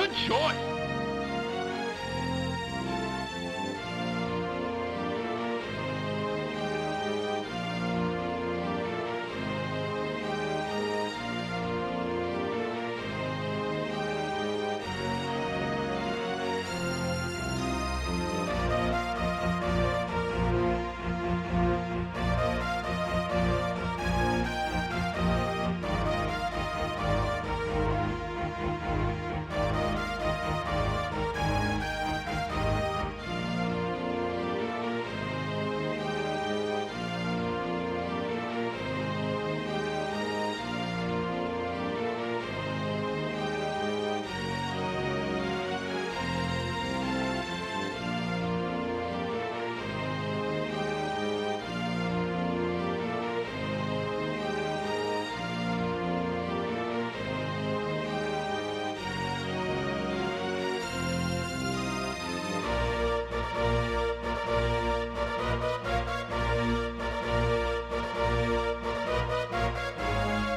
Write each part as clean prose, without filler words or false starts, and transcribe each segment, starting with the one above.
Good choice.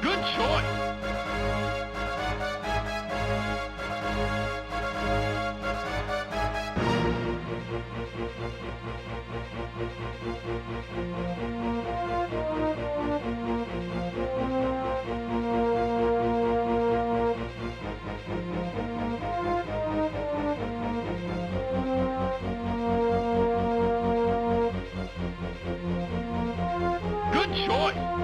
Good choice. Good choice.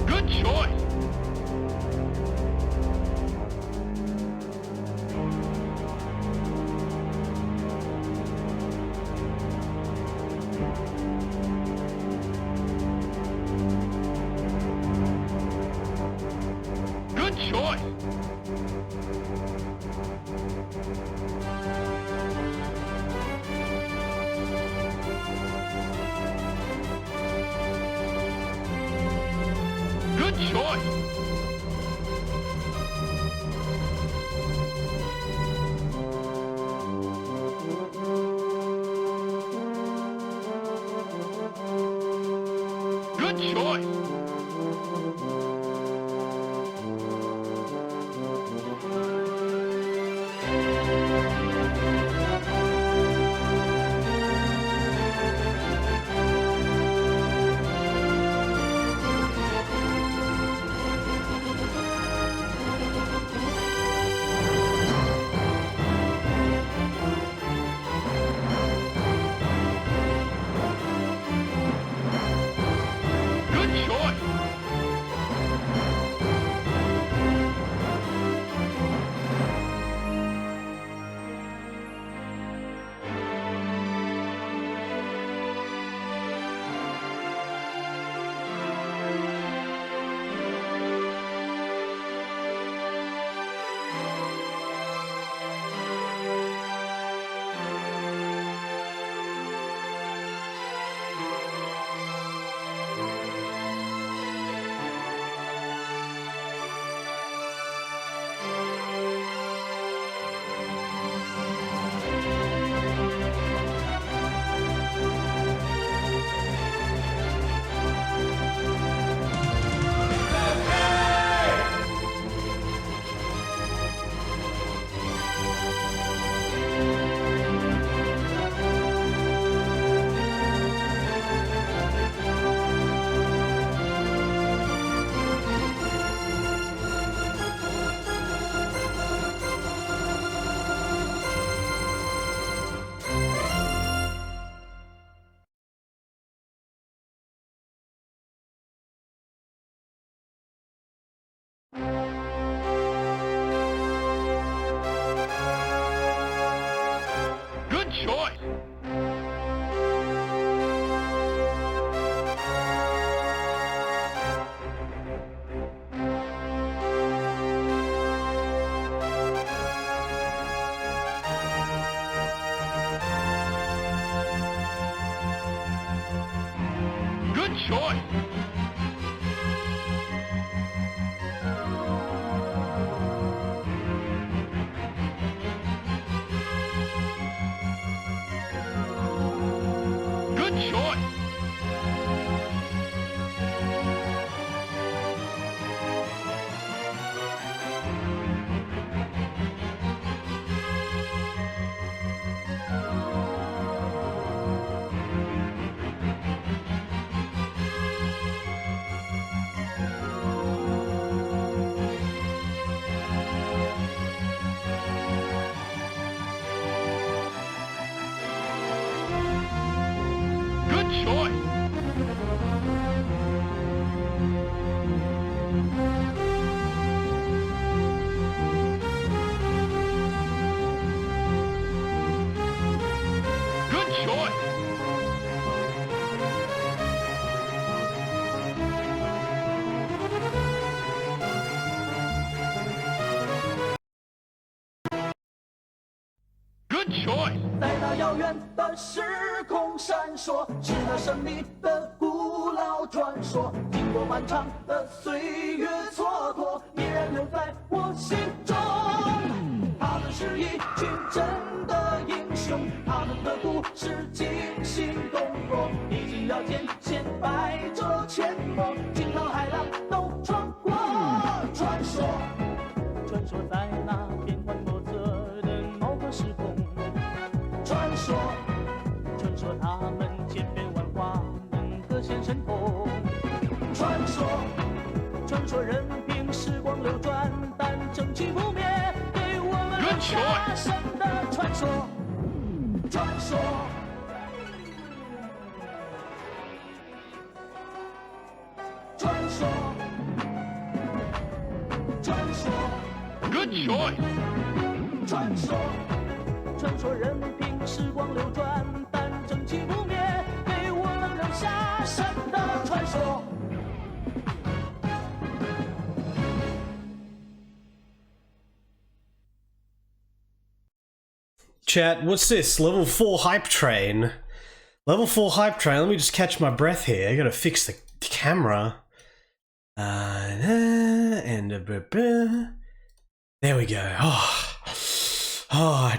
Good choice. Good choice. Good choice. Good choice. Good choice. Good choice. Good choice. Good choice. Good choice. Good choice. Good choice. 在那遥远的时空闪烁，是那神秘的古老传说。经过漫长的岁月蹉跎，依然留在我心中。他们是一群真的英雄，他们的故事惊心动魄，历经了艰险，百折阡陌，惊涛骇浪都闯过。传说，传说在那变幻莫测的某个时空。传说，传说他们千变万化，能各显神通。传说，传说任凭时光流转，但正气不灭。下神的传说，传说。传说，传说， Good choice. 传说，传说任凭时光流转，但正气不灭，给我们留下神的传说。Chat, what's this? Level 4 hype train. Level 4 hype train. Let me just catch my breath here. I gotta fix the camera. And there we go. I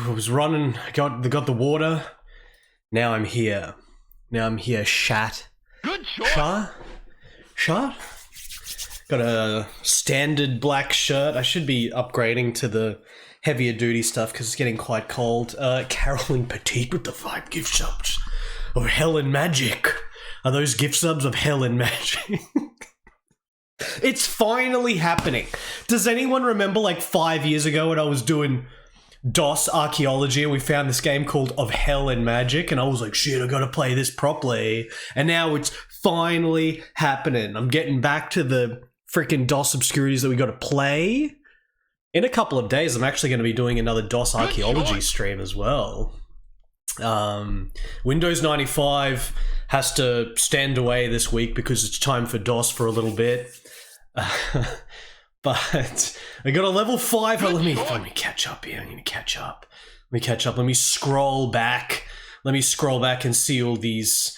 was running, got the water. Now I'm here. Shat. Good choice. Shot? Got a standard black shirt. I should be upgrading to the heavier duty stuff because it's getting quite cold. Carolyn Petite with the 5 gift subs of Hell and Magic. Are those gift subs of Hell and Magic? It's finally happening. Does anyone remember like 5 years ago when I was doing DOS archaeology and we found this game called Of Hell and Magic and I was like, shit, I gotta play this properly. And now it's finally happening. I'm getting back to the freaking DOS obscurities that we gotta play. In a couple of days, I'm actually going to be doing another DOS archaeology stream as well. Windows 95 has to stand away this week because it's time for DOS for a little bit. But I got a level 5. Let me catch up here. I'm going to catch up. Let me scroll back. And see all these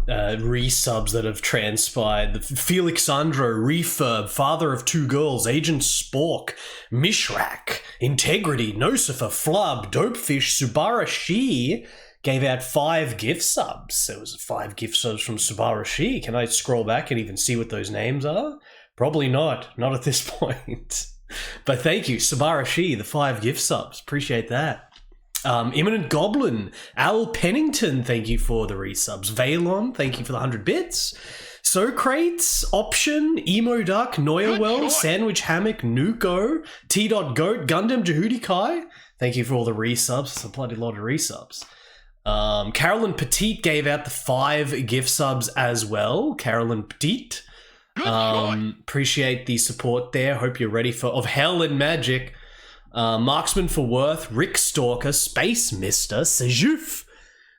resubs that have transpired. Felixandro, Refurb, Father of Two Girls, Agent Spork, Mishrak, Integrity, Nocifer, Flub, Dopefish, Subarashi gave out 5 gift subs. There was 5 gift subs from Subarashi. Can I scroll back and even see what those names are? Probably not. Not at this point. But thank you, Subarashi, the 5 gift subs. Appreciate that. Imminent Goblin, Al Pennington, thank you for the resubs. Valon, thank you for the 100 bits. Socrates, Option, Emo Duck, Noyawell, Sandwich Hammock, Nuko, T.Goat, Gundam Jehudi Kai, thank you for all the resubs. It's a bloody lot of resubs. Carolyn Petite gave out the 5 gift subs as well. Carolyn Petite. Appreciate the support there. Hope you're ready for Of Hell and Magic. Marksman for Worth, Rick Stalker, Space Mister, Sejouf,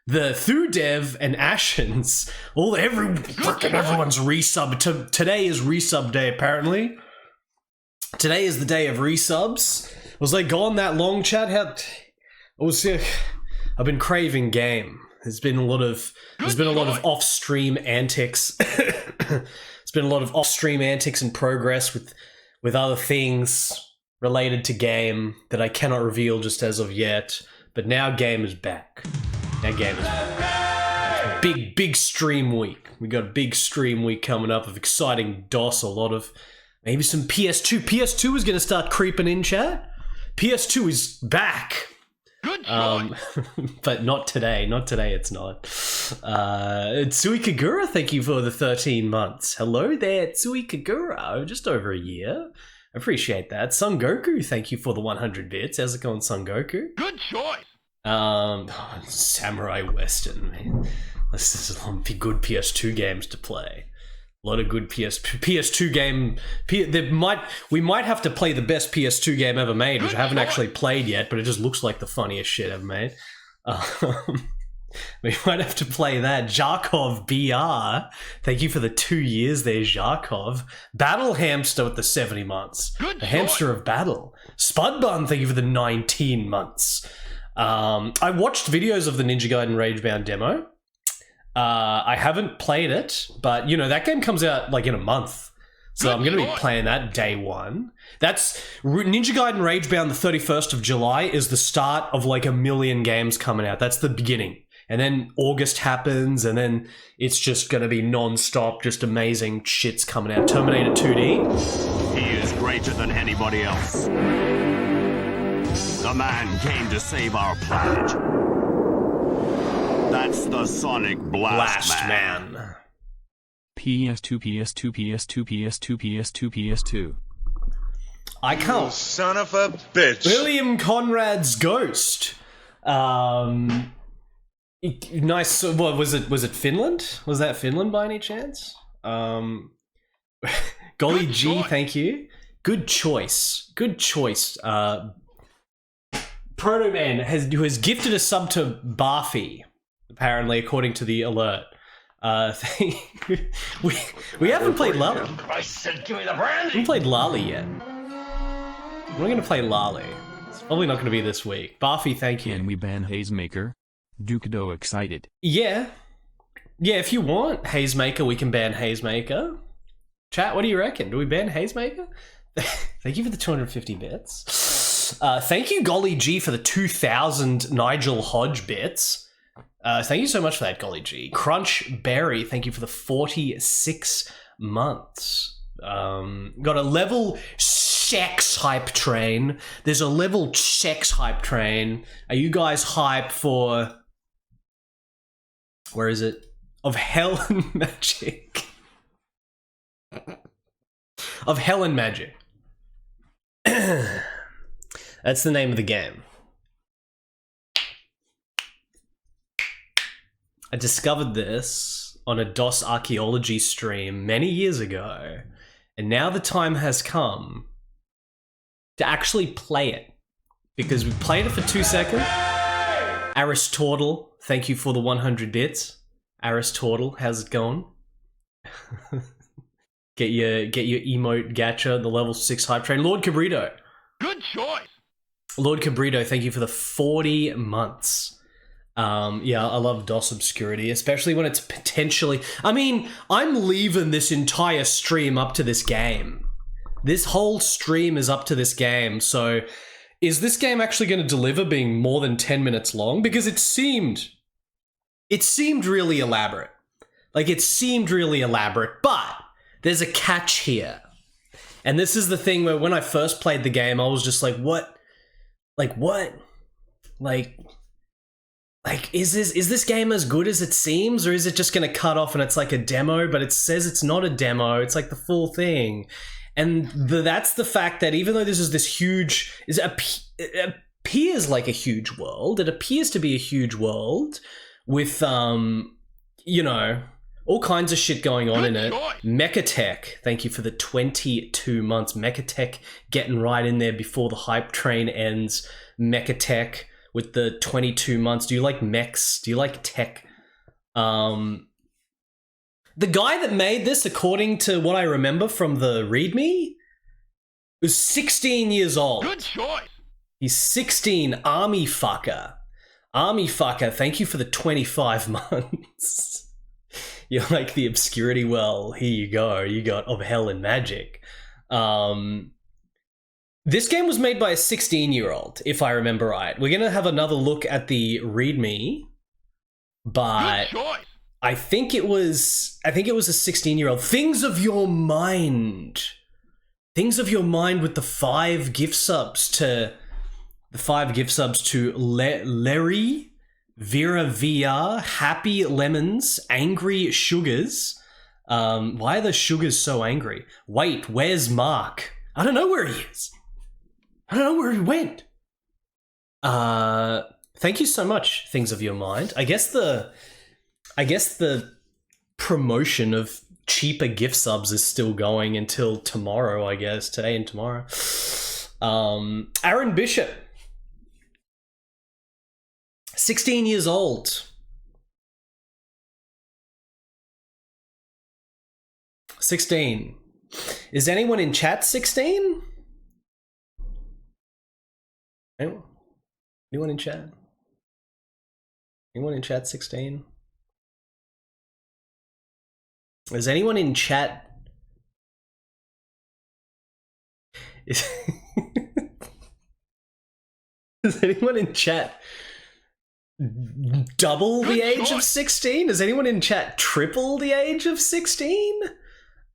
the Thudev, and Ashens. Everyone's resub. Today is resub day, apparently. Today is the day of resubs. Was they gone that long, chat? I've been craving game. There's been a lot of off-stream antics. It's been a lot of off-stream antics in progress with other things related to game that I cannot reveal just as of yet, but now game is back. Big stream week. We got a big stream week coming up of exciting DOS, a lot of maybe some PS2. PS2 is going to start creeping in, chat. PS2 is back. Good choice. But not today. Not today, it's not. Tsui Kagura, thank you for the 13 months. Hello there, Tsui Kagura. Just over a year. Appreciate that. Son Goku, thank you for the 100 bits. How's it going, Son Goku? Good choice. Samurai Western, man. This is a lot of good PS2 games to play. A lot of good PS2 game. We might have to play the best PS2 game ever made, which I haven't actually played yet, but it just looks like the funniest shit ever made. We might have to play that. Jarkov BR, thank you for the 2 years there, Jarkov. Battle Hamster with the 70 months. Good the Hamster of Battle. Spudbun, thank you for the 19 months. I watched videos of the Ninja Gaiden Ragebound demo. I haven't played it, but, you know, that game comes out, like, in a month. So I'm going to be playing that day one. That's Ninja Gaiden Ragebound, the 31st of July, is the start of, like, 1 million games coming out. That's the beginning. And then August happens, and then it's just going to be non-stop, just amazing shits coming out. Terminator 2D. He is greater than anybody else. The man came to save our planet. That's the Sonic Blast Man. PS2, PS2, PS2, PS2, PS2, PS2. I can't. Son of a bitch. William Conrad's Ghost. Nice. What was it? Was it Finland? Was that Finland by any chance? Golly Good G, choice. thank you. Good choice. Good choice. ProGMan who has gifted a sub to Barfy, apparently, according to the alert. We haven't played Lali. I said, give me the We brandy. haven't played Lali yet. We're going to play Lali. It's probably not going to be this week. Barfy, thank you. Can we ban Hazemaker? Dukedo excited. Yeah. Yeah, if you want Hazemaker, we can ban Hazemaker. Chat, what do you reckon? Do we ban Hazemaker? Thank you for the 250 bits. Thank you, Golly G, for the 2,000 Nigel Hodge bits. Thank you so much for that, Golly G. Crunch Berry, thank you for the 46 months. Got a level sex hype train. There's a level sex hype train. Are you guys hype for... Where is it? Of Hell and Magic. Of Hell and Magic. That's the name of the game. I discovered this on a DOS archaeology stream many years ago, and now the time has come to actually play it, because we played it for 2 seconds. Aristotle, thank you for the 100 bits. Aristotle, how's it going? Get your emote gacha, the level 6 hype train. Lord Cabrito. Good choice. Lord Cabrito, thank you for the 40 months. Yeah, I love DOS Obscurity, especially when it's potentially... I mean, I'm leaving this entire stream up to this game. This whole stream is up to this game, so is this game actually going to deliver being more than 10 minutes long? Because it seemed really elaborate. Like, it seemed really elaborate, but there's a catch here. And this is the thing where when I first played the game, I was just like, what? Like, what? Like, is this game as good as it seems, or is it just going to cut off and it's like a demo, but it says it's not a demo, it's like the full thing. And that's the fact that even though this is this huge, it appears like a huge world, it appears to be a huge world with, you know, all kinds of shit going on in it. Mechatech, thank you for the 22 months. Mechatech getting right in there before the hype train ends. Mechatech with the 22 months. Do you like mechs? Do you like tech? The guy that made this, according to what I remember from the README, was 16 years old. Good choice. He's 16, army fucker. Army fucker, thank you for the 25 months. You like the Obscurity? Well, here you go. You got Of Hell and Magic. This game was made by a 16-year-old, if I remember right. We're going to have another look at the README, but Good choice. I think it was a 16-year-old. Things of Your Mind. Things of Your Mind with the 5 gift subs to Larry, Vera VR, Happy Lemons, Angry Sugars. Why are the sugars so angry? Wait, where's Mark? I don't know where he is. I don't know where he went. Thank you so much, Things of Your Mind. I guess the promotion of cheaper gift subs is still going until tomorrow, I guess. Today and tomorrow. Aaron Bishop. 16 years old. 16. Is anyone in chat 16? Anyone in chat? Anyone in chat 16? Is anyone in chat? Is anyone in chat double the age of 16? Is anyone in chat triple the age of 16?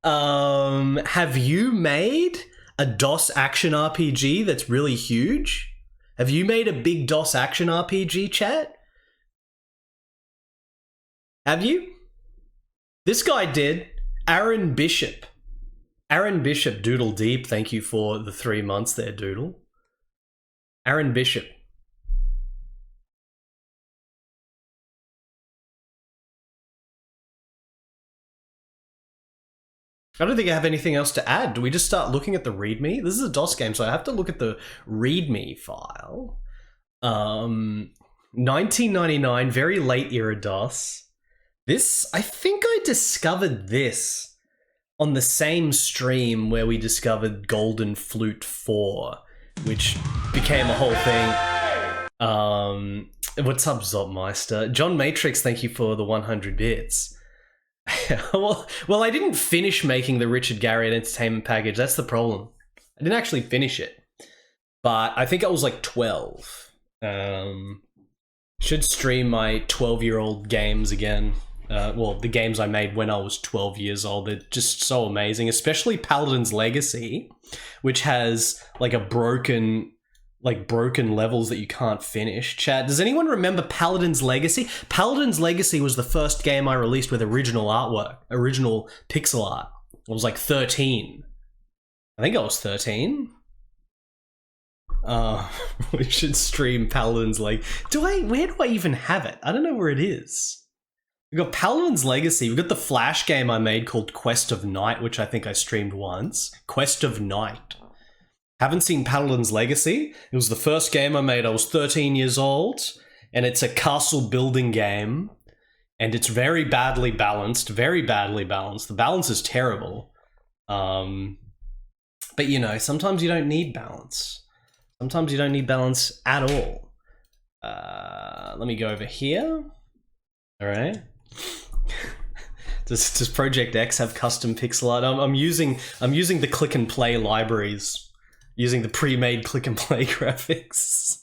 Have you made a DOS action RPG that's really huge? Have you made a big DOS action RPG, chat? Have you? This guy did. Aaron Bishop. Aaron Bishop, Doodle Deep, thank you for the 3 months there, Doodle. Aaron Bishop. I don't think I have anything else to add. Do we just start looking at the README? This is a DOS game, so I have to look at the README file. 1999, very late era DOS. This, I think I discovered this on the same stream where we discovered Golden Flute 4, which became a whole thing. What's up, Zopmeister? John Matrix, thank you for the 100 bits. well, I didn't finish making the Richard Garriott entertainment package. That's the problem. I didn't actually finish it, but I think I was like 12. Should stream my 12-year-old games again. Well, the games I made when I was 12 years old. They're just so amazing, especially Paladin's Legacy, which has like broken levels that you can't finish. Chat, does anyone remember Paladin's Legacy? Paladin's Legacy was the first game I released with original artwork, original pixel art. I was like 13. I think I was 13. We should stream Paladin's Legacy. Where do I even have it? I don't know where it is. We've got Paladin's Legacy. We've got the Flash game I made called Quest of Night, which I think I streamed once. Quest of Night. Haven't seen Paladin's Legacy? It was the first game I made. I was 13 years old, and it's a castle building game, and it's very badly balanced. Very badly balanced. The balance is terrible. But you know, sometimes you don't need balance. Sometimes you don't need balance at all. Let me go over here. All right. Does Project X have custom pixel art? I'm using the click and play libraries. Using the pre-made click and play graphics.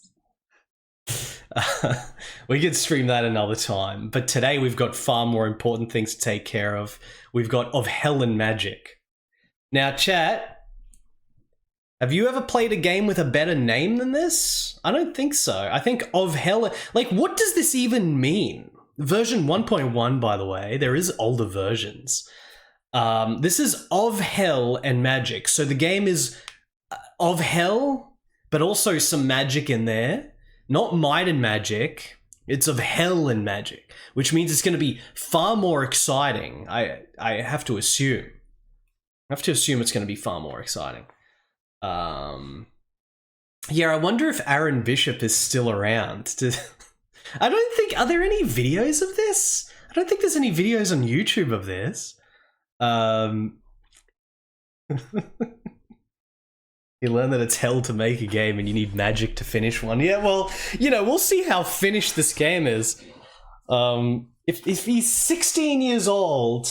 We could stream that another time, but today we've got far more important things to take care of. We've got Of Hell and Magic. Now, chat, have you ever played a game with a better name than this? I don't think so. I think Of Hell... Like, what does this even mean? Version 1.1, by the way. There is older versions. This is Of Hell and Magic. So the game is... of hell, but also some magic in there. Not might and magic. It's of hell and magic, which means it's going to be far more exciting. I have to assume. I have to assume it's going to be far more exciting. Yeah, I wonder if Aaron Bishop is still around. I don't think... Are there any videos of this? I don't think there's any videos on YouTube of this. You learn that it's hell to make a game and you need magic to finish one. Yeah, well, you know, we'll see how finished this game is. If he's 16 years old,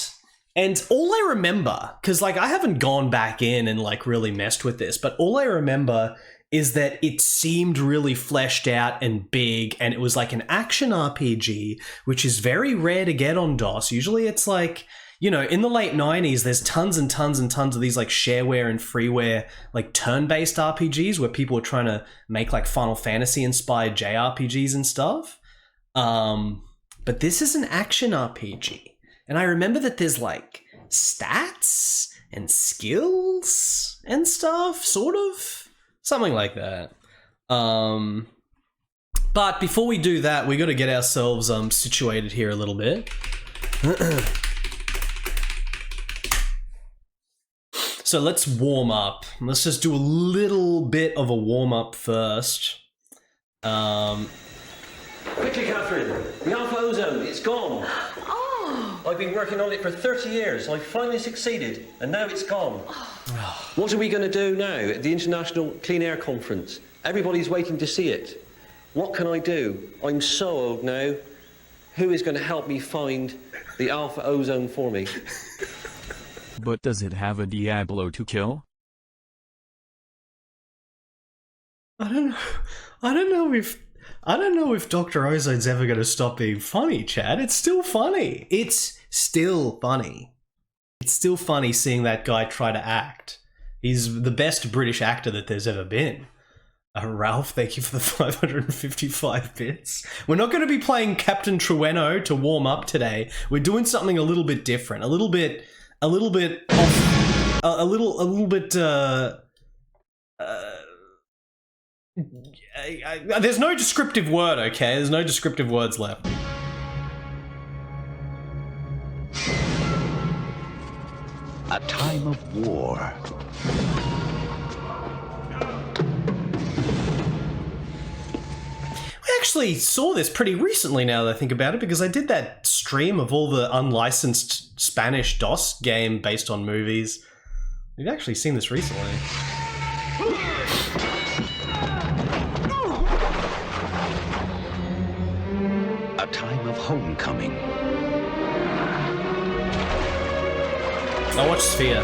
and all I remember, because, like, I haven't gone back in and, like, really messed with this, but all I remember is that it seemed really fleshed out and big, and it was like an action RPG, which is very rare to get on DOS. Usually it's like... You know, in the late 90s, there's tons and tons and tons of these like shareware and freeware, like turn-based RPGs where people were trying to make like Final Fantasy-inspired JRPGs and stuff. But this is an action RPG. And I remember that there's like stats and skills and stuff, sort of. Something like that. But before we do that, we got to get ourselves situated here a little bit. So let's warm up. Let's just do a little bit of a warm up first. Quickly, Catherine. The alpha ozone, it's gone. Oh. I've been working on it for 30 years. I finally succeeded, and now it's gone. What are we going to do now at the International Clean Air Conference? Everybody's waiting to see it. What can I do? I'm so old now. Who is going to help me find the alpha ozone for me? But does it have a Diablo to kill? I don't know if Dr. Ozone's ever going to stop being funny, Chad. It's still funny. It's still funny. It's still funny seeing that guy try to act. He's the best British actor that there's ever been. Ralph, thank you for the 555 bits. We're not going to be playing Captain Trueno to warm up today. We're doing something a little bit different. A little bit off a little bit. There's no descriptive word. Okay, there's no descriptive words left. A time of war. We actually saw this pretty recently now that I think about it, because I did that stream of all the unlicensed Spanish DOS game based on movies. We've actually seen this recently. A time of homecoming. I watched Sphere.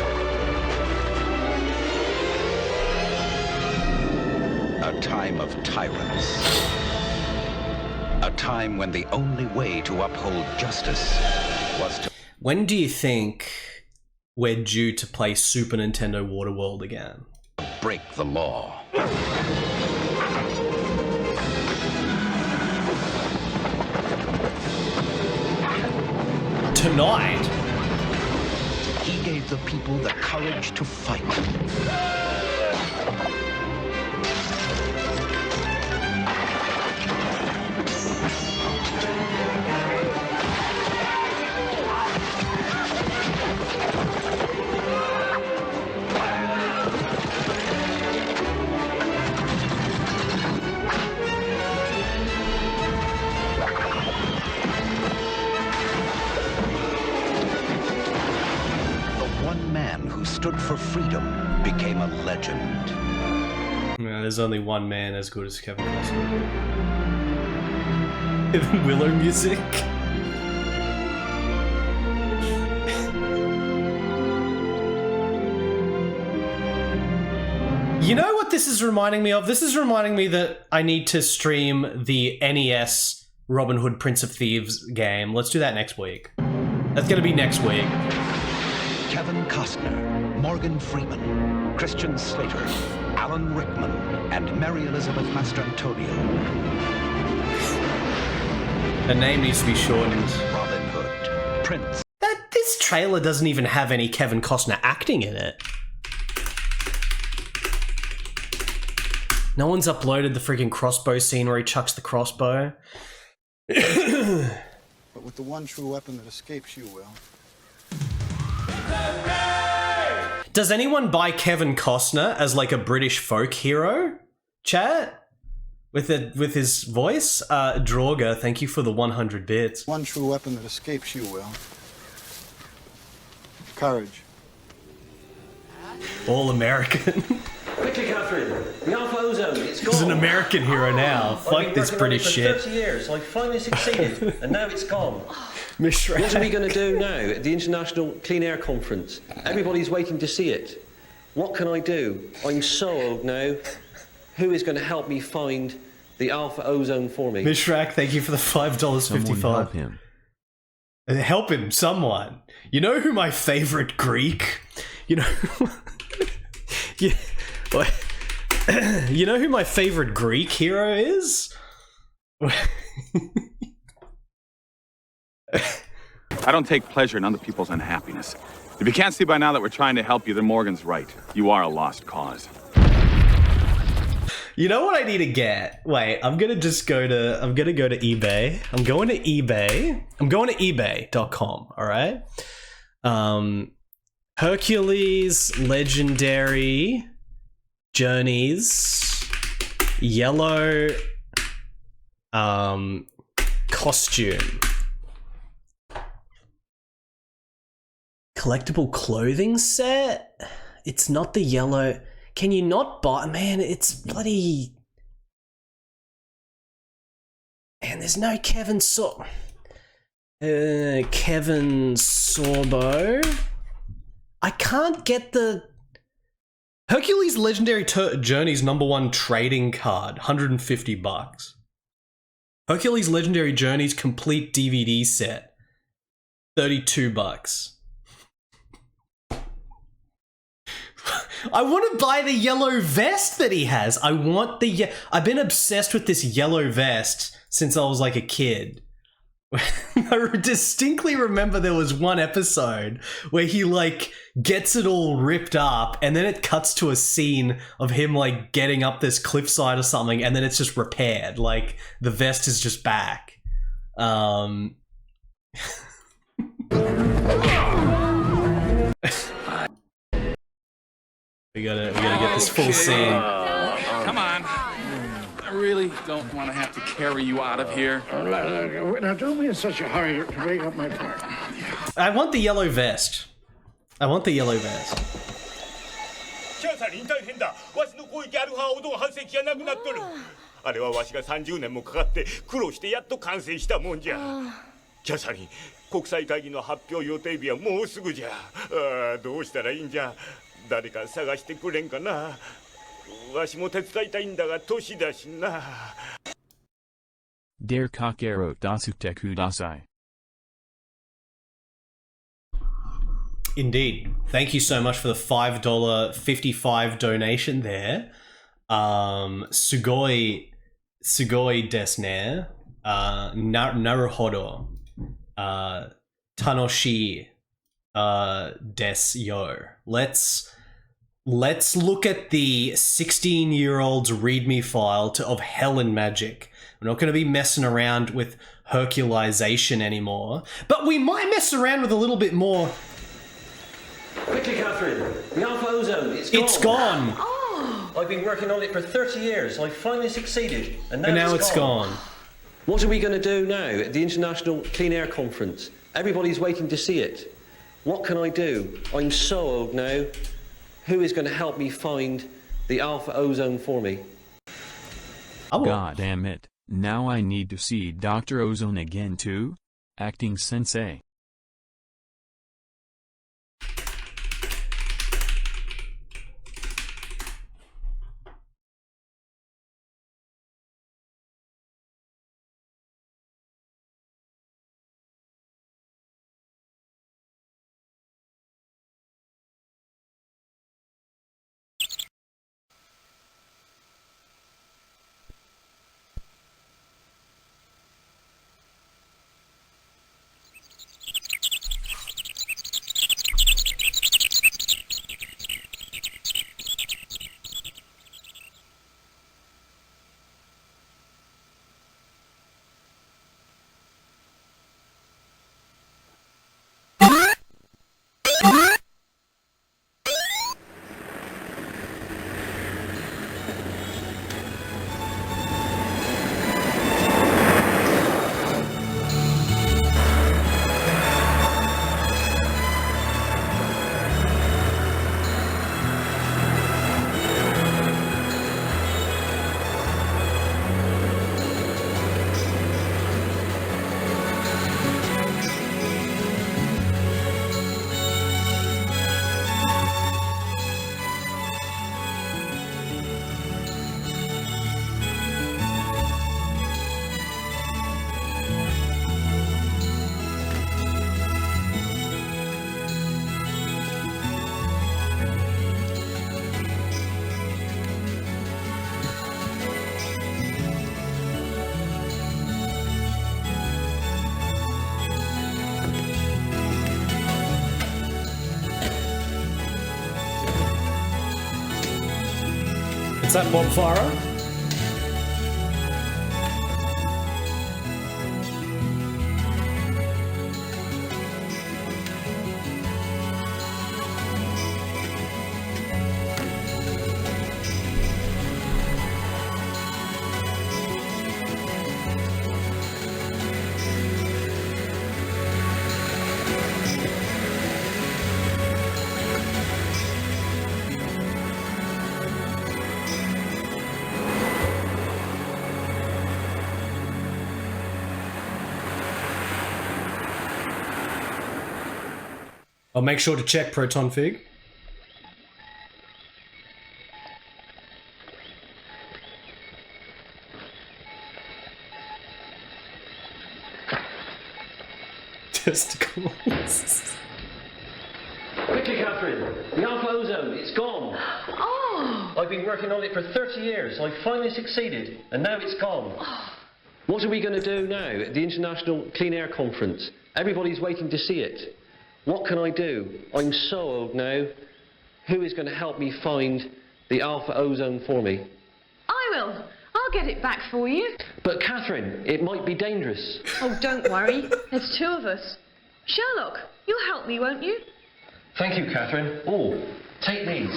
A time of tyrants. A time when the only way to uphold justice was to... When do you think we're due to play Super Nintendo Waterworld again? break the law. Tonight? He gave the people the courage to fight. Stood for freedom, became a legend. Yeah, there's only one man as good as Kevin Costner. Willow music. You know what this is reminding me of? This is reminding me that I need to stream the NES Robin Hood Prince of Thieves game. Let's do that next week. That's gonna be next week. Kevin Costner, Morgan Freeman, Christian Slater, Alan Rickman, and Mary Elizabeth Mastrantonio. The name needs to be shortened. Robin Hood, Prince. This trailer doesn't even have any Kevin Costner acting in it. No one's uploaded the freaking crossbow scene where he chucks the crossbow. But with the one true weapon that escapes, you will. Does anyone buy Kevin Costner as like a British folk hero? Chat? With his voice? Draugr, thank you for the 100 bits. One true weapon that escapes, you will. Courage. All American. Quickly, Catherine. The Alpha Ozone, it's gone. He's an American hero now. Fuck this British shit. For 30 years, I finally succeeded, and now it's gone. Mishra. What are we going to do now at the International Clean Air Conference? Everybody's waiting to see it. What can I do? I'm so old now. Who is going to help me find the Alpha Ozone for me? Mishrak, thank you for the $5.55. Someone help him. Help him, someone. You know who my favorite Greek? You know... You know who my favorite Greek hero is? I don't take pleasure in other people's unhappiness. If you can't see by now that we're trying to help you, then Morgan's right. You are a lost cause. You know what I need to get? Wait, I'm gonna go to eBay. I'm going to ebay.com, alright? Hercules Legendary Journeys yellow costume. Collectible clothing set? It's not the yellow. Can you not buy? Man, it's bloody. Man, there's no Kevin Sorbo. I can't get the Hercules Legendary Journeys #1 trading card, $150. Hercules Legendary Journeys complete DVD set, $32. I want to buy the yellow vest that he has. I want the I've been obsessed with this yellow vest since I was like a kid. I distinctly remember there was one episode where he like gets it all ripped up, and then it cuts to a scene of him like getting up this cliffside or something, and then it's just repaired. Like the vest is just back. We gotta get this full scene. Come on. I really don't want to have to carry you out of here. Now, don't be in such a hurry to break up my party. I want the yellow vest. I want the yellow vest. あれはわしが30年もかかって苦労してやっと完成したもんじゃ。キャサリン、国際会議の発表予定日はもうすぐじゃ。どうしたらいいんじゃ。誰か探してくれんかな。わしも手伝いたいんだが年だしな。DirectQB dasute kudasai. Indeed. Thank you so much for the $5.55 donation there. Sugoi desu ne. Naruhodo. Tanoshi desu yo. Let's look at the 16-year-old's readme file of Hell and Magic. We're not going to be messing around with Herculization anymore, but we might mess around with a little bit more. Quickly, Catherine. The Alpha Ozone, it's gone. It's gone. Oh. I've been working on it for 30 years. I finally succeeded, and now, it's gone. What are we going to do now at the International Clean Air Conference? Everybody's waiting to see it. What can I do? I'm so old now. Who is going to help me find the Alpha Ozone for me? God damn it. Now I need to see Dr. Ozone again too? Acting sensei. Is that Bob Farah? I'll make sure to check Proton Fig. Testicles. Quickly, Catherine. The Alpha Ozone, it's gone. Oh! I've been working on it for 30 years. I finally succeeded, and now it's gone. What are we going to do now at the International Clean Air Conference? Everybody's waiting to see it. What can I do? I'm so old now. Who is going to help me find the alpha ozone for me? I will. I'll get it back for you. But Catherine, it might be dangerous. Oh, don't worry. There's two of us. Sherlock, you'll help me, won't you? Thank you, Catherine. Oh, take these.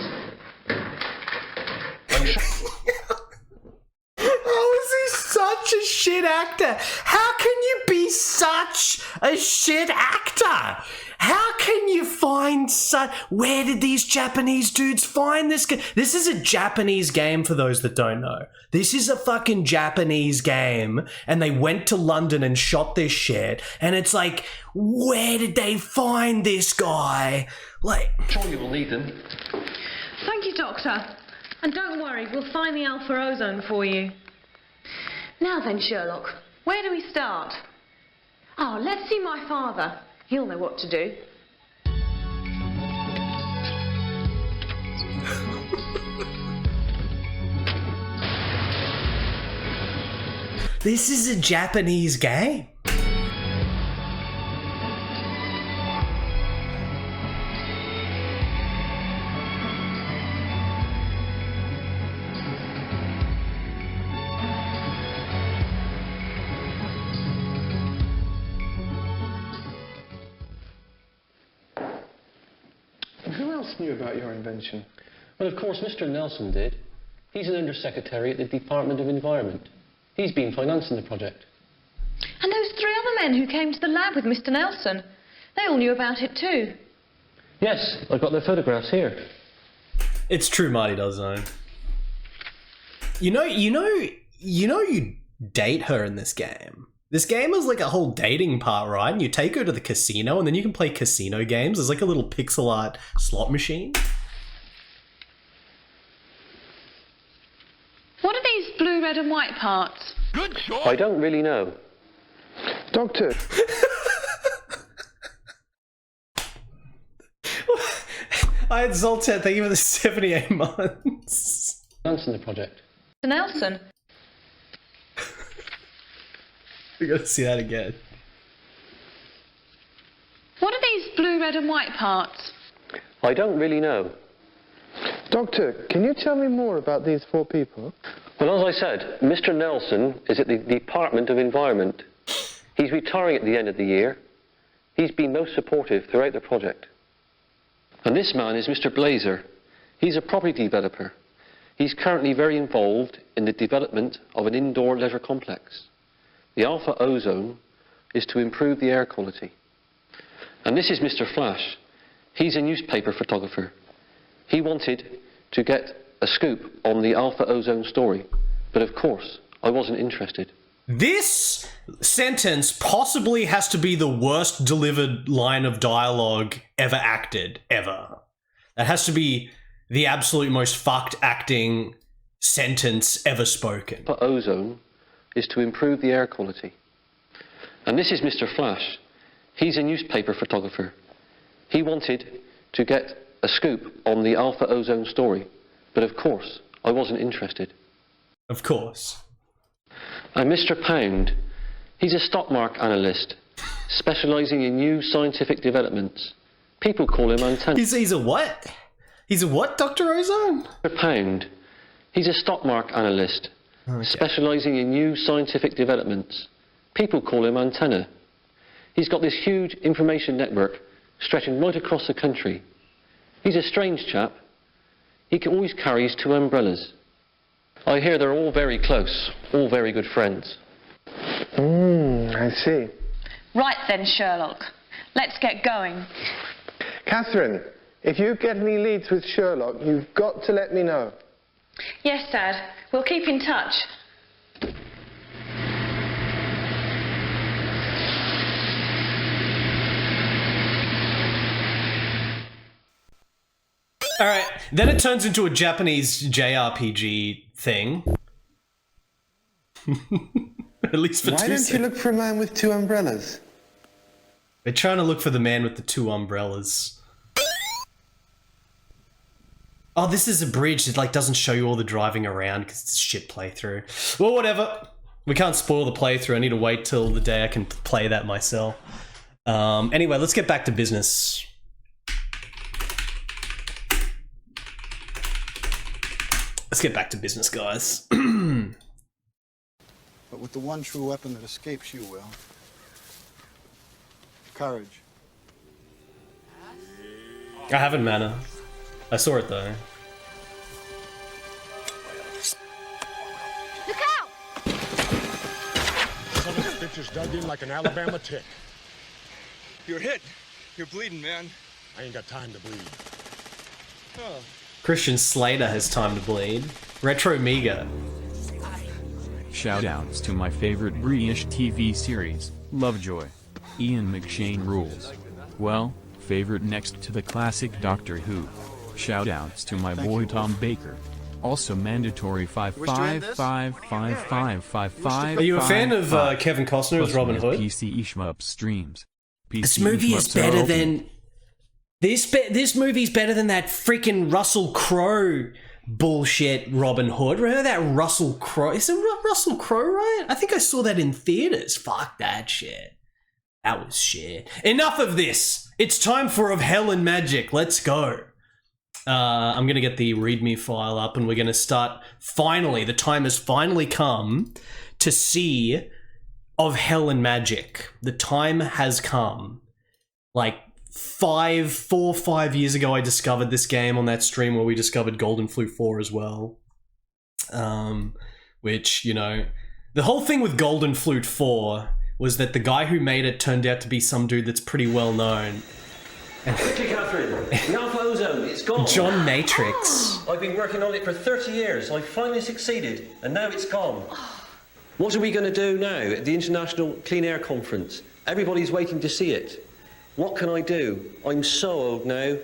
How is he such a shit actor? How can you be such a shit actor? How can you find such... Where did these Japanese dudes find this game? This is a Japanese game for those that don't know. This is a fucking Japanese game, and they went to London and shot this shit, and it's like, where did they find this guy? Like... Surely we'll need them. Thank you, Doctor. And don't worry, we'll find the alpha ozone for you. Now then, Sherlock, where do we start? Oh, let's see my father. He'll know what to do. This is a Japanese game. Who else knew about your invention? Well, of course, Mr. Nelson did. He's an undersecretary at the Department of Environment. He's been financing the project. And those three other men who came to the lab with Mr. Nelson, they all knew about it too. Yes, I've got their photographs here. It's true, Marty does know. You date her in this game. This game is like a whole dating part, right? And you take her to the casino, and then you can play casino games. There's like a little pixel art slot machine. What are these blue, red and white parts? Good shot! I don't really know. Doctor. I had Zoltan, thank you for the 78 months. Answer the project. Mr. Nelson. We gotta see that again. What are these blue, red and white parts? I don't really know. Doctor, can you tell me more about these four people? Well, as I said, Mr. Nelson is at the Department of Environment. He's retiring at the end of the year. He's been most supportive throughout the project. And this man is Mr. Blazer. He's a property developer. He's currently very involved in the development of an indoor leisure complex. The alpha ozone is to improve the air quality. And this is Mr. Flash. He's a newspaper photographer. He wanted to get a scoop on the alpha ozone story, but of course, I wasn't interested. This sentence possibly has to be the worst delivered line of dialogue ever acted, ever. That has to be the absolute most fucked acting sentence ever spoken. Alpha ozone is to improve the air quality. And this is Mr. Flash. He's a newspaper photographer. He wanted to get a scoop on the alpha ozone story, but of course, I wasn't interested. Of course. And Mr. Pound, he's a stock market analyst, specialising in new scientific developments. People call him antenna. He's a what? He's a what, Dr. Ozone? Mr. Pound, he's a stock market analyst, specialising in new scientific developments. People call him Antenna. He's got this huge information network stretching right across the country. He's a strange chap. He always carries two umbrellas. I hear they're all very close, all very good friends. I see. Right then, Sherlock. Let's get going. Catherine, if you get any leads with Sherlock, you've got to let me know. Yes, Dad. We'll keep in touch. Alright, then it turns into a Japanese JRPG thing. At least for 2 seconds. Why don't you look for a man with two umbrellas? We're trying to look for the man with the two umbrellas. Oh, this is a bridge. It like doesn't show you all the driving around because it's a shit playthrough. Well, whatever. We can't spoil the playthrough. I need to wait till the day I can play that myself. Anyway, let's get back to business. Let's get back to business, guys. But with the one true weapon that escapes you, Will. Courage. I haven't, Mana. I saw it, though. Look out! Some of this bitch is dug in like an Alabama tick. You're hit. You're bleeding, man. I ain't got time to bleed. Oh. Christian Slater has time to bleed. Retro Mega. Shoutouts to my favorite British TV series, Lovejoy. Ian McShane rules. Well, favorite next to the classic Doctor Who. Shoutouts to my boy Tom Baker. Also mandatory 5555555. Are you a fan of Kevin Costner as Robin Hood? PC Ishmup streams. This movie is better than... This movie's better than that freaking Russell Crowe bullshit Robin Hood. Remember that Russell Crowe? Is it Russell Crowe, right? I think I saw that in theaters. Fuck that shit. That was shit. Enough of this. It's time for Of Hell and Magic. Let's go. I'm going to get the README file up and we're going to start. Finally, the time has finally come to see Of Hell and Magic. The time has come. Like 4 or 5 years ago, I discovered this game on that stream where we discovered Golden Flute 4 as well. Which, you know, the whole thing with Golden Flute 4 was that the guy who made it turned out to be some dude that's pretty well known. Quickly, Catherine. The Alpha Ozone, it's gone. John Matrix. I've been working on it for 30 years. I finally succeeded, and now it's gone. What are we going to do now at the International Clean Air Conference? Everybody's waiting to see it. What can I do? I'm so old now.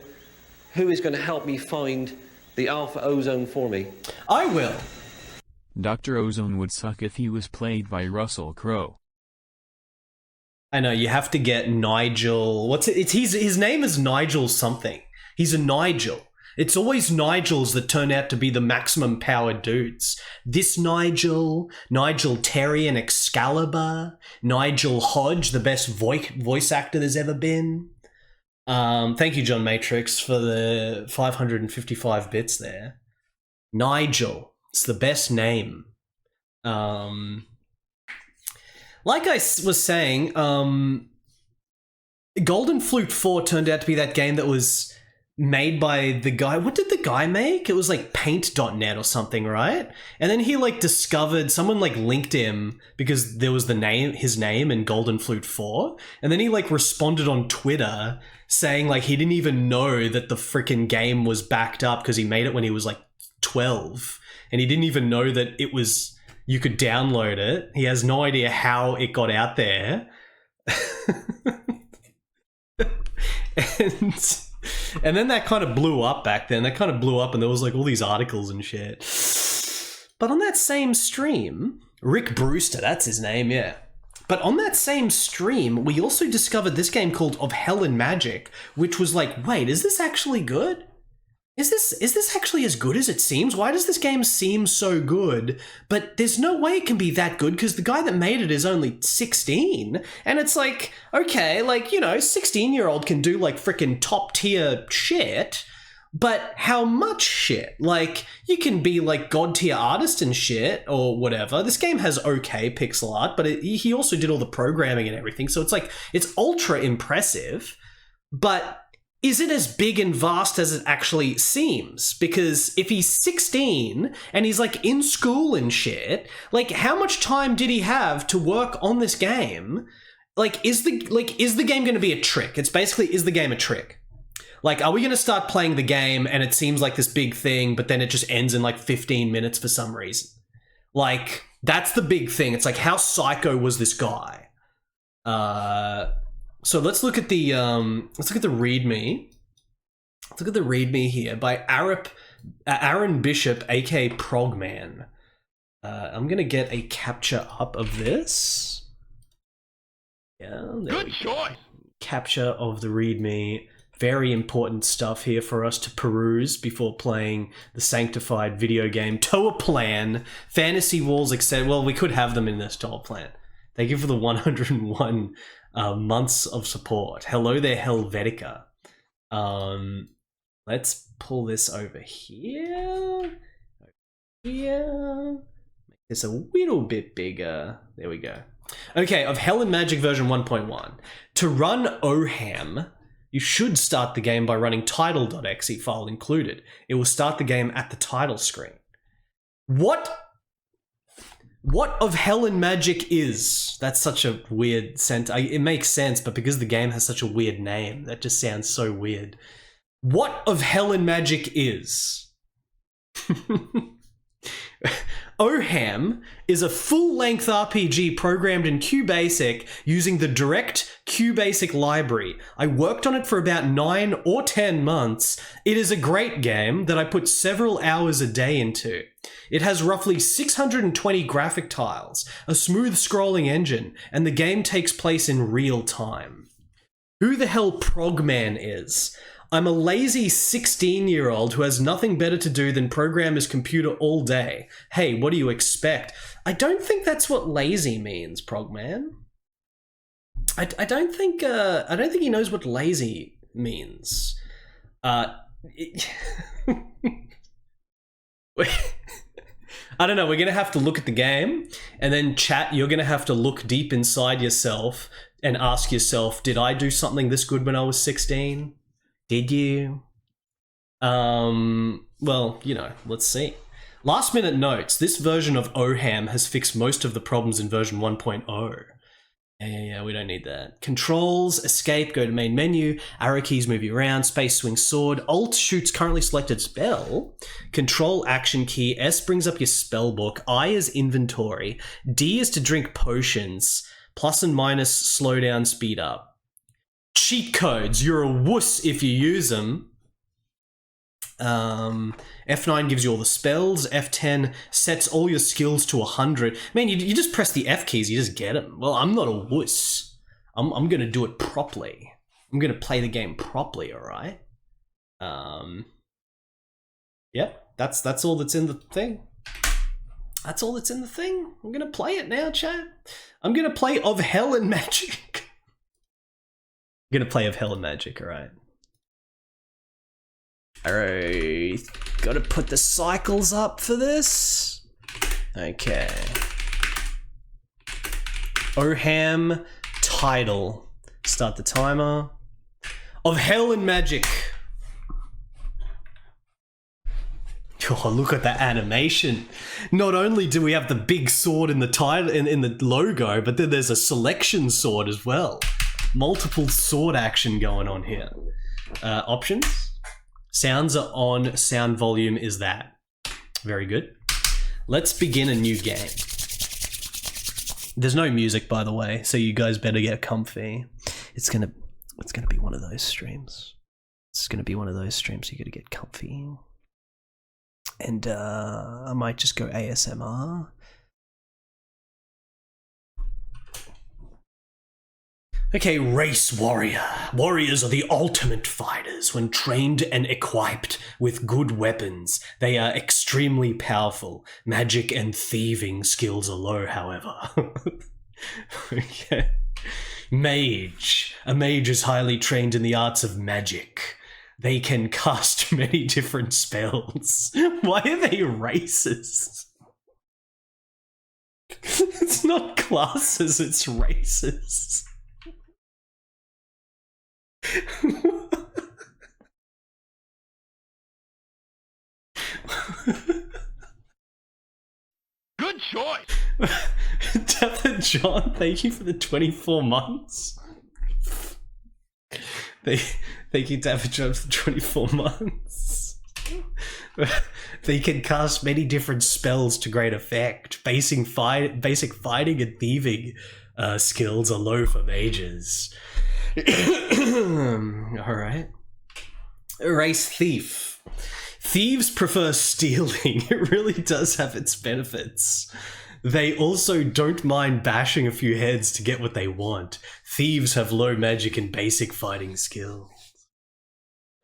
Who is going to help me find the Alpha Ozone for me? I will. Dr. Ozone would suck if he was played by Russell Crowe. I know, you have to get Nigel... What's it? His name is Nigel something. He's a Nigel. It's always Nigels that turn out to be the maximum powered dudes. This Nigel, Nigel Terry and Excalibur, Nigel Hodge, the best voice actor there's ever been. Thank you, John Matrix, for the 555 bits there. Nigel. It's the best name. Like I was saying, Golden Flute 4 turned out to be that game that was made by the guy... What did the guy make? It was like paint.net or something, right? And then he like discovered... Someone like linked him because there was his name in Golden Flute 4. And then he like responded on Twitter saying like he didn't even know that the freaking game was backed up because he made it when he was like 12. And he didn't even know that it was... You could download it. He has no idea how it got out there. And then that kind of blew up back then. That kind of blew up and there was like all these articles and shit. But on that same stream, Rick Brewster, that's his name, yeah. But on that same stream, we also discovered this game called Of Hell and Magic, which was like, wait, is this actually good? Is this actually as good as it seems? Why does this game seem so good? But there's no way it can be that good because the guy that made it is only 16. And it's like, okay, like, you know, 16-year-old can do like freaking top tier shit. But how much shit? Like, you can be like god tier artist and shit or whatever. This game has okay pixel art, but he also did all the programming and everything. So it's like, it's ultra impressive, but is it as big and vast as it actually seems? Because if he's 16 and he's like in school and shit, like how much time did he have to work on this game? Like, is the game going to be a trick? It's basically, is the game a trick? Like, are we going to start playing the game and it seems like this big thing, but then it just ends in like 15 minutes for some reason? Like, that's the big thing. It's like, how psycho was this guy? So let's look at the README. Let's look at the README here by Aaron Bishop, aka ProGMan. I'm gonna get a capture up of this. Yeah, good choice. Capture of the README. Very important stuff here for us to peruse before playing the sanctified video game Toa Plan, Fantasy Walls, etc. Well, we could have them in this Toa Plan. Thank you for the 101 months of support. Hello there, Helvetica. Let's pull this over here. Make this a little bit bigger. There we go. Okay, of Hell and Magic version 1.1. To run OHAM, you should start the game by running title.exe file included. It will start the game at the title screen. What of Hell and Magic is? That's such a weird sentence. It makes sense, but because the game has such a weird name, that just sounds so weird. What of Hell and Magic is? OHAM is a full-length RPG programmed in QBasic using the DirectQBasic library. I worked on it for about 9 or 10 months. It is a great game that I put several hours a day into. It has roughly 620 graphic tiles, a smooth scrolling engine, and the game takes place in real time. Who the hell ProGMan is? I'm a lazy 16-year-old who has nothing better to do than program his computer all day. Hey, what do you expect? I don't think that's what lazy means, ProGMan. I don't think he knows what lazy means. I don't know, we're gonna have to look at the game, and then chat, you're gonna have to look deep inside yourself and ask yourself, did I do something this good when I was 16? Did you? Well, you know, let's see. Last minute notes, this version of OHAM has fixed most of the problems in version 1.0. Yeah, we don't need that. Controls, escape, go to main menu, arrow keys move you around, space swing sword, alt shoots currently selected spell, control action key, S brings up your spell book, I is inventory, D is to drink potions, plus and minus slow down, speed up. Cheat codes, you're a wuss if you use them. F9 gives you all the spells. F10 sets all your skills to 100. Man, you just press the F keys, you just get them. Well, I'm not a wuss. I'm gonna do it properly. I'm gonna play the game properly, alright? Yep, that's all that's in the thing. That's all that's in the thing. I'm gonna play it now, chat. I'm gonna play Of Hell and Magic. I'm gonna play Of Hell and Magic, alright? Alright, gotta put the cycles up for this. Okay. OHAM title. Start the timer. Of Hell and Magic. Oh, look at that animation. Not only do we have the big sword in the title in the logo, but then there's a selection sword as well. Multiple sword action going on here. Options. Sounds are on, sound volume is that. Very good. Let's begin a new game. There's no music, by the way, so you guys better get comfy. It's gonna be one of those streams. It's gonna be one of those streams you gotta get comfy. And I might just go ASMR. Okay, race warrior. Warriors are the ultimate fighters. When trained and equipped with good weapons, they are extremely powerful. Magic and thieving skills are low, however. Okay. Mage. A mage is highly trained in the arts of magic. They can cast many different spells. Why are they races? It's not classes, it's races. Good choice. Tether John, thank you for the 24 months. Thank you, David Jones, for 24 months. They can cast many different spells to great effect. Basic fighting and thieving skills are low for mages. Alright. Race thief. Thieves prefer stealing. It really does have its benefits. They also don't mind bashing a few heads to get what they want. Thieves have low magic and basic fighting skills.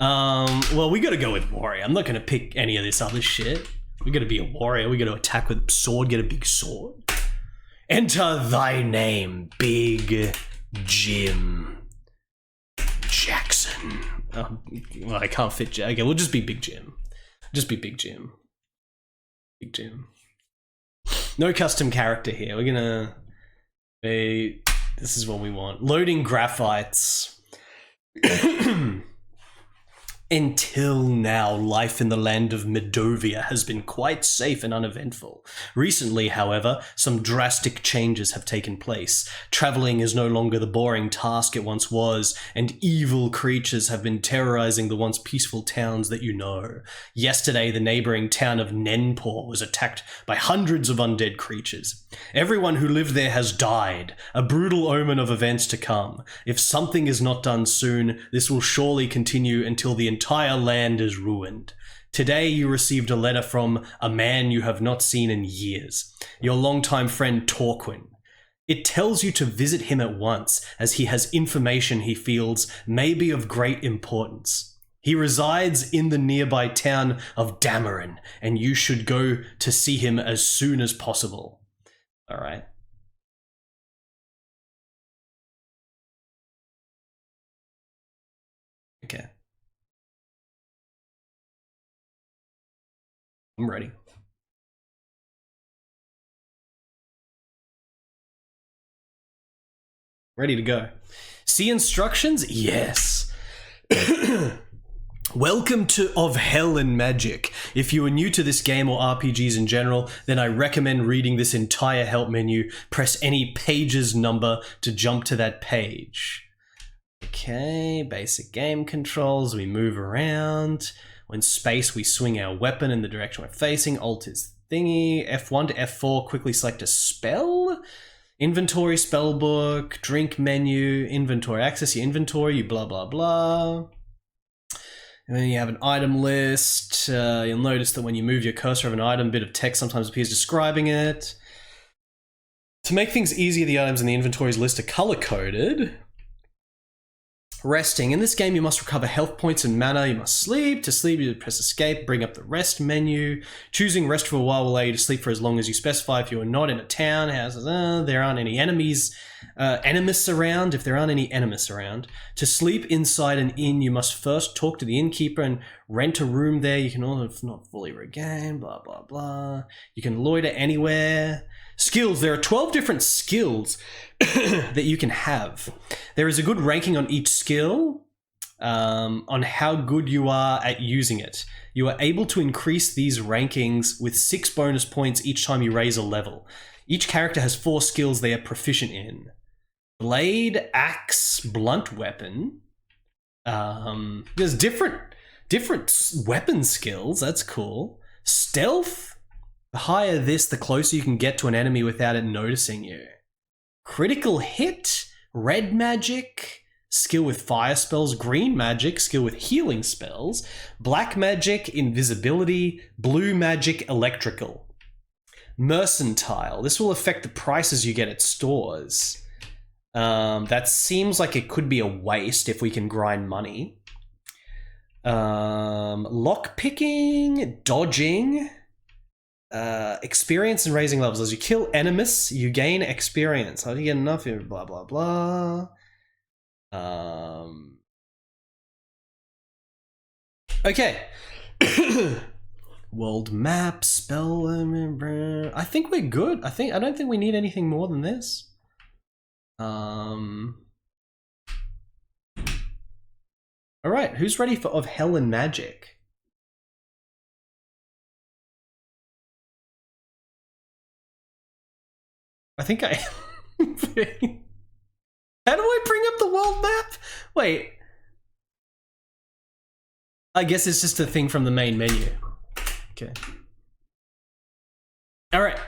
Well, we gotta go with warrior. I'm not gonna pick any of this other shit. We gotta be a warrior. We gotta attack with sword, get a big sword. Enter thy name, big Jim Jackson. Oh, well, I can't fit Jim. Okay, we'll just be Big Jim. Just be Big Jim. Big Jim. No custom character here. We're gonna be... This is what we want. Loading graphites. Until now, life in the land of Medovia has been quite safe and uneventful. Recently, however, some drastic changes have taken place. Traveling is no longer the boring task it once was, and evil creatures have been terrorizing the once peaceful towns that you know. Yesterday, the neighboring town of Nenpor was attacked by hundreds of undead creatures. Everyone who lived there has died, a brutal omen of events to come. If something is not done soon, this will surely continue until the entire land is ruined. Today you received a letter from a man you have not seen in years, your longtime friend Torquin. It tells you to visit him at once, as he has information he feels may be of great importance. He resides in the nearby town of Dameron, and you should go to see him as soon as possible. All right. Okay. I'm ready. Ready to go. See instructions? Yes. Welcome to Of Hell and Magic. If you are new to this game or RPGs in general, then I recommend reading this entire help menu. Press any page's number to jump to that page. Okay, basic game controls. We move around. When space, we swing our weapon in the direction we're facing. Alt is thingy. F1 to F4, quickly select a spell. Inventory, spellbook, drink menu, inventory. Access your inventory, you blah, blah, blah. And then you have an item list. You'll notice that when you move your cursor of an item, a bit of text sometimes appears describing it. To make things easier, the items in the inventory's list are color-coded. Resting. In this game, you must recover health points and mana. You must sleep. To sleep, you press escape, bring up the rest menu. Choosing rest for a while will allow you to sleep for as long as you specify. If you are not in a town, there aren't any enemies, enemies around. If there aren't any enemies around. To sleep inside an inn, you must first talk to the innkeeper and rent a room there. You can also not fully regain, blah, blah, blah. You can loiter anywhere. Skills. There are 12 different skills that you can have. There is a good ranking on each skill, on how good you are at using it. You are able to increase these rankings with 6 bonus points each time you raise a level. Each character has 4 skills they are proficient in. Blade, axe, blunt weapon. There's different weapon skills. That's cool. Stealth. The higher this, the closer you can get to an enemy without it noticing you. Critical hit, red magic, skill with fire spells, green magic, skill with healing spells, black magic, invisibility, blue magic, electrical. Mercantile, this will affect the prices you get at stores. That seems like it could be a waste if we can grind money. Lockpicking, dodging, experience and raising levels. As you kill enemies, you gain experience. How do you get enough here? Blah, blah, blah. Okay. World map, spell. I think we're good. I don't think we need anything more than this. Alright, who's ready for Of Hell and Magic? I think I... How do I bring up the world map? Wait. I guess it's just a thing from the main menu. Okay. Alright.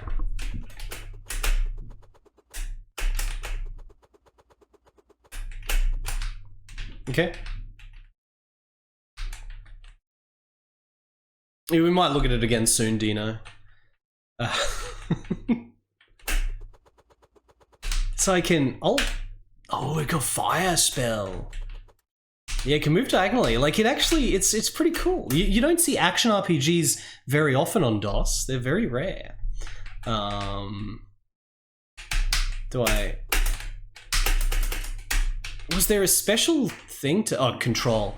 Okay. Yeah, we might look at it again soon, Dino. So I can... Oh, it got fire spell. Yeah, it can move diagonally. Like, it actually... It's pretty cool. You don't see action RPGs very often on DOS. They're very rare. Do I... Was there a special thing to... Oh, control.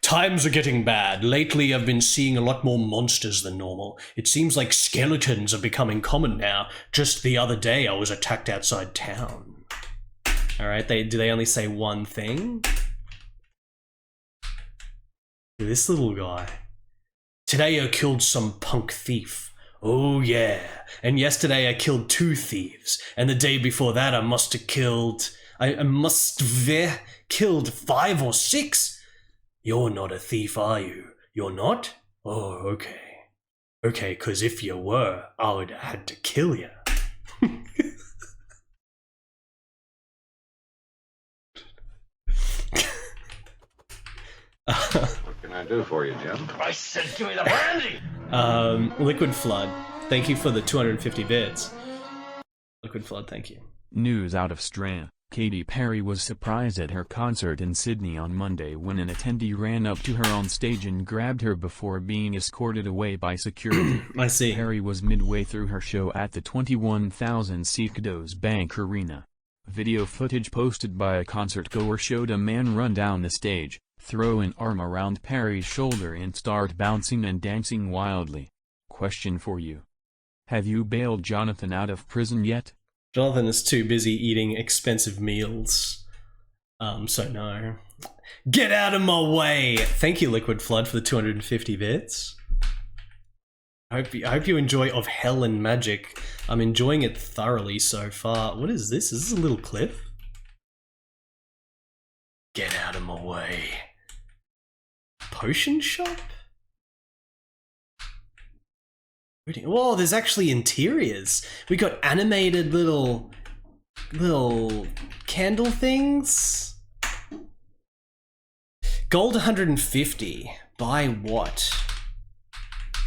Times are getting bad. Lately, I've been seeing a lot more monsters than normal. It seems like skeletons are becoming common now. Just the other day, I was attacked outside town. Alright, do they only say one thing? This little guy. Today I killed some punk thief. Oh yeah. And yesterday I killed 2 thieves. And the day before that I must have killed... I must have killed 5 or 6. You're not a thief, are you? You're not? Oh, okay. Okay, because if you were, I would have had to kill you. What can I do for you, Jim? I said give me the brandy! Liquid Flood, thank you for the 250 bits. Liquid Flood, thank you. News out of Strand. Katy Perry was surprised at her concert in Sydney on Monday when an attendee ran up to her on stage and grabbed her before being escorted away by security. I see. Perry was midway through her show at the 21,000-seat Cados Bank Arena. Video footage posted by a concert-goer showed a man run down the stage, throw an arm around Perry's shoulder and start bouncing and dancing wildly. Question for you. Have you bailed Jonathan out of prison yet? Jonathan is too busy eating expensive meals. So no. Get out of my way! Thank you, Liquid Flood, for the 250 bits. I hope you enjoy Of Hell and Magic. I'm enjoying it thoroughly so far. What is this? Is this a little clip? Get out of my way. Potion shop? Whoa, there's actually interiors. We got animated little candle things. Gold 150. Buy what?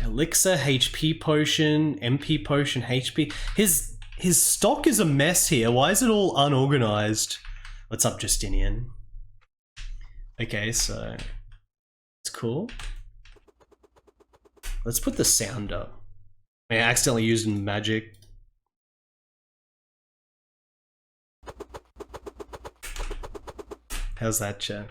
Elixir, HP potion, MP potion, HP. His stock is a mess here. Why is it all unorganized? What's up, Justinian? Okay, so it's cool. Let's put the sound up. I accidentally used magic. How's that, chat?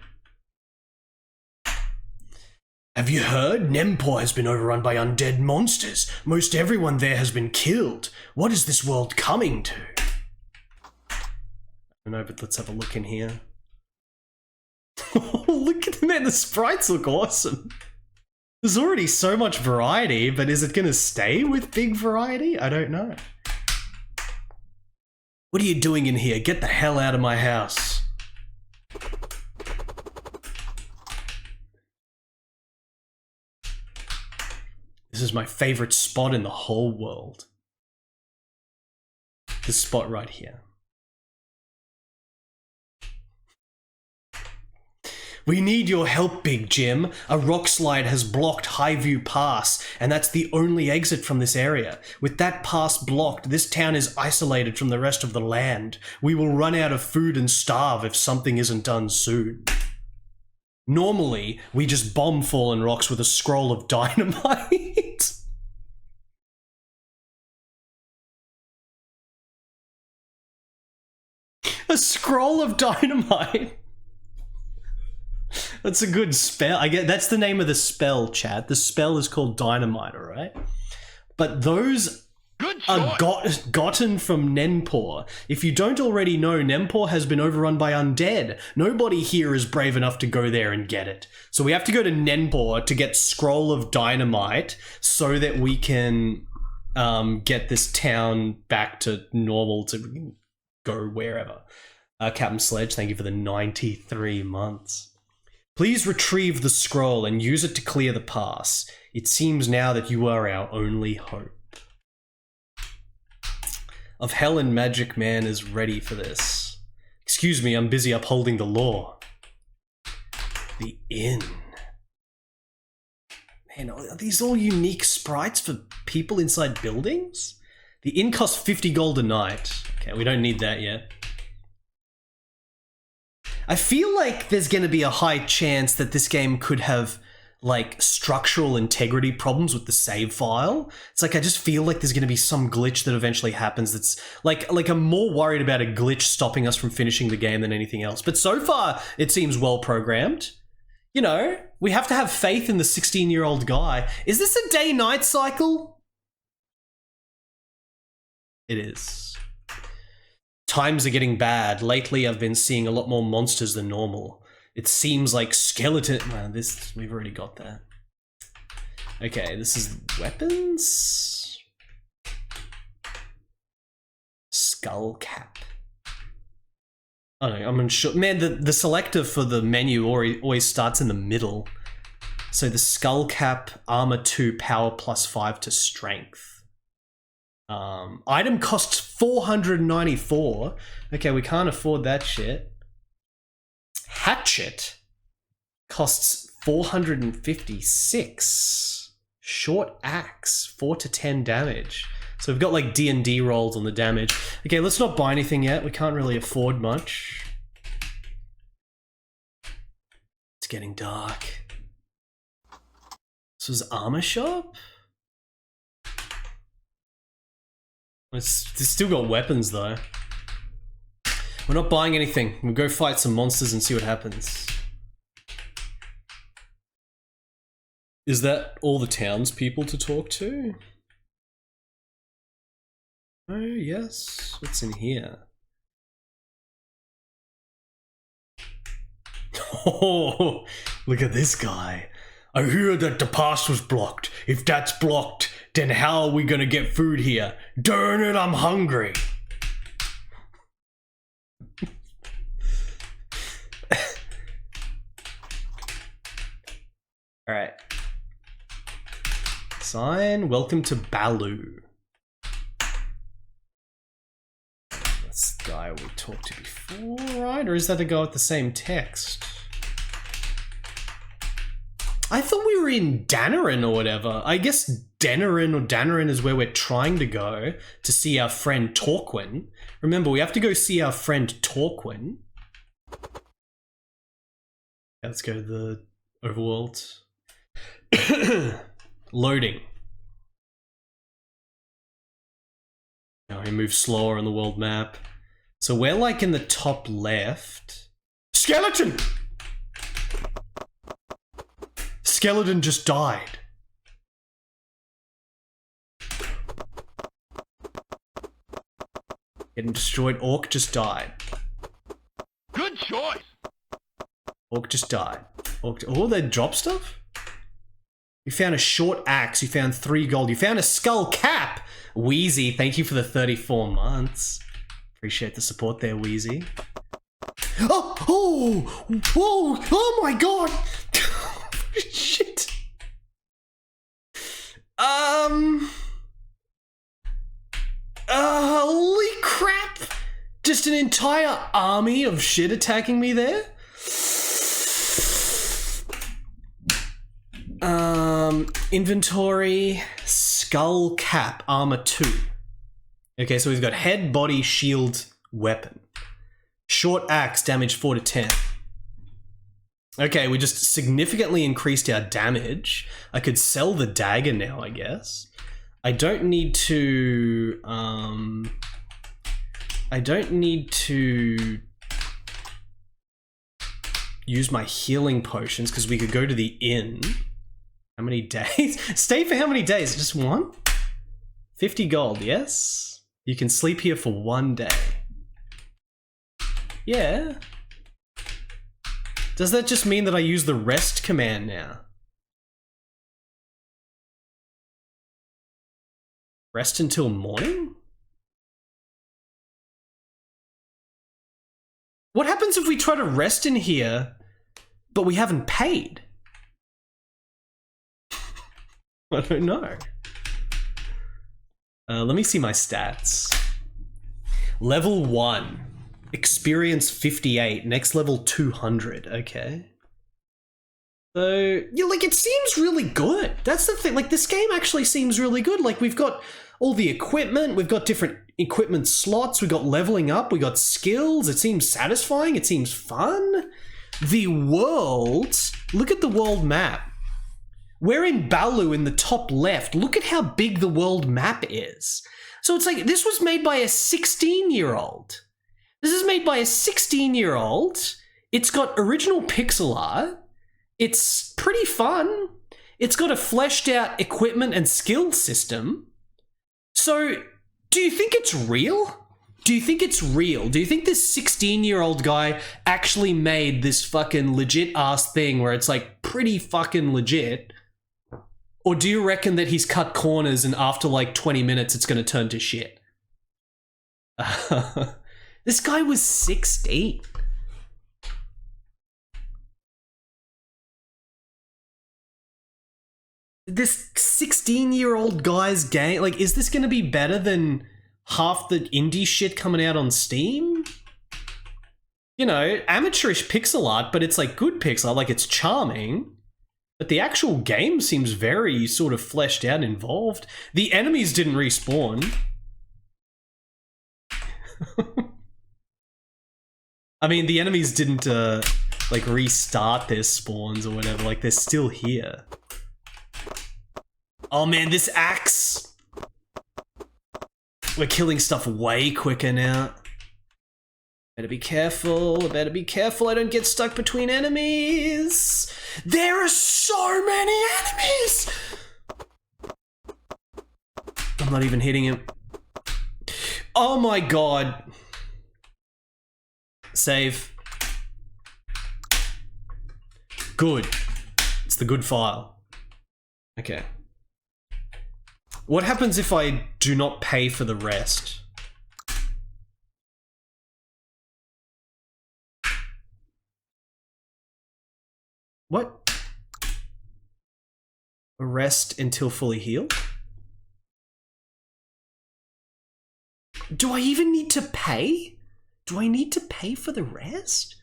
Have you heard? Nempor has been overrun by undead monsters. Most everyone there has been killed. What is this world coming to? I don't know, but let's have a look in here. Look at them, man, the sprites look awesome. There's already so much variety, but is it gonna stay with big variety? I don't know. What are you doing in here? Get the hell out of my house. This is my favorite spot in the whole world. This spot right here. We need your help, Big Jim. A rock slide has blocked Highview Pass, and that's the only exit from this area. With that pass blocked, this town is isolated from the rest of the land. We will run out of food and starve if something isn't done soon. Normally, we just bomb fallen rocks with a scroll of dynamite. A scroll of dynamite. That's a good spell. I get that's the name of the spell, chat. The spell is called Dynamite, alright? But those are gotten from Nempor. If you don't already know, Nempor has been overrun by undead. Nobody here is brave enough to go there and get it. So we have to go to Nempor to get Scroll of Dynamite so that we can get this town back to normal to go wherever. Captain Sledge, thank you for the 93 months. Please retrieve the scroll and use it to clear the pass. It seems now that you are our only hope. Of Hell and Magic Man is ready for this. Excuse me, I'm busy upholding the law. The inn. Man, are these all unique sprites for people inside buildings? The inn costs 50 gold a night. Okay, we don't need that yet. I feel like there's going to be a high chance that this game could have like structural integrity problems with the save file. It's like I just feel like there's going to be some glitch that eventually happens that's like I'm more worried about a glitch stopping us from finishing the game than anything else. But so far it seems well programmed. You know, we have to have faith in the 16-year-old guy. Is this a day-night cycle? It is. Times are getting bad. Lately I've been seeing a lot more monsters than normal. It seems like skeleton... Man, this... We've already got that. Okay, this is weapons. Skull cap. Oh no, I'm unsure. Man, the selector for the menu always starts in the middle. So the skull cap, armor 2, power +5 to strength. Item costs 494. Okay, we can't afford that shit. Hatchet costs 456. Short axe, 4 to 10 damage. So we've got like D&D rolls on the damage. Okay, let's not buy anything yet. We can't really afford much. It's getting dark. This was armor shop? It's still got weapons though. We're not buying anything. We'll go fight some monsters and see what happens. Is that all the townspeople to talk to? Oh, yes. What's in here? Oh, look at this guy. I hear that the pass was blocked. If that's blocked, then how are we gonna get food here? Darn it, I'm hungry. Alright. Sign, welcome to Balu. That's the guy we talked to before, right? Or is that the guy with the same text? I thought we were in Danarin or whatever. I guess Danarin is where we're trying to go to see our friend Torquin. Remember, we have to go see our friend Torquin. Let's go to the overworld. Loading. Now he moves slower on the world map. So we're like in the top left. Skeleton! Skeleton just died. Getting destroyed. Orc just died. Good choice. Orc just died. Orc. Oh, they drop stuff? You found a short axe. You found 3 gold. You found a skull cap. Wheezy, thank you for the 34 months. Appreciate the support there, Wheezy. Oh! Oh! Whoa! Oh my god! Shit. Holy crap! Just an entire army of shit attacking me there? Inventory, skull cap, armor 2. Okay, so we've got head, body, shield, weapon. Short axe, damage 4 to 10. Okay, we just significantly increased our damage. I could sell the dagger now, I guess. I don't need to use my healing potions because we could go to the inn. How many days? Stay for how many days? Just one? 50 gold, yes? You can sleep here for 1 day. Yeah. Does that just mean that I use the rest command now? Rest until morning? What happens if we try to rest in here, but we haven't paid? I don't know. Let me see my stats. Level 1. Experience 58. Next level 200. Okay. So, yeah, like, it seems really good. That's the thing. Like, this game actually seems really good. Like, we've got all the equipment. We've got different equipment slots. We've got leveling up. We got skills. It seems satisfying. It seems fun. The world. Look at the world map. We're in Balu in the top left. Look at how big the world map is. So it's like, this was made by a 16-year-old. This is made by a 16-year-old. It's got original pixel art. It's pretty fun. It's got a fleshed out equipment and skill system. So, do you think it's real? Do you think it's real? Do you think this 16-year-old guy actually made this fucking legit ass thing where it's like pretty fucking legit? Or do you reckon that he's cut corners and after like 20 minutes it's going to turn to shit? This guy was 16. This 16-year-old guy's game, like, is this going to be better than half the indie shit coming out on Steam? You know, amateurish pixel art, but it's like good pixel art, like it's charming. But the actual game seems very sort of fleshed out, involved. The enemies didn't respawn. I mean, the enemies didn't, like, restart their spawns or whatever. Like, they're still here. Oh man, this axe! We're killing stuff way quicker now. Better be careful, better be careful I don't get stuck between enemies! There are so many enemies! I'm not even hitting him. Oh my god. Save. Good. It's the good file. Okay. What happens if I do not pay for the rest? What? A rest until fully healed? Do I even need to pay? Do I need to pay for the rest?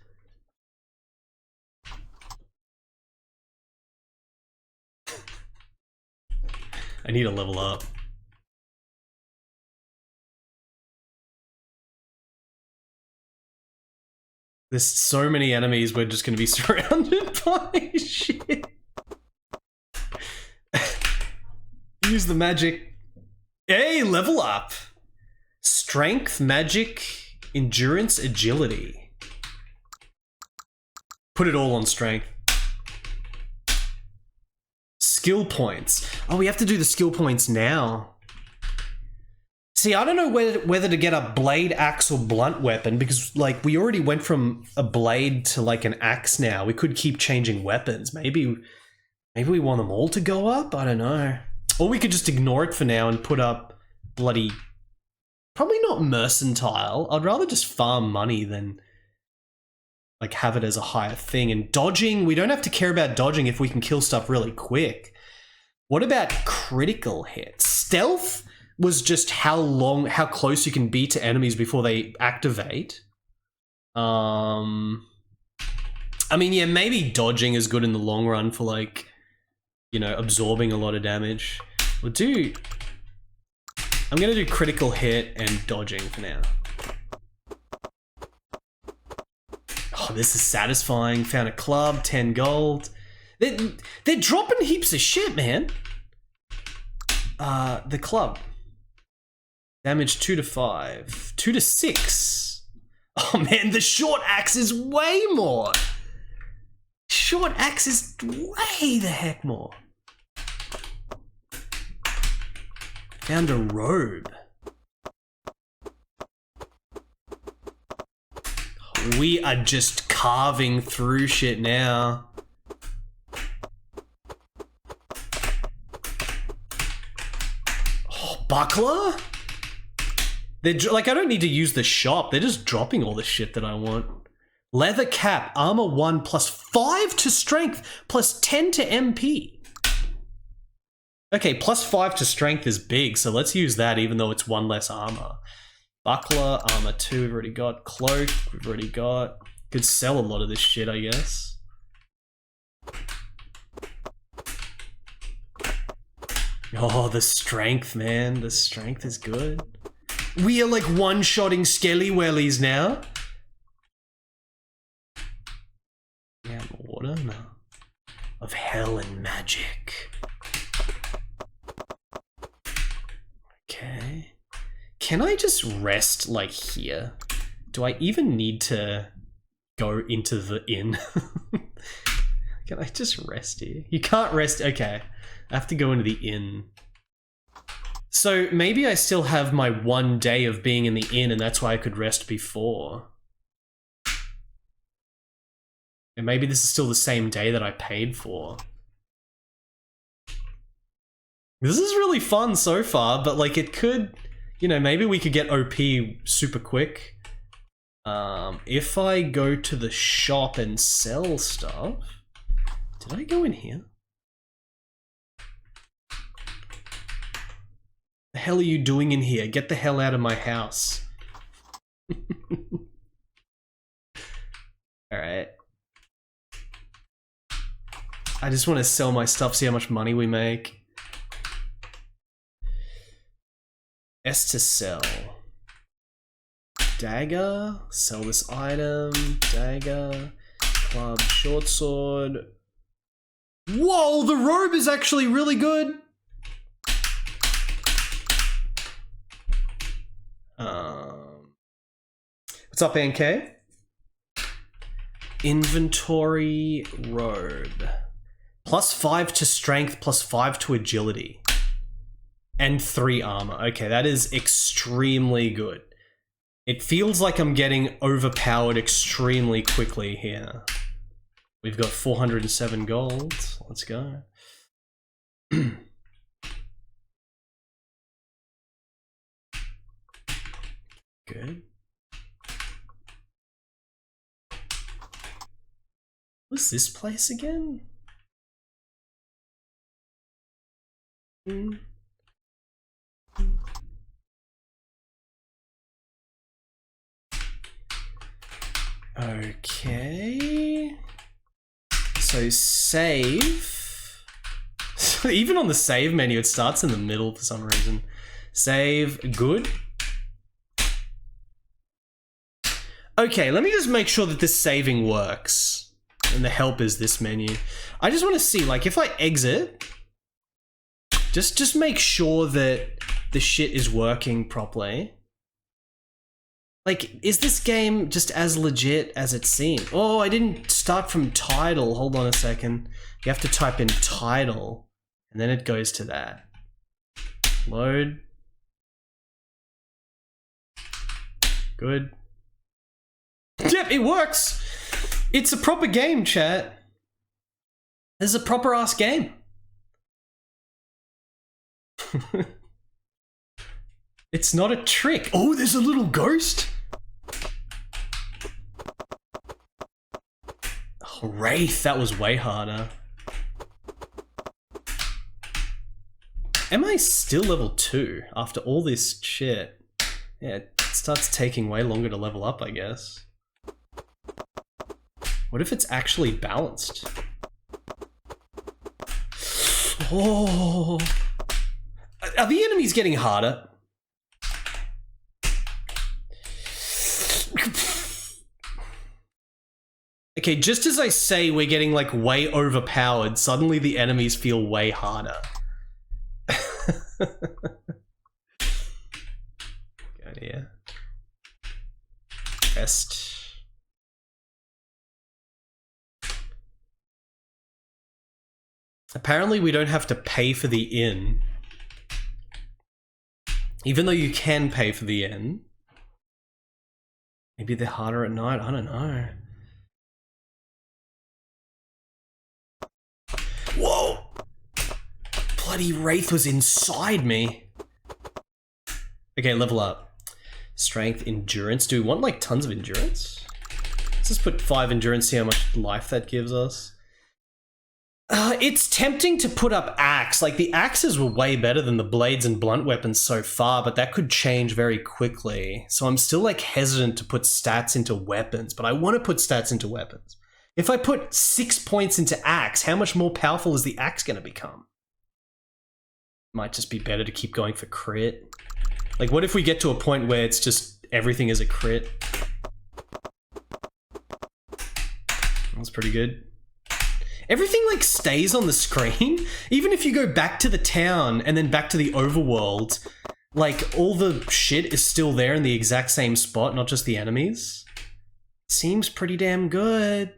I need to level up. There's so many enemies, we're just gonna be surrounded by shit. Use the magic. Hey, level up! Strength, magic, endurance, agility. Put it all on strength. Skill points. Oh, we have to do the skill points now. See, I don't know whether to get a blade, axe, or blunt weapon, because, like, we already went from a blade to, like, an axe now. We could keep changing weapons. Maybe we want them all to go up? I don't know. Or we could just ignore it for now and put up bloody... Probably not mercantile. I'd rather just farm money than, like, have it as a higher thing. And dodging, we don't have to care about dodging if we can kill stuff really quick. What about critical hits? Stealth was just how close you can be to enemies before they activate. I mean, yeah, maybe dodging is good in the long run for, like, you know, absorbing a lot of damage. I'm gonna do critical hit and dodging for now. Oh, this is satisfying. Found a club, 10 gold. They're dropping heaps of shit, man. The club. Damage 2 to 5. 2 to 6. Oh man, the short axe is way more. Short axe is way the heck more. Found a robe. We are just carving through shit now. Oh, buckler? They're like, I don't need to use the shop. They're just dropping all the shit that I want. Leather cap, armor 1 plus 5 to strength plus 10 to MP. Okay, plus 5 to strength is big, so let's use that even though it's 1 less armor. Buckler, armor 2, we've already got. Cloak, we've already got. Could sell a lot of this shit, I guess. Oh, the strength, man. The strength is good. We are like one-shotting skelly wellies now. Yeah, water? No. Of hell and magic. Can I just rest, like, here? Do I even need to go into the inn? Can I just rest here? You can't rest. Okay. I have to go into the inn. So maybe I still have my 1 day of being in the inn and that's why I could rest before. And maybe this is still the same day that I paid for. This is really fun so far, but like it could, you know, maybe we could get OP super quick. If I go to the shop and sell stuff... Did I go in here? The hell are you doing in here? Get the hell out of my house. Alright. I just want to sell my stuff, see how much money we make. S to sell. Dagger, sell this item, dagger, club, short sword. Whoa, the robe is actually really good. What's up, NK? Inventory robe. +5 to strength, +5 to agility. And 3 armor. Okay, that is extremely good. It feels like I'm getting overpowered extremely quickly here. We've got 407 gold. Let's go. Good. What's this place again? Okay. So save. Even on the save menu, it starts in the middle for some reason. Save, good. Okay, let me just make sure that this saving works. And the help is this menu. I just want to see, like, if I exit, just make sure that the shit is working properly. Like, is this game just as legit as it seems? Oh, I didn't start from title. Hold on a second. You have to type in title, and then it goes to that. Load. Good. Yep, it works! It's a proper game, chat. This is a proper-ass game. It's not a trick. Oh, there's a little ghost? Oh, Wraith, that was way harder. Am I still level 2 after all this shit? Yeah, it starts taking way longer to level up, I guess. What if it's actually balanced? Oh. Are the enemies getting harder? Okay, just as I say we're getting like way overpowered, suddenly the enemies feel way harder. Go here. Rest. Apparently we don't have to pay for the inn. Even though you can pay for the inn. Maybe they're harder at night, I don't know. Whoa! Bloody Wraith was inside me. Okay, level up. Strength, endurance. Do we want like tons of endurance? Let's just put 5 endurance, see how much life that gives us. It's tempting to put up axe. Like, the axes were way better than the blades and blunt weapons so far, but that could change very quickly. So I'm still, like, hesitant to put stats into weapons, but I want to put stats into weapons. If I put 6 points into axe, how much more powerful is the axe going to become? Might just be better to keep going for crit. Like, what if we get to a point where it's just everything is a crit? That's pretty good. Everything like stays on the screen. Even if you go back to the town and then back to the overworld, Like, all the shit is still there in the exact same spot, not just the enemies. Seems pretty damn good.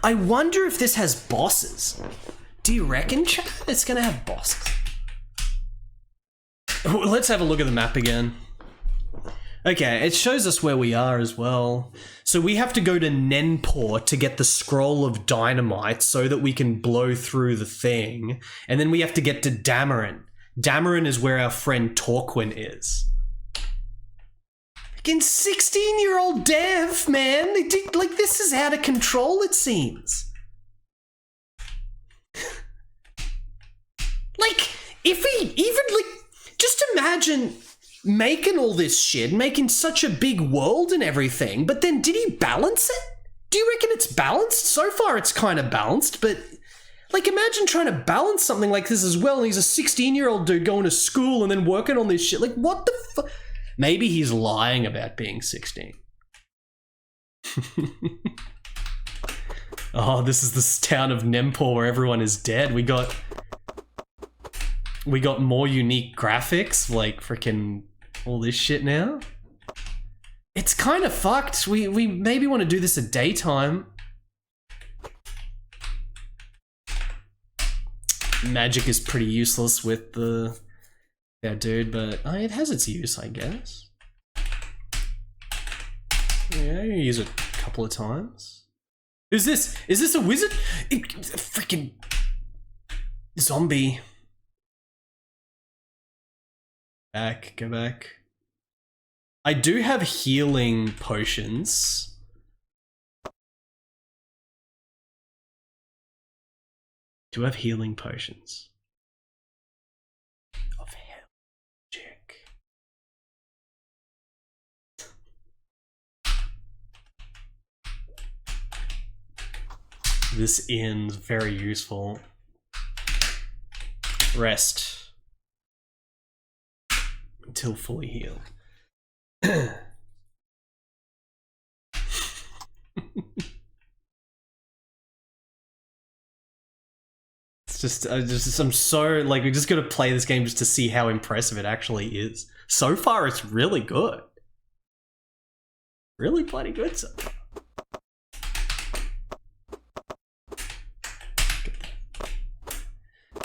I wonder if this has bosses. Do you reckon, chat, it's gonna have bosses? Let's have a look at the map again. Okay, it shows us where we are as well. So we have to go to Nenpor to get the scroll of dynamite so that we can blow through the thing. And then we have to get to Dameron. Dameron is where our friend Torquin is. Fucking 16-year-old dev, man. Like, this is out of control, it seems. Like, if he even, like, just imagine making all this shit, making such a big world and everything, but then did he balance it? Do you reckon it's balanced? So far it's kind of balanced, but like imagine trying to balance something like this as well, and he's a 16-year-old dude going to school and then working on this shit. Like, what the fuck? Maybe he's lying about being 16. Oh, this is this town of Nempor where everyone is dead. We got more unique graphics, like freaking all this shit now. It's kind of fucked. We maybe want to do this at daytime. Magic is pretty useless with the dude, but it has its use, I guess. Yeah, you use it a couple of times. Who's this? Is this a wizard? Freaking zombie. Go back. I do have healing potions. Do I have healing potions? Of hell, Jack. This inn's very useful. Rest. Until fully healed. It's just, I'm so, like, we just gotta play this game just to see how impressive it actually is. So far, it's really good. Really bloody good so far.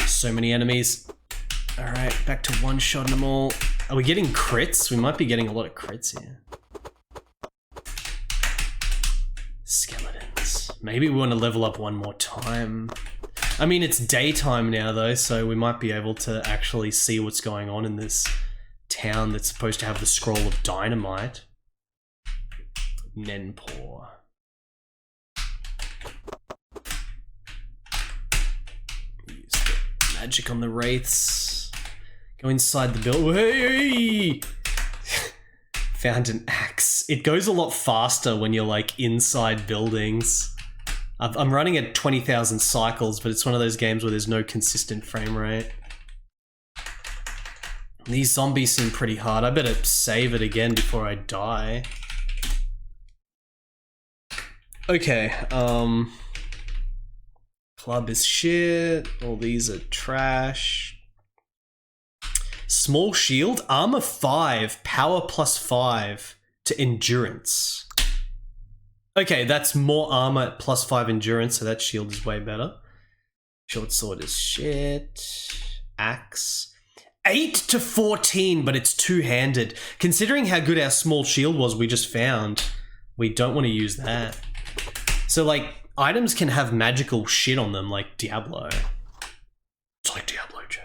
So many enemies. Alright, back to one-shotting them all. Are we getting crits? We might be getting a lot of crits here. Skeletons. Maybe we want to level up one more time. I mean, it's daytime now though, so we might be able to actually see what's going on in this town that's supposed to have the scroll of dynamite. Nenpor. Use the magic on the wraiths. Go inside the building. Hey! Found an axe. It goes a lot faster when you're like inside buildings. I'm running at 20,000 cycles, but it's one of those games where there's no consistent frame rate. These zombies seem pretty hard. I better save it again before I die. Okay, club is shit. All these are trash. Small shield, armor 5, power +5 to endurance. Okay, that's more armor +5 endurance, so that shield is way better. Short sword is shit. Axe. 8 to 14, but it's two-handed. Considering how good our small shield was we just found, we don't want to use that. So, like, items can have magical shit on them, like Diablo. It's like Diablo, Joe.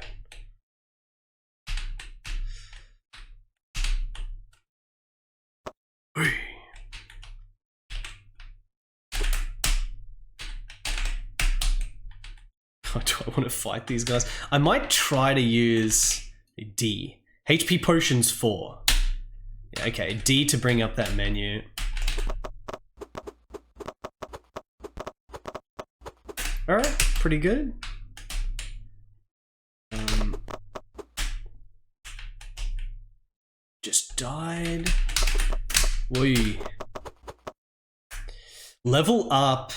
Do I want to fight these guys? I might try to use D. HP potions 4. Yeah, okay, D to bring up that menu. Alright, pretty good. Just died. Whee. Level up.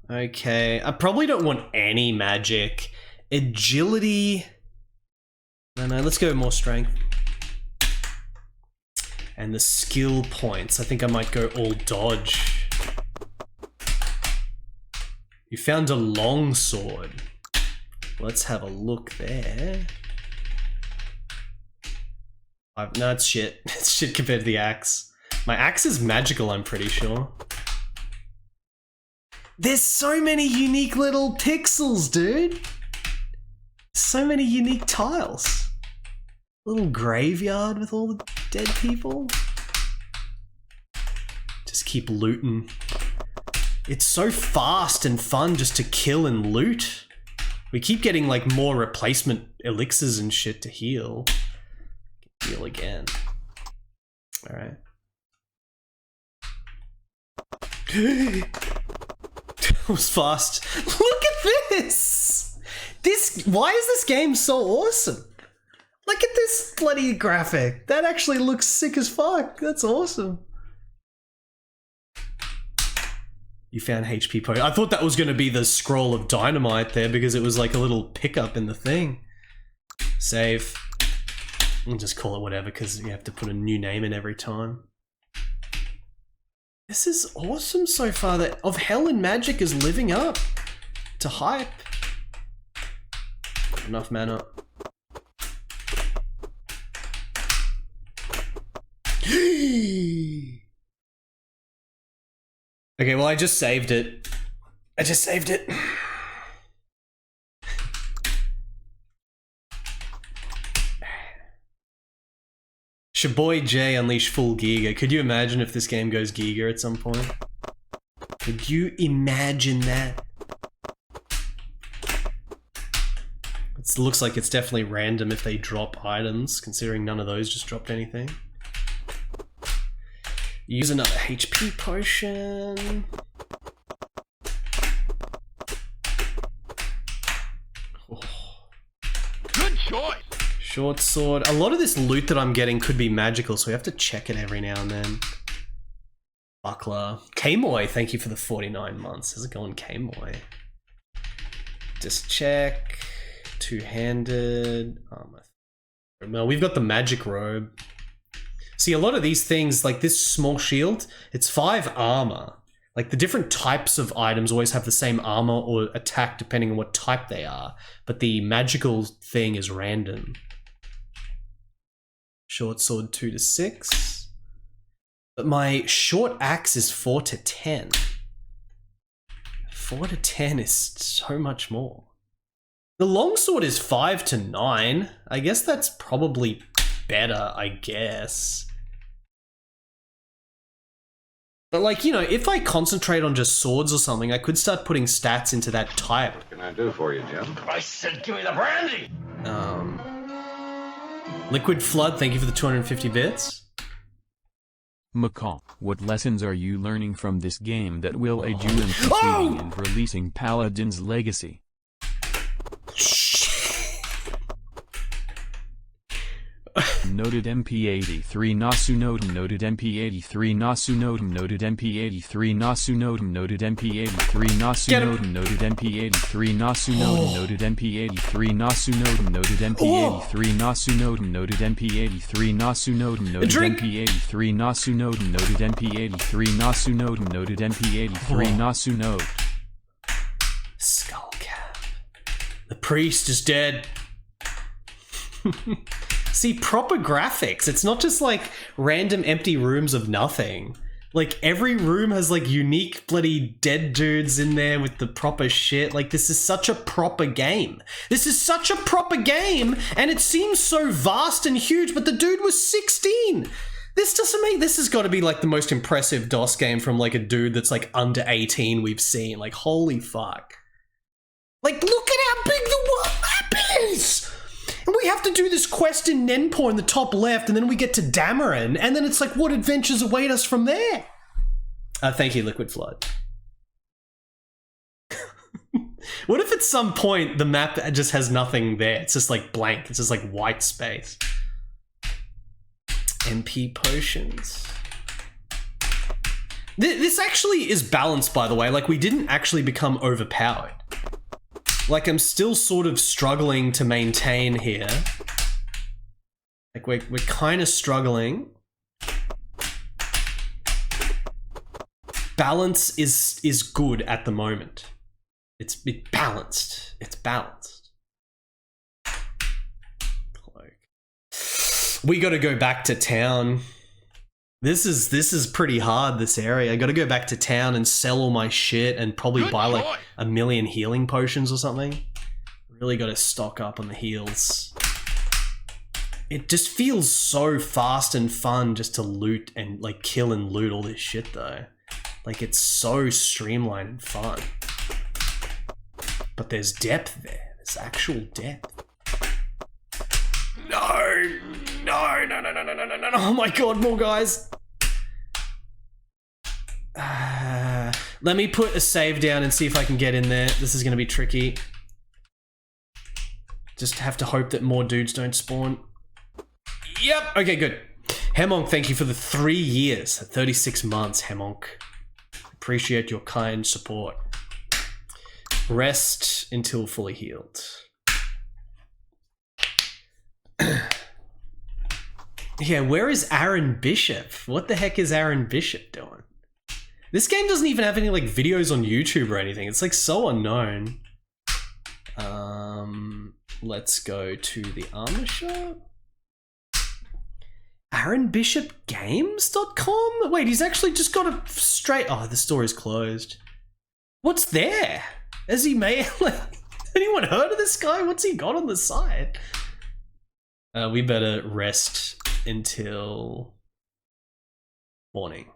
Okay, I probably don't want any magic. Agility. No, let's go more strength. And the skill points, I think I might go all dodge. You found a long sword. Let's have a look there. No, it's shit. It's shit compared to the axe. My axe is magical, I'm pretty sure. There's so many unique little pixels, dude. So many unique tiles. Little graveyard with all the dead people. Just keep looting. It's so fast and fun just to kill and loot. We keep getting like more replacement elixirs and shit to heal. Heal again. Alright. That was fast. Look at this! Why is this game so awesome? Look at this bloody graphic. That actually looks sick as fuck. That's awesome. You found HP potion. I thought that was going to be the scroll of dynamite there because it was like a little pickup in the thing. Save. I'll just call it whatever because you have to put a new name in every time. This is awesome so far. That Of Hell and Magic is living up to hype. Enough mana. Okay, well I just saved it. I just saved it. Shaboy J unleash full Giga. Could you imagine if this game goes Giga at some point? Could you imagine that? It looks like it's definitely random if they drop items, considering none of those just dropped anything. Use another HP potion. Oh. Good choice. Short sword. A lot of this loot that I'm getting could be magical, so we have to check it every now and then. Buckler. K-Moy, thank you for the 49 months. How's it going, K-Moy? Just check. Two-handed. Well, we've got the magic robe. See, a lot of these things, like this small shield, it's 5 armor. Like the different types of items always have the same armor or attack depending on what type they are, but the magical thing is random. Short sword 2 to 6. But my short axe is 4 to 10. 4 to 10 is so much more. The longsword is 5 to 9. I guess that's probably better, I guess. But like, you know, if I concentrate on just swords or something, I could start putting stats into that type. What can I do for you, Jim? I said give me the brandy! Liquid Flood, thank you for the 250 bits. McCall, what lessons are you learning from this game that will aid you in completing and releasing Paladin's Legacy? Noted MP83 Nasu Notem noted MP83 Nasu Notem noted MP83 Nasu Notem noted MP83 Nasu Notem noted MP83 Nasu Notem noted MP83 Nasu Notem noted MP83 Nasu Notem noted MP83 Nasu Notem noted MP83 Nasu Notem noted MP83 Nasu Notem noted MP83 Nasu Note. Skullcap. The priest is dead. See, proper graphics. It's not just like random empty rooms of nothing. Like every room has like unique bloody dead dudes in there with the proper shit. Like this is such a proper game. This is such a proper game and it seems so vast and huge, but the dude was 16. This doesn't make, this has got to be like the most impressive DOS game from like a dude that's like under 18 we've seen. Like holy fuck. Like look at how big the world map is. And we have to do this quest in Nenpo in the top left, and then we get to Dameron, and then it's like, what adventures await us from there? Thank you, Liquid Flood. What if at some point the map just has nothing there? It's just like blank. It's just like white space. MP potions. This actually is balanced, by the way. Like, we didn't actually become overpowered. Like, I'm still sort of struggling to maintain here. Like, we're kind of struggling. Balance is good at the moment. It's balanced. It's balanced. Cloak. We got to go back to town. This is pretty hard, this area. I got to go back to town and sell all my shit and probably buy like 1,000,000 healing potions or something. Really got to stock up on the heals. It just feels so fast and fun just to loot and like kill and loot all this shit though. Like it's so streamlined and fun. But there's depth there. There's actual depth. No! No. Oh my god, more guys. Let me put a save down and see if I can get in there. This is going to be tricky. Just have to hope that more dudes don't spawn. Yep. Okay, good. Hemonk, thank you for the 3 years. 36 months, Hemonk. Appreciate your kind support. Rest until fully healed. Yeah, where is Aaron Bishop? What the heck is Aaron Bishop doing? This game doesn't even have any like videos on YouTube or anything. It's like so unknown. Let's go to the armor shop. AaronBishopGames.com? Wait, he's actually just got a straight... Oh, the store is closed. What's there? Has he made... Like, anyone heard of this guy? What's he got on the side? We better rest until morning.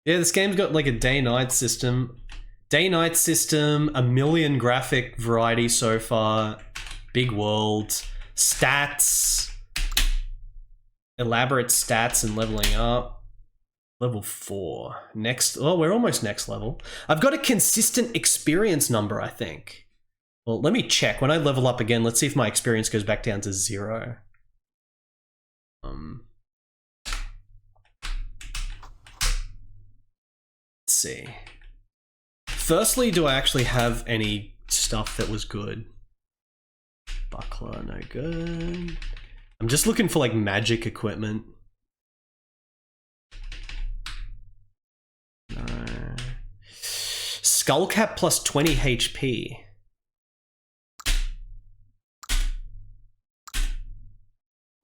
Yeah, this game's got like a day-night system. Day-night system, 1,000,000 graphic variety so far. Big world. Stats. Elaborate stats and leveling up. Level 4. Next, oh, we're almost next level. I've got a consistent experience number, I think. Well, let me check. When I level up again, let's see if my experience goes back down to 0. Let's see. Firstly, do I actually have any stuff that was good? Buckler, no good. I'm just looking for like magic equipment. No. Skullcap plus 20 HP.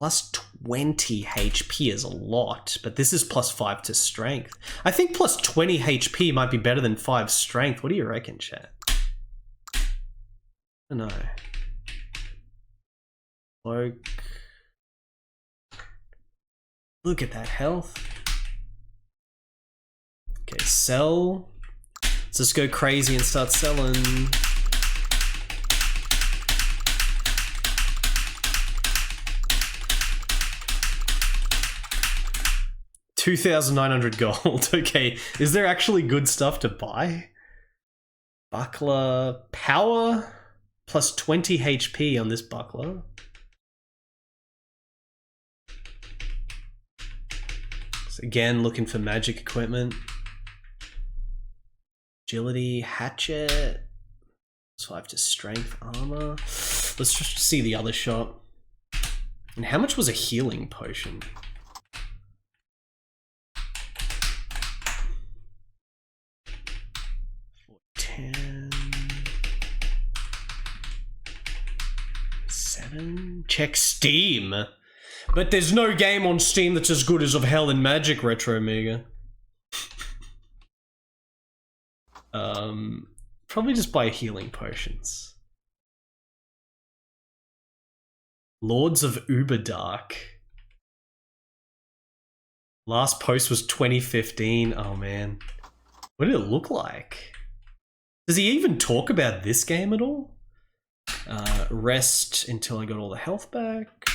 Plus 20 HP is a lot, but this is plus 5 to strength. I think plus 20 HP might be better than 5 strength. What do you reckon, chat? I don't know. Cloak. Look at that health. Okay, sell. Let's just go crazy and start selling. $2,900 gold. Okay, is there actually good stuff to buy? Buckler power plus 20 HP on this buckler. So again, looking for magic equipment. Agility, hatchet. 5 to strength, armor. Let's just see the other shop. And how much was a healing potion? 10, 7. Check Steam. But there's no game on Steam that's as good as Of Hell and Magic Retro Mega. Probably just buy healing potions. Lords of Uberdark. Last post was 2015. Oh man. What did it look like? Does he even talk about this game at all? Rest until I got all the health back.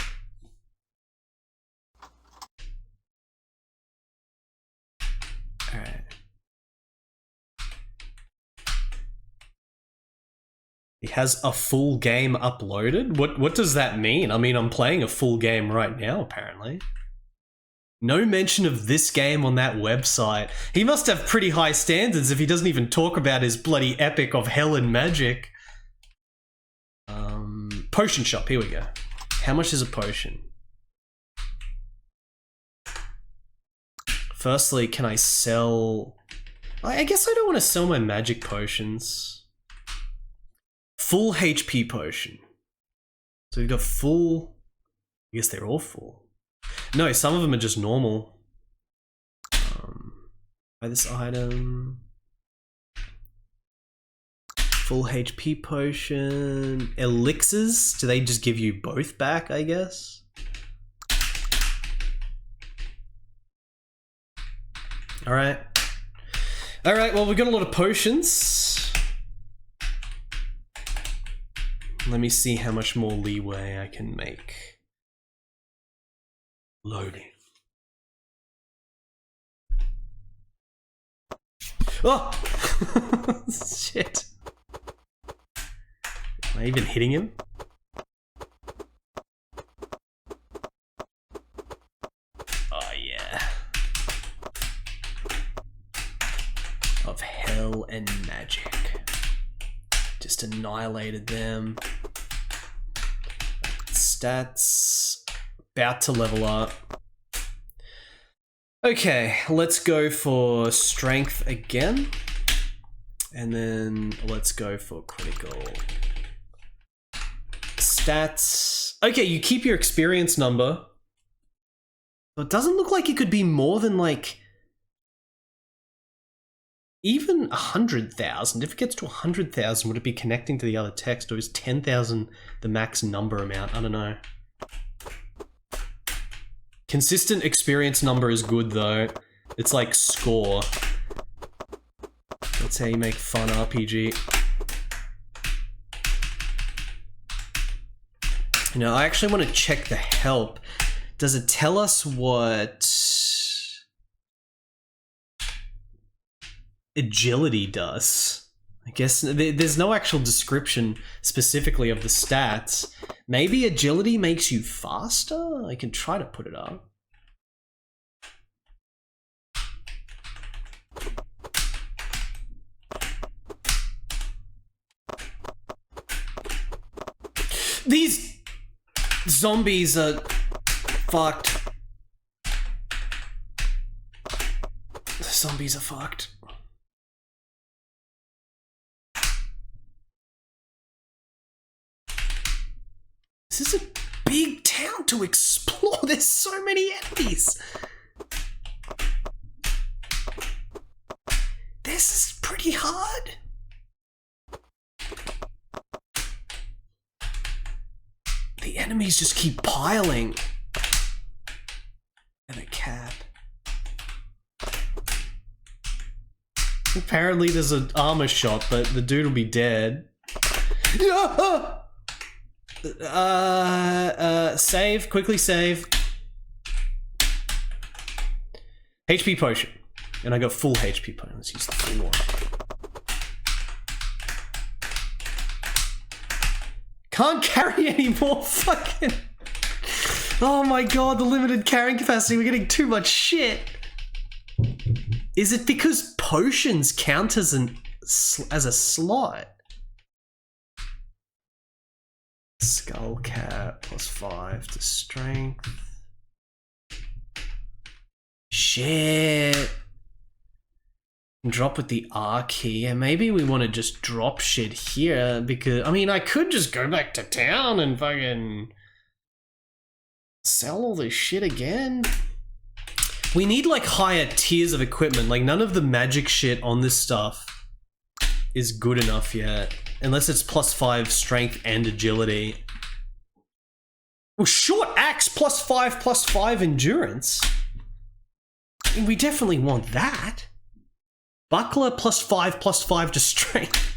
Alright. He has a full game uploaded? What does that mean? I mean, I'm playing a full game right now, apparently. No mention of this game on that website. He must have pretty high standards if he doesn't even talk about his bloody epic Of Hell and Magic. Potion shop, here we go. How much is a potion? Firstly, can I sell... I guess I don't want to sell my magic potions. Full HP potion. So we've got full... I guess they're all full. No, some of them are just normal. Buy this item. Full HP potion. Elixirs? Do they just give you both back, I guess? Alright. Alright, well, we've got a lot of potions. Let me see how much more leeway I can make. Loading. Oh! Shit. Am I even hitting him? Oh yeah. Of hell and magic. Just annihilated them. Stats. About to level up. Okay, let's go for strength again. And then let's go for critical. Stats. Okay, you keep your experience number. It doesn't look like it could be more than like even 100,000. If it gets to 100,000, would it be connecting to the other text, or is 10,000 the max number amount? I don't know. Consistent experience number is good though. It's like score. That's how you make fun RPG. You know, I actually want to check the help. Does it tell us what agility does? I guess there's no actual description specifically of the stats. Maybe agility makes you faster? I can try to put it up. These zombies are fucked. The zombies are fucked. This is a big town to explore. There's so many enemies. This is pretty hard. The enemies just keep piling. And a cap. Apparently there's an armor shot, but the dude will be dead. Save, quickly save. HP potion. And I got full HP potion. Let's use the full one. Can't carry any more fucking... Oh my god, the limited carrying capacity. We're getting too much shit. Is it because potions count as a slot? Skull cap +5 to strength. Shit. Drop with the R key. And maybe we want to just drop shit here because, I mean, I could just go back to town and fucking sell all this shit again. We need like higher tiers of equipment. Like none of the magic shit on this stuff is good enough yet. Unless it's +5 strength and agility. Well, short axe +5 endurance. I mean, we definitely want that. Buckler +5 to strength.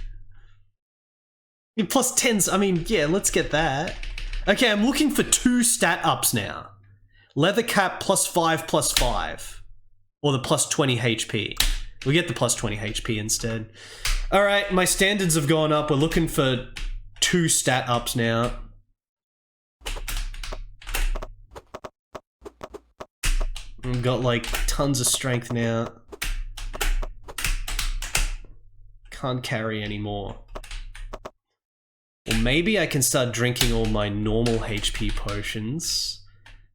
+10s, I mean, yeah, let's get that. Okay, I'm looking for 2 stat ups now. Leather cap +5. Or the +20 HP. We get the +20 HP instead. Alright, my standards have gone up. We're looking for 2 stat ups now. We've got like tons of strength now. Can't carry anymore. Or maybe I can start drinking all my normal HP potions.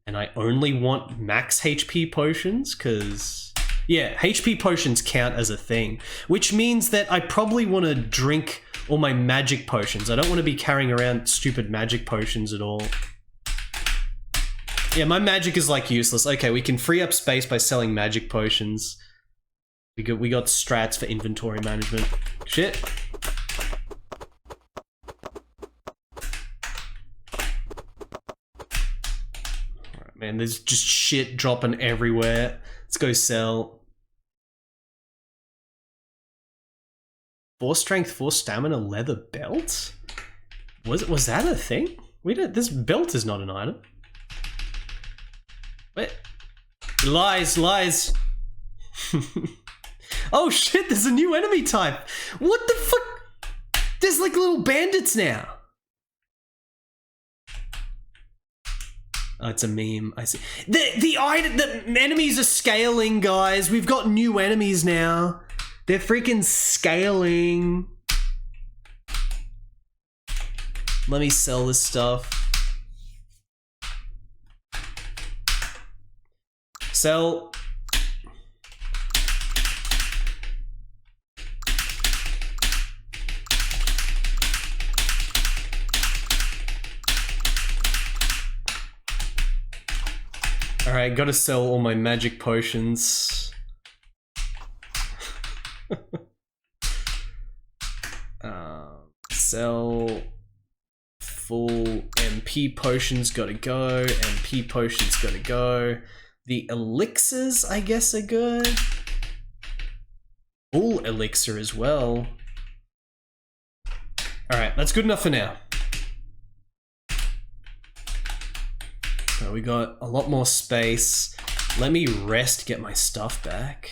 And I only want max HP potions, because Yeah, HP potions count as a thing, which means that I probably want to drink all my magic potions. I don't want to be carrying around stupid magic potions at all. Yeah, my magic is like useless. Okay, we can free up space by selling magic potions. We got strats for inventory management. Shit. Alright, man, there's just shit dropping everywhere. Let's go sell. 4 strength, 4 stamina, leather belt? Was that a thing? This belt is not an item. Wait. Lies. Oh shit, there's a new enemy type. What the fuck? There's like little bandits now. Oh, it's a meme. I see. The enemies are scaling, guys. We've got new enemies now. They're freaking scaling. Let me sell this stuff. Sell. Alright, gotta sell all my magic potions. Sell full MP potions, gotta go. MP potions, gotta go. The elixirs, I guess, are good. Full elixir as well. Alright, that's good enough for now. So we got a lot more space. Let me rest, get my stuff back.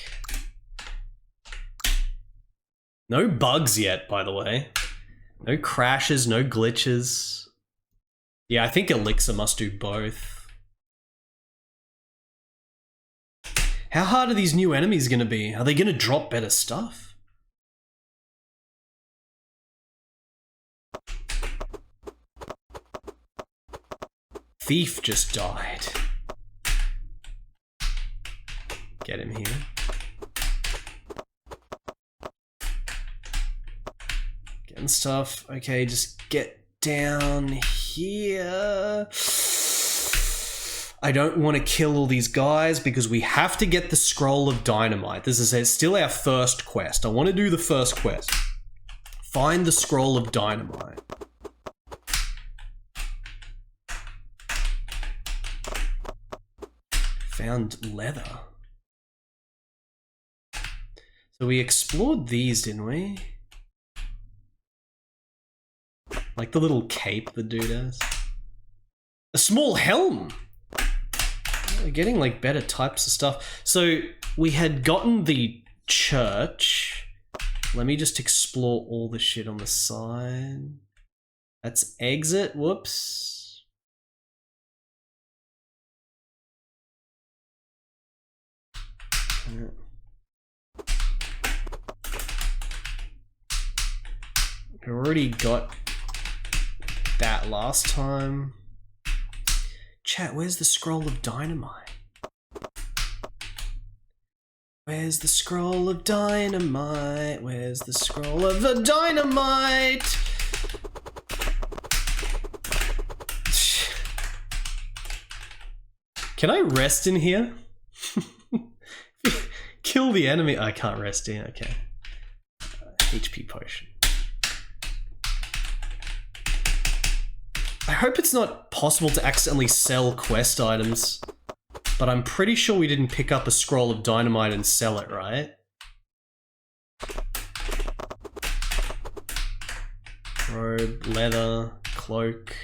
No bugs yet, by the way. No crashes, no glitches. Yeah, I think Elixir must do both. How hard are these new enemies gonna be? Are they gonna drop better stuff? Thief just died. Get him here. Getting stuff. Okay, just get down here. I don't want to kill all these guys because we have to get the Scroll of Dynamite. This is still our first quest. I want to do the first quest. Find the Scroll of Dynamite. Found leather. So we explored these, didn't we? Like the little cape the dude has. A small helm! We're getting like better types of stuff. So we had gotten the church. Let me just explore all the shit on the side. That's exit, whoops. We already got that last time. Chat, where's the Scroll of Dynamite? Where's the Scroll of Dynamite? Where's the Scroll of the Dynamite? Can I rest in here? Kill the enemy. I can't rest in. Okay. HP potion. I hope it's not possible to accidentally sell quest items, but I'm pretty sure we didn't pick up a Scroll of Dynamite and sell it, right? Robe, leather, cloak.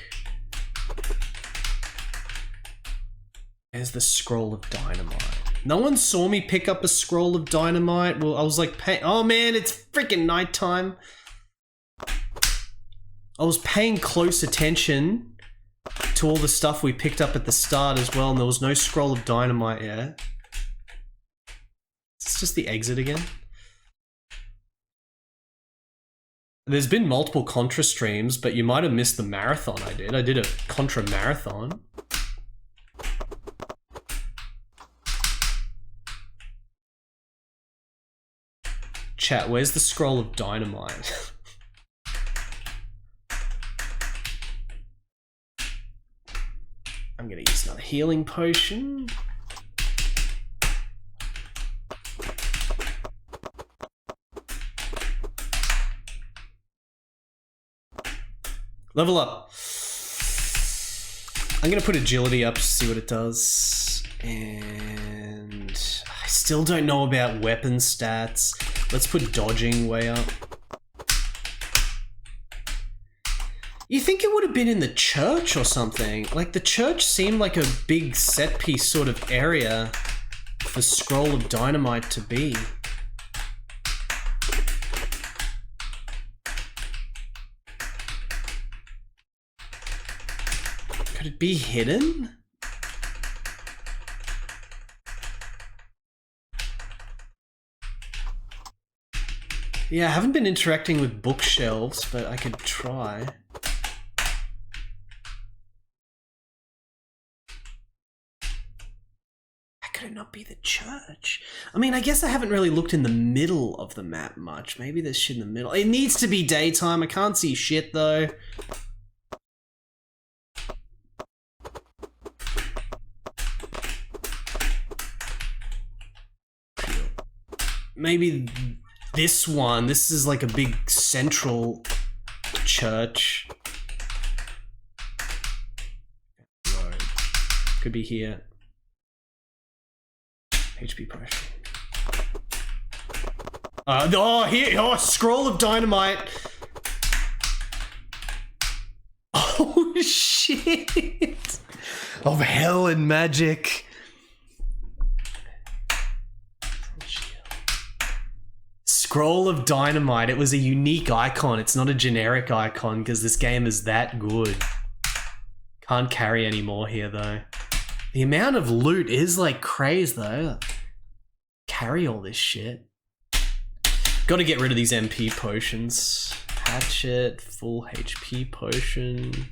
There's the Scroll of Dynamite. No one saw me pick up a Scroll of Dynamite. Well, I was like, oh man, it's freaking nighttime. I was paying close attention to all the stuff we picked up at the start as well, and there was no Scroll of Dynamite yet. It's just the exit again. There's been multiple Contra streams, but you might have missed the marathon I did. I did a Contra marathon. Chat, where's the scroll of dynamite? I'm gonna use another healing potion. Level up. I'm gonna put agility up to see what it does. And I still don't know about weapon stats. Let's put dodging way up. You think it would have been in the church or something? Like, the church seemed like a big set piece sort of area for Scroll of Dynamite to be. Could it be hidden? Yeah, I haven't been interacting with bookshelves, but I could try. How could it not be the church? I mean, I guess I haven't really looked in the middle of the map much. Maybe there's shit in the middle. It needs to be daytime. I can't see shit, though. Maybe this one. This is like a big central church. Road. Could be here. HP potion. Oh, here! Oh, scroll of dynamite! Oh, shit! Of hell and magic. Scroll of Dynamite. It was a unique icon. It's not a generic icon because this game is that good. Can't carry any more here though. The amount of loot is like crazy though. Carry all this shit. Gotta get rid of these MP potions. Hatchet, full HP potion.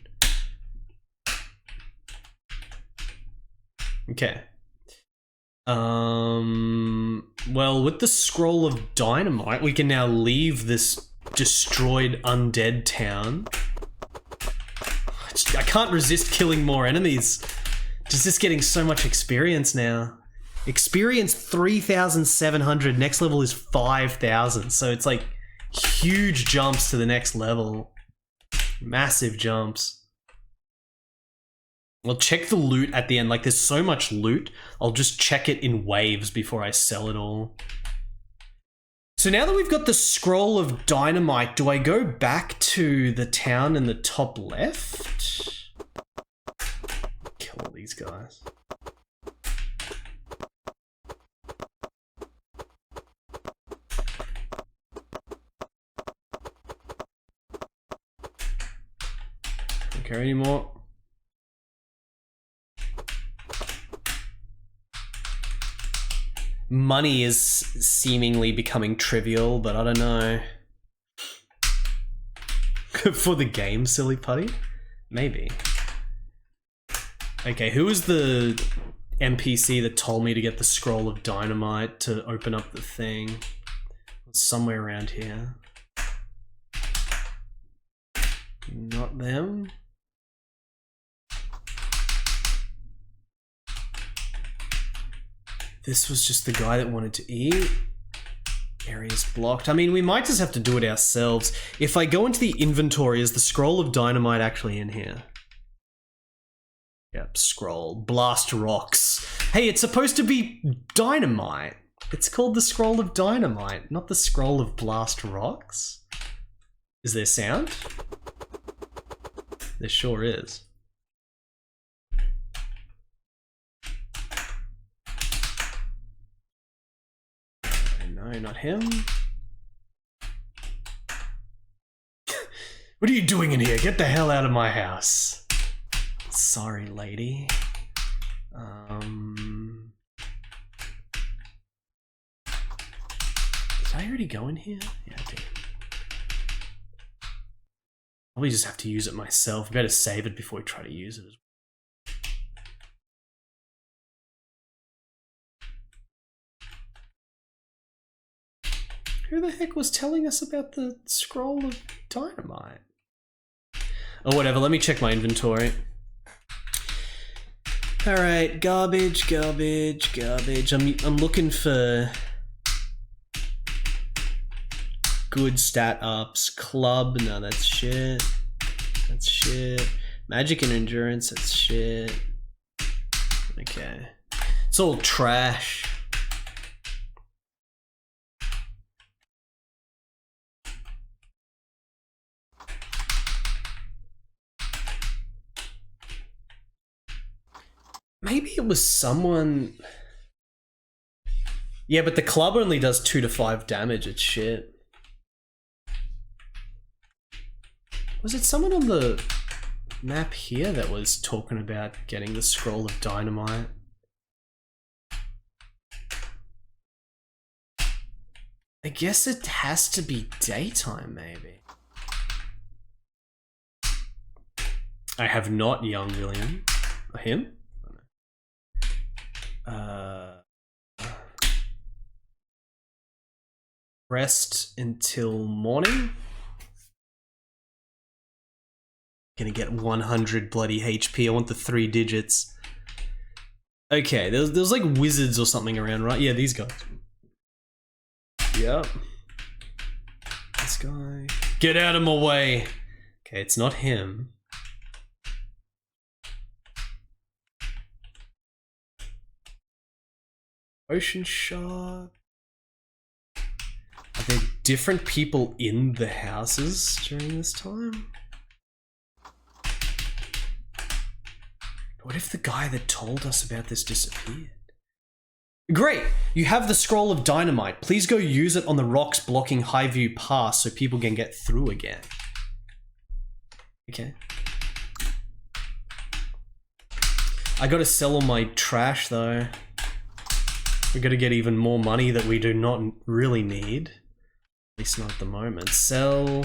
Okay. Well, with the Scroll of Dynamite, we can now leave this destroyed undead town. I can't resist killing more enemies. Just getting so much experience now. Experience 3,700, next level is 5,000, so it's like huge jumps to the next level. Massive jumps. I'll check the loot at the end. Like, there's so much loot, I'll just check it in waves before I sell it all. So now that we've got the Scroll of Dynamite, do I go back to the town in the top left? Kill all these guys. Don't care anymore. Money is seemingly becoming trivial, but I don't know. For the game, silly putty? Maybe. Okay, who was the NPC that told me to get the Scroll of Dynamite to open up the thing? It's somewhere around here. Not them. This was just the guy that wanted to eat. Area's blocked. I mean, we might just have to do it ourselves. If I go into the inventory, is the Scroll of Dynamite actually in here? Yep, scroll. Blast rocks. Hey, it's supposed to be dynamite. It's called the Scroll of Dynamite, not the Scroll of Blast Rocks. Is there sound? There sure is. No, not him. What are you doing in here? Get the hell out of my house. Sorry, lady. Did I already go in here? Yeah, I did. Probably just have to use it myself. Better save it before we try to use it as well. Who the heck was telling us about the scroll of dynamite? Oh, whatever. Let me check my inventory. Alright, garbage, garbage, garbage. I'm looking for good stat ups. Club, no, that's shit. That's shit. Magic and endurance, that's shit. Okay. It's all trash. Maybe it was someone... Yeah, but the club only does 2 to 5 damage, it's shit. Was it someone on the map here that was talking about getting the scroll of dynamite? I guess it has to be daytime, maybe. I have not, young William. Him? Rest until morning. Gonna get 100 bloody HP. I want the 3 digits. Okay, there's like wizards or something around, right? Yeah, these guys. Yep. This guy. Get out of my way. Okay, it's not him. Ocean Shark. Are there different people in the houses during this time? What if the guy that told us about this disappeared? Great! You have the scroll of dynamite. Please go use it on the rocks blocking Highview Pass so people can get through again. Okay. I gotta sell all my trash though. We gotta get even more money that we do not really need. At least not at the moment. Sell.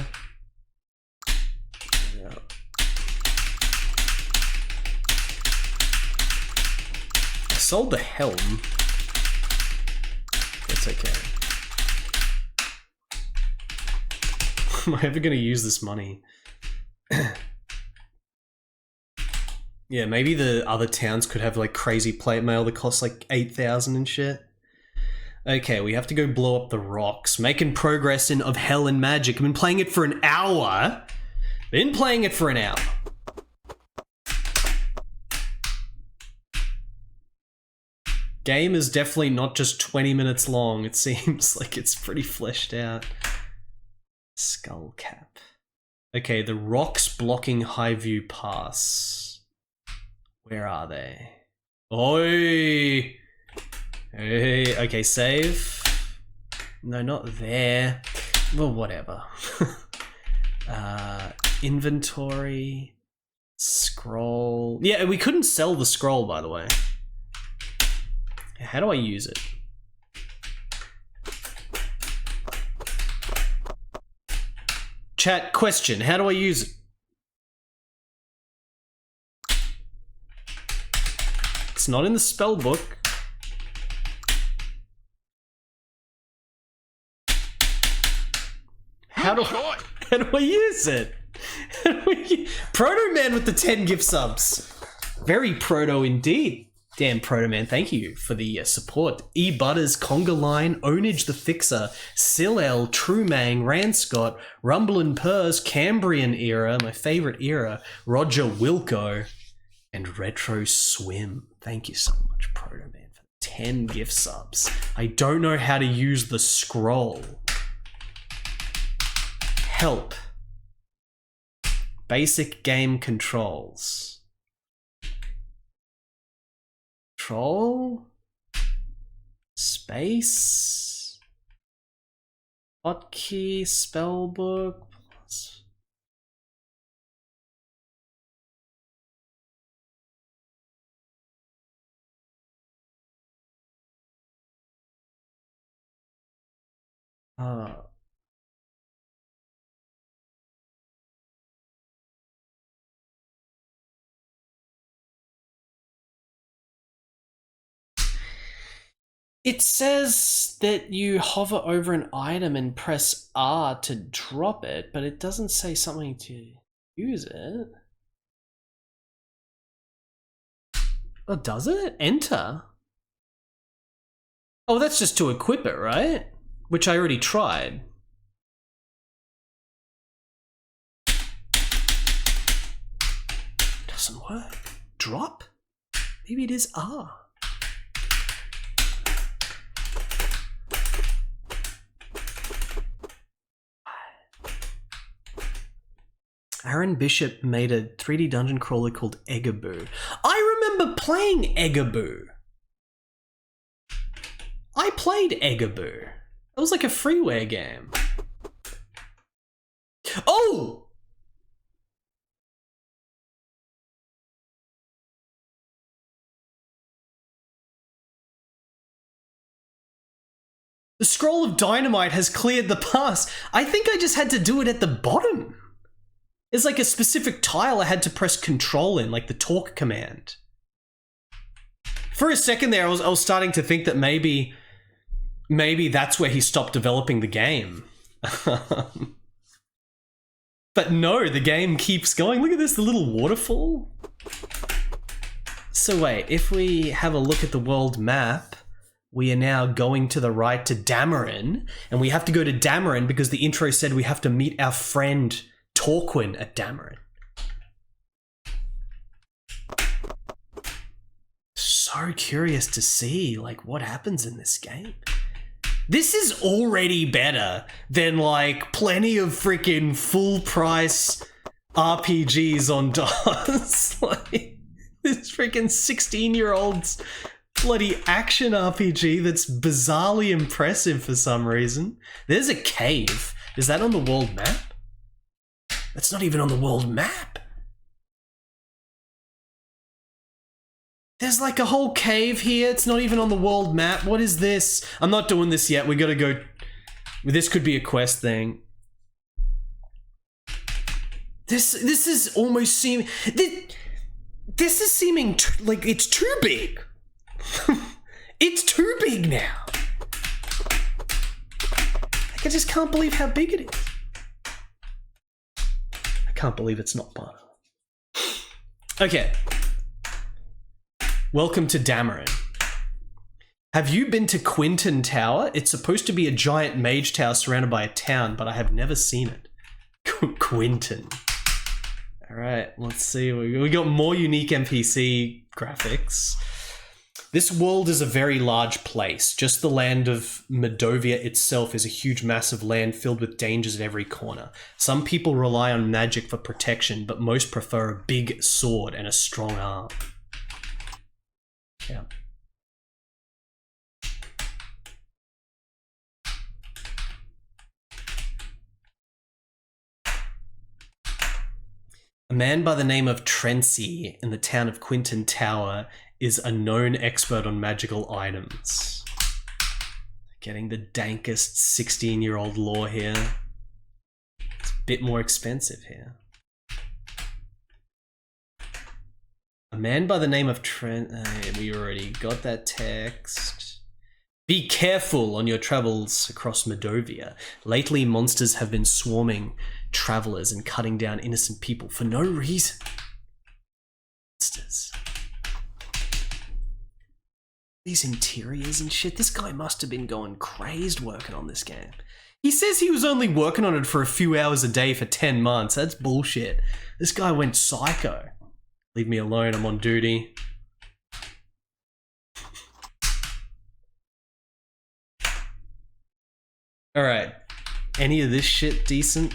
Yeah. I sold the helm. That's okay. Am I ever gonna use this money? Yeah, maybe the other towns could have like crazy plate mail that costs like 8,000 and shit. Okay, we have to go blow up the rocks. Making progress in Of Hell and Magic. I've been playing it for an hour. Been playing it for an hour. Game is definitely not just 20 minutes long. It seems like it's pretty fleshed out. Skull cap. Okay, the rocks blocking Highview Pass. Where are they? Oi! Hey, okay, save. No, not there. Well, whatever. Inventory. Scroll. Yeah, we couldn't sell the scroll, by the way. How do I use it? Chat, question. How do I use it? It's not in the spell book. How do I use it? ProGMan with the 10 gift subs. Very proto indeed. Damn, ProGMan, thank you for the support. E. Butters, Conga Line, Ownage the Fixer, Sillel, Trumang, Ranscott, Rumblin' Purrs, Cambrian Era, my favorite era, Roger Wilco, and Retro Swim. Thank you so much, ProGMan, for 10 gift subs. I don't know how to use the scroll. Help. Basic game controls. Control. Space. Hotkey. Spellbook. Plus. It says that you hover over an item and press R to drop it, but it doesn't say something to use it. Oh, does it? Enter? Oh, that's just to equip it, right? Which I already tried. Doesn't work. Drop? Maybe it is R. Aaron Bishop made a 3D dungeon crawler called Eggaboo. I remember playing Eggaboo. I played Eggaboo. It was like a freeware game. Oh! The Scroll of Dynamite has cleared the pass. I think I just had to do it at the bottom. There's like a specific tile I had to press control in, like the talk command. For a second there, I was starting to think that maybe that's where he stopped developing the game. But no, the game keeps going. Look at this, the little waterfall. So wait, if we have a look at the world map, we are now going to the right to Dameron, and we have to go to Dameron because the intro said we have to meet our friend Torquin at Dameron. So curious to see like what happens in this game. This is already better than like plenty of freaking full price RPGs on DOS. Like this freaking 16-year-old's bloody action RPG that's bizarrely impressive for some reason. There's a cave. Is that on the world map? That's not even on the world map. There's like a whole cave here. It's not even on the world map. What is this? I'm not doing this yet. We gotta go. This could be a quest thing. This is almost seeming. This is seeming like it's too big. It's too big now. Like I just can't believe how big it is. Can't believe it's not part of it. Okay. Welcome to Dameron. Have you been to Quinton Tower? It's supposed to be a giant mage tower surrounded by a town, but I have never seen it. Quinton. Alright, let's see. We got more unique NPC graphics. This world is a very large place. Just the land of Medovia itself is a huge mass of land filled with dangers at every corner. Some people rely on magic for protection, but most prefer a big sword and a strong arm. Yeah. A man by the name of Trency in the town of Quinton Tower is a known expert on magical items. Getting the dankest 16-year-old lore here. It's a bit more expensive here. A man by the name of we already got that text. Be careful on your travels across Medovia. Lately, monsters have been swarming travelers and cutting down innocent people for no reason. Monsters. These interiors and shit, this guy must have been going crazed working on this game. He says he was only working on it for a few hours a day for 10 months. That's bullshit. This guy went psycho. Leave me alone, I'm on duty. Alright. Any of this shit decent?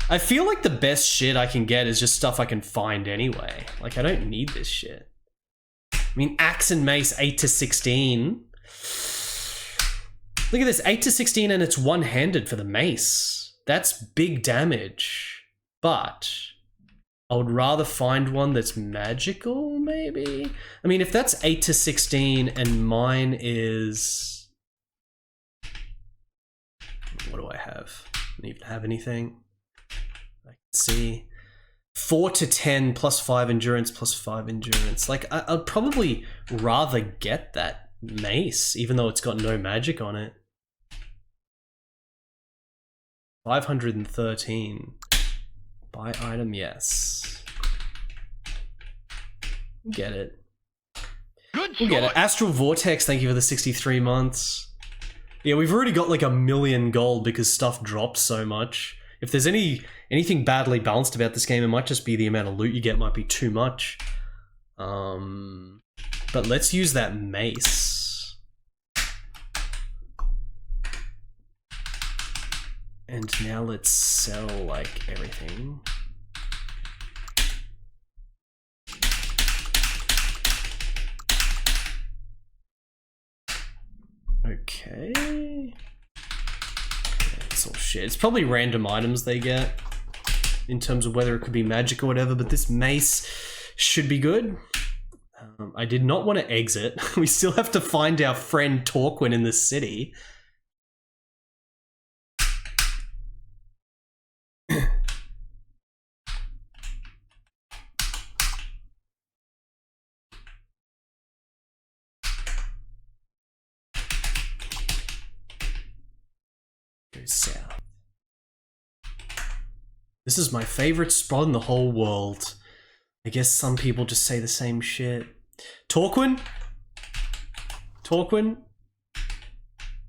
I feel like the best shit I can get is just stuff I can find anyway. Like, I don't need this shit. I mean, axe and mace 8 to 16. Look at this, 8 to 16 and it's one-handed for the mace. That's big damage. But I would rather find one that's magical, maybe? I mean, if that's 8 to 16 and mine is... What do I have? I don't even have anything. I can see. 4 to 10 plus 5 endurance plus 5 endurance. Like, I'd probably rather get that mace, even though it's got no magic on it. 513. Buy item, yes. Get it. We'll get it. Astral Vortex, thank you for the 63 months. Yeah, we've already got like 1,000,000 gold because stuff drops so much. If there's anything badly balanced about this game, it might just be the amount of loot you get might be too much. But let's use that mace. And now let's sell like everything. Okay. It's all shit. It's probably random items they get in terms of whether it could be magic or whatever, but this mace should be good. I did not want to exit. We still have to find our friend Torquin in the city. Go south. This is my favorite spot in the whole world. I guess some people just say the same shit. Torquin? Torquin?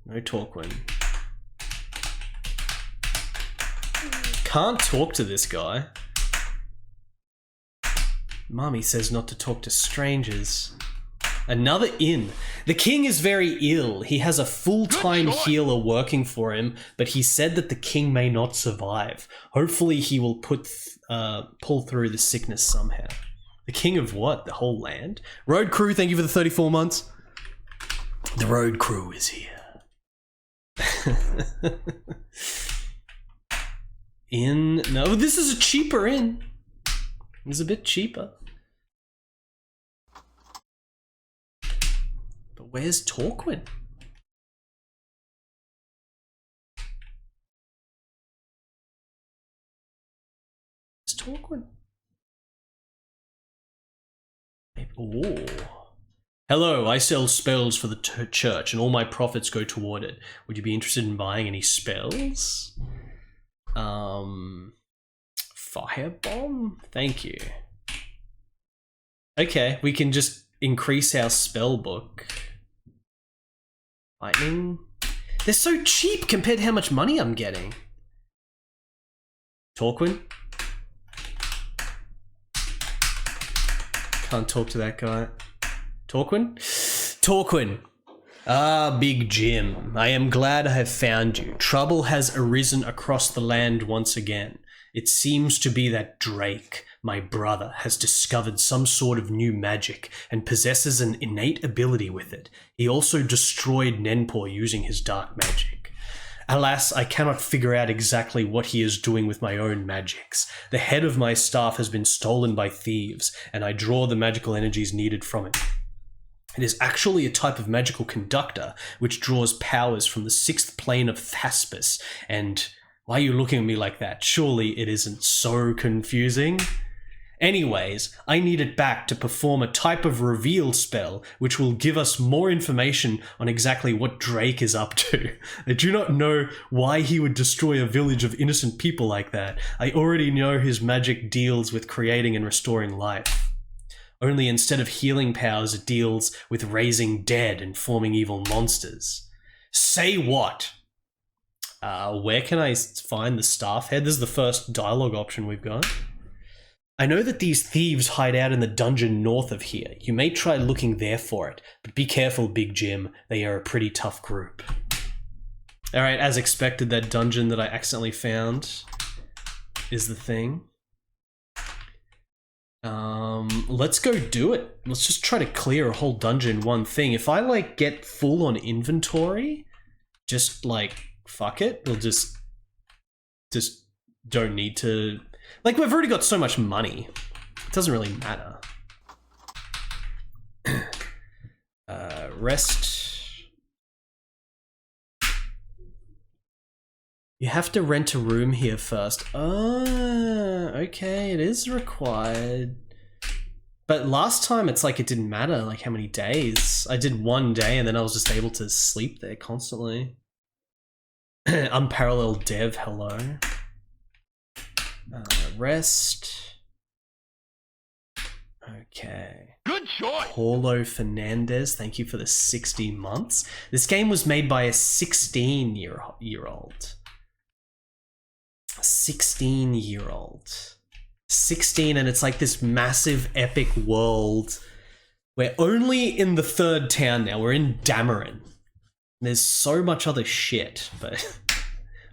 No Torquin. Can't talk to this guy. Mommy says not to talk to strangers. Another inn. The king is very ill. He has a full-time healer working for him, but he said that the king may not survive. Hopefully he will pull through the sickness somehow. The king of what? The whole land? Road crew, thank you for the 34 months. The road crew is here. Inn. No, this is a cheaper inn. It's a bit cheaper. But where's Torquin? Where's Torquin? Ooh. Hello, I sell spells for the church and all my profits go toward it. Would you be interested in buying any spells? Firebomb? Thank you. Okay, we can just increase our spell book. Lightning? They're so cheap compared to how much money I'm getting. Torquin? Can't talk to that guy. Torquin? Torquin. Ah, Big Jim. I am glad I have found you. Trouble has arisen across the land once again. It seems to be that Drake, my brother, has discovered some sort of new magic and possesses an innate ability with it. He also destroyed Nenpor using his dark magic. Alas, I cannot figure out exactly what he is doing with my own magics. The head of my staff has been stolen by thieves, and I draw the magical energies needed from it. It is actually a type of magical conductor, which draws powers from the 6th plane of Thaspis, and why are you looking at me like that? Surely it isn't so confusing? Anyways, I need it back to perform a type of reveal spell which will give us more information on exactly what Drake is up to. I do not know why he would destroy a village of innocent people like that. I already know his magic deals with creating and restoring life. Only instead of healing powers, it deals with raising dead and forming evil monsters. Say what? Where can I find the staff head? This is the first dialogue option we've got. I know that these thieves hide out in the dungeon north of here. You may try looking there for it, but be careful, Big Jim. They are a pretty tough group. Alright, as expected, that dungeon that I accidentally found is the thing. Let's go do it. Let's just try to clear a whole dungeon one thing. If I, like, get full on inventory, just, like, fuck it. We'll just don't need to... Like, we've already got so much money. It doesn't really matter. Rest. You have to rent a room here first. Oh, okay, it is required. But last time it's like it didn't matter like how many days. I did 1 day and then I was just able to sleep there constantly. Unparalleled dev, hello. Rest. Okay. Good choice. Paulo Fernandez, thank you for the 60 months. This game was made by a 16-year-old. 16-year-old. 16, and it's like this massive epic world. We're only in the 3rd town now. We're in Dameron. There's so much other shit, but...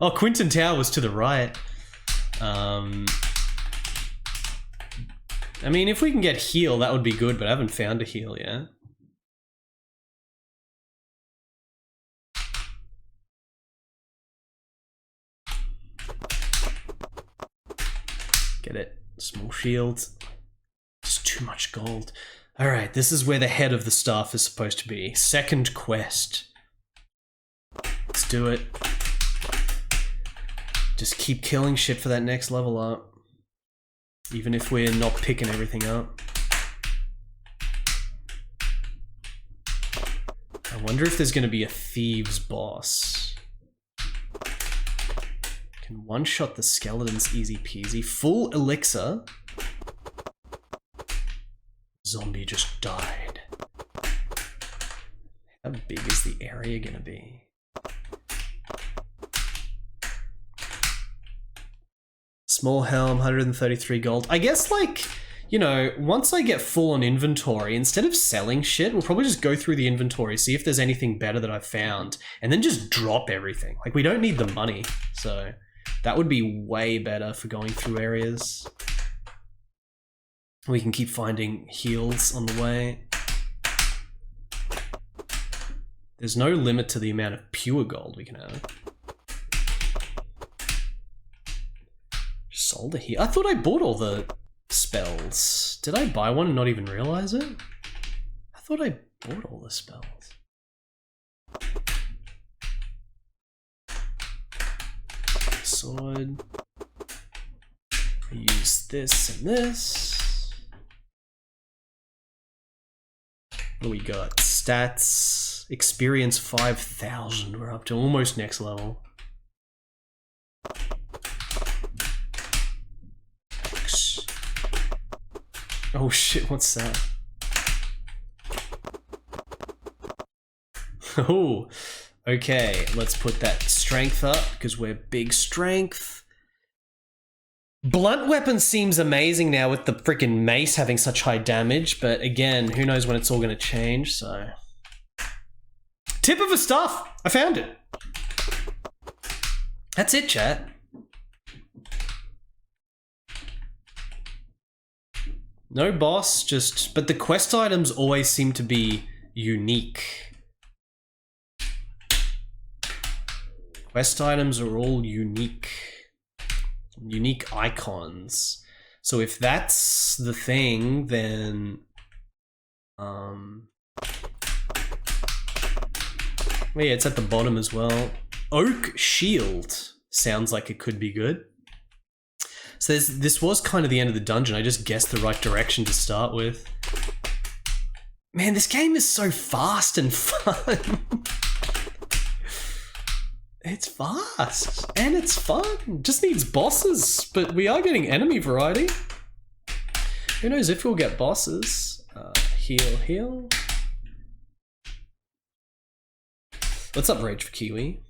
Oh, Quinton Tower was to the right. I mean, if we can get heal, that would be good, but I haven't found a heal yet. Get it. Small shield. Just too much gold. Alright, this is where the head of the staff is supposed to be. Second quest. Let's do it. Just keep killing shit for that next level up. Even if we're not picking everything up. I wonder if there's going to be a thieves boss. Can one-shot the skeletons easy peasy. Full elixir. Zombie just died. How big is the area going to be? Small helm, 133 gold. I guess, like, you know, once I get full on inventory, instead of selling shit, we'll probably just go through the inventory, see if there's anything better that I've found, and then just drop everything. Like, we don't need the money, so that would be way better for going through areas. We can keep finding heals on the way. There's no limit to the amount of pure gold we can have. Solder here. I thought I bought all the spells. Did I buy one and not even realize it? I thought I bought all the spells. Sword. I use this and this. What do we got? Stats. Experience 5,000. We're up to almost next level. Oh shit, what's that? Oh, okay, let's put that strength up because we're big strength. Blunt weapon seems amazing now with the freaking mace having such high damage, but again, who knows when it's all going to change, so... Tip of a staff! I found it! That's it, chat. No boss, just... But the quest items always seem to be unique. Quest items are all unique. Unique icons. So if that's the thing, then... Yeah, it's at the bottom as well. Oak Shield sounds like it could be good. So this was kind of the end of the dungeon. I just guessed the right direction to start with. Man, this game is so fast and fun. It's fast and it's fun. Just needs bosses, but we are getting enemy variety. Who knows if we'll get bosses. Heal. What's up, Rage for Kiwi?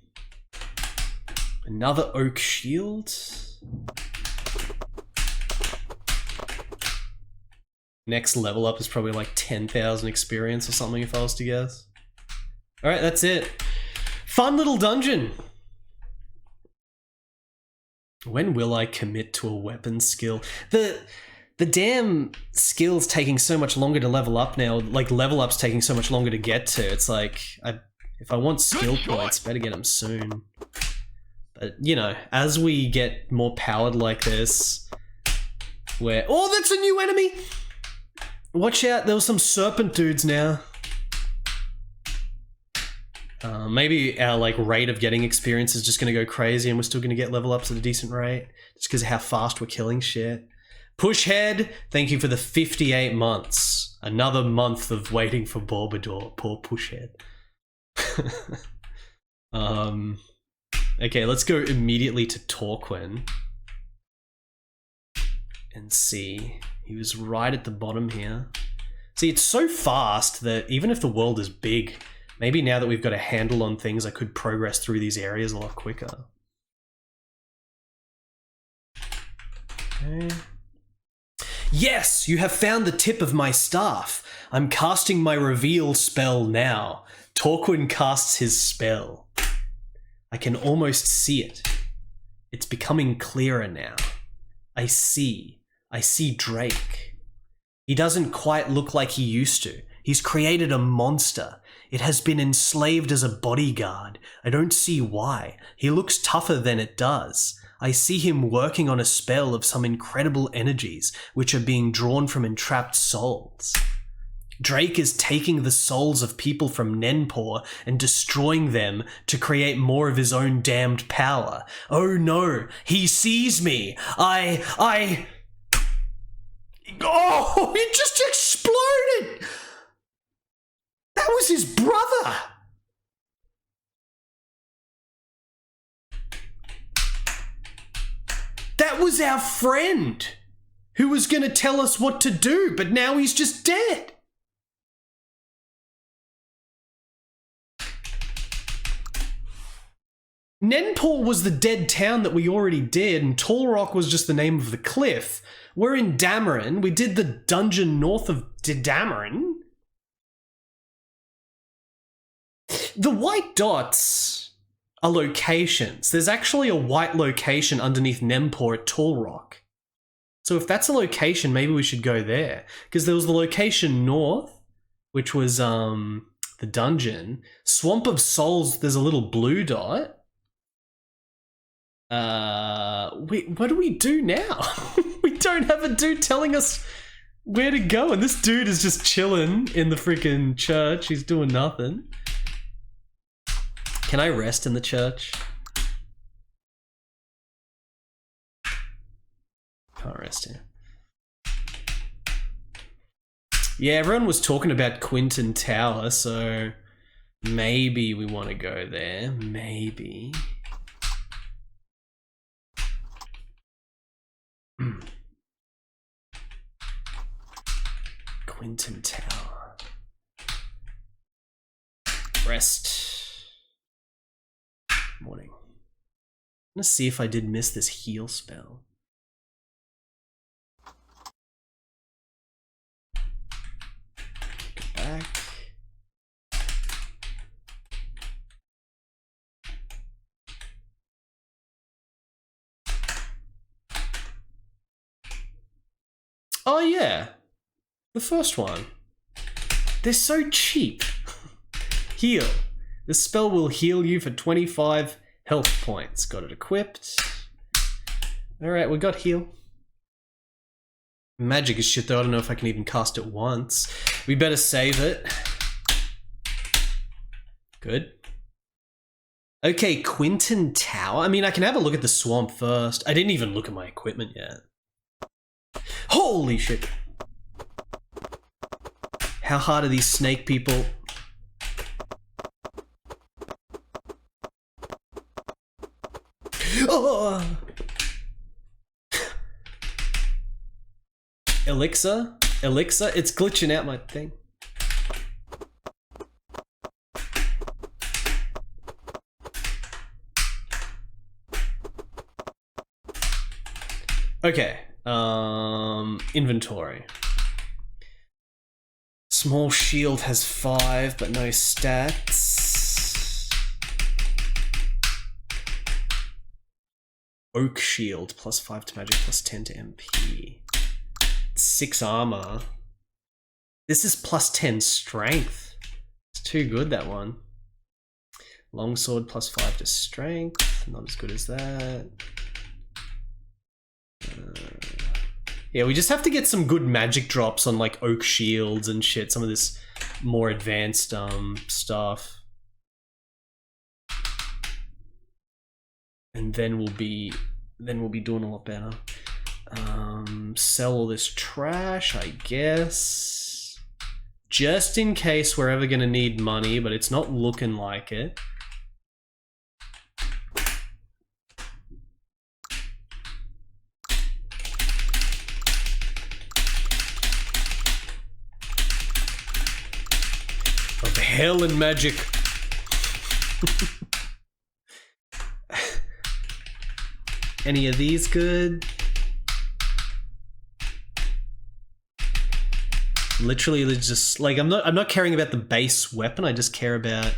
Another Oak Shield. Next level up is probably like 10,000 experience or something if I was to guess. Alright, that's it. Fun little dungeon. When will I commit to a weapon skill? The damn skill's taking so much longer to level up now. Like, level up's taking so much longer to get to. It's like, if I want skill points, better get them soon. But, you know, as we get more powered like this, where... Oh, that's a new enemy! Watch out, there were some serpent dudes now. Maybe our like rate of getting experience is just going to go crazy and we're still going to get level ups at a decent rate just because of how fast we're killing shit. Pushhead, thank you for the 58 months. Another month of waiting for Borbador. Poor Pushhead. Okay, let's go immediately to Torquin. And see. He was right at the bottom here. See, it's so fast that even if the world is big, maybe now that we've got a handle on things, I could progress through these areas a lot quicker. Okay. Yes, you have found the tip of my staff. I'm casting my reveal spell now. Torquin casts his spell. I can almost see it. It's becoming clearer now. I see Drake. He doesn't quite look like he used to. He's created a monster. It has been enslaved as a bodyguard. I don't see why. He looks tougher than it does. I see him working on a spell of some incredible energies which are being drawn from entrapped souls. Drake is taking the souls of people from Nenpor and destroying them to create more of his own damned power. Oh no, he sees me. Oh, it just exploded! That was his brother! That was our friend who was going to tell us what to do, but now he's just dead. Nenpor was the dead town that we already did, and Tall Rock was just the name of the cliff. We're in Dameron. We did the dungeon north of Dameron. The white dots are locations. There's actually a white location underneath Nenpor at Tall Rock. So if that's a location, maybe we should go there. Because there was the location north, which was the dungeon. Swamp of Souls, there's a little blue dot. What do we do now? We don't have a dude telling us where to go, and this dude is just chilling in the freaking church. He's doing nothing. Can I rest in the church? Can't rest here. Yeah, everyone was talking about Quinton Tower, so maybe we want to go there. Maybe. Quinton Tower. Rest. Morning. I'm gonna see if I did miss this heal spell. Go back. Oh yeah, the first one. They're so cheap. Heal. This spell will heal you for 25 health points. Got it equipped. Alright, we got heal. Magic is shit though, I don't know if I can even cast it once. We better save it. Good. Okay, Quinton Tower. I mean, I can have a look at the swamp first. I didn't even look at my equipment yet. Holy shit. How hard are these snake people? Oh! Elixir? Elixir? It's glitching out my thing. Okay. Inventory. Small shield has 5, but no stats. Oak shield, plus 5 to magic, plus 10 to MP. 6 armor. This is plus 10 strength. It's too good, that one. Longsword, plus 5 to strength. Not as good as that. Yeah, we just have to get some good magic drops on like oak shields and shit. Some of this more advanced stuff. And then we'll be doing a lot better. Sell all this trash, I guess. Just in case we're ever gonna need money, but it's not looking like it. Of hell and magic. Any of these good? Literally, it's just like I'm not caring about the base weapon. I just care about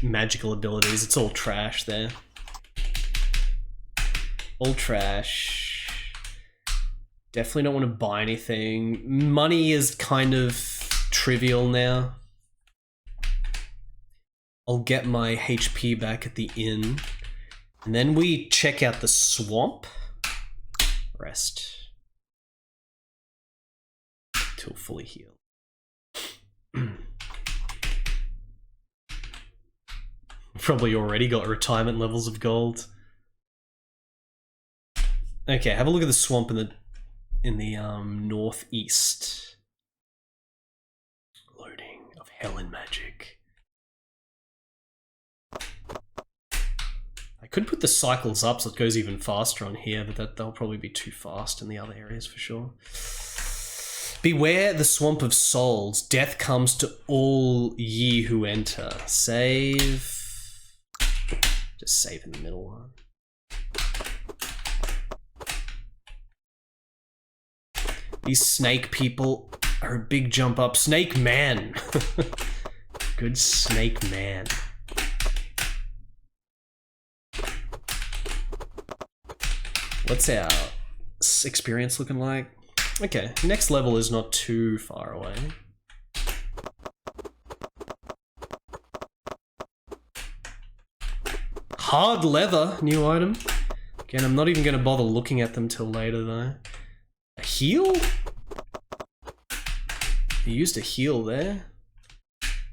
magical abilities. It's all trash there. All trash. Definitely don't want to buy anything. Money is kind of trivial now. I'll get my HP back at the inn. And then we check out the swamp. Rest. Till fully healed. Probably already got retirement levels of gold. Okay, have a look at the swamp in the northeast. Loading of hell and magic. I could put the cycles up so it goes even faster on here, but that'll probably be too fast in the other areas for sure. Beware the swamp of souls. Death comes to all ye who enter. Save. Just save in the middle one. These snake people are a big jump up. Snake man. Good snake man. What's our experience looking like? Okay, next level is not too far away. Hard leather, new item. Again, I'm not even going to bother looking at them till later though. A heal? He used a heal there.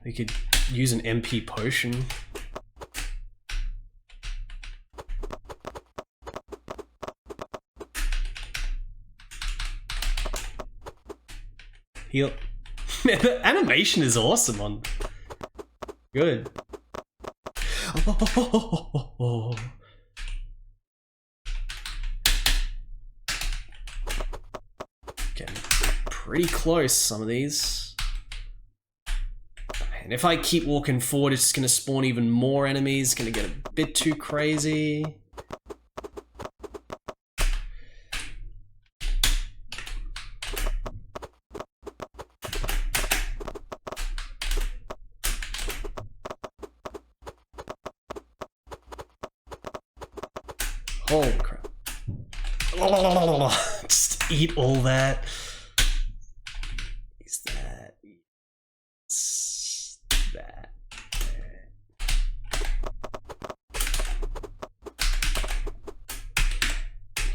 We could use an MP potion. Heal. Man, the animation is awesome on. Good. Oh. Getting pretty close, some of these. And if I keep walking forward, it's just gonna spawn even more enemies. It's gonna get a bit too crazy. Holy crap. Just eat all that. Is that? Is that?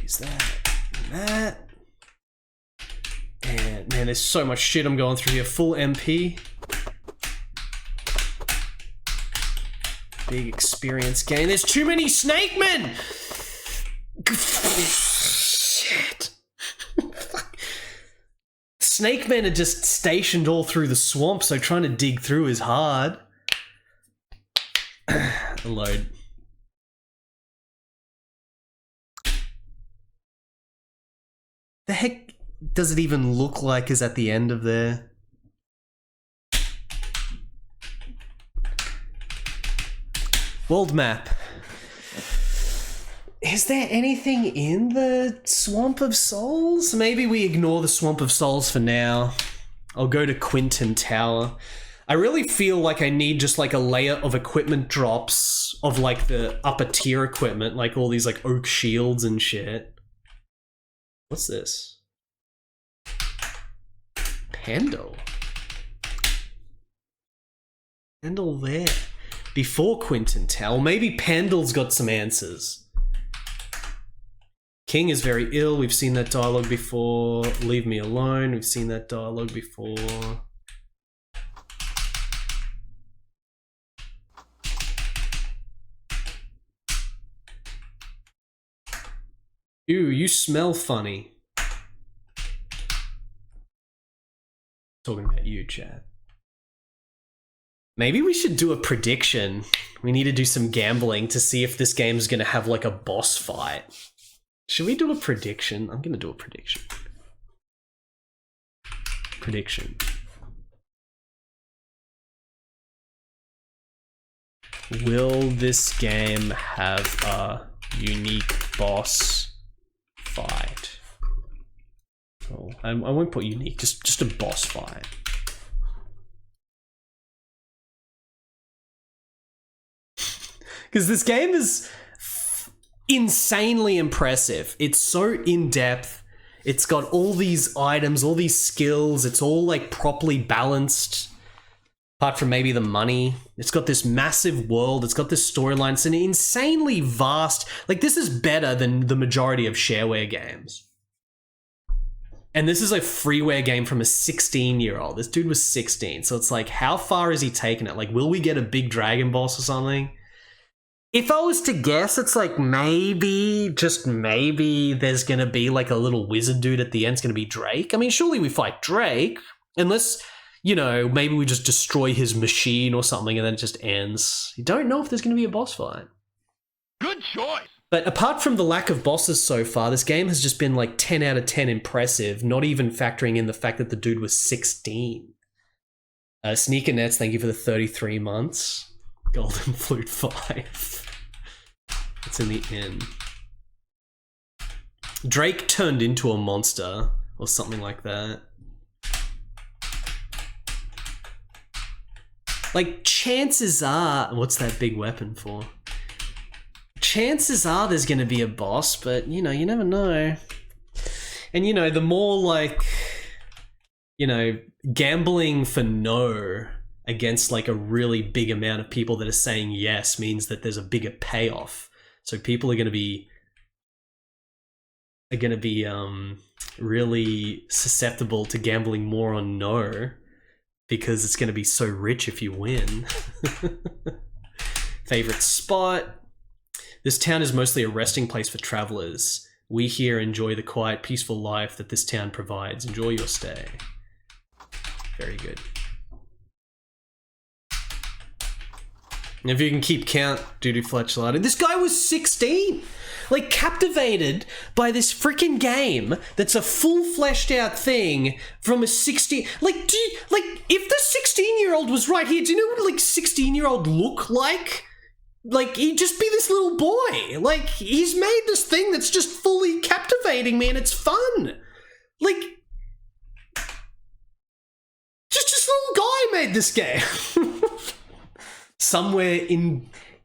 Is that? And that? And man, there's so much shit I'm going through here. Full MP. Big experience gain. There's too many snake men! Shit. Snake men are just stationed all through the swamp, so trying to dig through is hard. Load. The heck does it even look like is at the end of there? World map. Is there anything in the Swamp of Souls? Maybe we ignore the Swamp of Souls for now. I'll go to Quinton Tower. I really feel like I need just like a layer of equipment drops of like the upper tier equipment, like all these like oak shields and shit. What's this? Pandal. Pandal there. Before Quinton Tower. Maybe Pandal's got some answers. King is very ill. We've seen that dialogue before. Leave me alone. We've seen that dialogue before. Ew, you smell funny. Talking about you, Chad. Maybe we should do a prediction. We need to do some gambling to see if this game's gonna have like a boss fight. Should we do a prediction? I'm gonna do a prediction. Prediction. Will this game have a unique boss fight? Oh, I won't put unique, just a boss fight. Because this game is insanely impressive. It's so in-depth. It's got all these items, all these skills. It's all like properly balanced. Apart from maybe the money. It's got this massive world. It's got this storyline. It's an insanely vast... Like, this is better than the majority of shareware games. And this is a freeware game from a 16-year-old. This dude was 16. So it's like, how far is he taking it? Like, will we get a big dragon boss or something? If I was to guess, it's like maybe, just maybe, there's gonna be like a little wizard dude at the end. It's gonna be Drake. I mean, surely we fight Drake. Unless, you know, maybe we just destroy his machine or something and then it just ends. You don't know if there's gonna be a boss fight. Good choice. But apart from the lack of bosses so far, this game has just been like 10 out of 10 impressive, not even factoring in the fact that the dude was 16. Sneaker Nets, thank you for the 33 months. Golden Flute 5. It's in the end. Drake turned into a monster or something like that. Like, chances are... What's that big weapon for? Chances are there's going to be a boss, but, you know, you never know. And, you know, the more, like, you know, gambling for no against, like, a really big amount of people that are saying yes means that there's a bigger payoff. So people are going to be... really susceptible to gambling more on no because it's going to be so rich if you win. Favorite spot? This town is mostly a resting place for travelers. We here enjoy the quiet, peaceful life that this town provides. Enjoy your stay. Very good. And if you can keep count, Duty Fletchlard. This guy was 16! Like, captivated by this freaking game that's a full fleshed out thing from a 16... Like, if the 16-year-old was right here, do you know what, like, 16-year-old look like? Like, he'd just be this little boy. Like, he's made this thing that's just fully captivating me and it's fun. Like, just this little guy made this game. Somewhere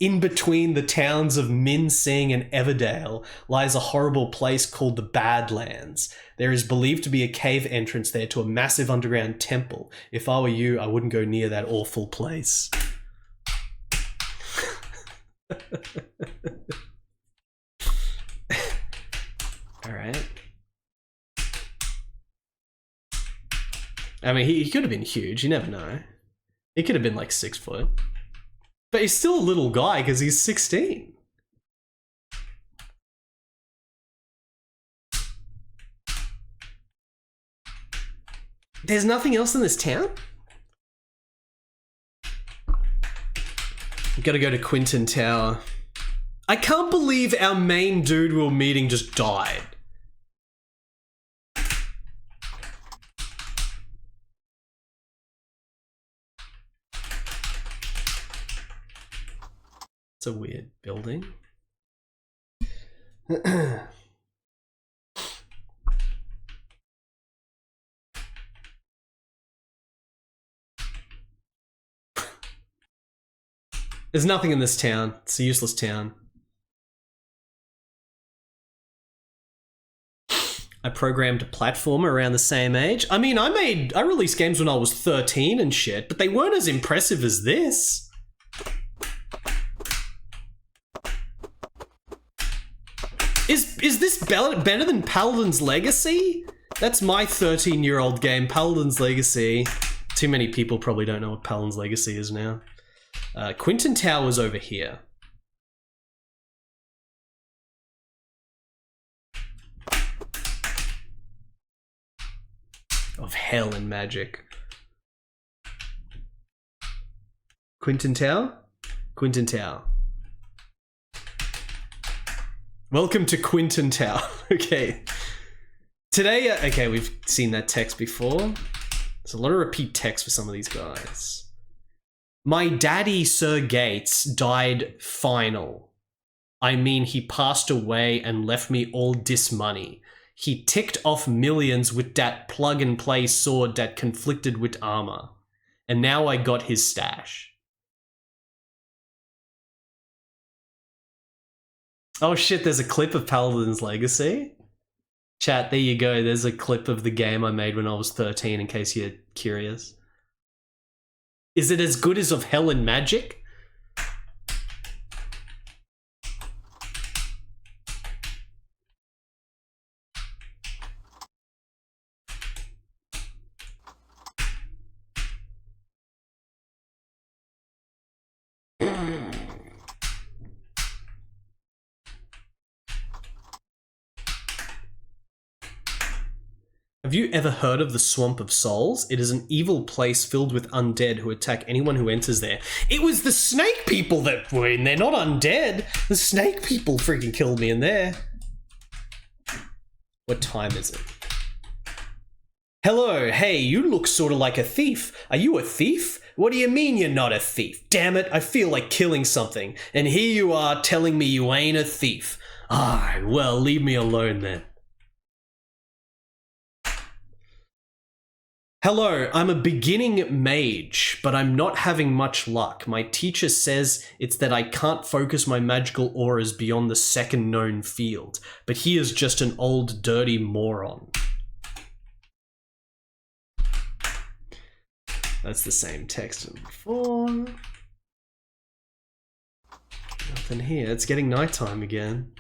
in between the towns of Min Sing and Everdale lies a horrible place called the Badlands. There is believed to be a cave entrance there to a massive underground temple. If I were you, I wouldn't go near that awful place. Alright. I mean, he could have been huge, you never know. He could have been like 6 foot. But he's still a little guy because he's 16. There's nothing else in this town? Gotta go to Quinton Tower. I can't believe our main dude we were meeting just died. It's a weird building. There's nothing in this town. It's a useless town. I programmed a platformer around the same age. I mean, I released games when I was 13 and shit, but they weren't as impressive as this. Is this better than Paladin's Legacy? That's my 13-year-old game, Paladin's Legacy. Too many people probably don't know what Paladin's Legacy is now. Quinton Tower's over here. of hell and magic. Quinton Tower? Quinton Tower. Welcome to Quinton Tower. Okay. Today, okay, we've seen that text before. There's a lot of repeat text for some of these guys. My daddy, Sir Gates, died final. I mean, he passed away and left me all this money. He ticked off millions with that plug-and-play sword that conflicted with armor. And now I got his stash. Oh shit, there's a clip of Paladin's Legacy. Chat, there you go. There's a clip of the game I made when I was 13, in case you're curious. Is it as good as of Hell and Magic? Have you ever heard of the Swamp of Souls? It is an evil place filled with undead who attack anyone who enters there. It was the snake people that were in there, not undead. The snake people freaking killed me in there. What time is it? Hello, hey, you look sort of like a thief. Are you a thief? What do you mean you're not a thief? Damn it, I feel like killing something. And here you are telling me you ain't a thief. Ah, well, leave me alone then. Hello, I'm a beginning mage, but I'm not having much luck. My teacher says it's that I can't focus my magical auras beyond the second known field, but he is just an old dirty moron. That's the same text as before. Nothing here. It's getting nighttime again.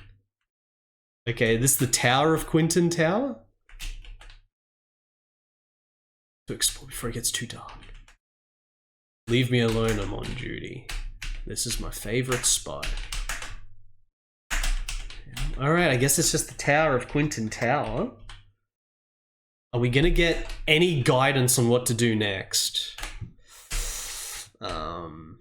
Okay, this is the Tower of Quinton Tower? To explore before it gets too dark. Leave me alone, I'm on duty. This is my favorite spot. Alright, I guess it's just the Tower of Quinton Tower. Are we gonna get any guidance on what to do next? I'm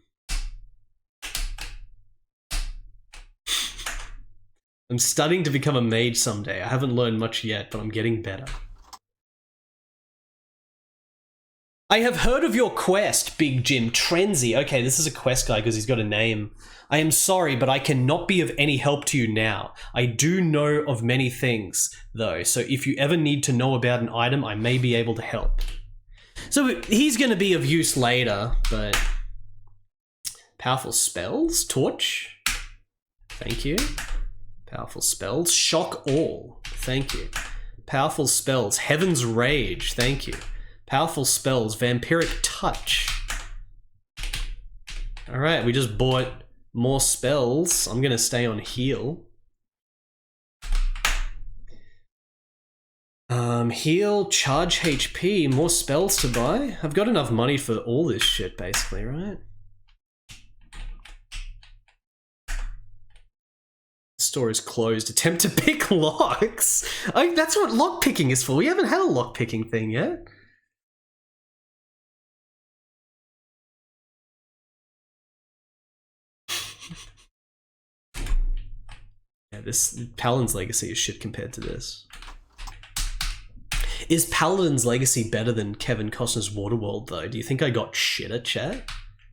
studying to become a mage someday. I haven't learned much yet, but I'm getting better. I have heard of your quest, Big Jim. Trenzy. Okay, this is a quest guy because he's got a name. I am sorry, but I cannot be of any help to you now. I do know of many things, though, so if you ever need to know about an item, I may be able to help. So he's going to be of use later, but... Powerful spells? Torch? Thank you. Powerful spells. Shock all. Thank you. Powerful spells. Heaven's Rage. Thank you. Powerful spells, Vampiric Touch. Alright, we just bought more spells. I'm gonna stay on heal. Heal, charge HP, more spells to buy. I've got enough money for all this shit, basically, right? Store is closed. Attempt to pick locks? That's what lock picking is for. We haven't had a lock picking thing yet. Yeah, this Paladin's Legacy is shit compared to this. Is Paladin's Legacy better than Kevin Costner's Waterworld, though? Do you think I got shitter, chat?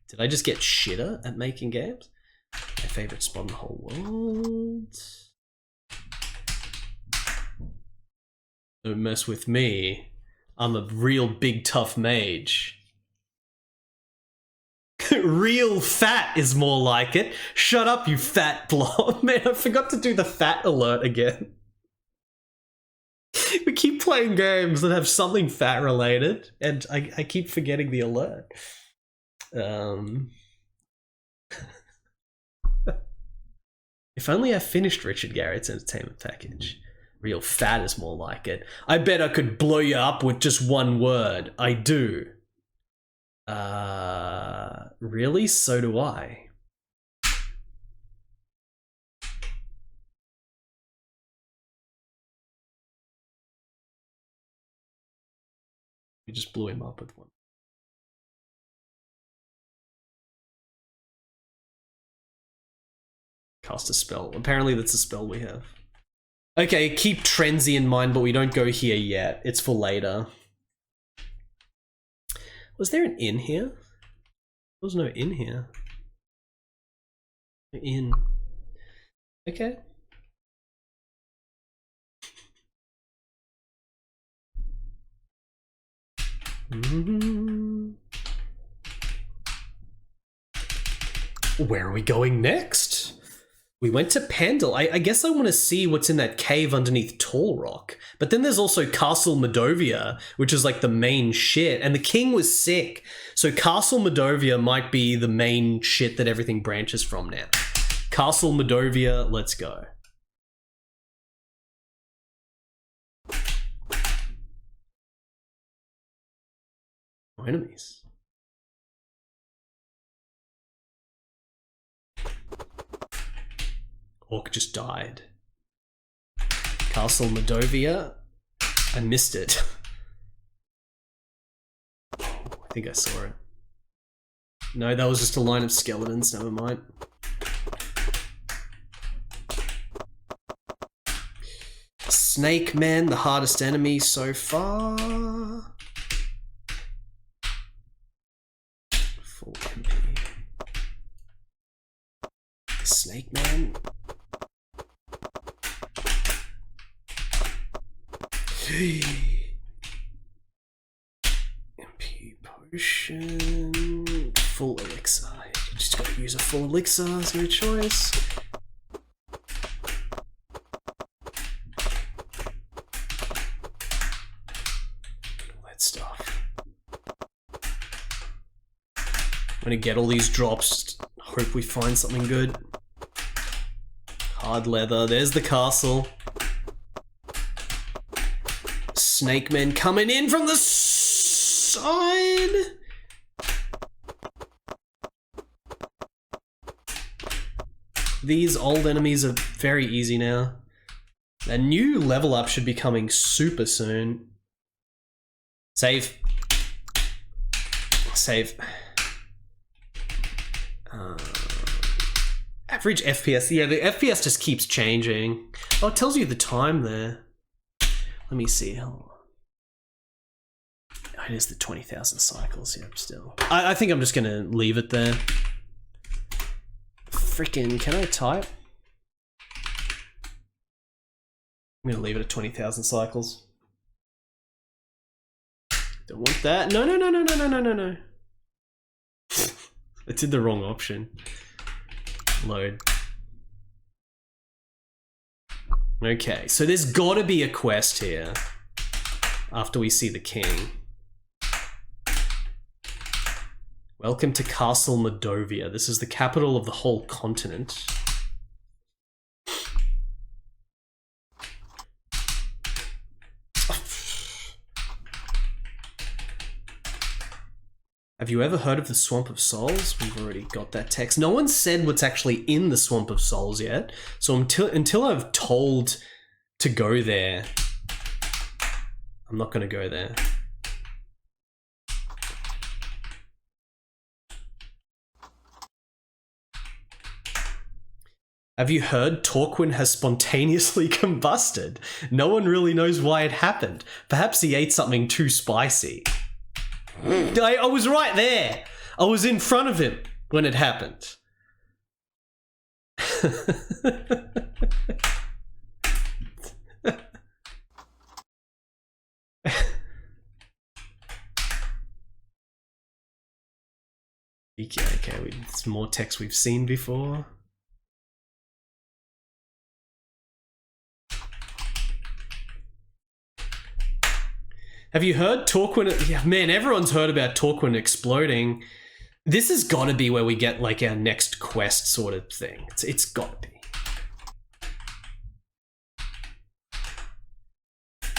Did I just get shitter at making games? My favorite spot in the whole world. Don't mess with me. I'm a real big tough mage. Real fat is more like it. Shut up, you fat blob. Man, I forgot to do the fat alert again. We keep playing games that have something fat related, and I keep forgetting the alert. If only I finished Richard Garrett's entertainment package. Real fat is more like it. I bet I could blow you up with just one word. I do. Really? So do I. We just blew him up with one. Cast a spell. Apparently that's a spell we have. Okay, keep Trenzy in mind, but we don't go here yet. It's for later. Was there an inn here? There was no inn here. No inn. Okay. Where are we going next? We went to Pandal. I guess I want to see what's in that cave underneath Tall Rock. But then there's also Castle Medovia, which is like the main shit. And the king was sick. So Castle Medovia might be the main shit that everything branches from now. Castle Medovia, let's go. No enemies. Orc just died. Castle Medovia. I missed it. I think I saw it. No, that was just a line of skeletons. Never mind. Snake Man, the hardest enemy so far. Full MP. Snake Man. MP potion. Full elixir. You just gotta use a full elixir, there's no choice. All that stuff. I'm gonna get all these drops, hope we find something good. Hard leather, there's the castle. Snake Men coming in from the side. These old enemies are very easy now. A new level up should be coming super soon. Save. Save. Average FPS. Yeah, the FPS just keeps changing. Oh, it tells you the time there. Let me see. Oh, it is the 20,000 cycles. Yep, still. I think I'm just going to leave it there. Freaking, can I type? I'm going to leave it at 20,000 cycles. Don't want that. No, no, no, no, no, no, no, no, no. I did the wrong option. Load. Okay, so there's gotta be a quest here after we see the king. Welcome to Castle Medovia. This is the capital of the whole continent. Have you ever heard of the Swamp of Souls? We've already got that text. No one said what's actually in the Swamp of Souls yet. So until I've told to go there, I'm not going to go there. Have you heard Torquin has spontaneously combusted? No one really knows why it happened. Perhaps he ate something too spicy. I was right there. I was in front of him when it happened. Okay, it's more text we've seen before. Have you heard Torquin? Yeah, man, everyone's heard about Torquin exploding. This has got to be where we get like our next quest sort of thing. It's got to be.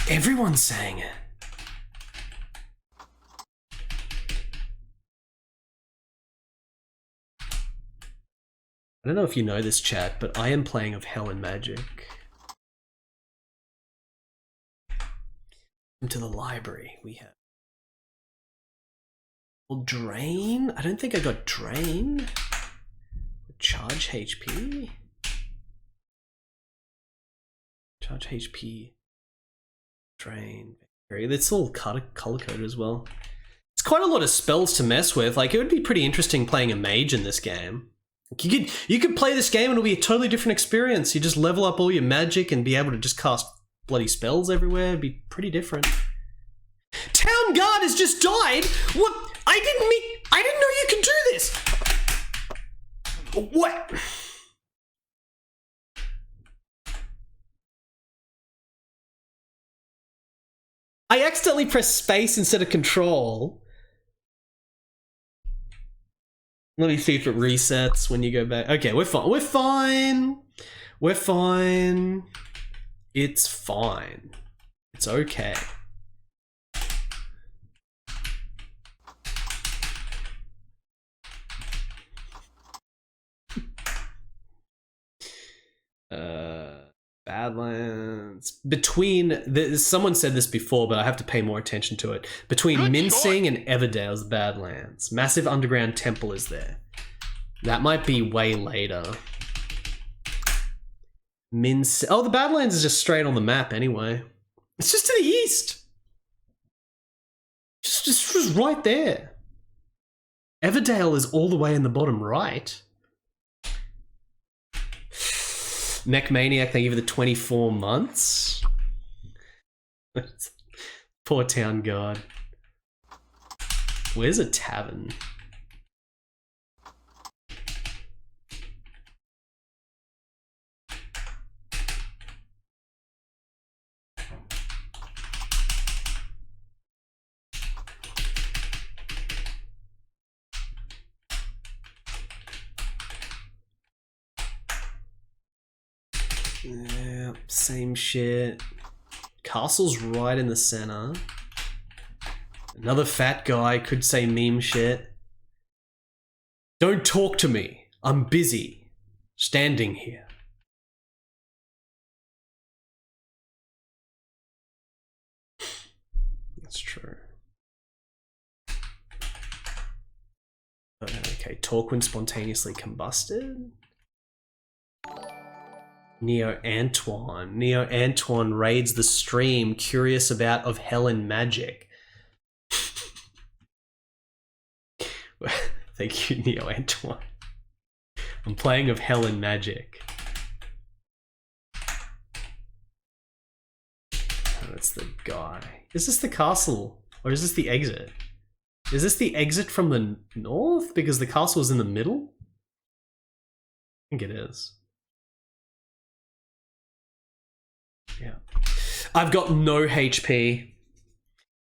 Everyone's saying it. I don't know if you know this, chat, but I am playing of Hell and Magic. Into the library we have Or drain? I don't think I got drain. Charge HP? Charge HP. Drain. It's all color coded as well. It's quite a lot of spells to mess with. Like, it would be pretty interesting playing a mage in this game. You could play this game and it'll be a totally different experience. You just level up all your magic and be able to just cast bloody spells everywhere. It'd be pretty different. Town guard has just died. What? I didn't know you could do this. What? I accidentally pressed space instead of control. Let me see if it resets when you go back. Okay, we're fine. We're fine. We're fine. It's fine. It's okay. Badlands. Someone said this before, but I have to pay more attention to it. Between Mincing and Everdale's Badlands. Massive underground temple is there. That might be way later. Oh, the Badlands is just straight on the map anyway. It's just to the east. Just right there. Everdale is all the way in the bottom right. Mech Maniac, thank you for the 24 months. Poor town guard. Where's a tavern? Yeah, same shit. Castle's right in the center. Another fat guy could say meme shit. Don't talk to me. I'm busy. Standing here. That's true. Okay, talk when spontaneously combusted. Neo Antoine raids the stream, curious about of Helen magic. Thank you, Neo Antoine. I'm playing of Helen magic. Oh, that's the guy. Is this the castle? Or is this the exit? Is this the exit from the north? Because the castle is in the middle? I think it is. Yeah. I've got no HP.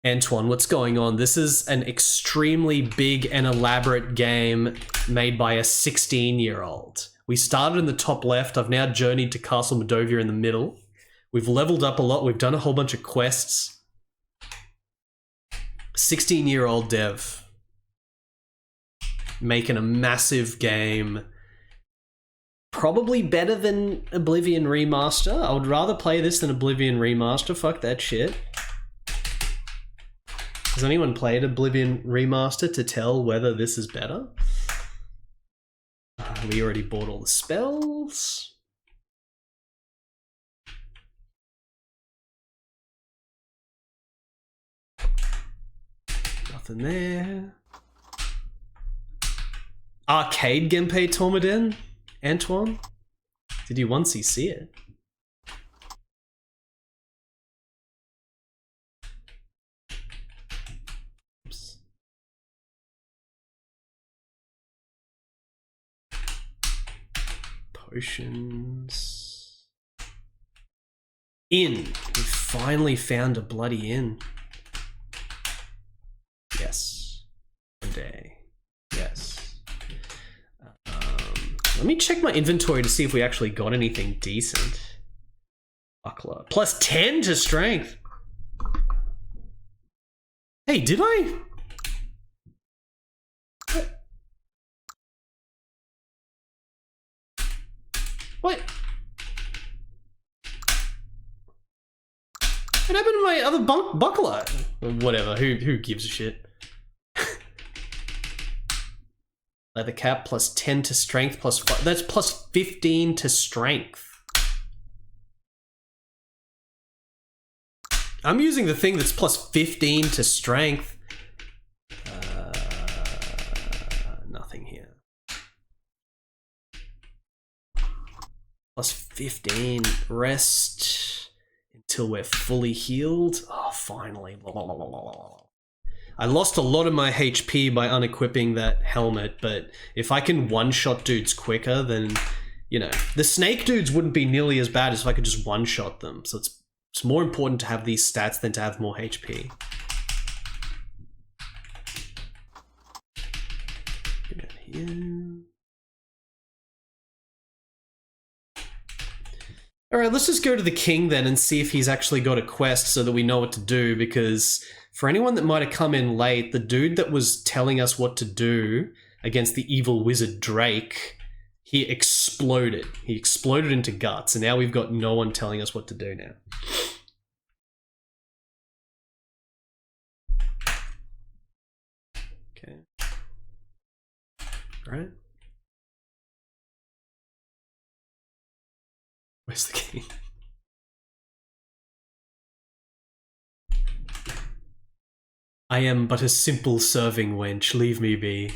Antoine, what's going on? This is an extremely big and elaborate game made by a 16-year-old. We started in the top left. I've now journeyed to Castle Medovia in the middle. We've leveled up a lot. We've done a whole bunch of quests. 16-year-old dev. Making a massive game. Probably better than Oblivion Remaster. I would rather play this than Oblivion Remaster. Fuck that shit. Has anyone played Oblivion Remaster to tell whether this is better? We already bought all the spells. Nothing there. Arcade Genpei Tormodin? Antoine? Did you once see it? Oops. Potions. Inn. We finally found a bloody inn. Yes. One day. Yes. Let me check my inventory to see if we actually got anything decent. Buckler. Plus 10 to strength. Hey, did I? What? What happened to my other buckler? Whatever, who gives a shit? Leather cap plus 10 to strength plus 5. That's plus 15 to strength. I'm using the thing that's plus 15 to strength. Nothing here. Plus 15. Rest until we're fully healed. Oh, finally. I lost a lot of my HP by unequipping that helmet, but if I can one-shot dudes quicker, then, you know, the snake dudes wouldn't be nearly as bad as if I could just one-shot them. So it's more important to have these stats than to have more HP. Get down here. Alright, let's just go to the king then and see if he's actually got a quest so that we know what to do, because for anyone that might have come in late, the dude that was telling us what to do against the evil wizard Drake, he exploded. He exploded into guts, and now we've got no one telling us what to do now. Okay. Right. Where's the king? I am but a simple serving wench, leave me be.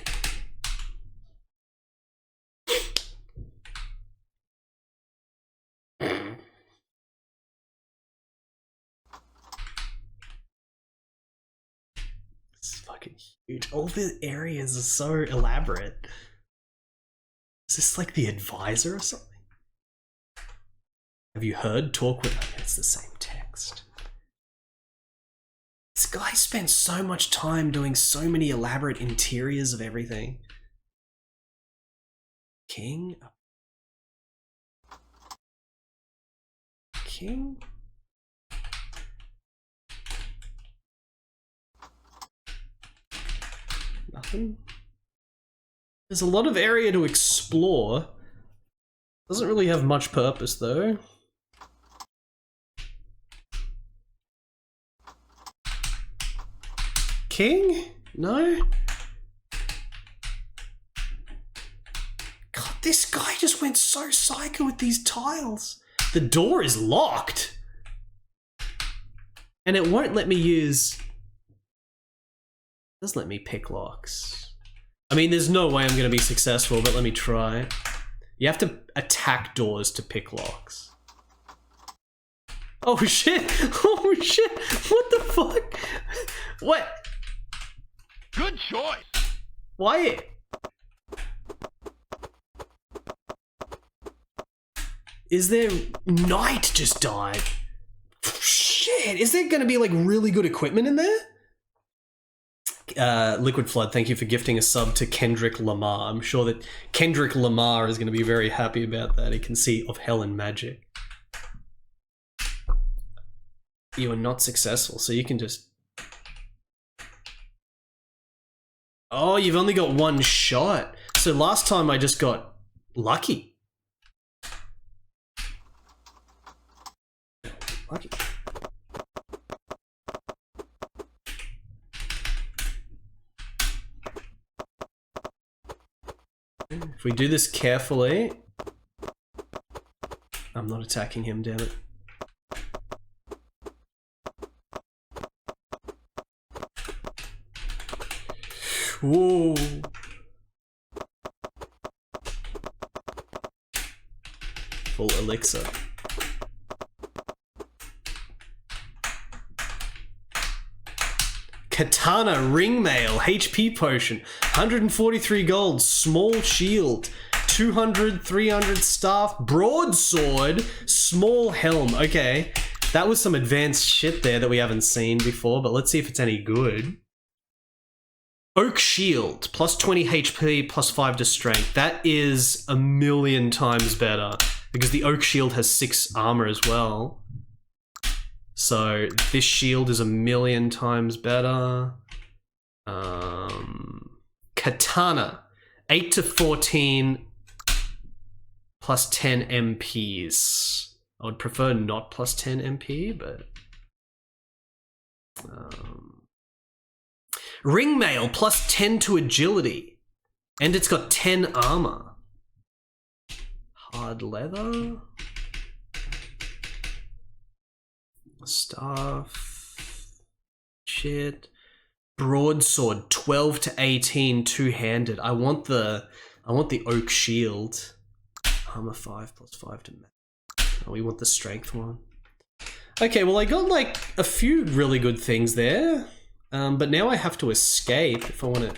It's fucking huge. All the areas are so elaborate. Is this like the advisor or something? Have you heard? Talk with... Okay, it's the same text. This guy spent so much time doing so many elaborate interiors of everything. King? King? Nothing? There's a lot of area to explore. Doesn't really have much purpose though. King? No? God, this guy just went so psycho with these tiles. The door is locked. And it won't let me use... It does let me pick locks. I mean, there's no way I'm going to be successful, but let me try. You have to attack doors to pick locks. Oh shit! Oh shit! What the fuck? What? Good choice. Why? Is there... Knight just died. Shit, is there gonna be like really good equipment in there? Liquid Flood, thank you for gifting a sub to Kendrick Lamar. I'm sure that Kendrick Lamar is gonna be very happy about that. He can see Of Hell and Magic. You are not successful, so you can just... Oh, you've only got one shot. So last time I just got lucky. Lucky. If we do this carefully... I'm not attacking him, damn it. Whoa. Full elixir. Katana ring mail, HP potion, 143 gold, small shield, 200, 300 staff, broadsword, small helm. Okay, that was some advanced shit there that we haven't seen before, but let's see if it's any good. Oak shield, plus 20 HP, plus 5 to strength. That is a million times better because the oak shield has 6 armor as well. So this shield is a million times better. Katana, 8 to 14, plus 10 MPs. I would prefer not plus 10 MP, but... Ring mail, plus 10 to agility. And it's got 10 armor. Hard leather. Staff. Shit. Broadsword, 12 to 18, two-handed. I want the oak shield. Armor 5 plus 5 to match. Oh, we want the strength one. Okay, well I got like a few really good things there. But now I have to escape if I want to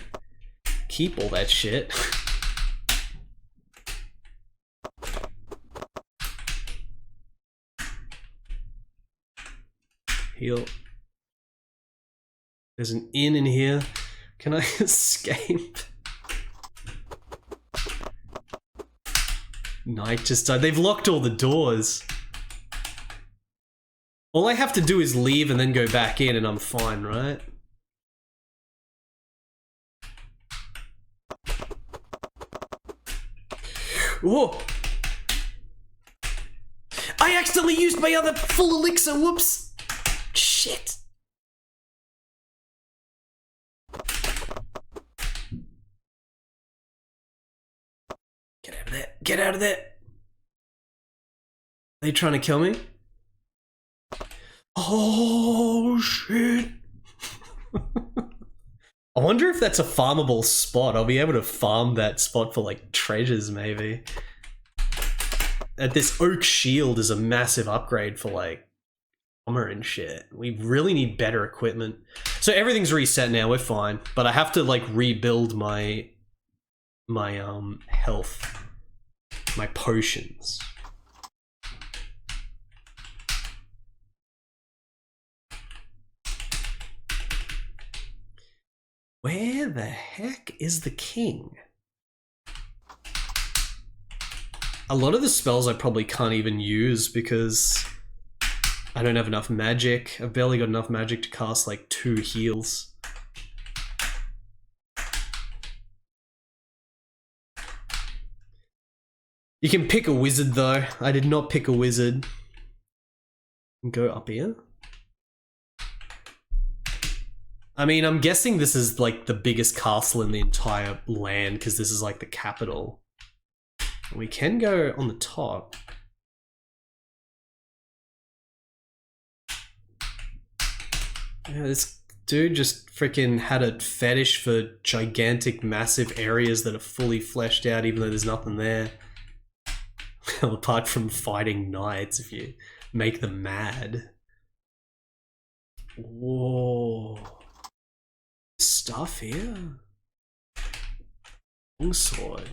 keep all that shit. Heal. There's an inn in here. Can I escape? Night just died. They've locked all the doors. All I have to do is leave and then go back in and I'm fine, right? Whoa! I accidentally used my other full elixir, whoops! Shit! Get out of there! Get out of there! Are they trying to kill me? Oh shit! I wonder if that's a farmable spot. I'll be able to farm that spot for like treasures maybe. And this oak shield is a massive upgrade for like armor and shit. We really need better equipment. So everything's reset now, we're fine. But I have to like rebuild my health. My potions. Where the heck is the king? A lot of the spells I probably can't even use because I don't have enough magic. I've barely got enough magic to cast like 2 heals. You can pick a wizard though. I did not pick a wizard. Go up here. I mean, I'm guessing this is like the biggest castle in the entire land because this is like the capital. We can go on the top. Yeah, this dude just freaking had a fetish for gigantic, massive areas that are fully fleshed out even though there's nothing there. Well, apart from fighting knights if you make them mad. Whoa. Stuff here. Longsword.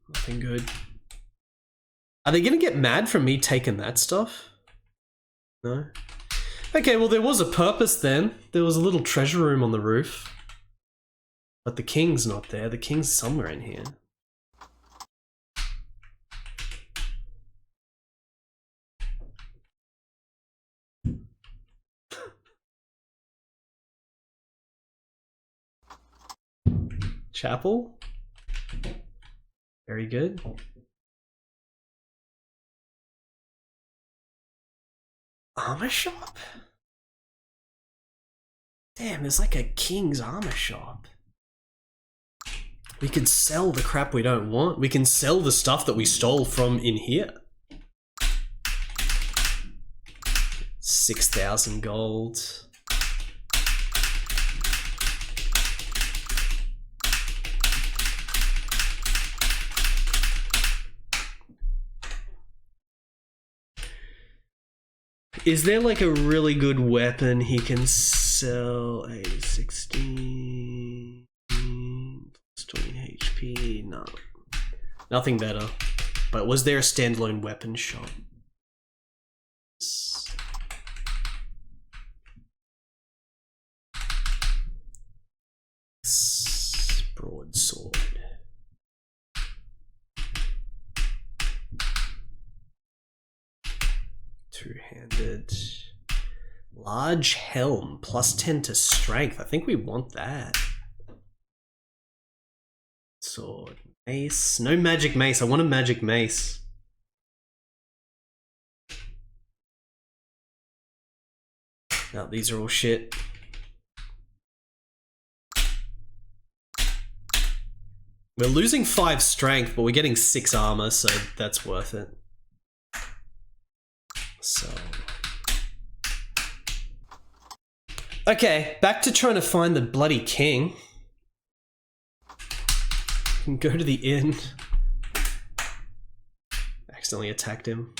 Nothing good. Are they gonna get mad from me taking that stuff? No? Okay, well there was a purpose then. There was a little treasure room on the roof. But the king's not there. The king's somewhere in here. Chapel? Very good. Armor shop? Damn, there's like a king's armor shop. We could sell the crap we don't want. We can sell the stuff that we stole from in here. 6,000 gold. Is there like a really good weapon he can sell? A 16 plus 20 HP? No. Nothing better. But was there a standalone weapon shop? Broadsword. Two-handed. Large helm, plus 10 to strength. I think we want that. Sword. Mace. No magic mace. I want a magic mace. No, these are all shit. We're losing 5 strength, but we're getting 6 armor, so that's worth it. So... okay, back to trying to find the bloody king. Can go to the inn. Accidentally attacked him.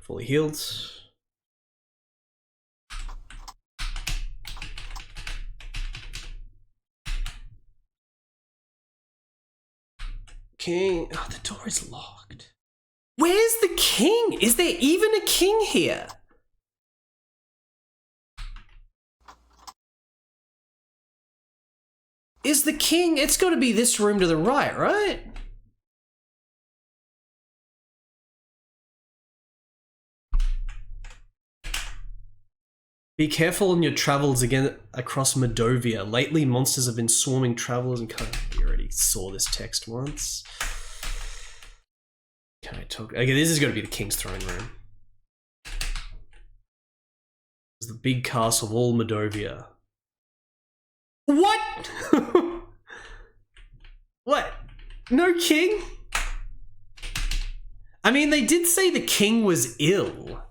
Fully healed. King. Oh, the door is locked. Where's the king? Is there even a king here? Is the king... it's got to be this room to the right, right? Be careful on your travels again across Mottola. Lately, monsters have been swarming travelers and kind of... we already saw this text once. Can I talk? Okay, this is going to be the king's throne room. It's the big castle of all Mottola. What? What? No king? I mean, they did say the king was ill.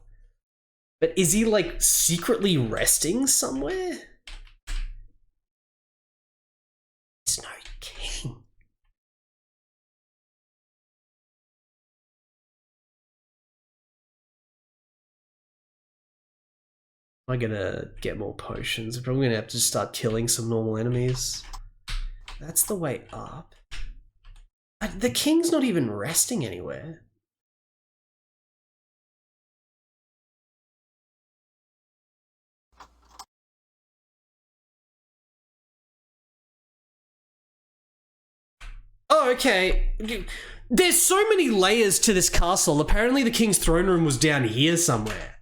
But is he, like, secretly resting somewhere? There's no king. Am I gonna get more potions? I'm probably gonna have to just start killing some normal enemies. That's the way up. The king's not even resting anywhere. Oh, okay. There's so many layers to this castle. Apparently the king's throne room was down here somewhere.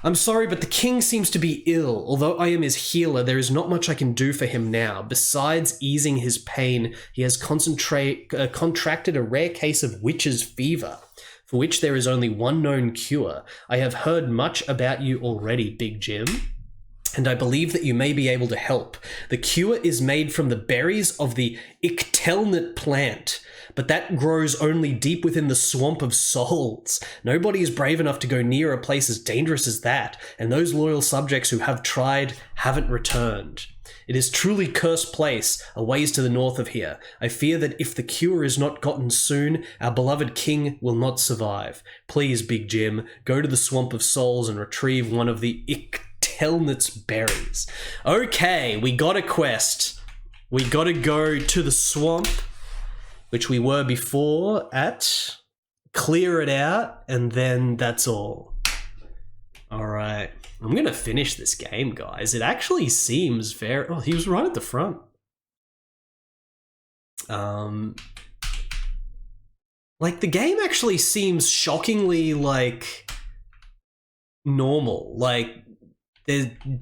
I'm sorry, but the king seems to be ill. Although I am his healer, there is not much I can do for him now. Besides easing his pain, he has contracted a rare case of witch's fever, for which there is only one known cure. I have heard much about you already, Big Jim, and I believe that you may be able to help. The cure is made from the berries of the ictelnut plant, but that grows only deep within the swamp of souls. Nobody is brave enough to go near a place as dangerous as that, and those loyal subjects who have tried haven't returned. It is truly cursed place, a ways to the north of here. I fear that if the cure is not gotten soon, our beloved king will not survive. Please, Big Jim, go to the swamp of souls and retrieve one of the ictelnut's berries. Okay, we got a quest. We gotta go to the swamp, which we were before at, clear it out, and then that's all. Alright, I'm gonna finish this game, guys. It actually seems very... oh, he was right at the front. Like, the game actually seems shockingly, like, normal. Like,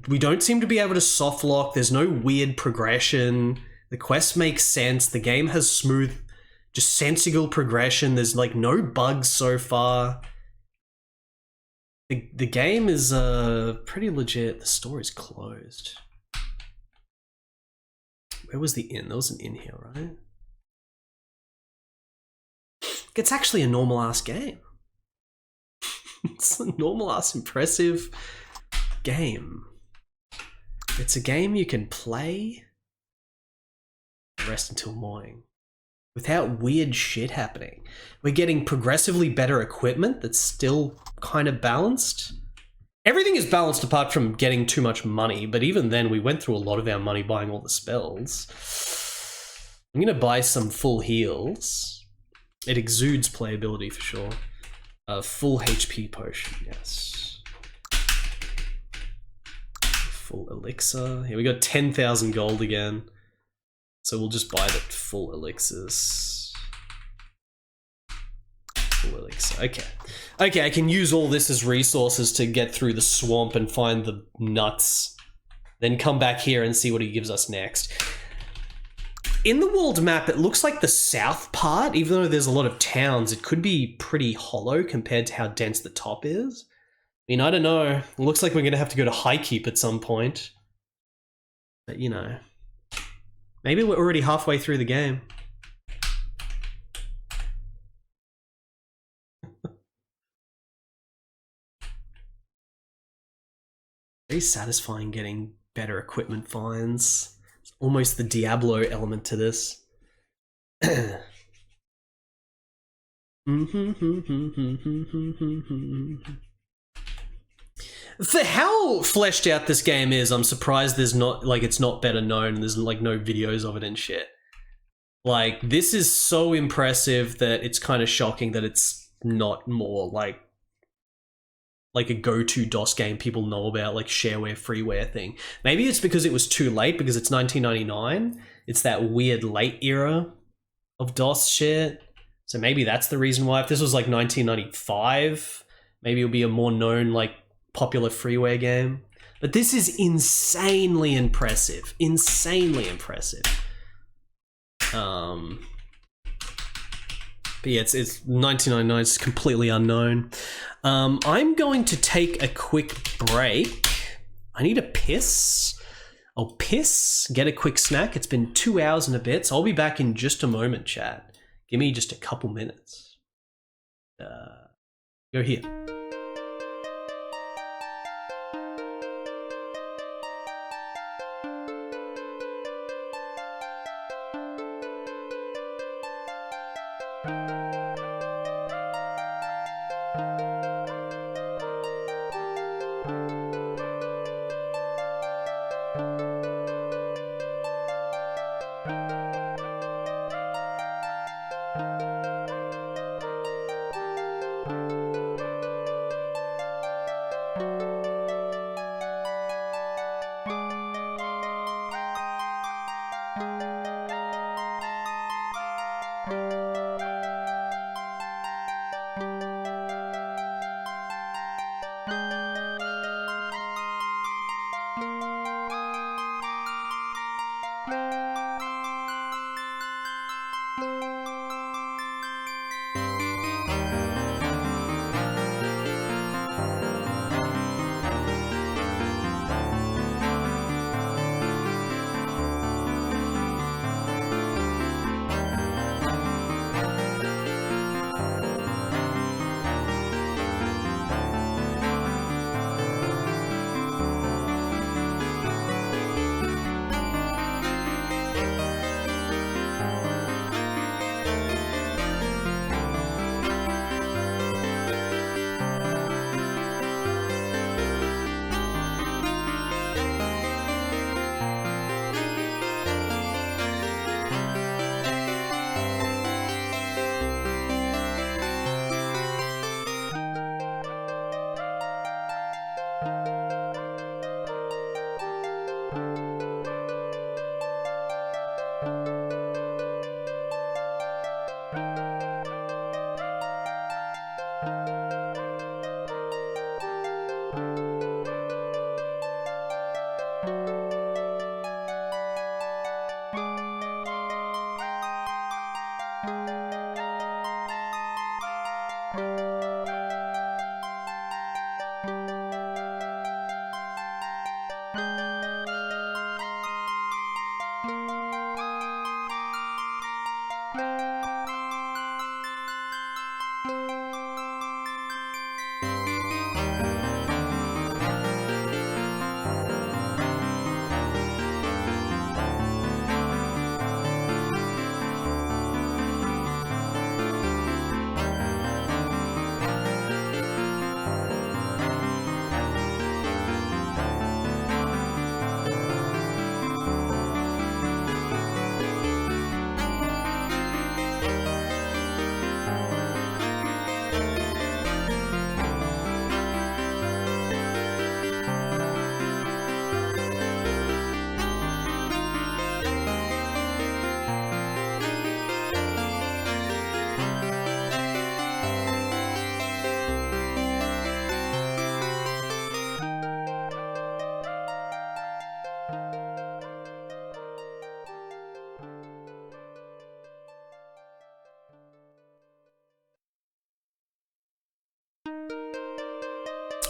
we don't seem to be able to soft lock, there's no weird progression, the quest makes sense, the game has smooth, just sensible progression, there's like no bugs so far. The game is pretty legit. The store is closed. Where was the inn? There was an inn here, right? It's actually a normal ass game. It's a normal ass impressive game. It's a game you can play, rest until morning, without weird shit happening. We're getting progressively better equipment that's still kind of balanced. Everything is balanced apart from getting too much money, but even then we went through a lot of our money buying all the spells. I'm gonna buy some full heals. It exudes playability for sure. Full HP potion, yes. Full elixir. Here we got 10,000 gold again. So we'll just buy the full elixirs. Full elixir, okay. Okay, I can use all this as resources to get through the swamp and find the nuts. Then come back here and see what he gives us next. In the world map, it looks like the south part, even though there's a lot of towns, it could be pretty hollow compared to how dense the top is. I mean, I don't know. It looks like we're going to have to go to High Keep at some point. But, you know, maybe we're already halfway through the game. Very satisfying getting better equipment finds. It's almost the Diablo element to this. For how fleshed out this game is, I'm surprised there's not, like, it's not better known. There's, like, no videos of it and shit. Like, this is so impressive that it's kind of shocking that it's not more, like a go-to DOS game people know about, like, shareware, freeware thing. Maybe it's because it was too late, because it's 1999. It's that weird late era of DOS shit. So maybe that's the reason why. If this was, like, 1995, maybe it'll be a more known, like, popular freeware game. But this is insanely impressive. Insanely impressive. But yeah, it's 1999. It's completely unknown. I'm going to take a quick break. I need a piss. I'll piss, get a quick snack. It's been 2 hours and a bit, so I'll be back in just a moment, chat. Give me just a couple minutes. Go here.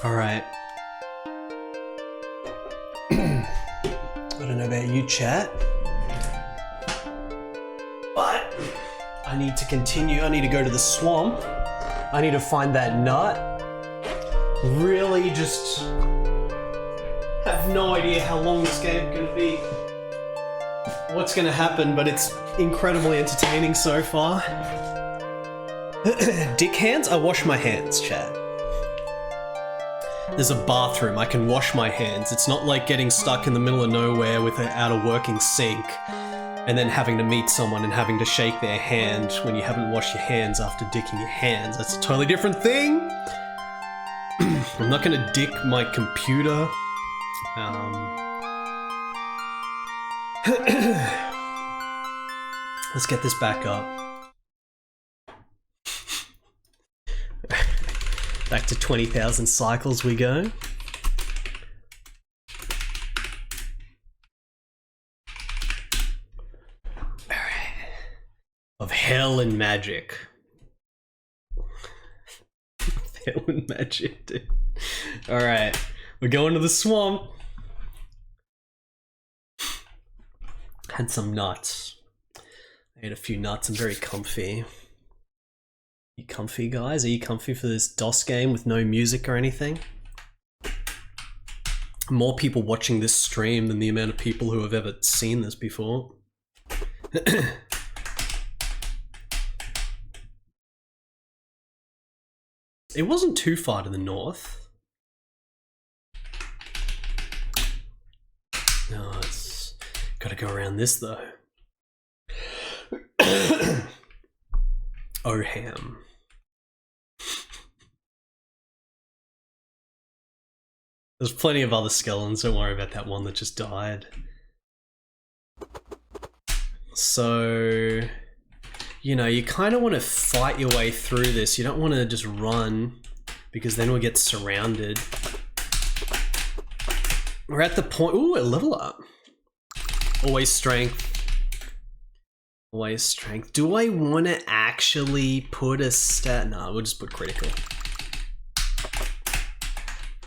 Alright. I don't know about you, chat. But I need to continue. I need to go to the swamp. I need to find that nut. Really just have no idea how long this game is going to be. What's going to happen, but it's incredibly entertaining so far. Dick hands? I wash my hands, chat. There's a bathroom, I can wash my hands. It's not like getting stuck in the middle of nowhere without a working sink and then having to meet someone and having to shake their hand when you haven't washed your hands after dicking your hands. That's a totally different thing. I'm not gonna dick my computer. Let's get this back up. Back to 20,000 cycles we go. Alright. Of hell and magic. Hell and magic, dude. Alright. We're going to the swamp. Had some nuts. I ate a few nuts. I'm very comfy. You comfy, guys? Are you comfy for this DOS game with no music or anything? More people watching this stream than the amount of people who have ever seen this before. It wasn't too far to the north. No, it's gotta go around this though. Oh, ham. There's plenty of other skeletons, don't worry about that one that just died. So, you know, you kind of want to fight your way through this. You don't want to just run, because then we'll get surrounded. We're at the point... Ooh, a level up. Always strength. Always strength. Do I want to actually put a stat? No, we'll just put critical.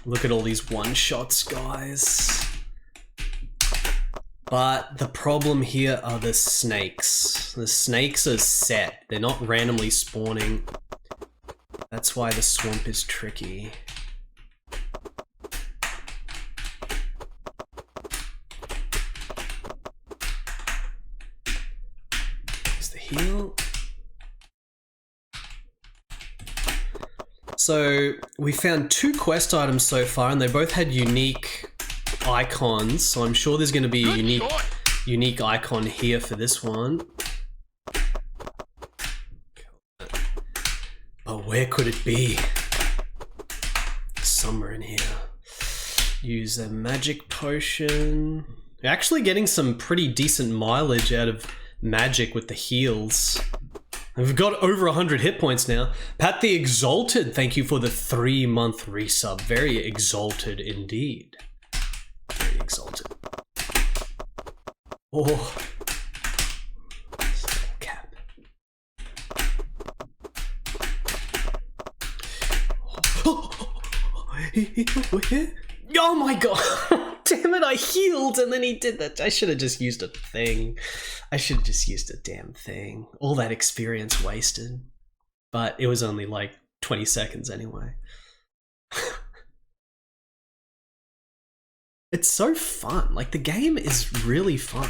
Look at all these one-shots, guys. But the problem here are the snakes. The snakes are set. They're not randomly spawning. That's why the swamp is tricky. Here's the heal. So we found 2 quest items so far, and they both had unique icons. So I'm sure there's going to be a unique icon here for this one. But where could it be? Somewhere in here. Use a magic potion. We're actually getting some pretty decent mileage out of magic with the heals. We've got over 100 hit points now. Pat the Exalted, thank you for the 3-month resub. Very exalted indeed. Very exalted. Oh. Cap. Oh my god! Damn it, I healed and then he did that. I should have just used a thing. I should have just used a damn thing. All that experience wasted. But it was only like 20 seconds anyway. It's so fun. Like, the game is really fun.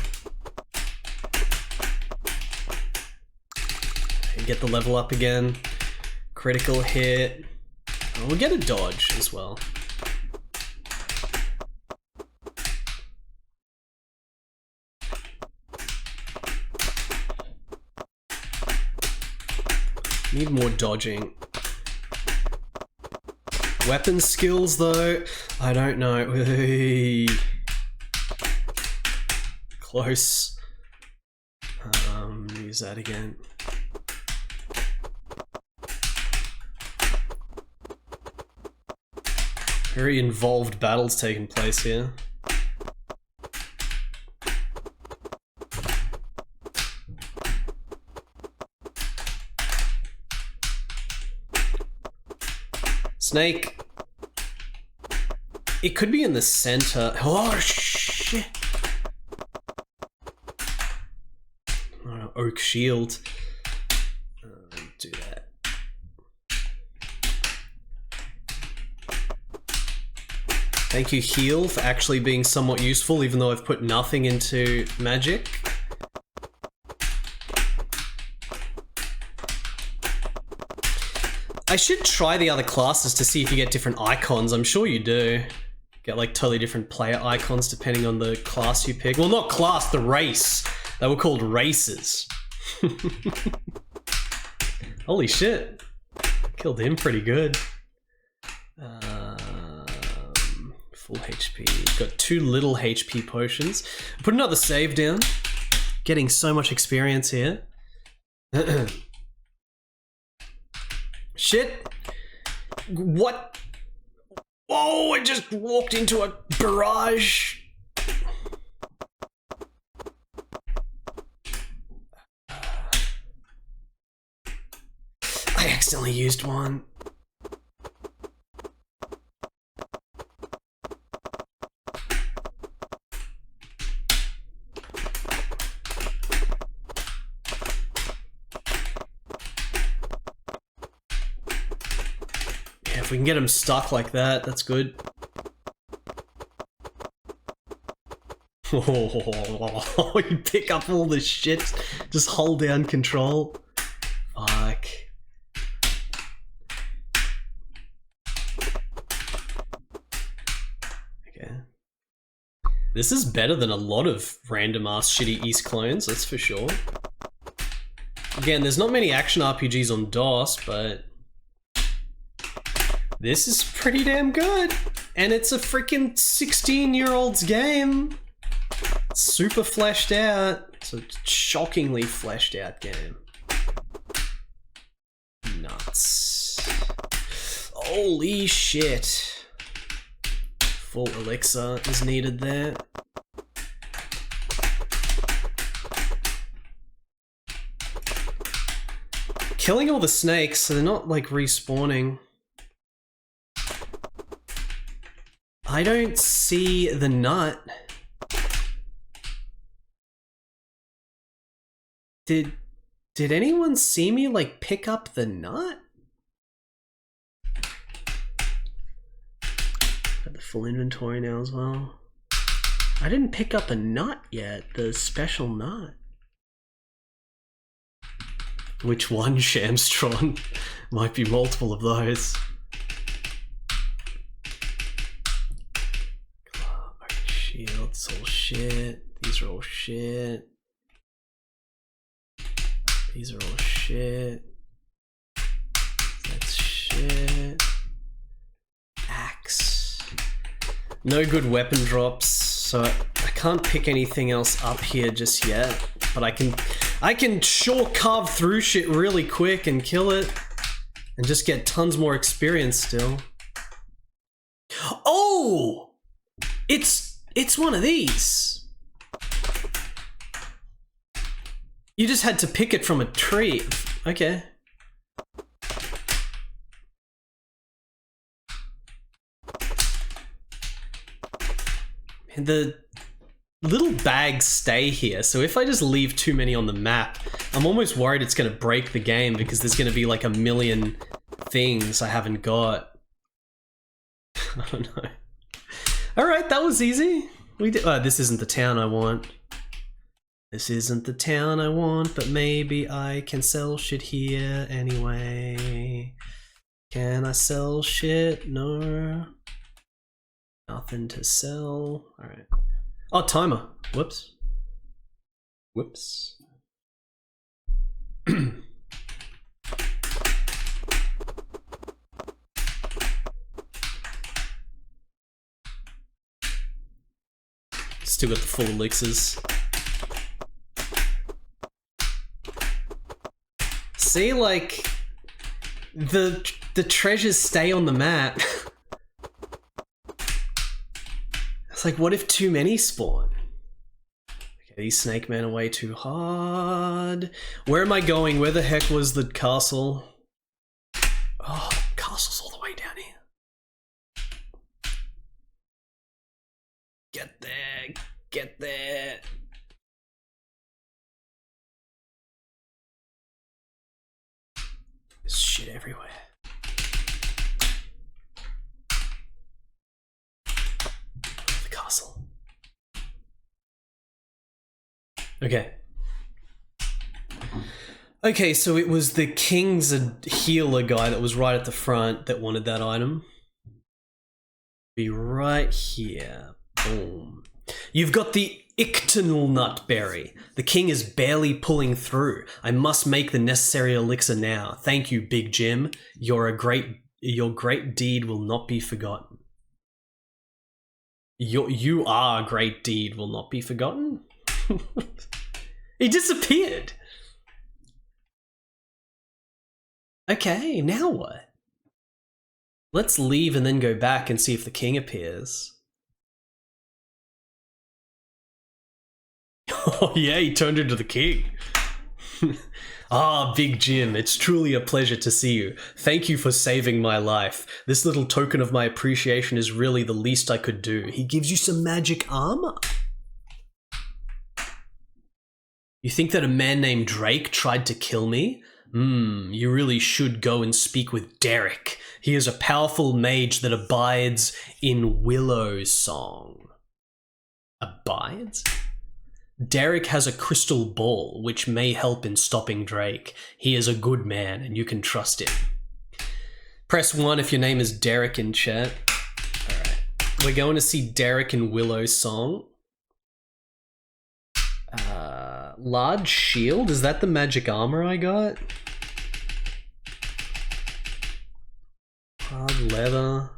Get the level up again. Critical hit. Oh, we'll get a dodge as well. Need more dodging. Weapon skills though, I don't know. Close. Use that again. Very involved battles taking place here. Snake. It could be in the center. Oh, shit. Oh, oak shield. Do that. Thank you, heal, for actually being somewhat useful, even though I've put nothing into magic. I should try the other classes to see if you get different icons. I'm sure you do. Get like totally different player icons depending on the class you pick. Well, not class, the race. They were called races. Holy shit. Killed him pretty good. Full HP. Got 2 little HP potions. Put another save down. Getting so much experience here. Shit! What? Oh, I just walked into a barrage! I accidentally used one. If we can get him stuck like that, that's good. Oh, you pick up all the shit. Just hold down control. Fuck. Okay. This is better than a lot of random ass shitty East clones, that's for sure. Again, there's not many action RPGs on DOS, but this is pretty damn good. And it's a freaking 16-year-old's game. It's super fleshed out. It's a shockingly fleshed out game. Nuts. Holy shit. Full elixir is needed there. Killing all the snakes, so they're not like respawning. I don't see the nut. Did anyone see me like pick up the nut? Got the full inventory now as well. I didn't pick up a nut yet, the special nut. Which one, Shamstron? Might be multiple of those. Shields, all shit. These are all shit. These are all shit. That's shit. Axe. No good weapon drops, so I can't pick anything else up here just yet. But I can sure carve through shit really quick and kill it. And just get tons more experience still. Oh! It's one of these. You just had to pick it from a tree. Okay. The little bags stay here, so if I just leave too many on the map, I'm almost worried it's going to break the game because there's going to be like a million things I haven't got. I don't know. Alright, that was easy. We did. This isn't the town I want. This isn't the town I want, but maybe I can sell shit here anyway. Can I sell shit? No. Nothing to sell. Alright. Oh, timer. Whoops. Whoops. Still got the full elixirs. See, like, the treasures stay on the map. It's like, what if too many spawn? Okay, these snake men are way too hard. Where am I going? Where the heck was the castle? Oh, castle's all the way down here. get there. There's shit everywhere. The castle. Okay. Okay, so it was the king's healer guy that was right at the front that wanted that item. Be right here. Boom. You've got the Ictinal Nutberry. The king is barely pulling through. I must make the necessary elixir now. Thank you, Big Jim. Your great deed will not be forgotten. You are a great deed will not be forgotten? He disappeared. Okay, now what? Let's leave and then go back and see if the king appears. Oh yeah, he turned into the king. Ah, Big Jim, it's truly a pleasure to see you. Thank you for saving my life. This little token of my appreciation is really the least I could do. He gives you some magic armor. You think that a man named Drake tried to kill me? You really should go and speak with Derek. He is a powerful mage that abides in Willow Song. Abides? Derek has a crystal ball, which may help in stopping Drake. He is a good man, and you can trust him. Press 1 if your name is Derek in chat. Alright. We're going to see Derek in Willow Song. Large shield? Is that the magic armor I got? Hard leather.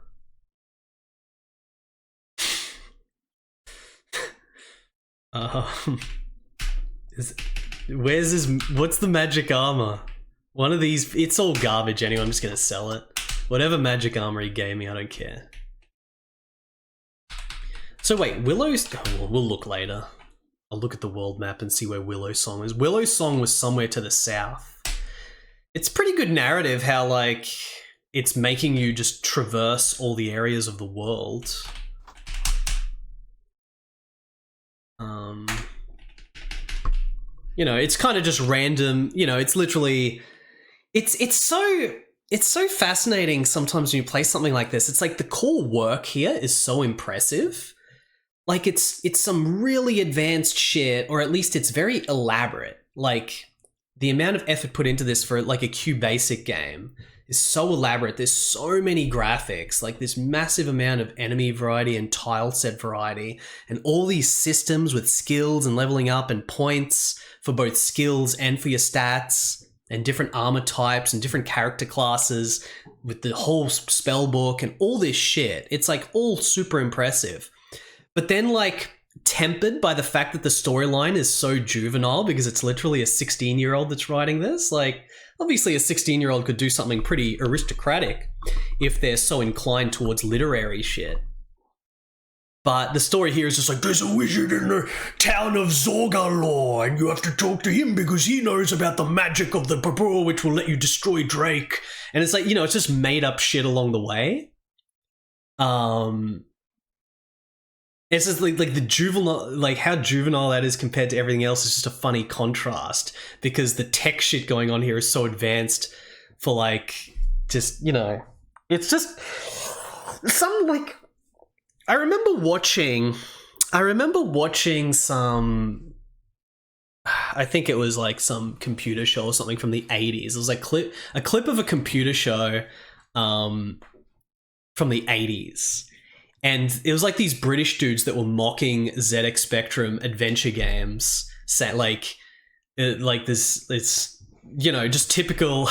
Where's his... What's the magic armor? One of these... It's all garbage anyway, I'm just gonna sell it. Whatever magic armor he gave me, I don't care. So wait, Willow's... Oh, we'll look later. I'll look at the world map and see where Willow Song is. Willow Song was somewhere to the south. It's pretty good narrative how, like, it's making you just traverse all the areas of the world. You know, it's kind of just random, you know, it's literally... It's so fascinating sometimes when you play something like this. It's like the core work here is so impressive. Like, it's some really advanced shit, or at least it's very elaborate. Like, the amount of effort put into this for, like, a QBasic game is so elaborate. There's so many graphics, like this massive amount of enemy variety and tile set variety, and all these systems with skills and leveling up and points for both skills and for your stats, and different armor types and different character classes with the whole spell book and all this shit. It's, like, all super impressive. But then, like, tempered by the fact that the storyline is so juvenile because it's literally a 16-year-old that's writing this. Like, obviously a 16-year-old could do something pretty aristocratic if they're so inclined towards literary shit. But the story here is just like, there's a wizard in the town of Zorgalore, and you have to talk to him because he knows about the magic of the purple, which will let you destroy Drake. And it's like, you know, it's just made up shit along the way. It's just like the juvenile, like how juvenile that is compared to everything else is just a funny contrast, because the tech shit going on here is so advanced for, like, just, you know, it's just some, like, I remember watching some, I think it was like some computer show or something from the 80s. It was like a clip of a computer show from the 80s. And it was like these British dudes that were mocking ZX Spectrum adventure games, say like this, it's, you know, just typical.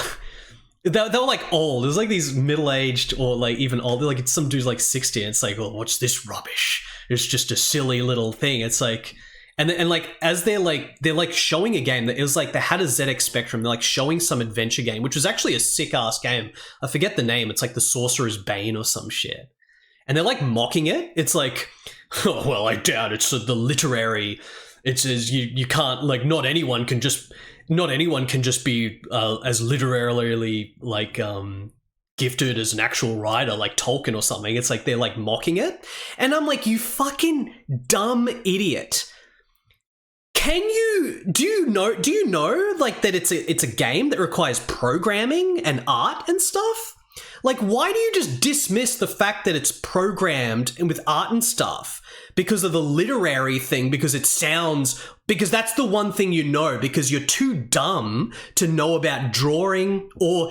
They were like old. It was like these middle-aged or like even old. Like it's some dude's like 60 and it's like, oh, what's this rubbish? It's just a silly little thing. It's like, and like as they're like showing a game that it was like they had a ZX Spectrum. They're like showing some adventure game, which was actually a sick ass game. I forget the name. It's like the Sorcerer's Bane or some shit. And they're like mocking it. It's like, oh, well, I doubt it's the literary. It says you can't, like, not anyone can just be as literarily like gifted as an actual writer like Tolkien or something. It's like they're like mocking it. And I'm like, you fucking dumb idiot. Do you know like that it's a game that requires programming and art and stuff? Like, why do you just dismiss the fact that it's programmed and with art and stuff because of the literary thing, because that's the one thing you know, because you're too dumb to know about drawing or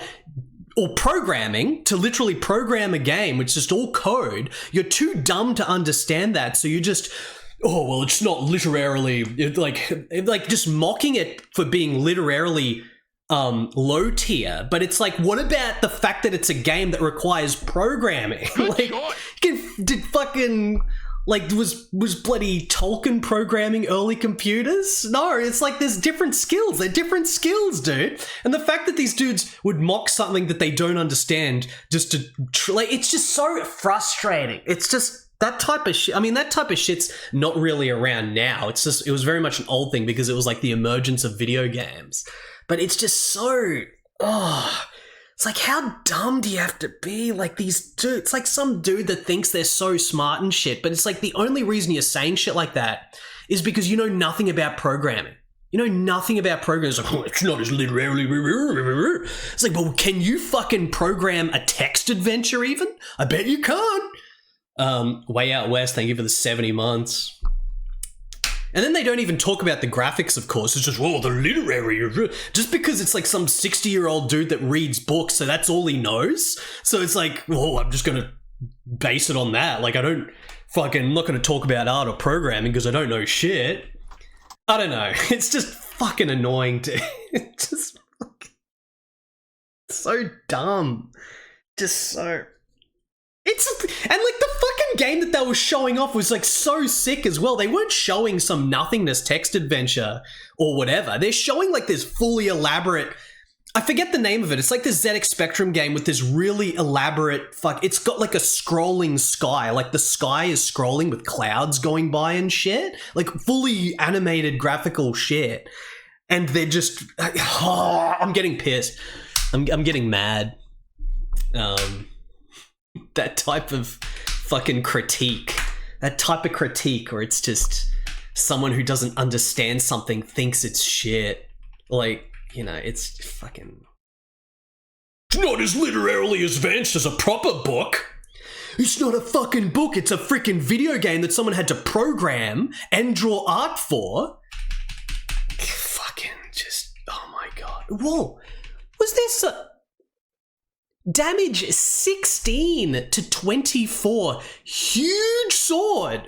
programming, to literally program a game, which is just all code. You're too dumb to understand that, so you just, oh, well, it's not literarily, like just mocking it for being literarily low tier. But it's like, what about the fact that it's a game that requires programming? Like, did fucking, like, was bloody Tolkien programming early computers? No, it's like there's different skills. They're different skills, dude. And the fact that these dudes would mock something that they don't understand just to, like, it's just so frustrating. It's just that type of shit. I mean, that type of shit's not really around now. It's just, it was very much an old thing because it was like the emergence of video games. But it's just so, it's like, how dumb do you have to be? Like these dudes, it's like some dude that thinks they're so smart and shit, but it's like the only reason you're saying shit like that is because you know nothing about programming. You know nothing about programming. It's like, oh, it's not as literally. It's like, well, can you fucking program a text adventure even? I bet you can't. Way Out West, thank you for the 70 months. And then they don't even talk about the graphics, of course. It's just, oh, the literary. Just because it's like some 60-year-old dude that reads books, so that's all he knows. So it's like, oh, I'm just going to base it on that. Like, I'm not going to talk about art or programming because I don't know shit. I don't know. It's just fucking annoying to... It's just fucking... so dumb. Just so... And like the fucking game that they were showing off was like so sick as well. They weren't showing some nothingness text adventure or whatever. They're showing like this fully elaborate, I forget the name of it. It's like this ZX Spectrum game with this really elaborate it's got like a scrolling sky. Like the sky is scrolling with clouds going by and shit. Like fully animated graphical shit. And they're just, I'm getting pissed. I'm getting mad. That type of fucking critique. That type of critique where it's just someone who doesn't understand something thinks it's shit. Like, you know, it's fucking... It's not as literarily advanced as a proper book. It's not a fucking book. It's a freaking video game that someone had to program and draw art for. Fucking just... Oh my god. Whoa. Was this a... Damage 16 to 24. Huge sword.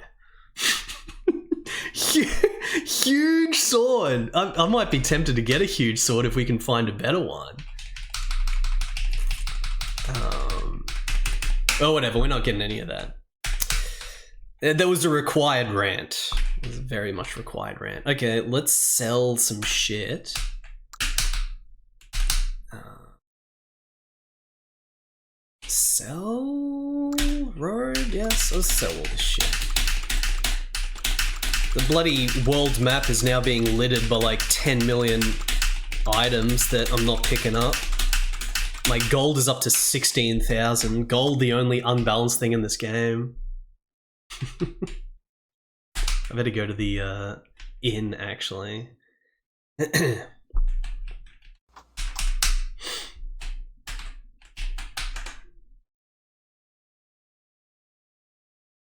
Huge sword. I might be tempted to get a huge sword if we can find a better one. Oh, whatever. We're not getting any of that. There was a required rant. It was a very much required rant. Okay, let's sell some shit. Sell road? Yes, let's sell all this shit. The bloody world map is now being littered by like 10 million items that I'm not picking up. My gold is up to 16,000. Gold, the only unbalanced thing in this game. I better go to the inn, actually.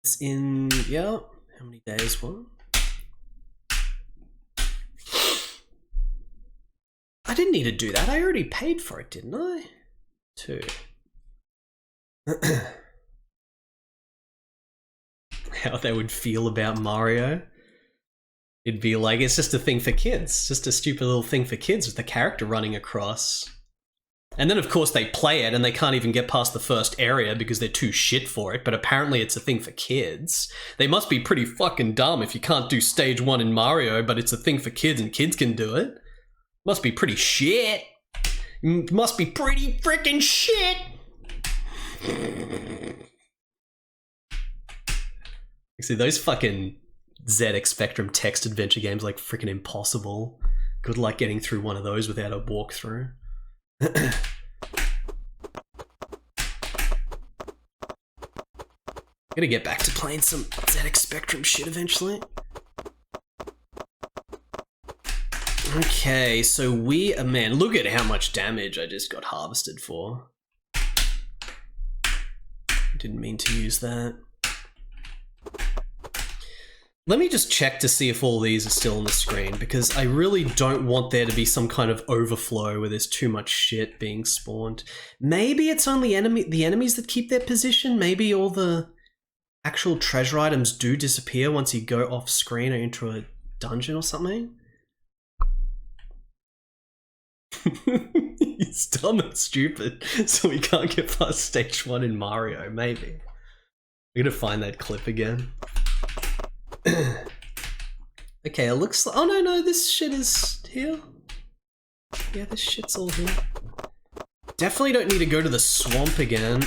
It's in, yeah, how many days? One? I didn't need to do that. I already paid for it, didn't I? 2. How they would feel about Mario. It'd be like, it's just a thing for kids. Just a stupid little thing for kids with the character running across. And then, of course, they play it and they can't even get past the first area because they're too shit for it, but apparently it's a thing for kids. They must be pretty fucking dumb if you can't do stage 1 in Mario, but it's a thing for kids and kids can do it. Must be pretty shit. Must be pretty freaking shit. See, those fucking ZX Spectrum text adventure games like freaking impossible. Good luck getting through one of those without a walkthrough. Gonna get back to playing some ZX Spectrum shit eventually. Okay, so man, look at how much damage I just got harvested for. Didn't mean to use that. Let me just check to see if all these are still on the screen, because I really don't want there to be some kind of overflow where there's too much shit being spawned. Maybe it's only the enemies that keep their position. Maybe all the actual treasure items do disappear once you go off screen or into a dungeon or something. He's dumb and stupid, so we can't get past stage 1 in Mario, maybe. I'm gonna find that clip again. Okay, it looks like... Oh no, this shit is here. Yeah, this shit's all here. Definitely don't need to go to the swamp again.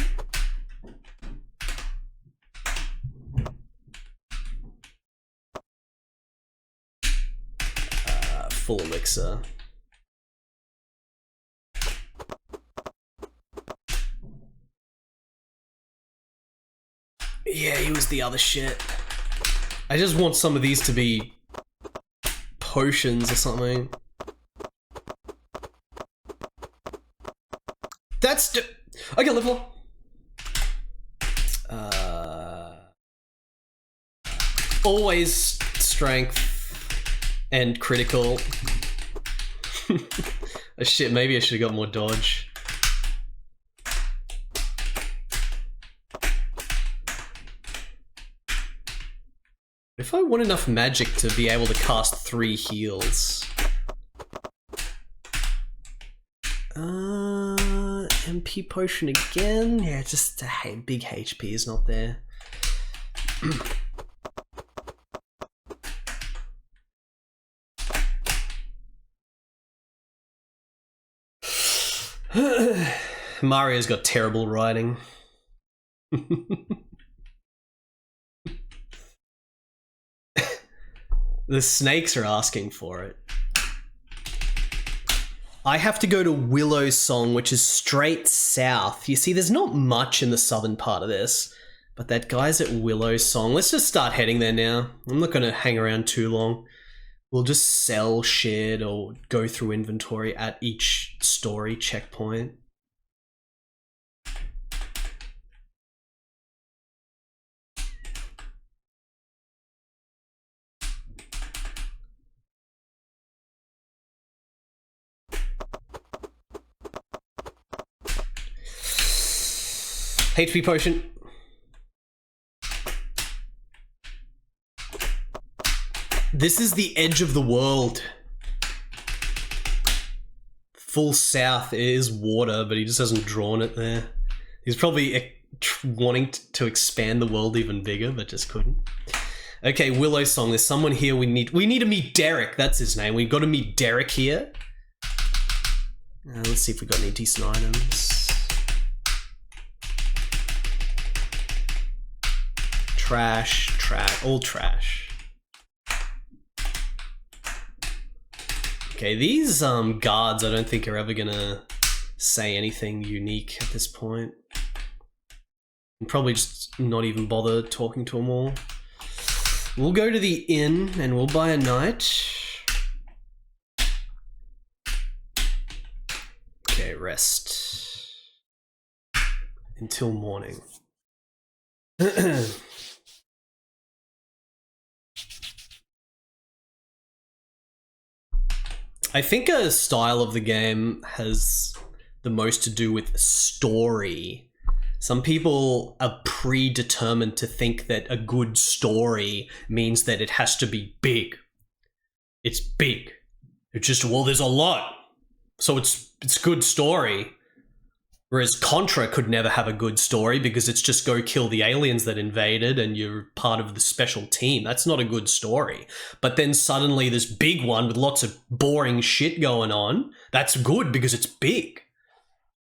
Full elixir. Yeah, he was the other shit. I just want some of these to be potions or something. That's okay, level up. Always strength and critical. Oh shit, maybe I should have got more dodge. If I want enough magic to be able to cast 3 heals. MP potion again? Yeah, just a big HP is not there. Mario's got terrible writing. The snakes are asking for it. I have to go to Willow Song, which is straight south. You see, there's not much in the southern part of this, but that guy's at Willow Song. Let's just start heading there now. I'm not going to hang around too long. We'll just sell shit or go through inventory at each story checkpoint. HP potion. This is the edge of the world. Full south is water, but he just hasn't drawn it there. He's probably wanting to expand the world even bigger, but just couldn't. Okay, Willow Song. There's someone here we need to meet Derek. That's his name. We've got to meet Derek here. Let's see if we got any decent items. Trash, all trash. Okay, these guards I don't think are ever gonna say anything unique at this point. And probably just not even bother talking to them all. We'll go to the inn and we'll buy a night. Okay, rest. Until morning. I think a style of the game has the most to do with story. Some people are predetermined to think that a good story means that it has to be big. It's big. It's just, well, there's a lot, so it's good story. Whereas Contra could never have a good story because it's just go kill the aliens that invaded and you're part of the special team. That's not a good story. But then suddenly this big one with lots of boring shit going on, that's good because it's big.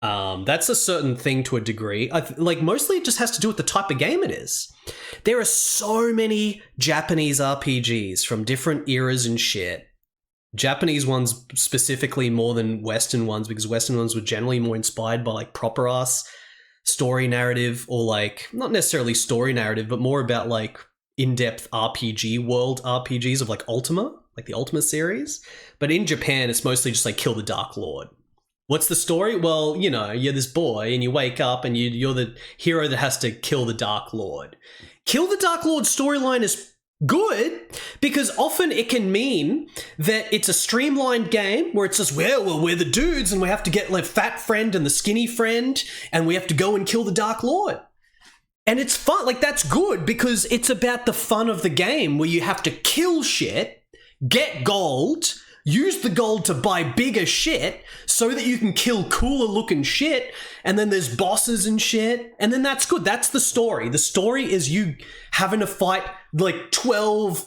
That's a certain thing to a degree. Like mostly it just has to do with the type of game it is. There are so many Japanese RPGs from different eras and shit. Japanese ones specifically more than Western ones because Western ones were generally more inspired by like proper ass story narrative, or like, not necessarily story narrative, but more about like in-depth RPG world RPGs of like Ultima, like the Ultima series. But in Japan, it's mostly just like kill the Dark Lord. What's the story? Well, you know, you're this boy and you wake up and you're the hero that has to kill the Dark Lord. Kill the Dark Lord storyline is good because often it can mean that it's a streamlined game where it's just, well, we're the dudes and we have to get like fat friend and the skinny friend and we have to go and kill the Dark Lord. And it's fun. Like, that's good because it's about the fun of the game where you have to kill shit, get gold, use the gold to buy bigger shit so that you can kill cooler looking shit, and then there's bosses and shit, and then that's good. That's the story. The story is you having to fight like 12,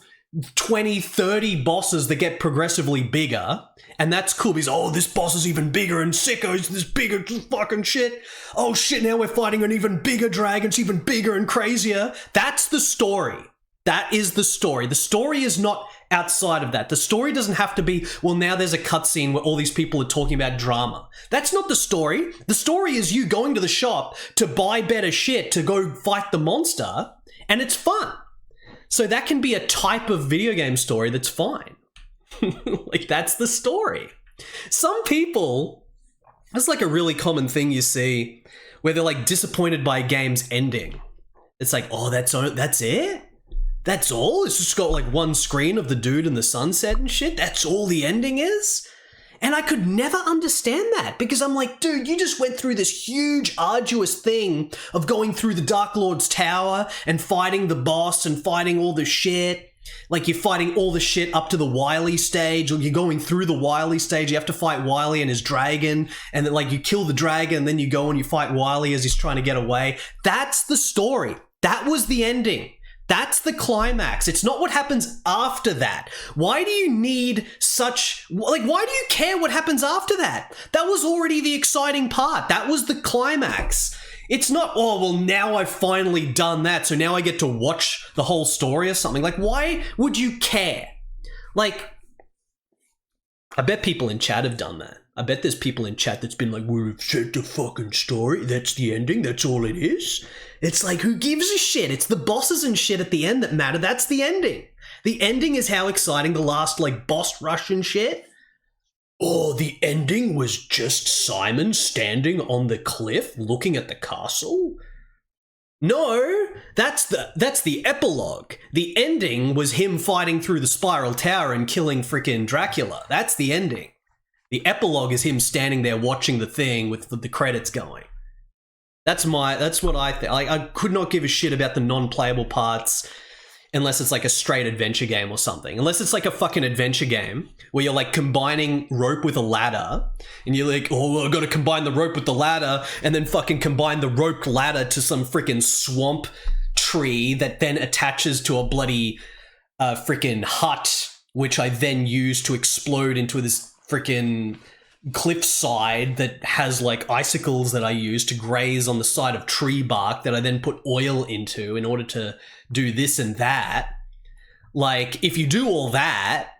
20, 30 bosses that get progressively bigger, and that's cool because, oh, this boss is even bigger and sicker, it's this bigger fucking shit. Oh shit, now we're fighting an even bigger dragon, it's even bigger and crazier. That's the story. That is the story. The story is not outside of that. The story doesn't have to be, well, now there's a cutscene where all these people are talking about drama. That's not the story. The story is you going to the shop to buy better shit to go fight the monster, and it's fun. So that can be a type of video game story that's fine. Like, that's the story. Some people, that's like a really common thing you see where they're like disappointed by a game's ending. It's like, oh, that's it? That's all? It's just got like one screen of the dude in the sunset and shit? That's all the ending is? And I could never understand that because I'm like, dude, you just went through this huge, arduous thing of going through the Dark Lord's tower and fighting the boss and fighting all the shit. Like, you're fighting all the shit up to the Wily stage, or you're going through the Wily stage. You have to fight Wily and his dragon, and then like you kill the dragon, and then you go and you fight Wily as he's trying to get away. That's the story. That was the ending. That's the climax. It's not what happens after that. Why do you need such... Like, why do you care what happens after that? That was already the exciting part. That was the climax. It's not, oh, well, now I've finally done that, so now I get to watch the whole story or something. Like, why would you care? Like, I bet people in chat have done that. I bet there's people in chat that's been like, we've said the fucking story. That's the ending. That's all it is. It's like, who gives a shit? It's the bosses and shit at the end that matter. That's the ending. The ending is how exciting the last, like, boss rush and shit. Oh, the ending was just Simon standing on the cliff looking at the castle? No, that's the epilogue. The ending was him fighting through the Spiral Tower and killing frickin' Dracula. That's the ending. The epilogue is him standing there watching the thing with the credits going. That's what I think. I could not give a shit about the non-playable parts unless it's like a straight adventure game or something. Unless it's like a fucking adventure game where you're like combining rope with a ladder and you're like, oh, I've got to combine the rope with the ladder and then fucking combine the rope ladder to some freaking swamp tree that then attaches to a bloody freaking hut, which I then use to explode into this freaking cliffside that has like icicles that I use to graze on the side of tree bark that I then put oil into in order to do this and that. Like, if you do all that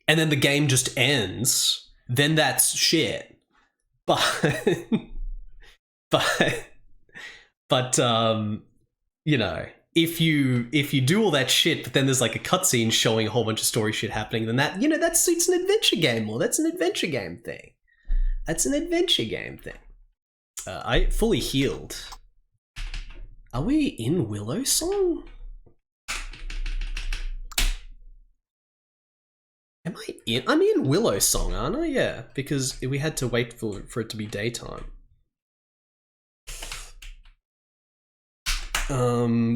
and then the game just ends, then that's shit. But you know, if you do all that shit, but then there's like a cutscene showing a whole bunch of story shit happening, then that, you know, it's an adventure game more. That's an adventure game thing. That's an adventure game thing. I fully healed. Are we in Willow Song? Am I in? I'm in Willow Song, aren't I? Yeah, because we had to wait for it to be daytime.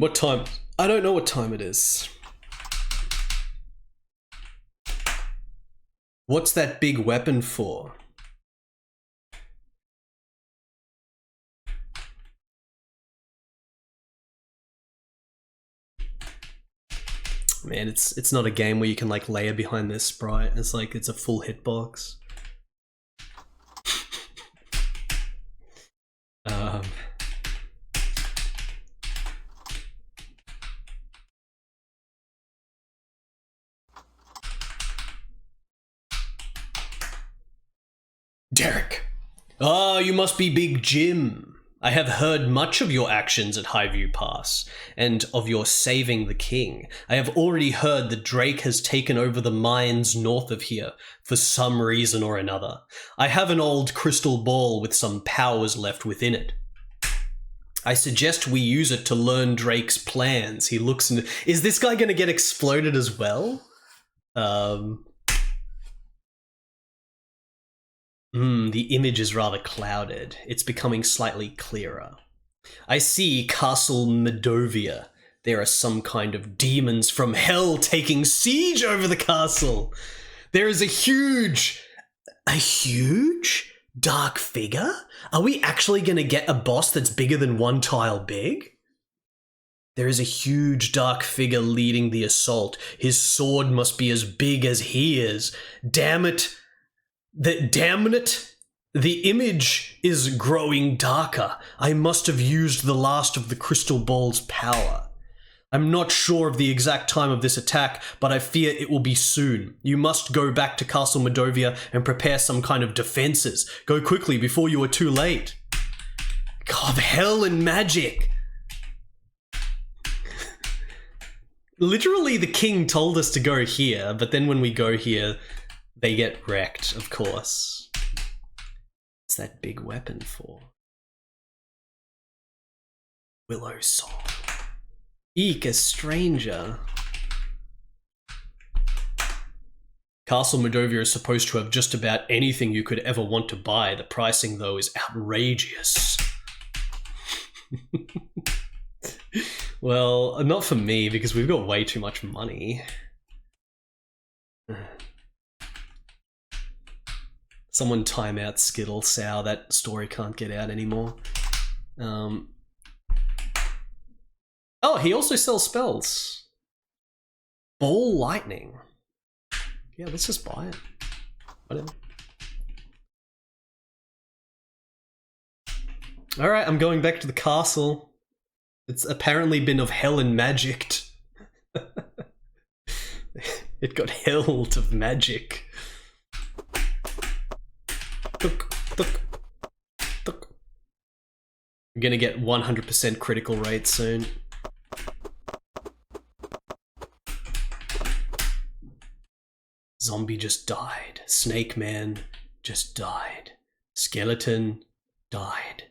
What time? I don't know what time it is. What's that big weapon for? Man, it's not a game where you can like layer behind this sprite. It's like it's a full hitbox. Derek. Oh, you must be Big Jim. I have heard much of your actions at Highview Pass, and of your saving the king. I have already heard that Drake has taken over the mines north of here, for some reason or another. I have an old crystal ball with some powers left within it. I suggest we use it to learn Drake's plans. He looks and... Is this guy going to get exploded as well? The image is rather clouded. It's becoming slightly clearer. I see Castle Medovia. There are some kind of demons from hell taking siege over the castle. There is a huge dark figure? Are we actually going to get a boss that's bigger than one tile big? There is a huge dark figure leading the assault. His sword must be as big as he is. Damn it. The image is growing darker. I must have used the last of the crystal ball's power. I'm not sure of the exact time of this attack, but I fear it will be soon. You must go back to Castle Medovia and prepare some kind of defenses. Go quickly before you are too late. God, hell and magic. Literally, the king told us to go here, but then when we go here, they get wrecked, of course. What's that big weapon for? Willow Song. Eek, a stranger. Castle Medovia is supposed to have just about anything you could ever want to buy. The pricing, though, is outrageous. Well, not for me, because we've got way too much money. Someone time out Skittle Sow. That story can't get out anymore. Oh, he also sells spells. Ball Lightning. Yeah, let's just buy it. Whatever. Alright, I'm going back to the castle. It's apparently been of hell and magicked. It got held of magic. Tuk, tuk, tuk. I'm gonna get 100% critical rate soon. Zombie just died. Snake Man just died. Skeleton died.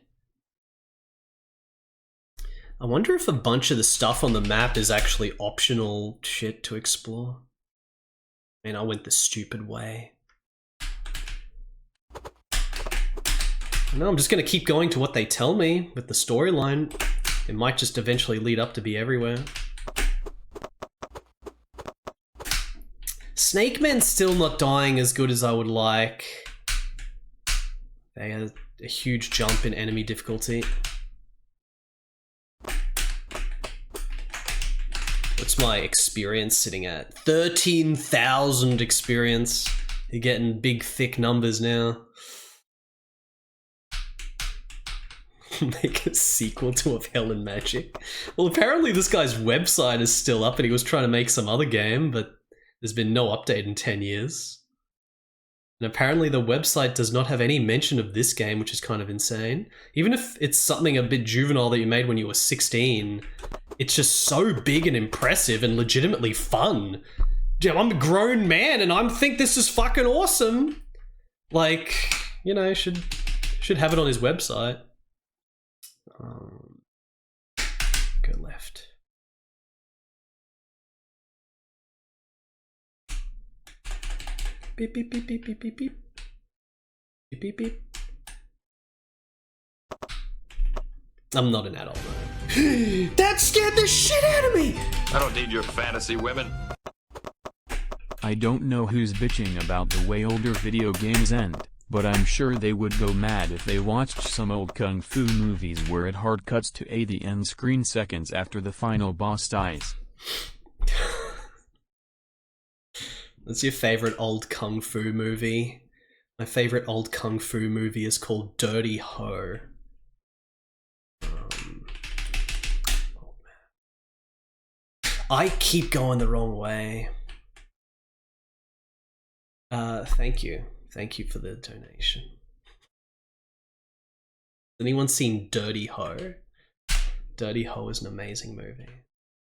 I wonder if a bunch of the stuff on the map is actually optional shit to explore. I mean, I went the stupid way. No, I'm just gonna keep going to what they tell me with the storyline. It might just eventually lead up to be everywhere. Snake Man's still not dying as good as I would like. They had a huge jump in enemy difficulty. What's my experience sitting at? 13,000 experience. You're getting big, thick numbers now. Make a sequel to Of Hell and Magic. Well, apparently this guy's website is still up and he was trying to make some other game, but there's been no update in 10 years. And apparently the website does not have any mention of this game, which is kind of insane. Even if it's something a bit juvenile that you made when you were 16, it's just so big and impressive and legitimately fun. I'm a grown man and I think this is fucking awesome. Like, you know, should have it on his website. Go left. Beep, beep, beep, beep, beep, beep, beep. Beep, beep, beep. I'm not an adult though. That scared the shit out of me! I don't need your fantasy women. I don't know who's bitching about the way older video games end, but I'm sure they would go mad if they watched some old kung fu movies where it hard cuts to the end screen seconds after the final boss dies. What's your favorite old kung fu movie? My favorite old kung fu movie is called Dirty Ho. I keep going the wrong way. Thank you. Thank you for the donation. Anyone seen Dirty Ho? Dirty Ho is an amazing movie.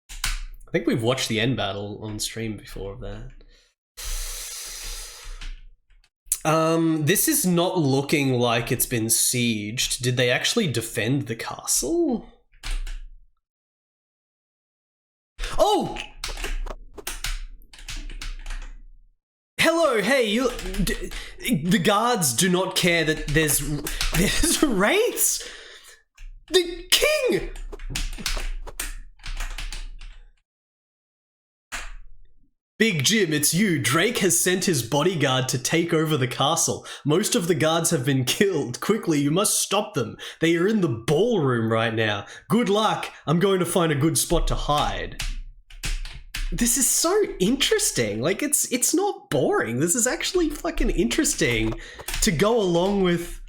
I think we've watched the end battle on stream before of that. This is not looking like it's been sieged. Did they actually defend the castle? Oh! Hello, hey, you... The guards do not care that there's wraiths! The king! Big Jim, it's you. Drake has sent his bodyguard to take over the castle. Most of the guards have been killed. Quickly, you must stop them. They are in the ballroom right now. Good luck. I'm going to find a good spot to hide. This is so interesting. Like, it's not boring. This is actually fucking interesting to go along with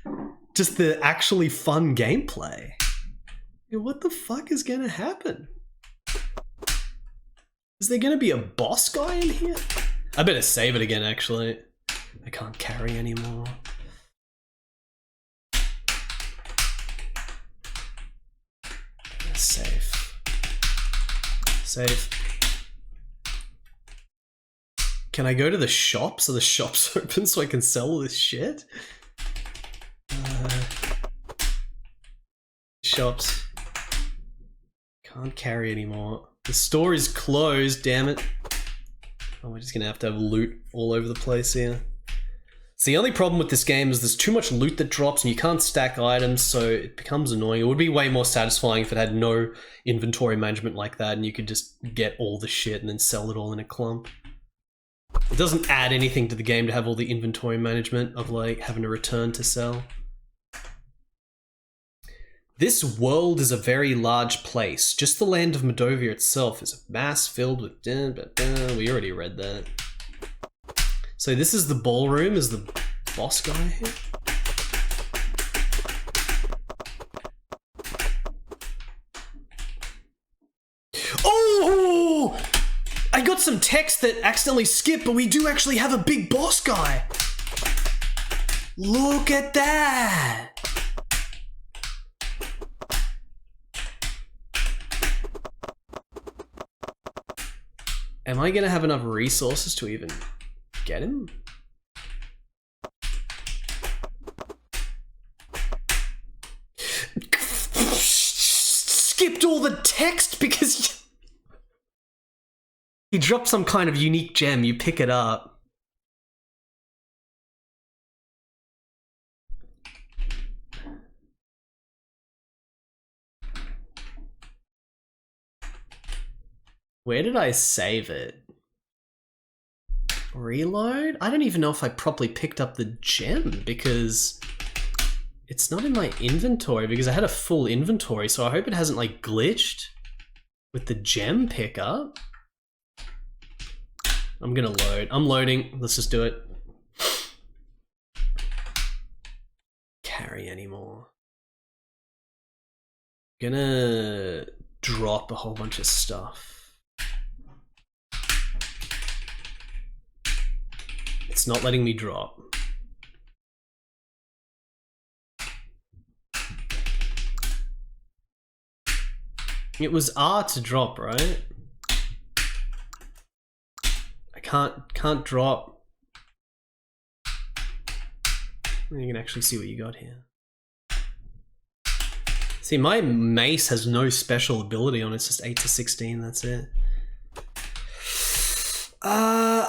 just the actually fun gameplay. What the fuck is gonna happen? Is there gonna be a boss guy in here? I better save it again, actually. I can't carry anymore. Save. Save. Can I go to the shops? Are the shops open so I can sell all this shit? Shops. Can't carry anymore. The store is closed, damn it. Oh, we're just gonna have to have loot all over the place here. So the only problem with this game is there's too much loot that drops and you can't stack items, so it becomes annoying. It would be way more satisfying if it had no inventory management like that and you could just get all the shit and then sell it all in a clump. It doesn't add anything to the game to have all the inventory management of like having to return to sell. This world is a very large place. Just the land of Mottola itself is a mass filled with... We already read that. So this is the ballroom. Is the boss guy here? Oh! I got some text that accidentally skipped, but we do actually have a big boss guy. Look at that! Am I gonna have enough resources to even get him? Skipped all the text because he dropped some kind of unique gem. You pick it up. Where did I save it? Reload? I don't even know if I properly picked up the gem because it's not in my inventory because I had a full inventory, so I hope it hasn't like glitched with the gem pickup. I'm gonna load. I'm loading. Let's just do it. Carry anymore. Gonna drop a whole bunch of stuff. It's not letting me drop. It was R to drop, right? I can't drop. You can actually see what you got here. See, my mace has no special ability on it. It's just 8 to 16, that's it.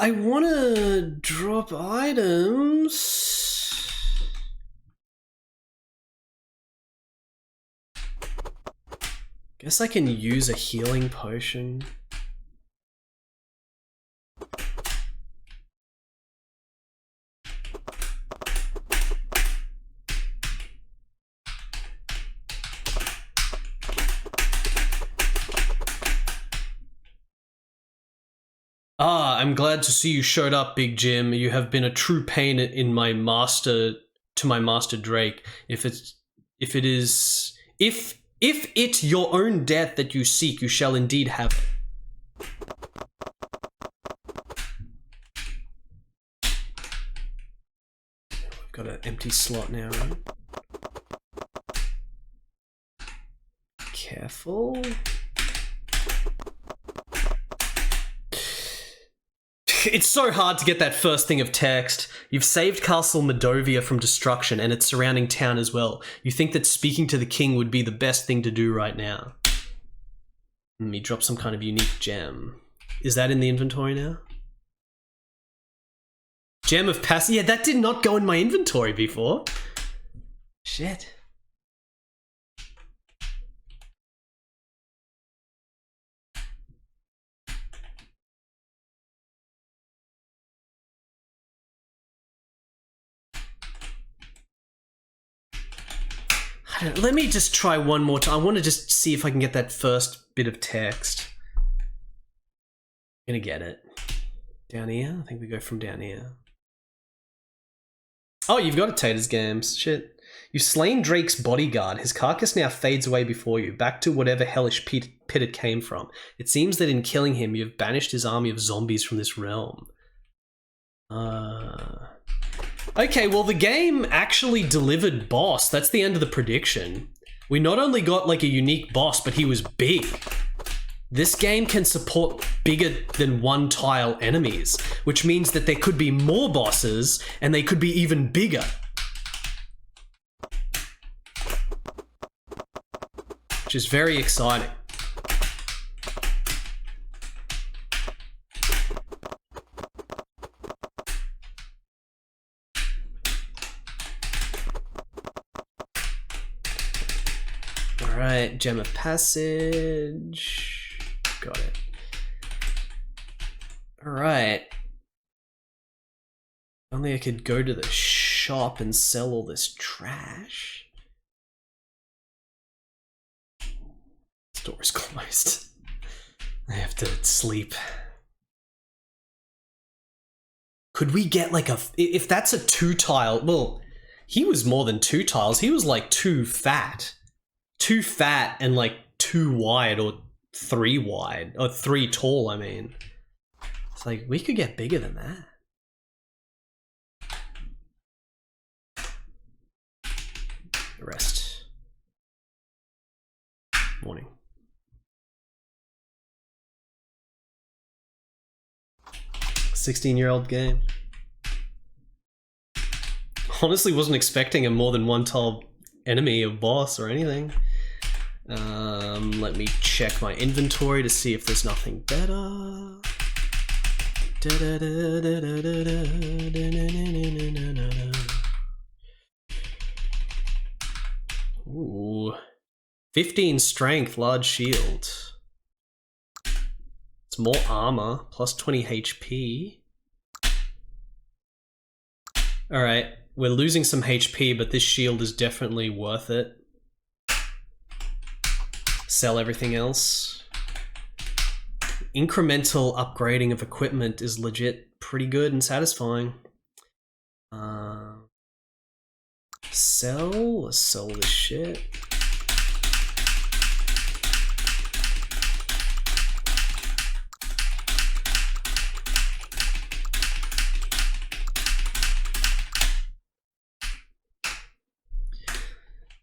I wanna drop items. Guess I can use a healing potion. Ah, I'm glad to see you showed up, Big Jim. You have been a true pain in my master, to my master Drake. If it your own death that you seek, you shall indeed have it. We've got an empty slot now, right? Careful. It's so hard to get that first thing of text. You've saved Castle Medovia from destruction and its surrounding town as well. You think that speaking to the king would be the best thing to do right now. He dropped some kind of unique gem. Is that in the inventory now? Gem of Pass. Yeah, that did not go in my inventory before. Shit. Let me just try one more time. I want to just see if I can get that first bit of text. I'm gonna get it. Down here? I think we go from down here. Oh, you've got it, Taters Games. Shit. You've slain Drake's bodyguard. His carcass now fades away before you, back to whatever hellish pit it came from. It seems that in killing him, you've banished his army of zombies from this realm. Okay, well the game actually delivered boss. That's the end of the prediction. We not only got like a unique boss, but he was big. This game can support bigger than one tile enemies, which means that there could be more bosses and they could be even bigger. Which is very exciting. Alright, Gem of Passage. Got it. Alright. Only I could go to the shop and sell all this trash. This door is closed. I have to sleep. Could we get like a... If that's a 2-tile... Well, he was more than 2 tiles. He was like 2 fat. 2 fat and like 2 wide or 3 wide. Or 3 tall, I mean. It's like, we could get bigger than that. Rest. Morning. $16-year-old game. Honestly, wasn't expecting a more than 1 tile enemy or boss or anything. Let me check my inventory to see if there's nothing better. Ooh. 15 strength, large shield. It's more armor, plus 20 HP. Alright, we're losing some HP, but this shield is definitely worth it. Sell everything else. Incremental upgrading of equipment is legit pretty good and satisfying. Sell? Let's sell this shit.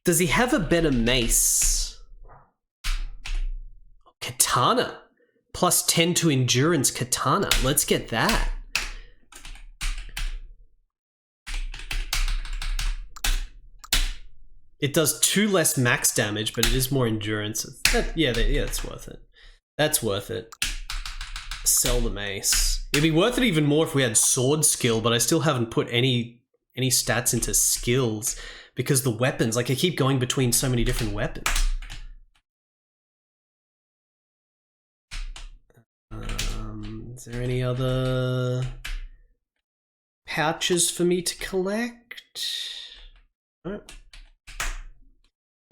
Does he have a better mace? Katana. Plus 10 to endurance katana. Let's get that. It does 2 less max damage, but it is more endurance. Yeah, that's worth it. That's worth it. Sell the mace. It'd be worth it even more if we had sword skill, but I still haven't put any stats into skills because the weapons, like I keep going between so many different weapons. Is there any other pouches for me to collect? Oh.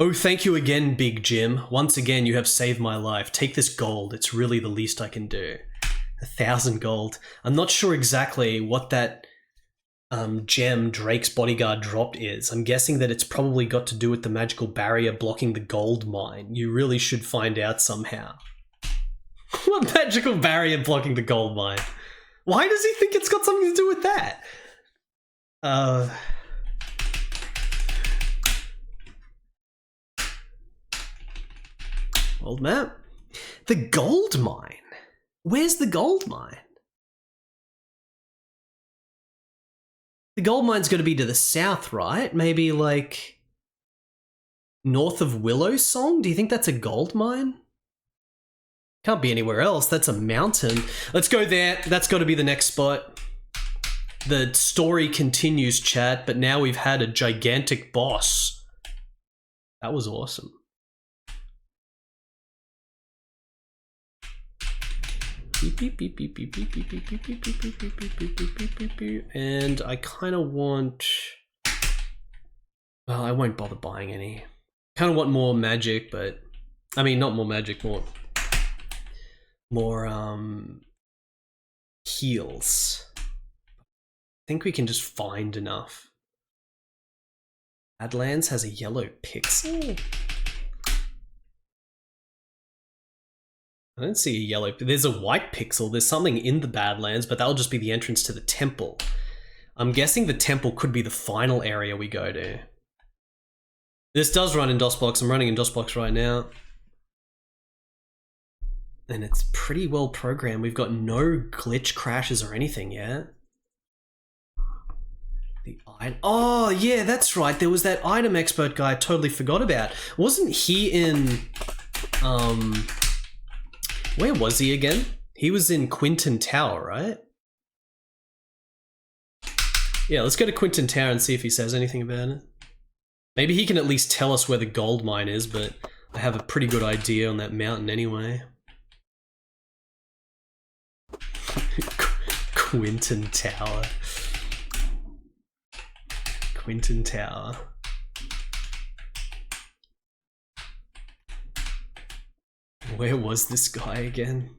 Oh, thank you again, Big Jim. Once again, you have saved my life. Take this gold. It's really the least I can do. 1,000 gold. I'm not sure exactly what that gem Drake's bodyguard dropped is. I'm guessing that it's probably got to do with the magical barrier blocking the gold mine. You really should find out somehow. What magical barrier blocking the gold mine? Why does he think it's got something to do with that? Old map. The gold mine. Where's the gold mine? The gold mine's got to be to the south, right? Maybe like north of Willow Song? Do you think that's a gold mine? Can't be anywhere else. That's a mountain. Let's go there. That's got to be the next spot. The story continues, chat, but now we've had a gigantic boss. That was awesome. And I kind of want... Well, I won't bother buying any. Kind of want more magic, but... I mean, not more magic, more heals. I think we can just find enough. Badlands has a yellow pixel? I don't see a yellow... There's a white pixel. There's something in the Badlands, but that'll just be the entrance to the temple. I'm guessing the temple could be the final area we go to. This does run in DOSBox. I'm running in DOSBox right now. And it's pretty well programmed. We've got no glitch crashes or anything yet. Oh, yeah, that's right. There was that item expert guy I totally forgot about. Wasn't he in... Where was he again? He was in Quinton Tower, right? Yeah, let's go to Quinton Tower and see if he says anything about it. Maybe he can at least tell us where the gold mine is, but I have a pretty good idea on that mountain anyway. Quinton Tower. Quinton Tower. Where was this guy again?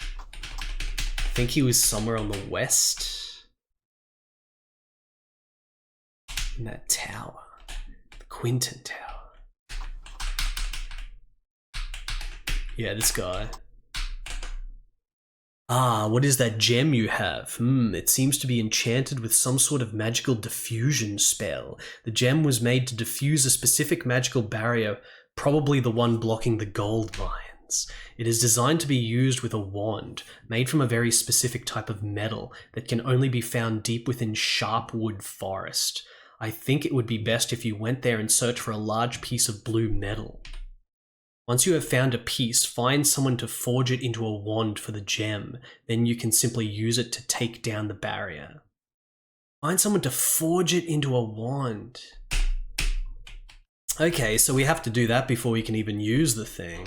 I think he was somewhere on the west. In that tower. The Quinton Tower. Yeah, this guy. Ah, what is that gem you have? It seems to be enchanted with some sort of magical diffusion spell. The gem was made to diffuse a specific magical barrier, probably the one blocking the gold mines. It is designed to be used with a wand, made from a very specific type of metal that can only be found deep within Sharpwood Forest. I think it would be best if you went there and searched for a large piece of blue metal. Once you have found a piece, find someone to forge it into a wand for the gem. Then you can simply use it to take down the barrier. Find someone to forge it into a wand. Okay, so we have to do that before we can even use the thing.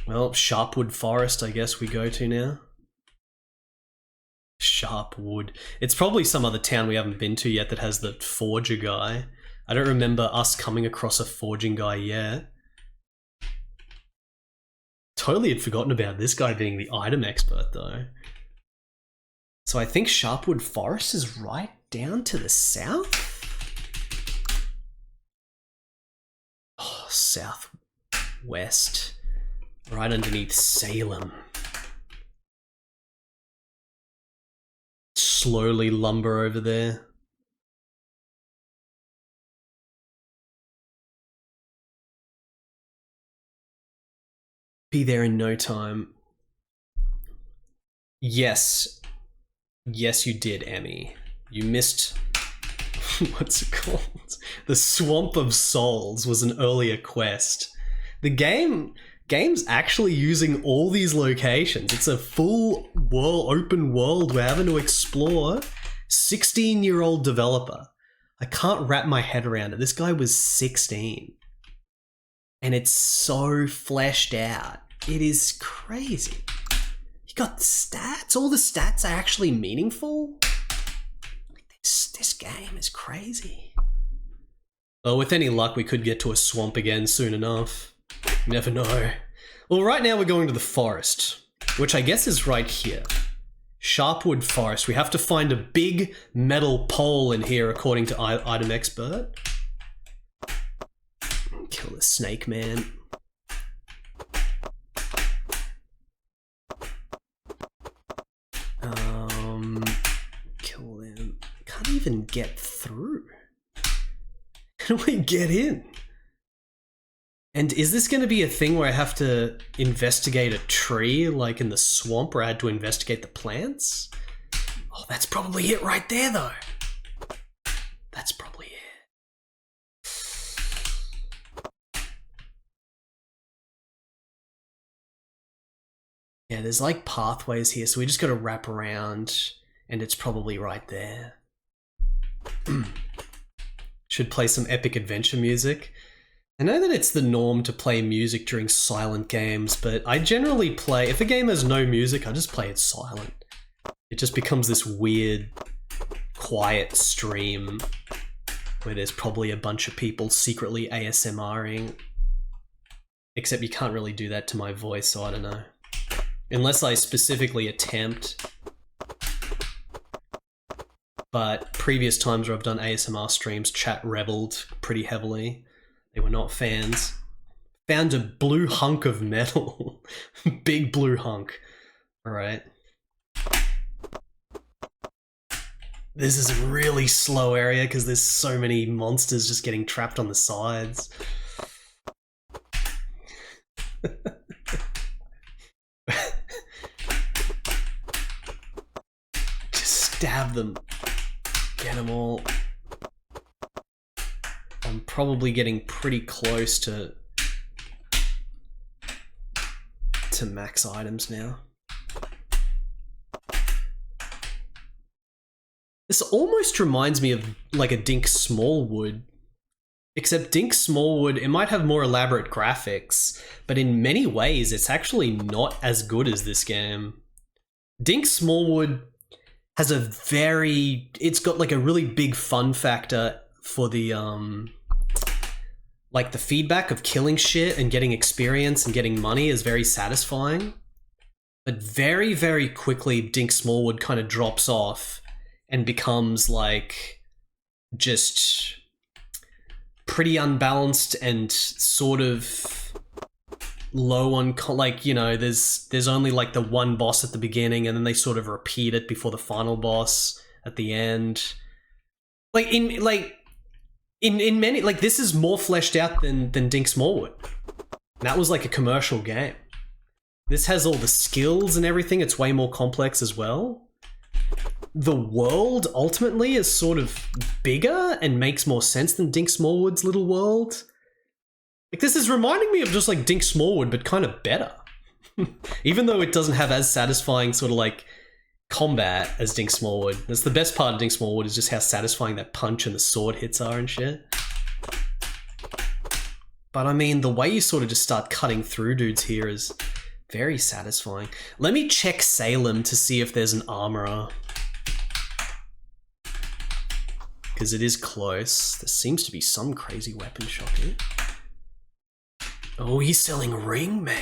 Well, Sharpwood Forest, I guess we go to now. Sharpwood. It's probably some other town we haven't been to yet that has the forger guy. I don't remember us coming across a forging guy yet. Totally had forgotten about this guy being the item expert though. So I think Sharpwood Forest is right down to the south? Oh, southwest. Right underneath Salem. Slowly lumber over there. Be there in no time. Yes. Yes, you did, Emmy. You missed... What's it called? The Swamp of Souls was an earlier quest. The game's actually using all these locations. It's a full world, open world we're having to explore. 16-year-old developer. I can't wrap my head around it. This guy was 16. And it's so fleshed out. It is crazy. You got stats? All the stats are actually meaningful? This game is crazy. Well, with any luck, we could get to a swamp again soon enough. You never know. Well, right now we're going to the forest, which I guess is right here. Sharpwood Forest. We have to find a big metal pole in here, according to Item Expert. Kill the snake man. Kill them. Can't even get through. How do we get in? And is this going to be a thing where I have to investigate a tree, like in the swamp where I had to investigate the plants? Oh, that's probably it right there, though. That's probably it. Yeah, there's like pathways here, so we just got to wrap around, and it's probably right there. Should play some epic adventure music. I know that it's the norm to play music during silent games, but I generally play... If a game has no music, I just play it silent. It just becomes this weird, quiet stream where there's probably a bunch of people secretly ASMRing. Except you can't really do that to my voice, so I don't know. Unless I specifically attempt. But previous times where I've done ASMR streams, chat rebelled pretty heavily. They were not fans. Found a blue hunk of metal. Big blue hunk. Alright. This is a really slow area because there's so many monsters just getting trapped on the sides. Just stab them. Get them all. I'm probably getting pretty close to max items now. This almost reminds me of like a Dink Smallwood, except Dink Smallwood, it might have more elaborate graphics, but in many ways it's actually not as good as this game. Dink Smallwood has a it's got like a really big fun factor for the like the feedback of killing shit and getting experience and getting money is very satisfying. But very, very quickly Dink Smallwood kind of drops off and becomes like just pretty unbalanced and sort of low on like, you know, there's only like the one boss at the beginning and then they sort of repeat it before the final boss at the end. In many, like, this is more fleshed out than Dink Smallwood. That was like a commercial game. This has all the skills and everything. It's way more complex as well. The world ultimately is sort of bigger and makes more sense than Dink Smallwood's little world. Like, this is reminding me of just like Dink Smallwood, but kind of better. Even though it doesn't have as satisfying sort of like combat as Dink Smallwood. That's the best part of Dink Smallwood, is just how satisfying that punch and the sword hits are and shit. But I mean, the way you sort of just start cutting through dudes here is very satisfying. Let me check Salem to see if there's an armorer. Because it is close. There seems to be some crazy weapon shop here. Oh, he's selling ring mail.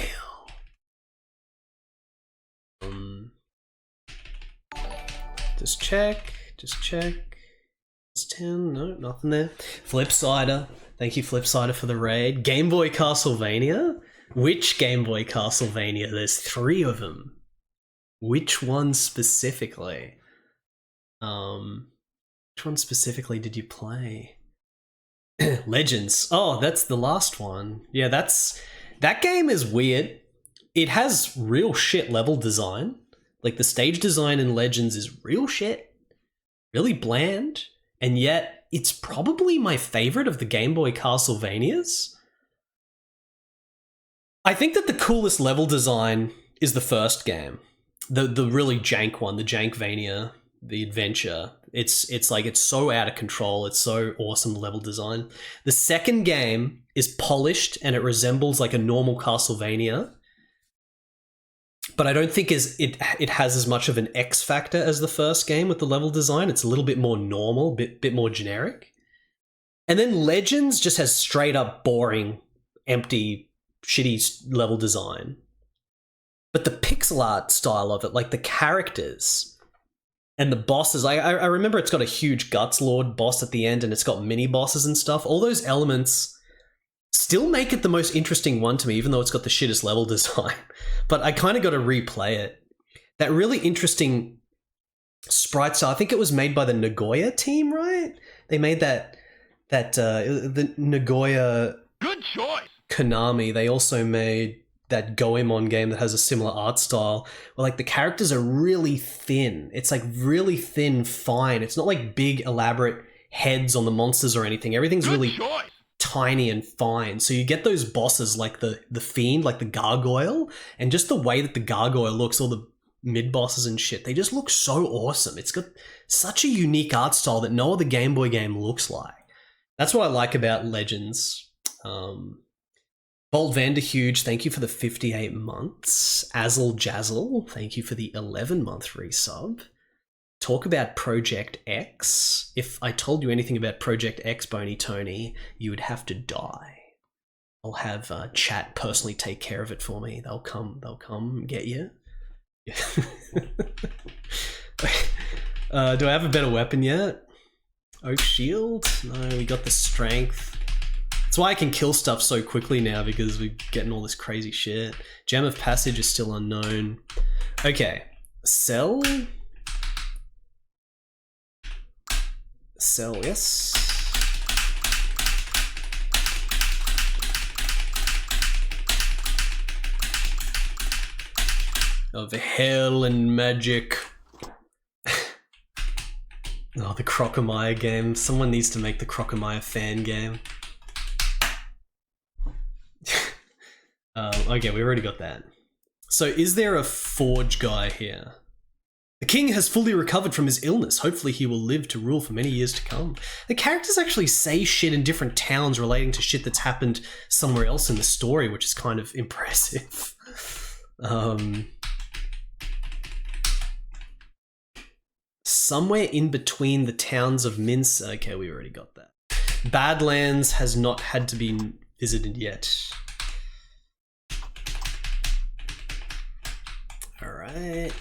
Just check. It's 10, no, nothing there. Flipsider. Thank you, Flipsider, for the raid. Game Boy Castlevania? Which Game Boy Castlevania? There's 3 of them. Which one specifically? Which one specifically did you play? Legends. Oh, that's the last one. Yeah, that game is weird. It has real shit level design. Like, the stage design in Legends is real shit. Really bland. And yet, it's probably my favorite of the Game Boy Castlevanias. I think that the coolest level design is the first game. The really jank one, the Jankvania, the adventure. It's like, it's so out of control. It's so awesome level design. The second game is polished and it resembles like a normal Castlevania. But I don't think it has as much of an X factor as the first game with the level design. It's a little bit more normal, bit more generic. And then Legends just has straight up boring, empty, shitty level design. But the pixel art style of it, like the characters and the bosses, I remember it's got a huge Guts Lord boss at the end and it's got mini bosses and stuff. All those elements still make it the most interesting one to me, even though it's got the shittest level design. But I kind of got to replay it. That really interesting sprite style, I think it was made by the Nagoya team, right? They made the Nagoya... Good choice. Konami, they also made that Goemon game that has a similar art style, where like the characters are really thin. It's like really thin, fine. It's not like big, elaborate heads on the monsters or anything. Everything's really tiny and fine. So you get those bosses like the Fiend, like the Gargoyle, and just the way that the Gargoyle looks, all the mid-bosses and shit, they just look so awesome. It's got such a unique art style that no other Game Boy game looks like. That's what I like about Legends. Bolt Vanderhuge, thank you for the 58 months. Azel Jazzle, thank you for the 11-month resub. Talk about Project X. If I told you anything about Project X, Boney Tony, you would have to die. I'll have chat personally take care of it for me. They'll come get you. Do I have a better weapon yet? Oak Shield? No, we got the strength. That's why I can kill stuff so quickly now, because we're getting all this crazy shit. Gem of Passage is still unknown. Okay. Sell, yes. Of Hell and Magic. Oh, the Crocomire game. Someone needs to make the Crocomire fan game. Okay, we already got that. So is there a forge guy here? The king has fully recovered from his illness. Hopefully he will live to rule for many years to come. The characters actually say shit in different towns relating to shit that's happened somewhere else in the story, which is kind of impressive. Somewhere in between the towns of Mince. Okay, we already got that. Badlands has not had to be visited yet. Alright.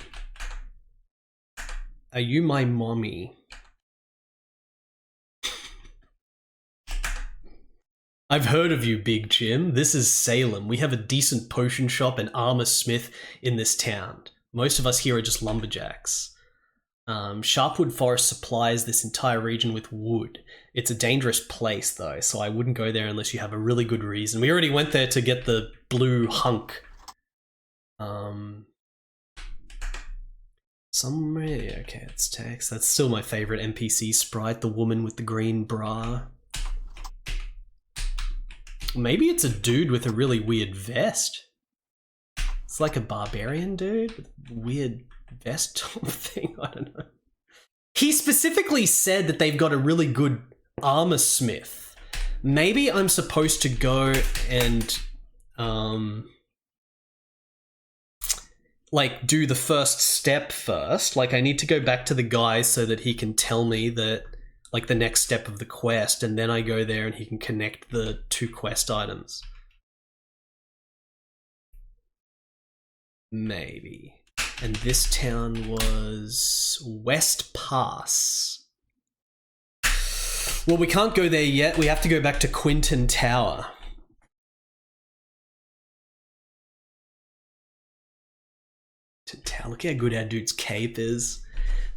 Are you my mommy? I've heard of you, Big Jim. This is Salem. We have a decent potion shop and armor smith in this town. Most of us here are just lumberjacks. Sharpwood Forest supplies this entire region with wood. It's a dangerous place though, so I wouldn't go there unless you have a really good reason. We already went there to get the blue hunk. Somewhere, okay, it's text. That's still my favorite NPC sprite, the woman with the green bra. Maybe it's a dude with a really weird vest. It's like a barbarian dude with a weird vest thing, I don't know. He specifically said that they've got a really good armor smith. Maybe I'm supposed to go and like do the first step first. Like I need to go back to the guy so that he can tell me that like the next step of the quest, and then I go there and he can connect the two quest items. Maybe. And this town was West Pass. Well, we can't go there yet. We have to go back to Quinton Tower. Look how good our dude's cape is.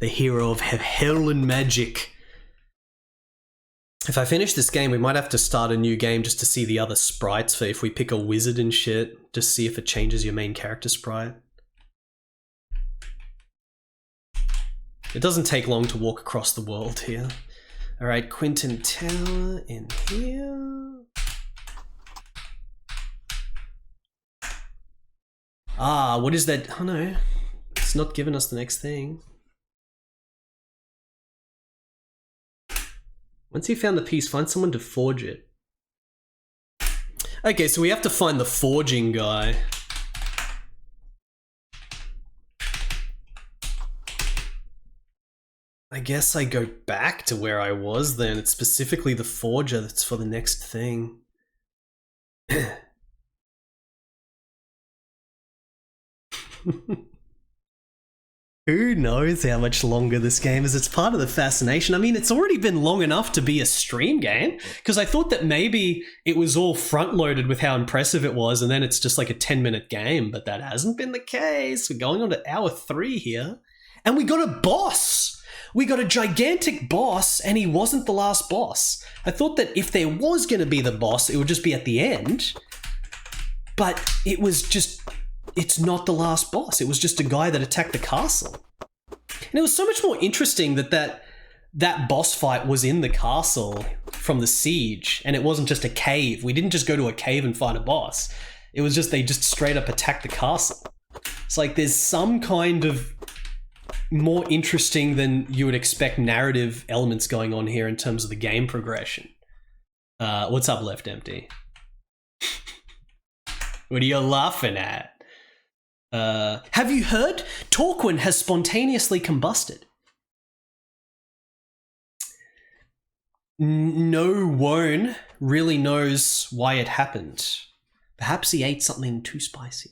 The hero of hell and magic. If I finish this game, we might have to start a new game just to see the other sprites for if we pick a wizard and shit. Just see if it changes your main character sprite. It doesn't take long to walk across the world here. Alright, Quinton Tower in here. Ah, what is that? Oh no, it's not giving us the next thing. Once you found the piece, find someone to forge it. Okay, so we have to find the forging guy. I guess I go back to where I was then. It's specifically the forger that's for the next thing. Who knows how much longer this game is? It's part of the fascination. I mean, it's already been long enough to be a stream game, because I thought that maybe it was all front-loaded with how impressive it was, and then it's just like a 10-minute game, but that hasn't been the case. We're going on to hour 3 here, and we got a boss! We got a gigantic boss, and he wasn't the last boss. I thought that if there was going to be the boss, it would just be at the end, But it was just, it's not the last boss. It was just a guy that attacked the castle. And it was so much more interesting that boss fight was in the castle from the siege, and it wasn't just a cave. We didn't just go to a cave and fight a boss. It was just, they just straight up attacked the castle. It's like there's some kind of more interesting than you would expect narrative elements going on here in terms of the game progression. What's up, Left Empty? What are you laughing at? Have you heard? Torquin has spontaneously combusted. No one really knows why it happened. Perhaps he ate something too spicy.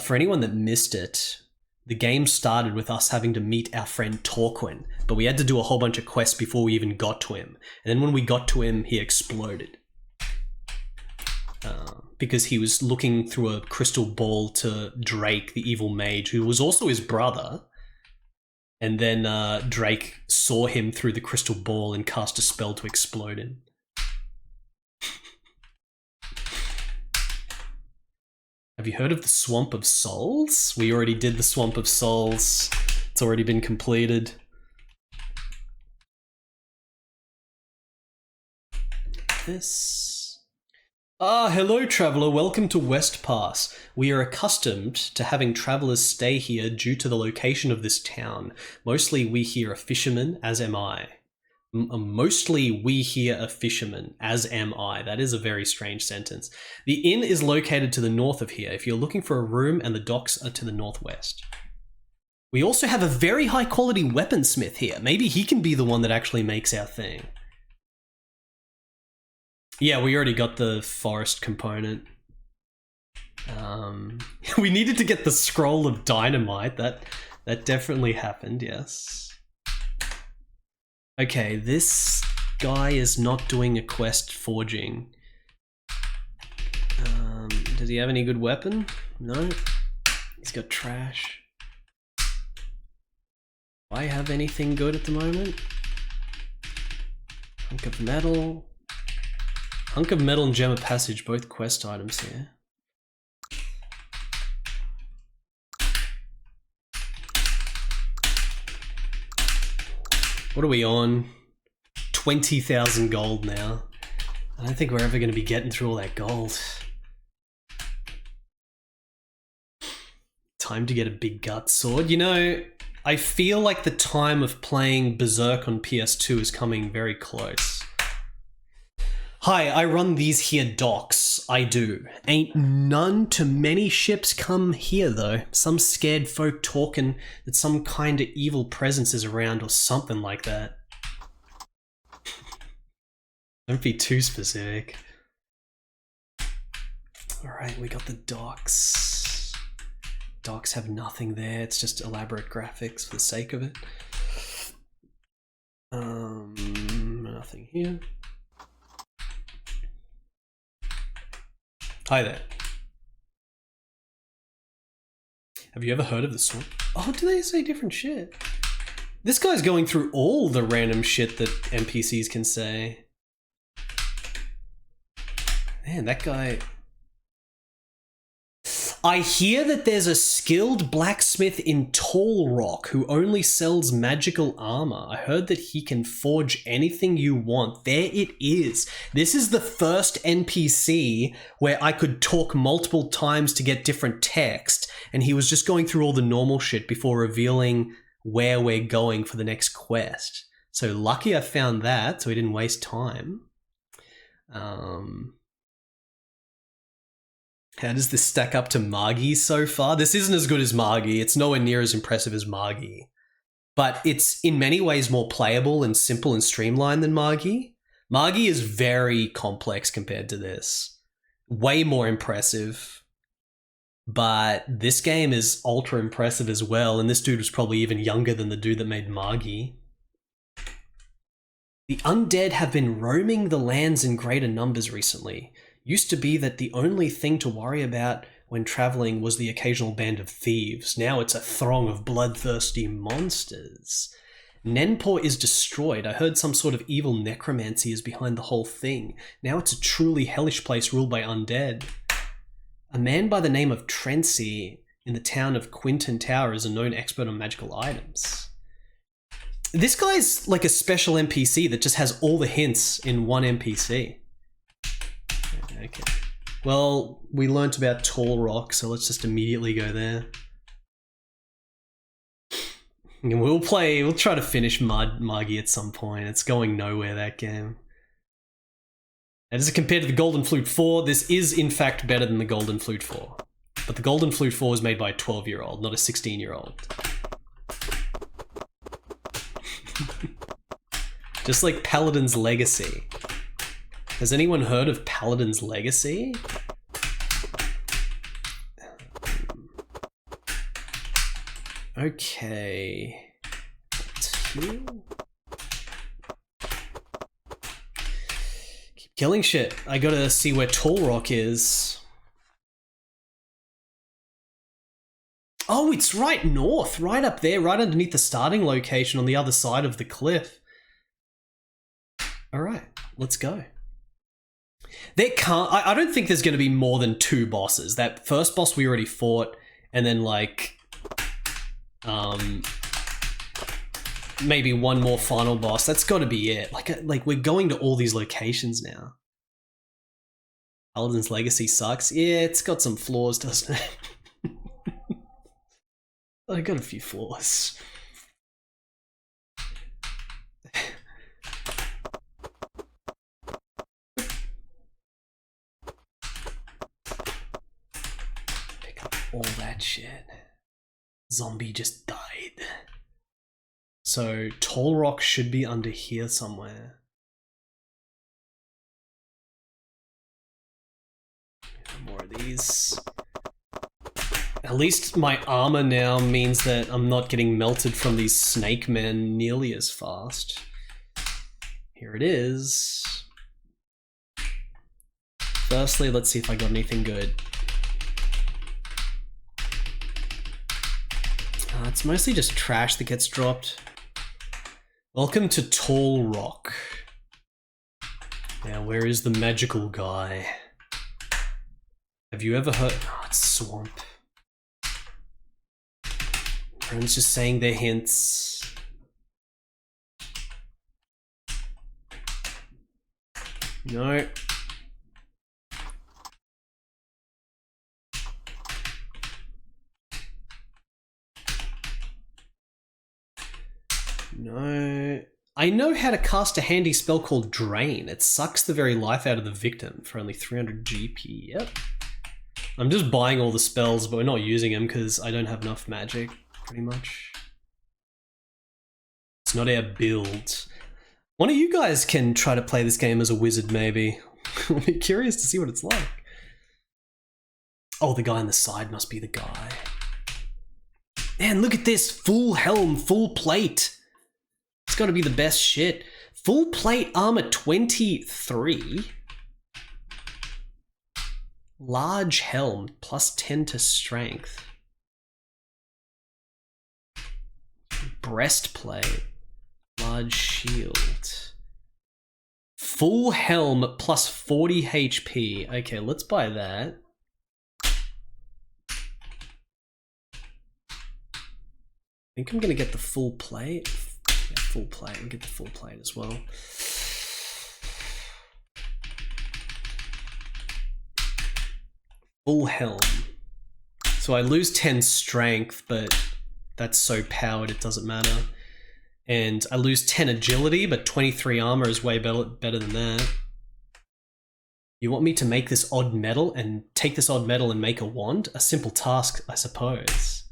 For anyone that missed it, the game started with us having to meet our friend Torquin, but we had to do a whole bunch of quests before we even got to him. And then when we got to him, he exploded. Because he was looking through a crystal ball to Drake, the evil mage, who was also his brother. And then Drake saw him through the crystal ball and cast a spell to explode him. Have you heard of the Swamp of Souls? We already did the Swamp of Souls. It's already been completed. This... hello traveller, welcome to West Pass. We are accustomed to having travellers stay here due to the location of this town. Mostly we here are fishermen, as am I. Mostly we here are fishermen, as am I. That is a very strange sentence. The inn is located to the north of here if you're looking for a room, and the docks are to the northwest. We also have a very high quality weaponsmith here. Maybe he can be the one that actually makes our thing. Yeah, we already got the forest component. We needed to get the scroll of dynamite. That definitely happened, yes. Okay, this guy is not doing a quest forging. Does he have any good weapon? No. He's got trash. Do I have anything good at the moment? Hunk of metal. Hunk of metal and gem of passage, both quest items here. What are we on? 20,000 gold now. I don't think we're ever going to be getting through all that gold. Time to get a big gut sword. You know, I feel like the time of playing Berserk on PS2 is coming very close. Hi, I run these here docks. I do. Ain't none too many ships come here though. Some scared folk talking that some kind of evil presence is around or something like that. Don't be too specific. Alright, we got the docks. Docks have nothing there, it's just elaborate graphics for the sake of it. Nothing here. Hi there. Have you ever heard of this one? Oh, do they say different shit? This guy's going through all the random shit that NPCs can say. Man, that guy... I hear that there's a skilled blacksmith in Tall Rock who only sells magical armor. I heard that he can forge anything you want. There it is. This is the first NPC where I could talk multiple times to get different text, and he was just going through all the normal shit before revealing where we're going for the next quest. So lucky I found that, so we didn't waste time. How does this stack up to Margi so far? This isn't as good as Margi. It's nowhere near as impressive as Margi. But it's in many ways more playable and simple and streamlined than Margi. Margi is very complex compared to this. Way more impressive. But this game is ultra impressive as well, and this dude was probably even younger than the dude that made Margi. The undead have been roaming the lands in greater numbers recently. Used to be that the only thing to worry about when traveling was the occasional band of thieves. Now it's a throng of bloodthirsty monsters. Nenpor is destroyed. I heard some sort of evil necromancy is behind the whole thing. Now it's a truly hellish place ruled by undead. A man by the name of Trency in the town of Quinton Tower is a known expert on magical items. This guy's like a special NPC that just has all the hints in one NPC. Okay. Well, we learnt about Tall Rock, so let's just immediately go there. And we'll try to finish Muggy at some point. It's going nowhere, that game. And as compared to the Golden Flute 4, this is in fact better than the Golden Flute 4. But the Golden Flute 4 was made by a 12-year-old, not a 16-year-old. Just like Paladin's Legacy. Has anyone heard of Paladin's Legacy? Okay. Keep killing shit. I gotta see where Tall Rock is. Oh, it's right north, right up there, right underneath the starting location on the other side of the cliff. Alright, let's go. There can't... I don't think there's going to be more than 2 bosses. That first boss we already fought, and then like... maybe one more final boss. That's got to be it. Like we're going to all these locations now. Paladin's Legacy sucks. Yeah, it's got some flaws, doesn't it? I got a few flaws. Pick up all that shit. Zombie just died. So Tall Rock should be under here somewhere. More of these. At least my armor now means that I'm not getting melted from these snake men nearly as fast. Here it is. Firstly, let's see if I got anything good. It's mostly just trash that gets dropped. Welcome to Tall Rock. Now, where is the magical guy? Have you ever heard... Oh, it's Swamp. Everyone's just saying their hints. No. No. I know how to cast a handy spell called Drain. It sucks the very life out of the victim for only 300 GP. Yep. I'm just buying all the spells, but we're not using them because I don't have enough magic, pretty much. It's not our build. One of you guys can try to play this game as a wizard, maybe. I'll be curious to see what it's like. Oh, the guy on the side must be the guy. Man, look at this. Full helm, full plate. It's got to be the best shit. Full plate armor 23. Large helm, plus 10 to strength. Breastplate. Large shield. Full helm, plus 40 HP. Okay, let's buy that. I think I'm going to get the full plate. Yeah, full plate. I'll get the full plate as well. Full helm. So I lose 10 strength, but that's so powered it doesn't matter. And I lose 10 agility, but 23 armor is way better than that. You want me to make this odd metal and take this odd metal and make a wand? A simple task, I suppose.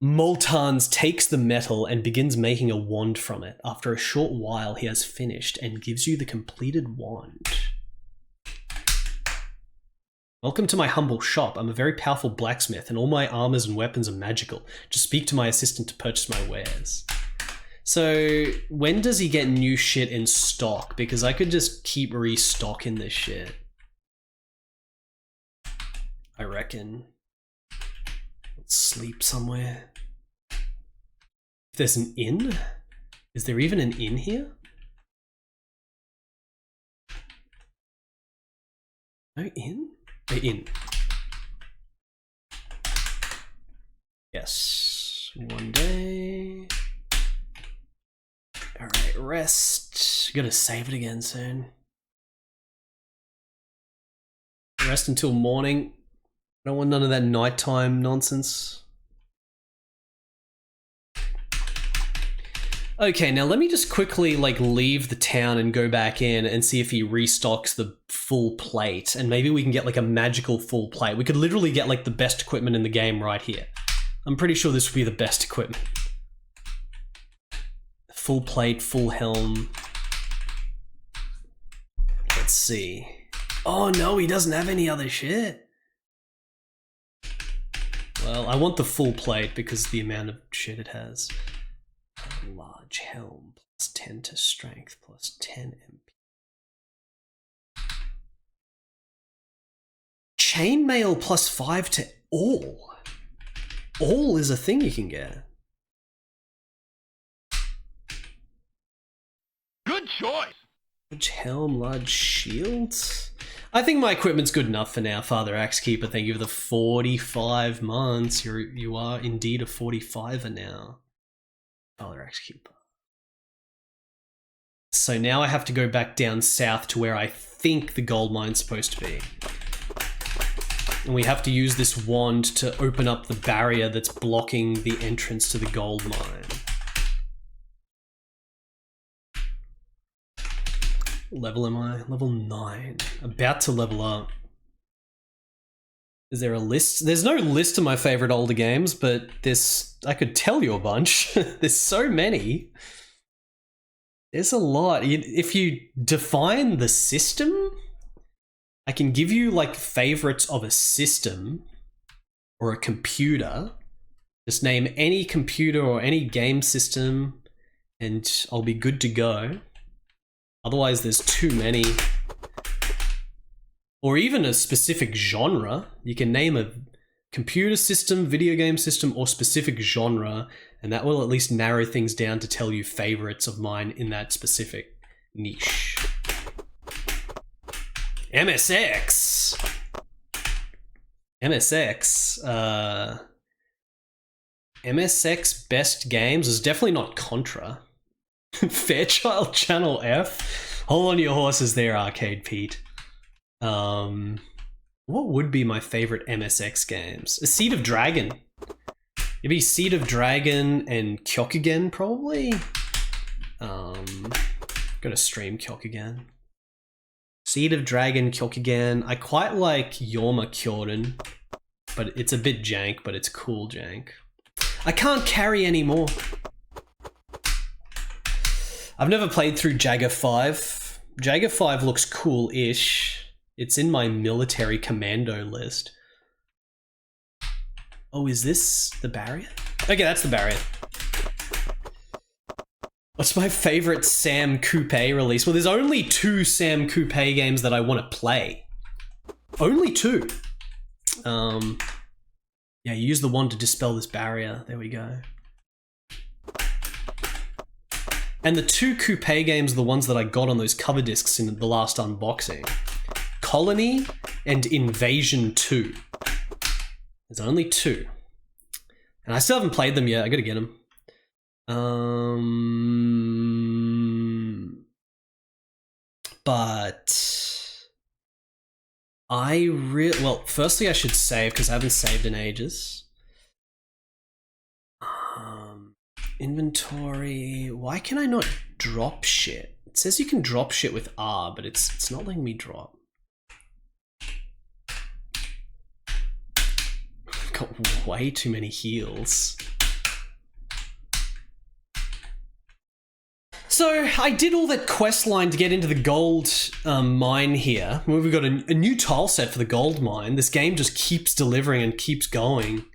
Moltans takes the metal and begins making a wand from it. After a short while, he has finished and gives you the completed wand. Welcome to my humble shop. I'm a very powerful blacksmith and all my armors and weapons are magical. Just speak to my assistant to purchase my wares. So, when does he get new shit in stock? Because I could just keep restocking this shit. I reckon. Let's sleep somewhere. If there's an inn? Is there even an inn here? No inn? The inn. Yes. 1 day. Alright, rest. Gotta save it again soon. Rest until morning. I don't want none of that nighttime nonsense. Okay, now let me just quickly like leave the town and go back in and see if he restocks the full plate, and maybe we can get like a magical full plate. We could literally get like the best equipment in the game right here. I'm pretty sure this would be the best equipment. Full plate, full helm. Let's see. Oh no, he doesn't have any other shit. Well, I want the full plate because of the amount of shit it has. Large helm, plus 10 to strength, plus 10 MP. Chainmail plus 5 to all. All is a thing you can get. Good choice. Large helm, large shield. I think my equipment's good enough for now, Father Axekeeper. Thank you for the 45 months. You are indeed a 45er now. Father Axekeeper. So now I have to go back down south to where I think the gold mine's supposed to be. And we have to use this wand to open up the barrier that's blocking the entrance to the gold mine. Level am I? Level 9. About to level up. Is there a list? There's no list of my favorite older games, but there's, I could tell you a bunch. There's so many. There's a lot. If you define the system, I can give you like favorites of a system or a computer. Just name any computer or any game system and I'll be good to go. Otherwise, there's too many. Or even a specific genre. You can name a computer system, video game system, or specific genre, and that will at least narrow things down to tell you favorites of mine in that specific niche. MSX! MSX best games is definitely not Contra. Fairchild Channel F? Hold on to your horses there, Arcade Pete. What would be my favorite MSX games? A Seed of Dragon. It'd be Seed of Dragon and Kyokugen, probably. Gotta stream Kyokugen. Seed of Dragon, Kyokugen. I quite like Yorma Kyoden, but it's a bit jank, but it's cool jank. I can't carry anymore. I've never played through Jagger 5. Jagger 5 looks cool-ish. It's in my military commando list. Oh, is this the barrier? Okay, that's the barrier. What's my favorite Sam Coupe release? Well, there's only 2 Sam Coupe games that I want to play. Only 2. Yeah, use the wand to dispel this barrier. There we go. And the 2 Coupe games are the ones that I got on those cover discs in the last unboxing. Colony and Invasion 2. There's only 2. And I still haven't played them yet. I gotta get them. But well, firstly I should save because I haven't saved in ages. Inventory. Why can I not drop shit? It says you can drop shit with R, but it's not letting me drop. I've got way too many heals. So I did all that quest line to get into the gold mine here. We've got a new tile set for the gold mine. This game just keeps delivering and keeps going.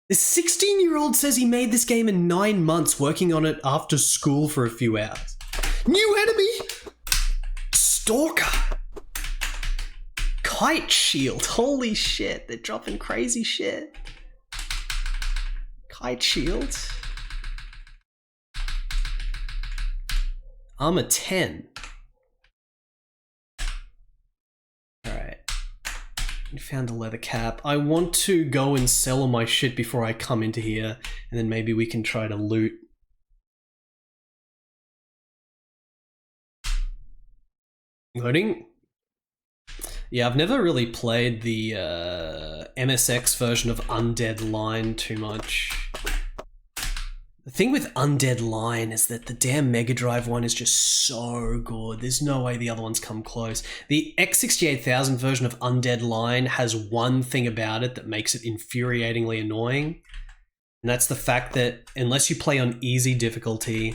This 16-year-old says he made this game in 9 months, working on it after school for a few hours. New enemy! Stalker! Kite shield. Holy shit, they're dropping crazy shit. Kite shield. Armor 10. Alright. Found a leather cap. I want to go and sell all my shit before I come into here, and then maybe we can try to loot. Loading? Yeah, I've never really played the MSX version of Undead Line too much. The thing with Undead Line is that the damn Mega Drive one is just so good. There's no way the other ones come close. The X68000 version of Undead Line has one thing about it that makes it infuriatingly annoying. And that's the fact that unless you play on easy difficulty...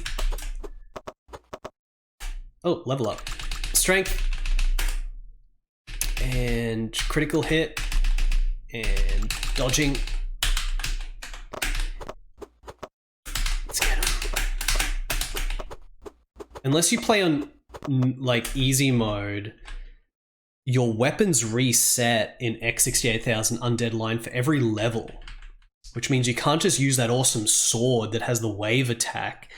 Oh, level up. Strength. And critical hit. And dodging. Unless you play on, like, easy mode, your weapons reset in X68000 Undead Line for every level. Which means you can't just use that awesome sword that has the wave attack.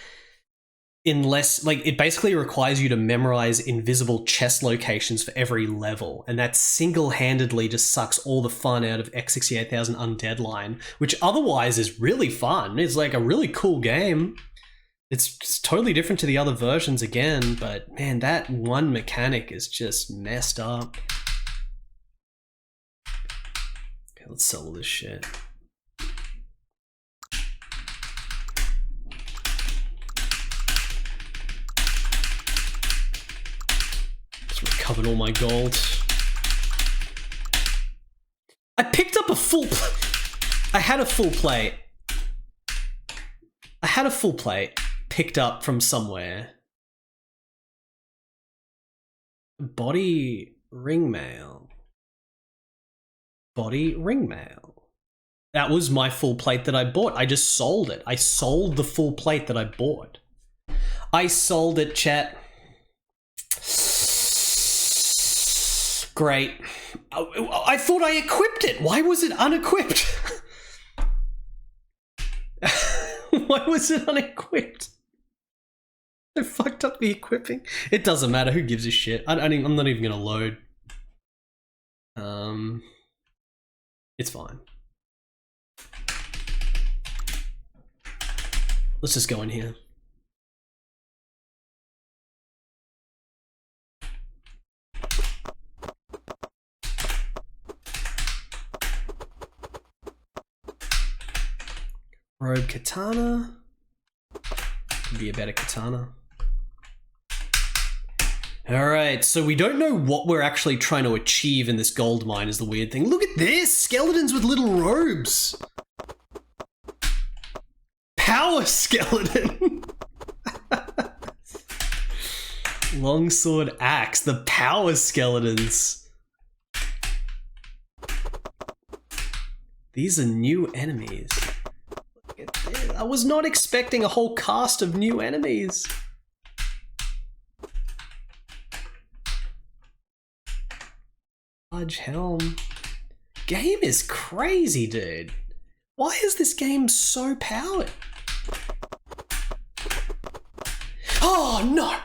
Unless, like, it basically requires you to memorize invisible chest locations for every level. And that single-handedly just sucks all the fun out of X68000 Undead Line. Which otherwise is really fun. It's like a really cool game. It's totally different to the other versions again, but man, that one mechanic is just messed up. Okay, let's sell all this shit. Just recovered all my gold. I picked up a full... I had a full plate. Picked up from somewhere. Body ring mail. That was my full plate that I bought. I just sold it. I sold the full plate that I bought. I sold it, chat. Great. I thought I equipped it. Why was it unequipped? Why was it unequipped? I fucked up the equipping. It doesn't matter. Who gives a shit? I'm not even gonna load. It's fine. Let's just go in here. Robe katana. Could be a better katana. Alright, so we don't know what we're actually trying to achieve in this gold mine is the weird thing. Look at this! Skeletons with little robes! Power skeleton! Longsword axe, the power skeletons. These are new enemies. Look at this. I was not expecting a whole cast of new enemies. Large helm. Game is crazy, dude. Why is this game so powered? Oh no!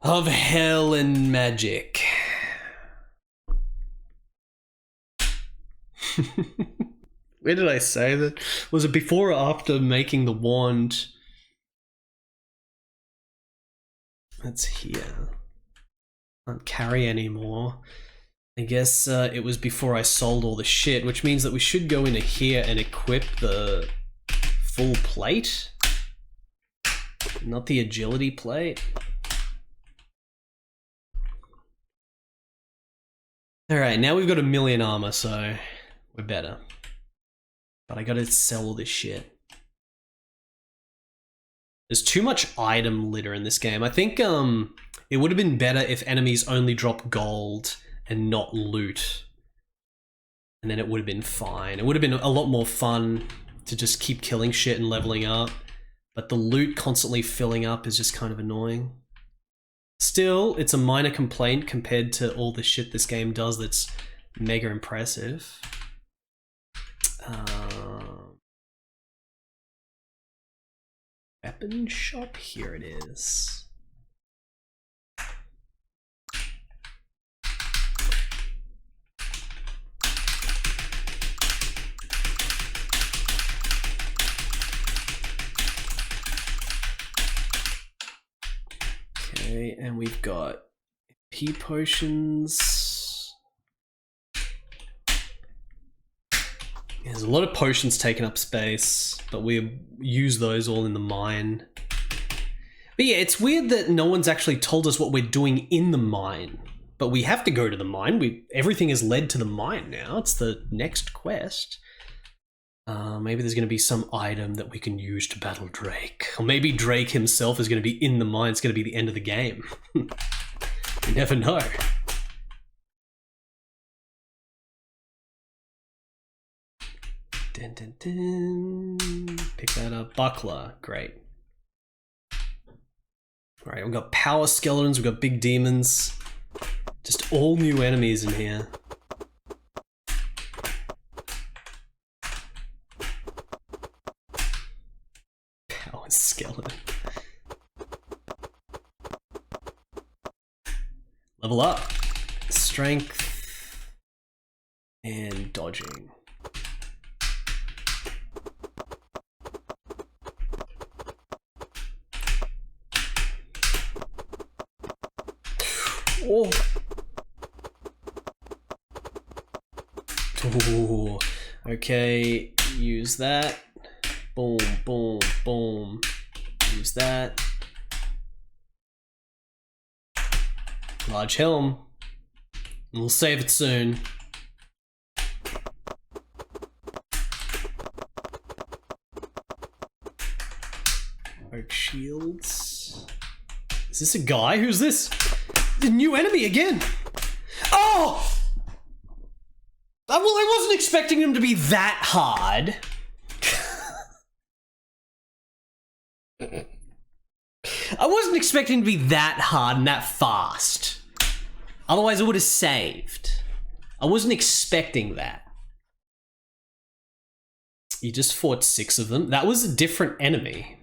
Of hell and magic. Where did I say that? Was it before or after making the wand? That's here. Can't carry anymore. I guess it was before I sold all the shit, which means that we should go into here and equip the full plate. Not the agility plate. Alright, now we've got 1,000,000 armor, so we're better. But I gotta sell all this shit. There's too much item litter in this game. I think it would have been better if enemies only drop gold and not loot. And then it would have been fine. It would have been a lot more fun to just keep killing shit and leveling up. But the loot constantly filling up is just kind of annoying. Still, it's a minor complaint compared to all the shit this game does that's mega impressive. Weapon shop, here it is. Okay, and we've got P potions. There's a lot of potions taking up space, but we use those all in the mine. But yeah, it's weird that no one's actually told us what we're doing in the mine. But we have to go to the mine. Everything is led to the mine now. It's the next quest. Maybe there's going to be some item that we can use to battle Drake. Or maybe Drake himself is going to be in the mine. It's going to be the end of the game. You never know. Dun, dun, dun. Pick that up. Buckler. Great. Alright, we've got power skeletons. We've got big demons. Just all new enemies in here. Power skeleton. Level up. Strength. And dodging. Oh. Ooh. Okay, use that. Boom, boom, boom. Use that. Large helm. We'll save it soon. Oak shields. Is this a guy? Who's this? The new enemy again. Oh! Well, I wasn't expecting him to be that hard. I wasn't expecting him to be that hard and that fast. Otherwise I would have saved. I wasn't expecting that. You just fought 6 of them. That was a different enemy.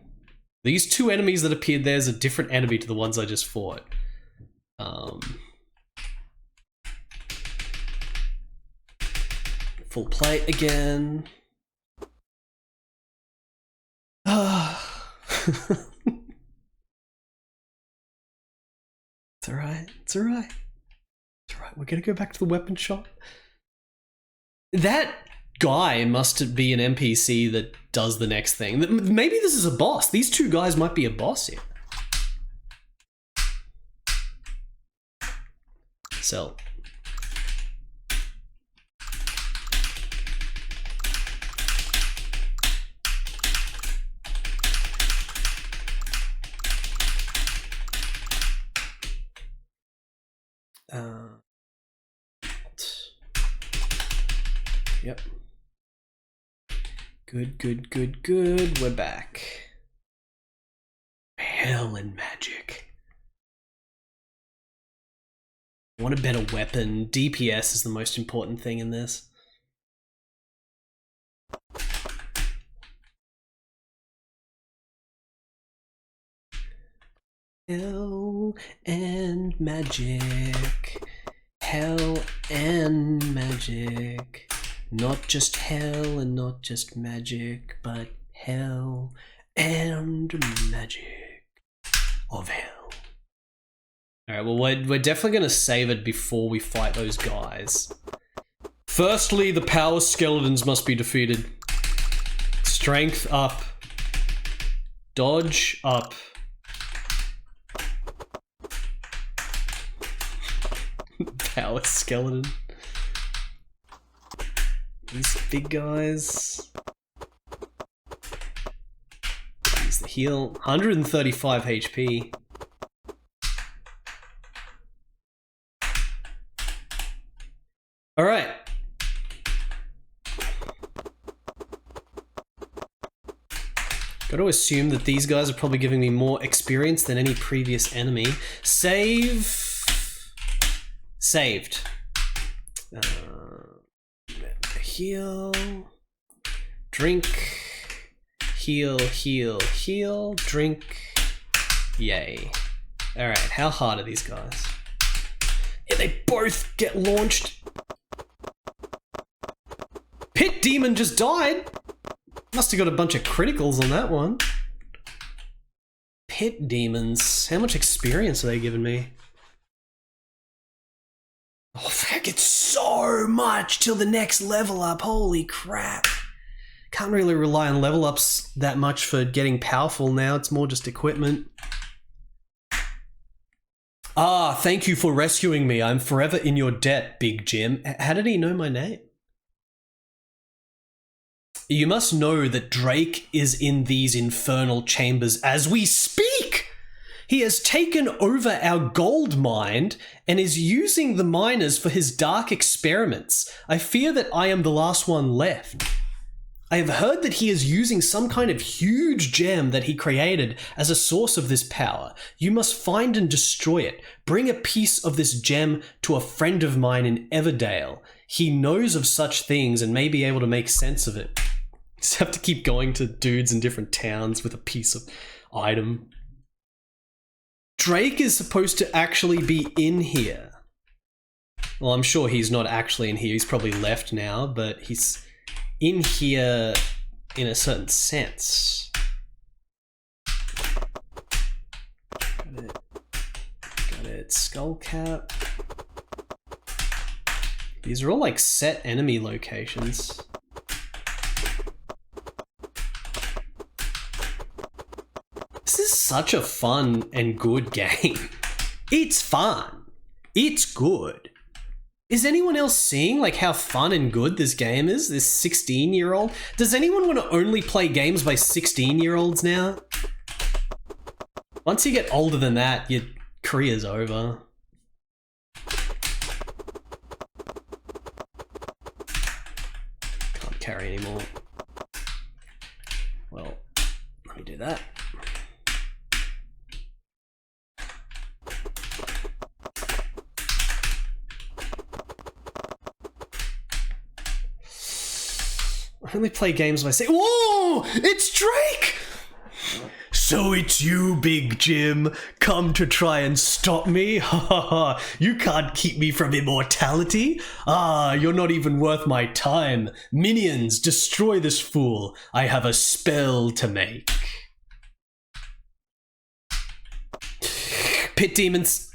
These 2 enemies that appeared there is a different enemy to the ones I just fought. Full plate again. It's alright, it's alright. It's alright, we're gonna go back to the weapon shop. That guy must be an NPC that does the next thing. Maybe this is a boss. These 2 guys might be a boss here. Sell. Yep. Good, good, good, good. We're back. Hell and magic. I want a better weapon. DPS is the most important thing in this. Hell and magic. Hell and magic. Not just hell and not just magic, but hell and magic of hell. Alright, well we're definitely going to save it before we fight those guys. Firstly, the power skeletons must be defeated. Strength up. Dodge up. Power skeleton. These big guys. Use the heal. 135 HP. Alright. Gotta assume that these guys are probably giving me more experience than any previous enemy. Save. Saved. Heal. Drink. Heal, heal, heal. Drink. Yay. Alright, how hard are these guys? Yeah, they both get launched. Pit Demon just died. Must have got a bunch of criticals on that one. Pit demons. How much experience are they giving me? Oh, fuck, it's so much till the next level up. Holy crap. Can't really rely on level ups that much for getting powerful now. It's more just equipment. Ah, thank you for rescuing me. I'm forever in your debt, Big Jim. How did he know my name? You must know that Drake is in these infernal chambers as we speak. He has taken over our gold mine and is using the miners for his dark experiments. I fear that I am the last one left. I have heard that he is using some kind of huge gem that he created as a source of this power. You must find and destroy it. Bring a piece of this gem to a friend of mine in Everdale. He knows of such things and may be able to make sense of it. Just have to keep going to dudes in different towns with a piece of item. Drake is supposed to actually be in here. Well, I'm sure he's not actually in here. He's probably left now, but he's in here in a certain sense. Got it. Skull cap. These are all like set enemy locations. This is such a fun and good game. It's fun. It's good. Is anyone else seeing like how fun and good this game is? This 16-year-old? Does anyone want to only play games by 16-year-olds now? Once you get older than that, your career's over. Can't carry anymore. Well, let me do that. I only play games by saying, whoa, it's Drake! So it's you, Big Jim, come to try and stop me? Ha ha ha, you can't keep me from immortality? Ah, you're not even worth my time. Minions, destroy this fool. I have a spell to make. Pit demons.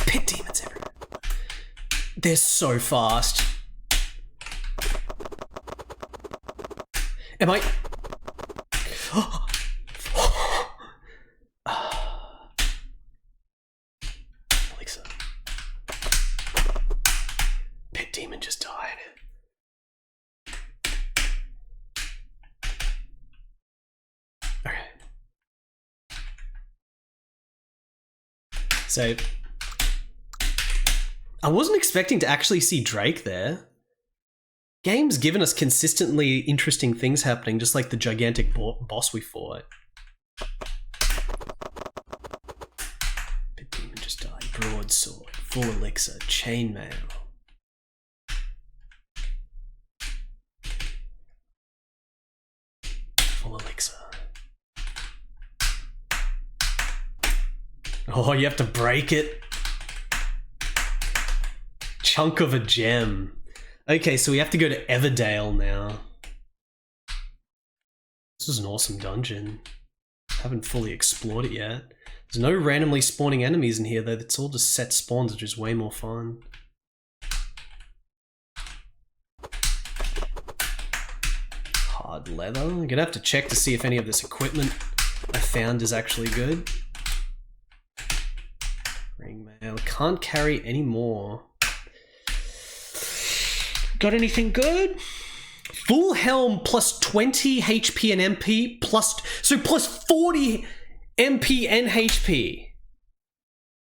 Pit demons everywhere. They're so fast. Am I... Alexa. Pit demon just died. Okay. So... I wasn't expecting to actually see Drake there. Game's given us consistently interesting things happening, just like the gigantic boss we fought. Pit demon just died. Broadsword, full elixir, chainmail. Full elixir. Oh, you have to break it. Chunk of a gem. Okay, so we have to go to Everdale now. This is an awesome dungeon. Haven't fully explored it yet. There's no randomly spawning enemies in here though. It's all just set spawns, which is way more fun. Hard leather. I'm gonna have to check to see if any of this equipment I found is actually good. Ring mail. Can't carry any more. Got anything good? Full helm plus 20 HP and MP plus 40 MP and HP.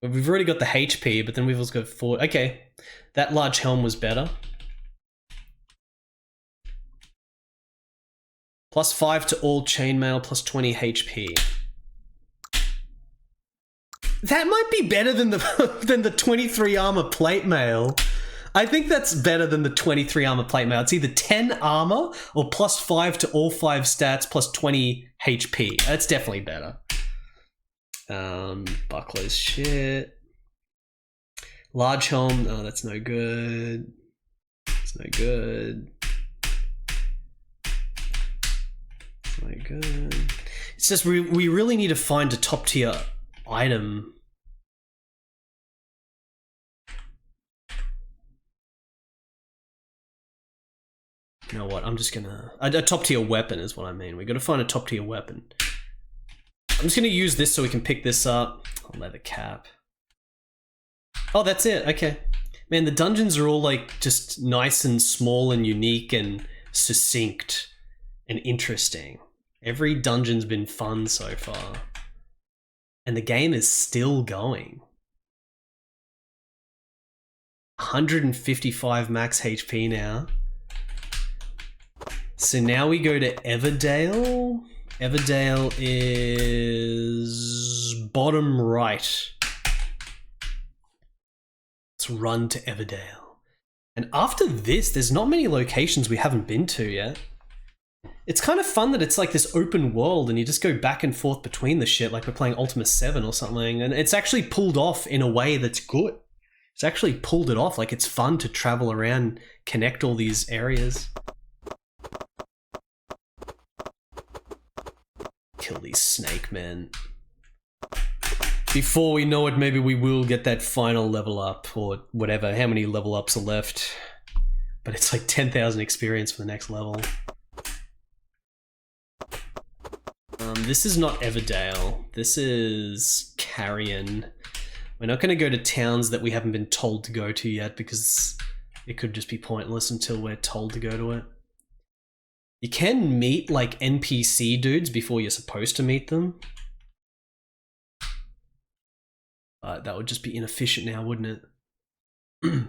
We've already got the HP, but then we've also got 4. Okay, that large helm was better. Plus 5 to all chainmail, plus 20 HP. That might be better than the 23 armor plate mail. I think that's better than the 23 armor plate mail. It's either 10 armor or plus 5 to all 5 stats plus 20 HP. That's definitely better. Buckler's shit. Large helm. Oh, that's no good. It's no good. It's no good. It's just we really need to find a top tier item. You know what? I'm just gonna... A top tier weapon is what I mean. We gotta find a top tier weapon. I'm just gonna use this so we can pick this up. Oh, leather cap. Oh, that's it. Okay. Man, the dungeons are all like just nice and small and unique and succinct and interesting. Every dungeon's been fun so far. And the game is still going. 155 max HP now. So now we go to Everdale. Everdale is bottom right. Let's run to Everdale. And after this, there's not many locations we haven't been to yet. It's kind of fun that it's like this open world and you just go back and forth between the shit like we're playing Ultima 7 or something. And it's actually pulled off in a way that's good. It's actually pulled it off. Like it's fun to travel around, connect all these areas. Kill these snake men. Before we know it, maybe we will get that final level up, or whatever, how many level ups are left. But it's like 10,000 experience for the next level. This is not Everdale. This is Carrion. We're not going to go to towns that we haven't been told to go to yet, because it could just be pointless until we're told to go to it. You can meet, like, NPC dudes before you're supposed to meet them. That would just be inefficient now, wouldn't it?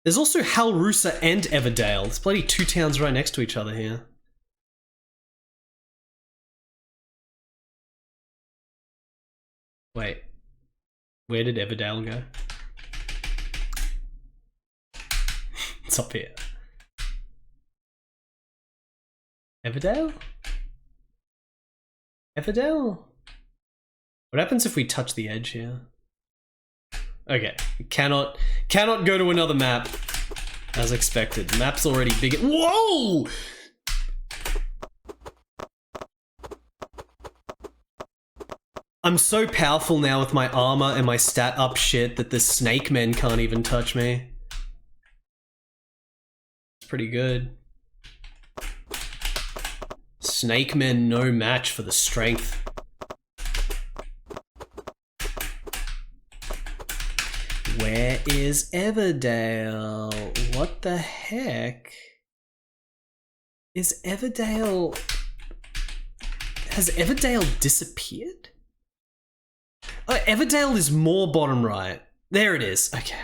There's also Halrusa and Everdale. There's bloody two towns right next to each other here. Wait. Where did Everdale go? It's up here. Everdale? Everdale? What happens if we touch the edge here? Okay, we cannot go to another map as expected. The map's already big. Whoa! I'm so powerful now with my armor and my stat up shit that the snake men can't even touch me. It's pretty good. Snake men no match for the strength. Where is Everdale? What the heck? Is Everdale... Has Everdale disappeared? Oh, Everdale is more bottom right. There it is. Okay.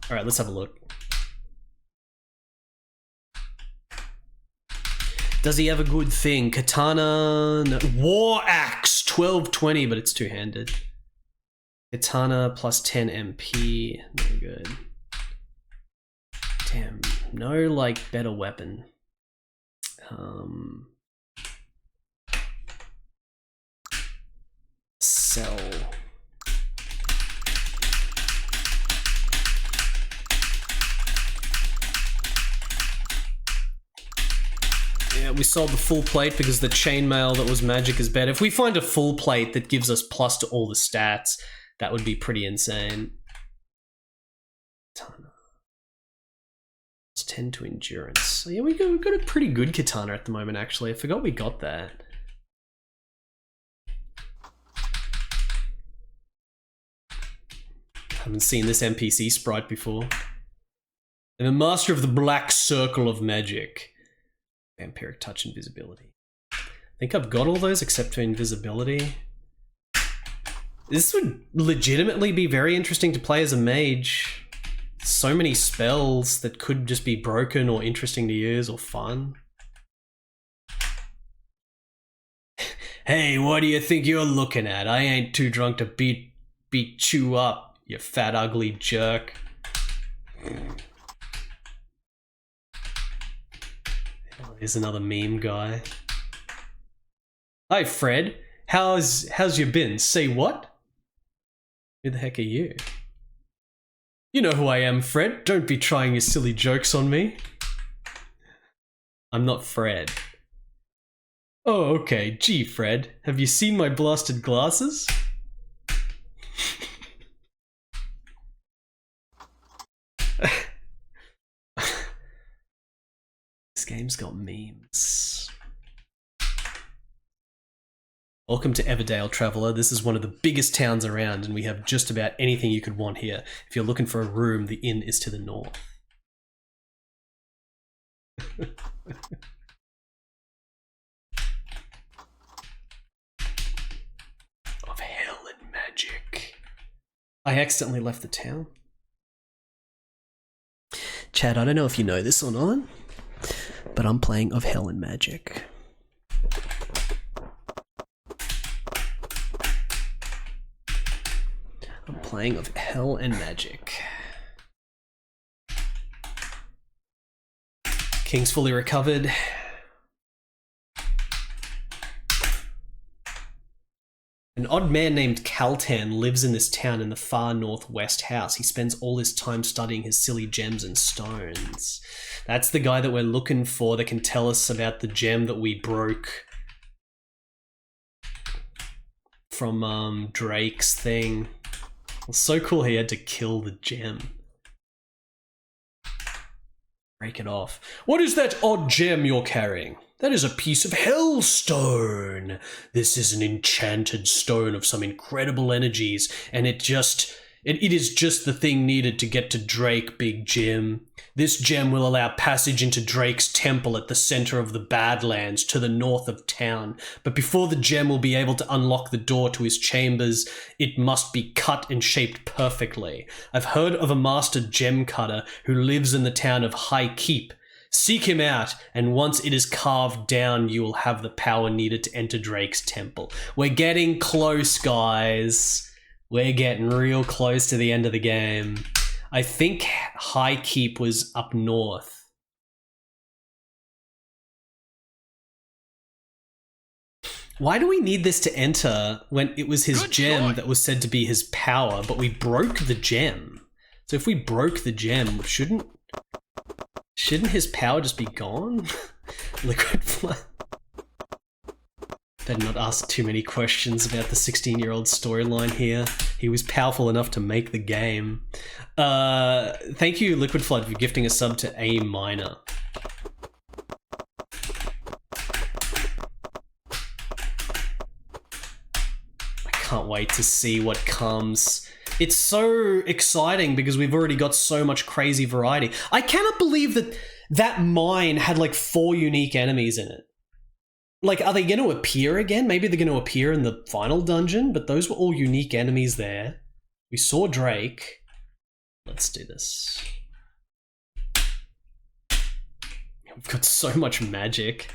Alright, let's have a look. Does he have a good thing? Katana... No. War Axe! 1220, but it's two-handed. Katana plus 10 MP. No good. Damn. No, like, better weapon. Sell. Yeah, we sold the full plate because the chainmail that was magic is better. If we find a full plate that gives us plus to all the stats, that would be pretty insane. Katana. It's 10 to endurance. So yeah, we've got a pretty good katana at the moment, actually. I forgot we got that. Haven't seen this NPC sprite before. I'm a master of the black circle of magic. Vampiric touch, invisibility. I think I've got all those except for invisibility. This would legitimately be very interesting to play as a mage. So many spells that could just be broken or interesting to use or fun. Hey, what do you think you're looking at? I ain't too drunk to beat you up, you fat ugly jerk. Here's another meme guy. Hi Fred, how's you been? Say what? Who the heck are you? You know who I am, Fred. Don't be trying your silly jokes on me. I'm not Fred. Oh, okay. Gee, Fred, have you seen my blasted glasses? This game's got memes. Welcome to Everdale, Traveller. This is one of the biggest towns around, and we have just about anything you could want here. If you're looking for a room, the inn is to the north. Of hell and magic. I accidentally left the town. Chad, I don't know if you know this or not, but I'm playing Of Hell and Magic. I'm playing Of Hell and Magic. King's fully recovered. An odd man named Kaltan lives in this town in the far northwest house. He spends all his time studying his silly gems and stones. That's the guy that we're looking for that can tell us about the gem that we broke from Drake's thing. It was so cool he had to kill the gem. Break it off. What is that odd gem you're carrying? That is a piece of hellstone. This is an enchanted stone of some incredible energies, and it is just the thing needed to get to Drake, Big Jim. This gem will allow passage into Drake's temple at the center of the Badlands to the north of town. But before the gem will be able to unlock the door to his chambers, it must be cut and shaped perfectly. I've heard of a master gem cutter who lives in the town of High Keep. Seek him out, and once it is carved down, you will have the power needed to enter Drake's temple. We're getting close, guys. We're getting real close to the end of the game. I think High Keep was up north. Why do we need this to enter when it was his gem that was said to be his power, but we broke the gem? So if we broke the gem, shouldn't his power just be gone? Liquid Flood. Better not ask too many questions about the 16-year-old storyline here. He was powerful enough to make the game. Thank you, Liquid Flood, for gifting a sub to A minor. I can't wait to see what comes. It's so exciting because we've already got so much crazy variety. I cannot believe that that mine had like 4 unique enemies in it. Like, are they going to appear again? Maybe they're going to appear in the final dungeon, but those were all unique enemies there. We saw Drake. Let's do this. We've got so much magic.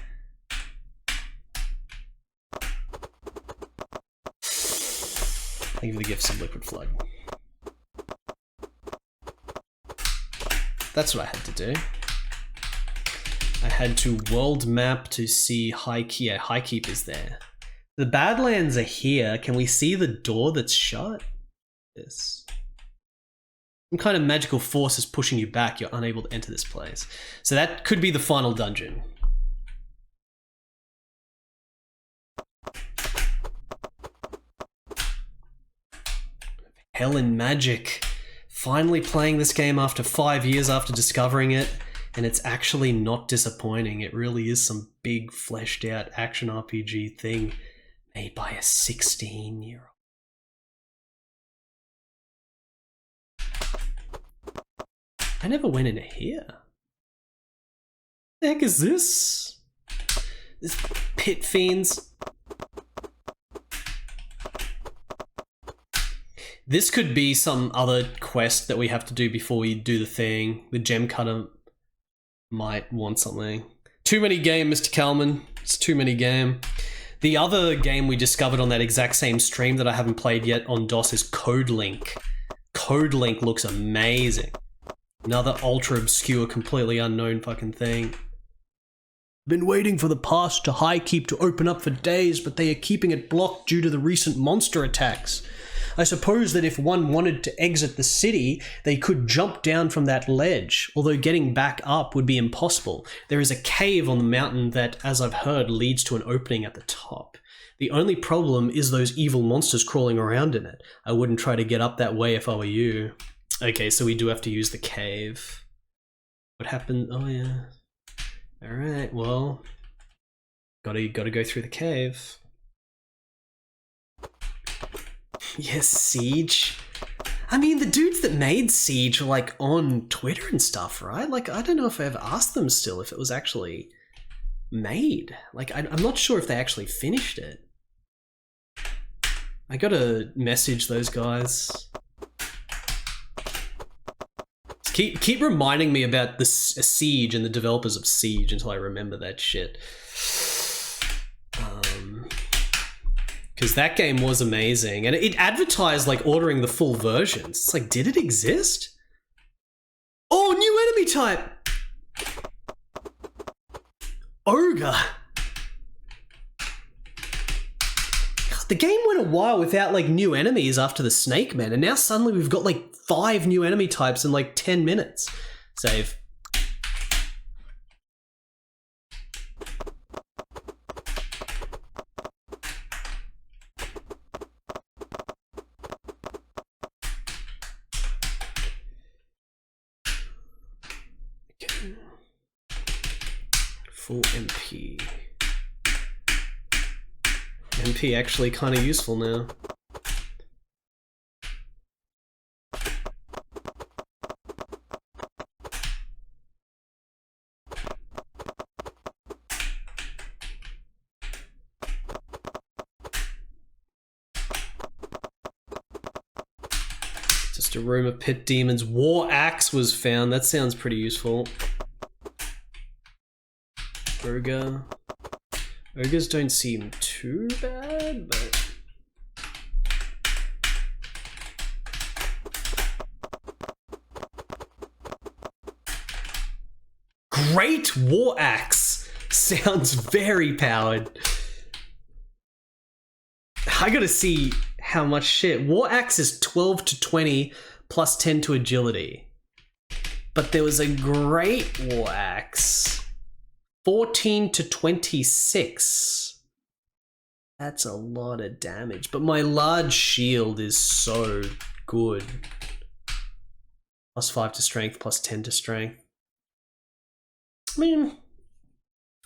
Thank you for the gifts of Liquid Flood. That's what I had to do. I had to world map to see High Keep. Yeah, High Keep is there. The Badlands are here. Can we see the door that's shut? Yes. Some kind of magical force is pushing you back. You're unable to enter this place. So that could be the final dungeon. Hell and Magic. Finally playing this game after 5 years after discovering it, and it's actually not disappointing. It really is some big fleshed out action RPG thing made by a 16-year-old. I never went into here. The heck is this? This pit fiends. This could be some other quest that we have to do before we do the thing. The gem cutter might want something. Too many game, Mr. Kalman. It's too many game. The other game we discovered on that exact same stream that I haven't played yet on DOS is Code Link. Code Link looks amazing. Another ultra obscure, completely unknown fucking thing. Been waiting for the pass to High Keep to open up for days, but they are keeping it blocked due to the recent monster attacks. I suppose that if one wanted to exit the city, they could jump down from that ledge, although getting back up would be impossible. There is a cave on the mountain that, as I've heard, leads to an opening at the top. The only problem is those evil monsters crawling around in it. I wouldn't try to get up that way if I were you. Okay, so we do have to use the cave. What happened? Oh yeah. Alright, well, gotta go through the cave. Yes, Siege. I mean, the dudes that made Siege are like on Twitter and stuff, right? Like, I don't know if I ever asked them still if it was actually made. Like, I'm not sure if they actually finished it. I gotta message those guys. Keep reminding me about the Siege and the developers of Siege until I remember that shit. Because that game was amazing, and it advertised like ordering the full versions. It's like, did it exist? Oh, new enemy type! Ogre! God, the game went a while without like new enemies after the Snake Man, and now suddenly we've got like 5 new enemy types in like 10 minutes. Save. Full MP. MP actually kind of useful now. Just a room of pit demons. War Axe was found. That sounds pretty useful. Ogre. Ogres don't seem too bad, but... Great War Axe! Sounds very powered. I gotta see how much shit. War Axe is 12 to 20 plus 10 to agility. But there was a Great War Axe. 14 to 26. That's a lot of damage, but my large shield is so good. Plus 5 to strength, plus 10 to strength. I mean,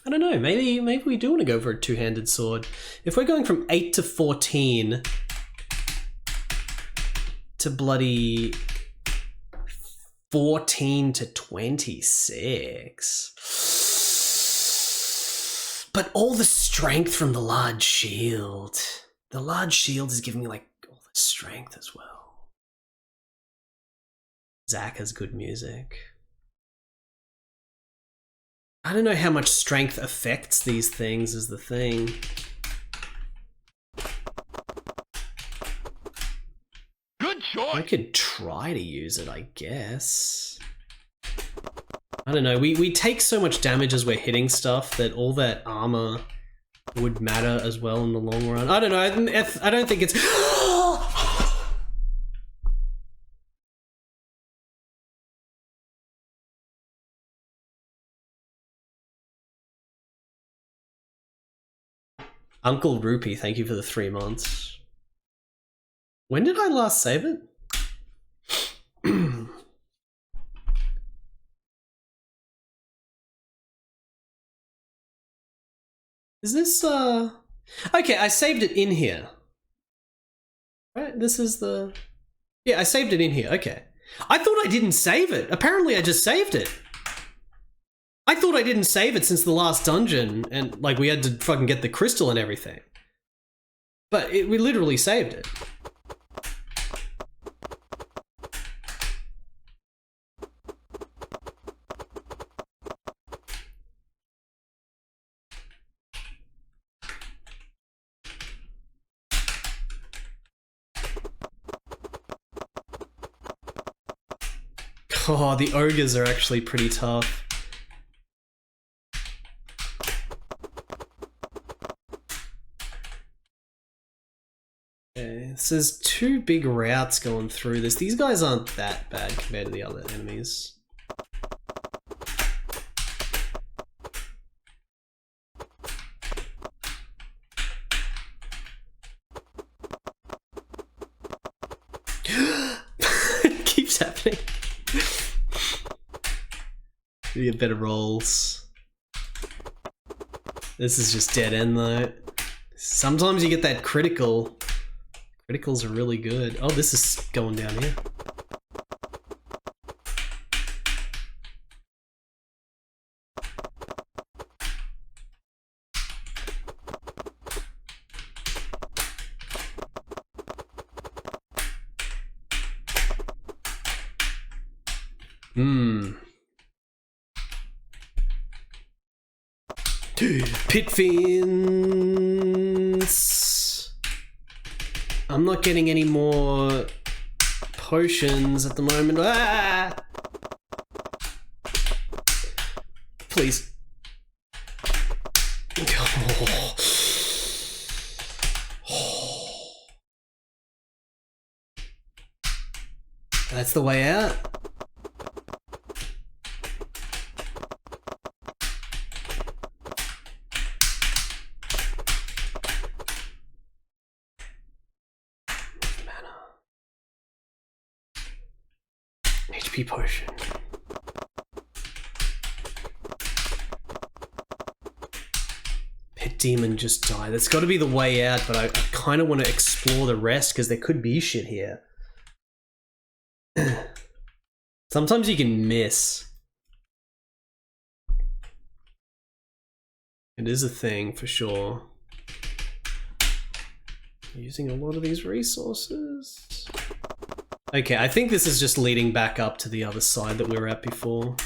I don't know, maybe we do want to go for a two-handed sword. If we're going from 8 to 14 to bloody 14 to 26... But all the strength from the large shield. The large shield is giving me like all the strength as well. Zach has good music. I don't know how much strength affects these things is the thing. Good choice. I could try to use it, I guess. I don't know, we take so much damage as we're hitting stuff that all that armor would matter as well in the long run. I don't know, I don't think it's... Uncle Rupee, thank you for the 3 months. When did I last save it? Is this, okay, I saved it in here. Right, this is the... Yeah, I saved it in here, okay. I thought I didn't save it. Apparently I just saved it. I thought I didn't save it since the last dungeon, and, like, we had to fucking get the crystal and everything. But we literally saved it. Oh, the ogres are actually pretty tough. So there's two big routes going through this. These guys aren't that bad compared to the other enemies. It keeps happening. We get better rolls. This is just dead end though. Sometimes you get that critical. Criticals are really good. Oh, this is going down here. Pit fins. I'm not getting any more potions at the moment. Ah! Please. Oh. That's the way out. HP potion. Pit demon just died. That's got to be the way out, but I kind of want to explore the rest because there could be shit here. Sometimes you can miss. It is a thing for sure. Using a lot of these resources. Okay, I think this is just leading back up to the other side that we were at before.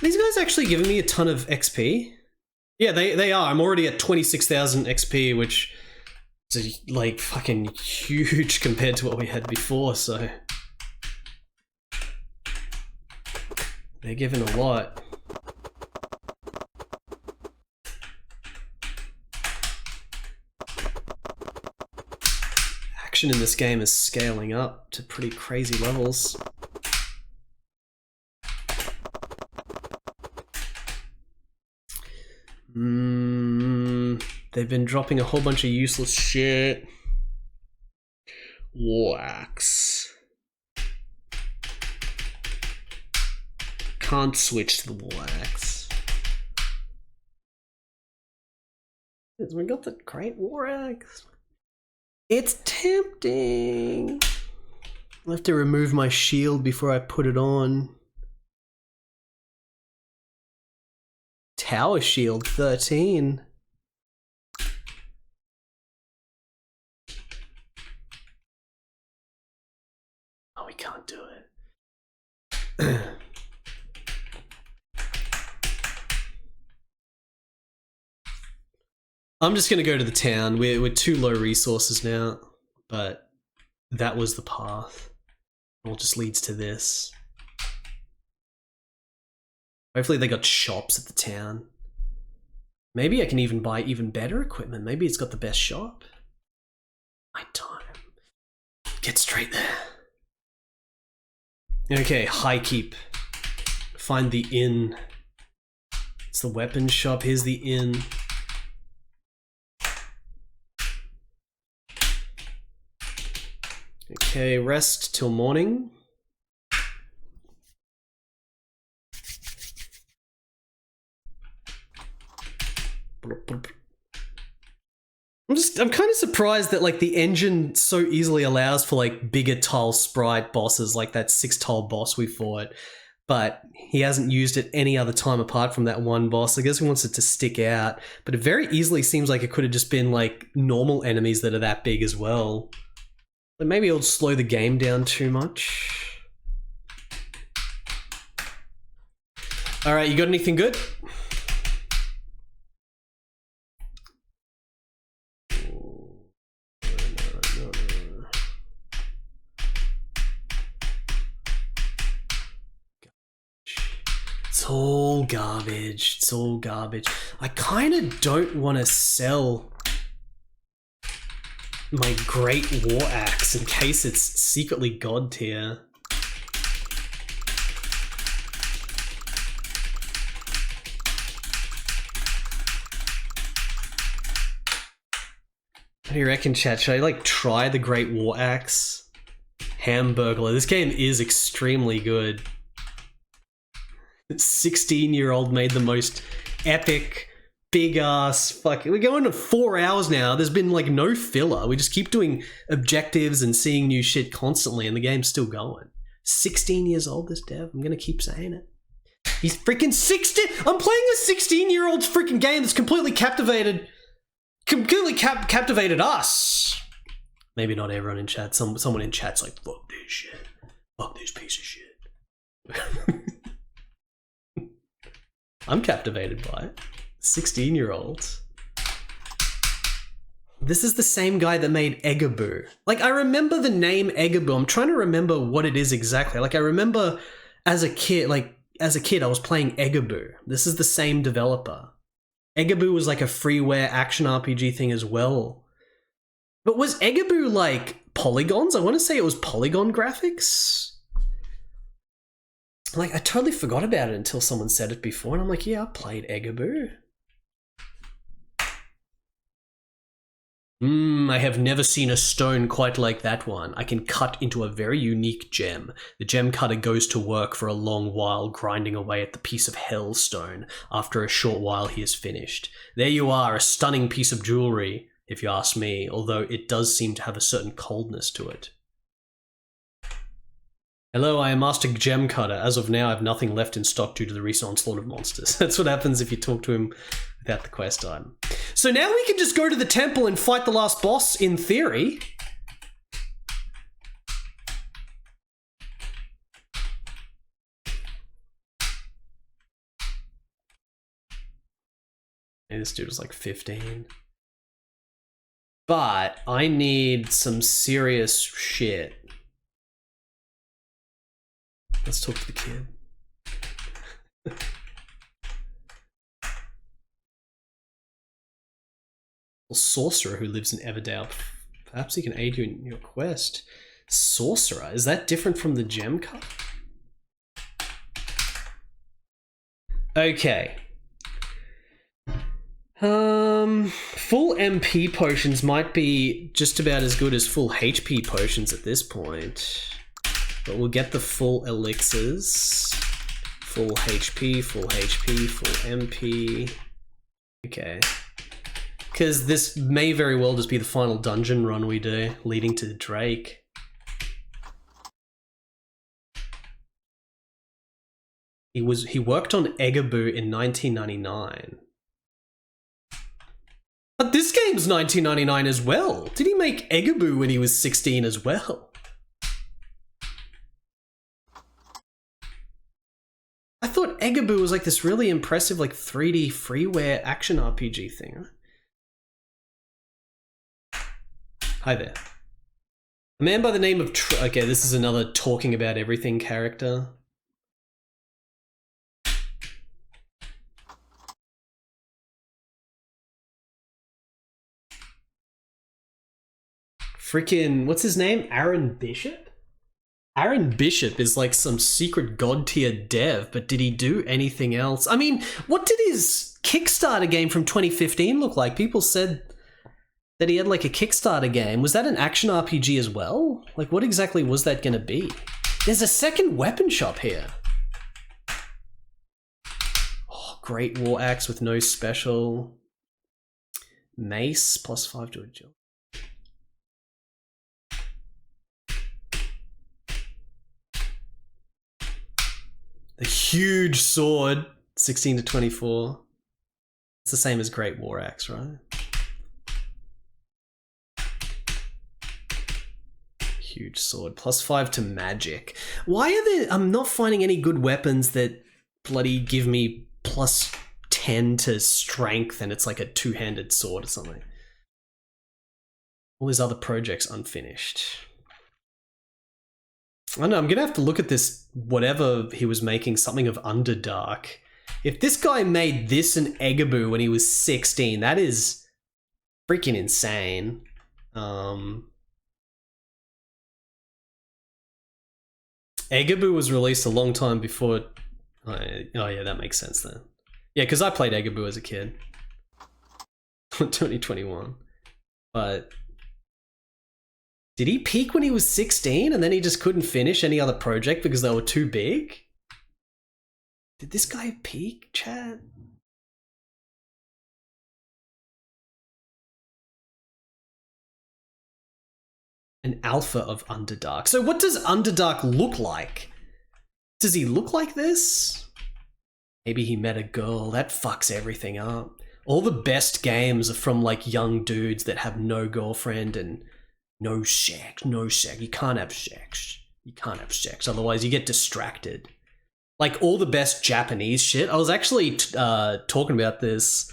These guys actually giving me a ton of XP? Yeah, they are. I'm already at 26,000 XP, which is like fucking huge compared to what we had before, so... They're giving a lot. Action in this game is scaling up to pretty crazy levels. They've been dropping a whole bunch of useless shit. War axe. Can't switch to the war axe. We got the great war axe. It's tempting. I'll have to remove my shield before I put it on. Tower shield 13. Oh, we can't do it. I'm just gonna go to the town. We're too low resources now, but that was the path. It all just leads to this. Hopefully they got shops at the town. Maybe I can even buy even better equipment. Maybe it's got the best shop. Night time. Get straight there. Okay, high keep. Find the inn. It's the weapon shop. Here's the inn. Okay, rest till morning. I'm kind of surprised that like the engine so easily allows for like bigger tile sprite bosses like that 6 tile boss we fought, but he hasn't used it any other time apart from that one boss. I guess he wants it to stick out, but it very easily seems like it could have just been like normal enemies that are that big as well. But maybe it'll slow the game down too much. All right, you got anything good? It's all garbage. It's all garbage. I kind of don't want to sell my Great War Axe in case it's secretly God tier. What do you reckon, chat? Should I like try the Great War Axe? Hamburglar. This game is extremely good. 16-year-old made the most epic, big ass fucking. We're going to 4 hours now. There's been like no filler. We just keep doing objectives and seeing new shit constantly, and the game's still going. 16 years old, this dev. I'm gonna keep saying it. He's freaking 16. I'm playing a 16-year-old's freaking game that's completely captivated us. Maybe not everyone in chat. Someone in chat's like, fuck this shit. Fuck this piece of shit. I'm captivated by it. 16-year-olds. This is the same guy that made Egaboo. Like, I remember the name Egaboo. I'm trying to remember what it is exactly. Like, I remember as a kid, I was playing Egaboo. This is the same developer. Egaboo was like a freeware action RPG thing as well. But was Egaboo like polygons? I want to say it was polygon graphics. Like, I totally forgot about it until someone said it before, and I'm like, yeah, I played Egaboo. I have never seen a stone quite like that one. I can cut into a very unique gem. The gem cutter goes to work for a long while, grinding away at the piece of hell stone. After a short while, he is finished. There you are, a stunning piece of jewelry, if you ask me, although it does seem to have a certain coldness to it. Hello, I am Master Gem Cutter. As of now, I have nothing left in stock due to the recent onslaught of monsters. That's what happens if you talk to him without the quest item. So now we can just go to the temple and fight the last boss, in theory. And this dude was like 15. But I need some serious shit. Let's talk to the kid. A sorcerer who lives in Everdale. Perhaps he can aid you in your quest. Sorcerer? Is that different from the gem cut? Okay. Full MP potions might be just about as good as full HP potions at this point. But we'll get the full elixirs. Full HP, full HP, full MP. Okay. Because this may very well just be the final dungeon run we do, leading to Drake. He worked on Egaboo in 1999. But this game's 1999 as well. Did he make Egaboo when he was 16 as well? I thought Egaboo was like this really impressive like 3D freeware action RPG thing. Hi there. A man by the name of okay, this is another talking about everything character. Freaking, what's his name? Aaron Bishop? Aaron Bishop is like some secret god tier dev, but did he do anything else? I mean, what did his Kickstarter game from 2015 look like? People said that he had like a Kickstarter game. Was that an action RPG as well? Like, what exactly was that going to be? There's a second weapon shop here. Oh, Great War Axe with no special. Mace, +5 to agility. The huge sword, 16 to 24. It's the same as Great War Axe, right? Huge sword, +5 to magic. Why are there... I'm not finding any good weapons that bloody give me +10 to strength and it's like a two-handed sword or something. All his other projects unfinished. I don't know, I'm gonna have to look at this, whatever he was making, something of Underdark. If this guy made this an Egaboo when he was 16, that is freaking insane. Eggaboo was released a long time before. Oh yeah, that makes sense then. Yeah, because I played Eggaboo as a kid. 2021. But did he peak when he was 16 and then he just couldn't finish any other project because they were too big? Did this guy peak, chat? An alpha of Underdark. So what does Underdark look like? Does he look like this? Maybe he met a girl. That fucks everything up. All the best games are from like young dudes that have no girlfriend and no sex. You can't have sex. You can't have sex. Otherwise you get distracted. Like all the best Japanese shit. I was actually talking about this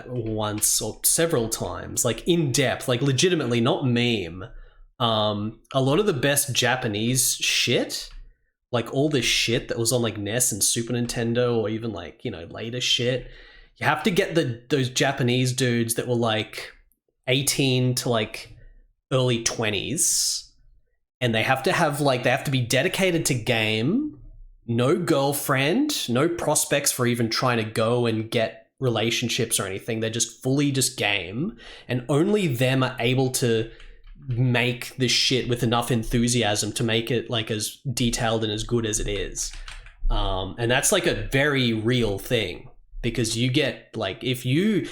once or several times, like in depth, like legitimately, not meme. A lot of the best Japanese shit, like all this shit that was on like NES and Super Nintendo or even like, you know, later shit, you have to get those Japanese dudes that were like 18 to like early 20s, and they have to be dedicated to game, no girlfriend, no prospects for even trying to go and get relationships or anything. They're just fully just game, and only them are able to make this shit with enough enthusiasm to make it like as detailed and as good as it is. And that's like a very real thing, because you get like, if you're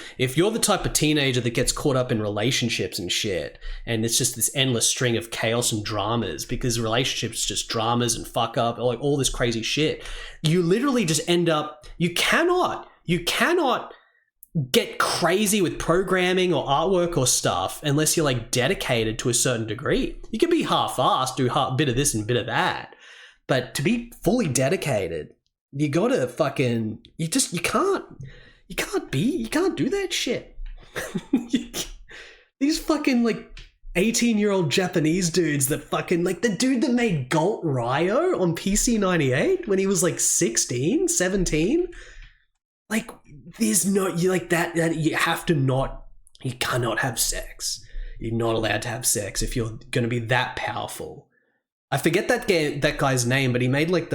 the type of teenager that gets caught up in relationships and shit, and it's just this endless string of chaos and dramas, because relationships just dramas and fuck up, like all this crazy shit, you literally just end up, you cannot get crazy with programming or artwork or stuff unless you're like dedicated to a certain degree. You can be half-assed, do a bit of this and a bit of that, but to be fully dedicated, you gotta fucking, you can't do that shit. These fucking like 18-year-old Japanese dudes that fucking, like the dude that made Galt Ryo on PC 98 when he was like 16, 17, like there's no, you like that you have to not, you cannot have sex. You're not allowed to have sex if you're going to be that powerful. I forget that guy's name, but he made like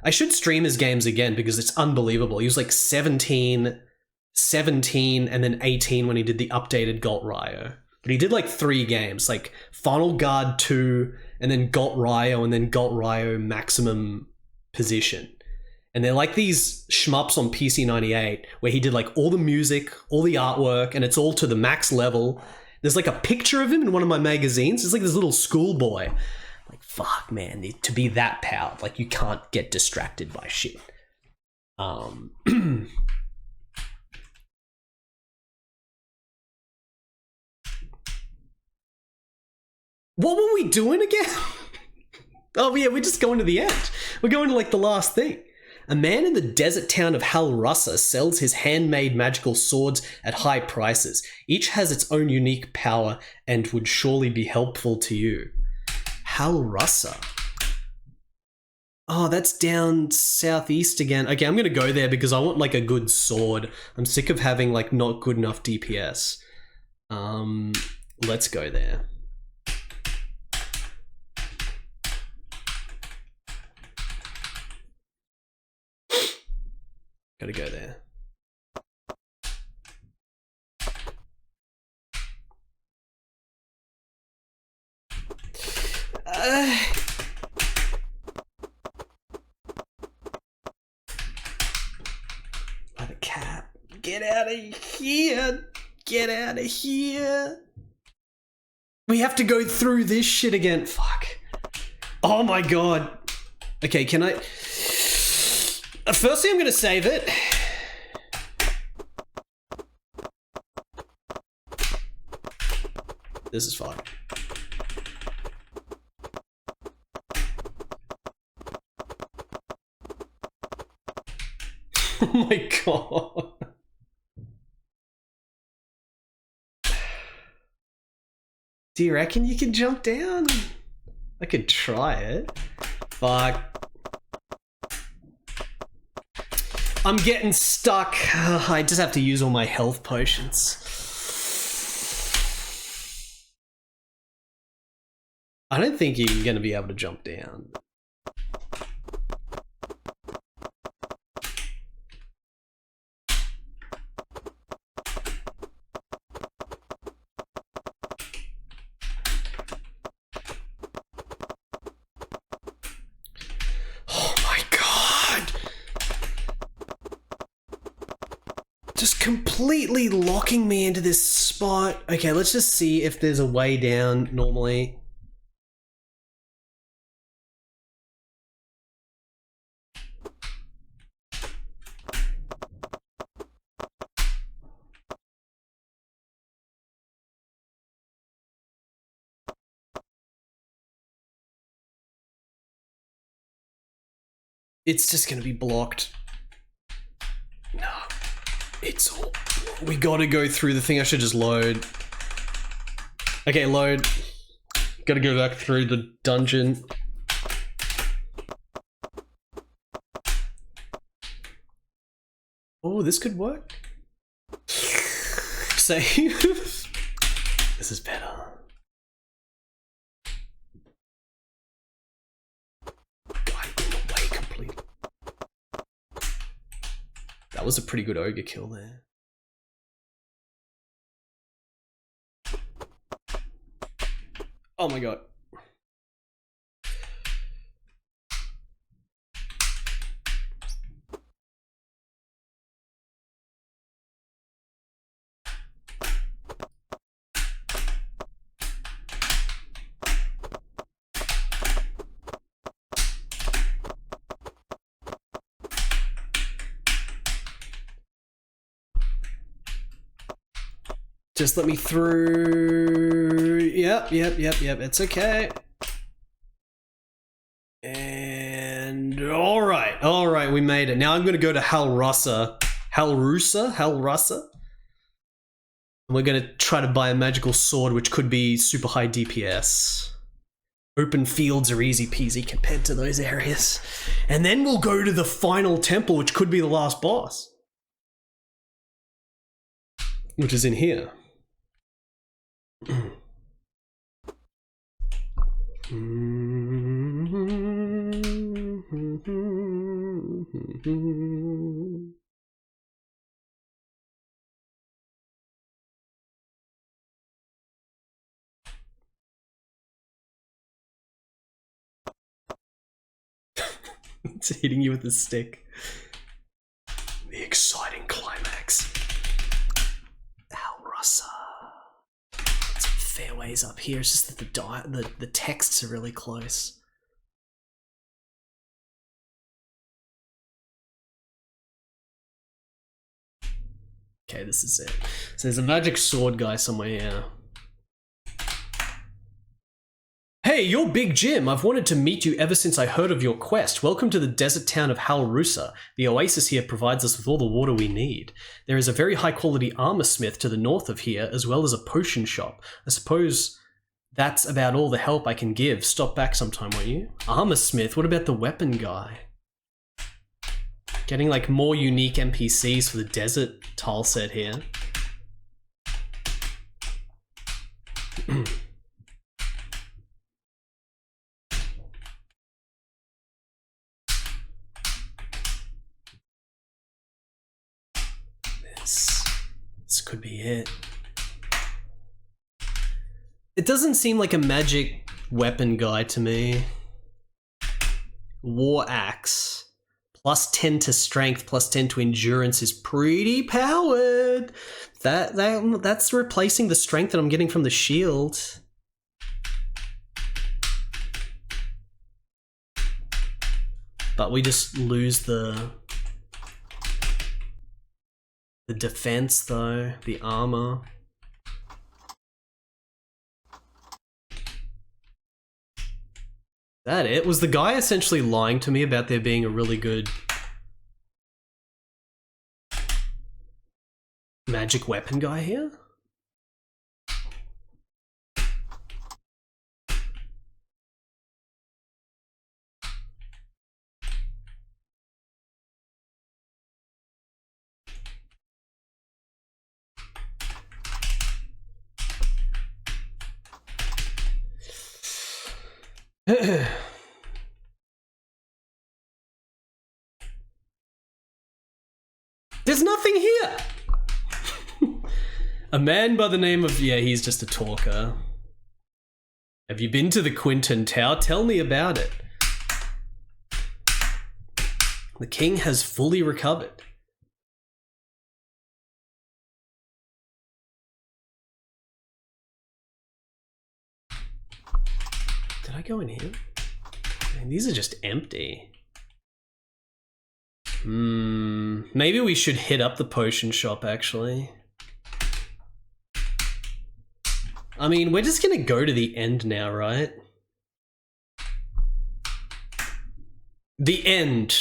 I should stream his games again because it's unbelievable. He was like 17, and then 18 when he did the updated Galt Ryo. But he did like 3 games, like Final Guard 2, and then Galt Ryo, and then Galt Ryo Maximum Position. And they're like these shmups on PC 98 where he did like all the music, all the artwork, and it's all to the max level. There's like a picture of him in one of my magazines. It's like this little schoolboy. Like, fuck, man, to be that proud, like you can't get distracted by shit. What were we doing again? Oh yeah, we're just going to the end. We're going to like the last thing. A man in the desert town of Hal Russa sells his handmade magical swords at high prices. Each has its own unique power and would surely be helpful to you. Hal Russa. Oh, that's down southeast again. Okay, I'm going to go there because I want like a good sword. I'm sick of having like not good enough DPS. Let's go there. Gotta go there. By the cap. Get out of here. Get out of here. We have to go through this shit again. Fuck. Oh my god. Okay, can I... Firstly, I'm going to save it. This is fine. Oh my god. Do you reckon you can jump down? I could try it. Fuck. I'm getting stuck. I just have to use all my health potions. I don't think you're going to be able to jump down. Oh my god! Just completely locking me into this spot. Okay, let's just see if there's a way down normally. It's just gonna be blocked. No, it's all... We gotta go through the thing. I should just load. Okay, load. Gotta go back through the dungeon. Oh, this could work. Save. This is better. That was a pretty good ogre kill there. Oh my god. Just let me through. Yep. It's okay. And all right, we made it. Now I'm gonna go to Halrusa. And we're gonna try to buy a magical sword, which could be super high DPS. Open fields are easy peasy compared to those areas. And then we'll go to the final temple, which could be the last boss. Which is in here. It's hitting you with a stick. The exciting climax. Halrusa. Fairways up here. It's just that the texts are really close. Okay, this is it. So there's a magic sword guy somewhere here. Hey, you're Big Jim. I've wanted to meet you ever since I heard of your quest. Welcome to the desert town of Halrusa. The oasis here provides us with all the water we need. There is a very high quality armor smith to the north of here, as well as a potion shop. I suppose that's about all the help I can give. Stop back sometime, won't you? Armor smith? What about the weapon guy? Getting like more unique NPCs for the desert tile set here. This could be it. It doesn't seem like a magic weapon guy to me. War axe. Plus 10 to strength, plus 10 to endurance is pretty powered. That's replacing the strength that I'm getting from the shield. But we just lose the defense though, the armor. That it? Was the guy essentially lying to me about there being a really good magic weapon guy here? There's nothing here! A man by the name of... Yeah, he's just a talker. Have you been to the Quinton Tower? Tell me about it. The king has fully recovered. Did I go in here? Man, these are just empty. Maybe we should hit up the potion shop, actually. I mean, we're just gonna go to the end now, right? The end.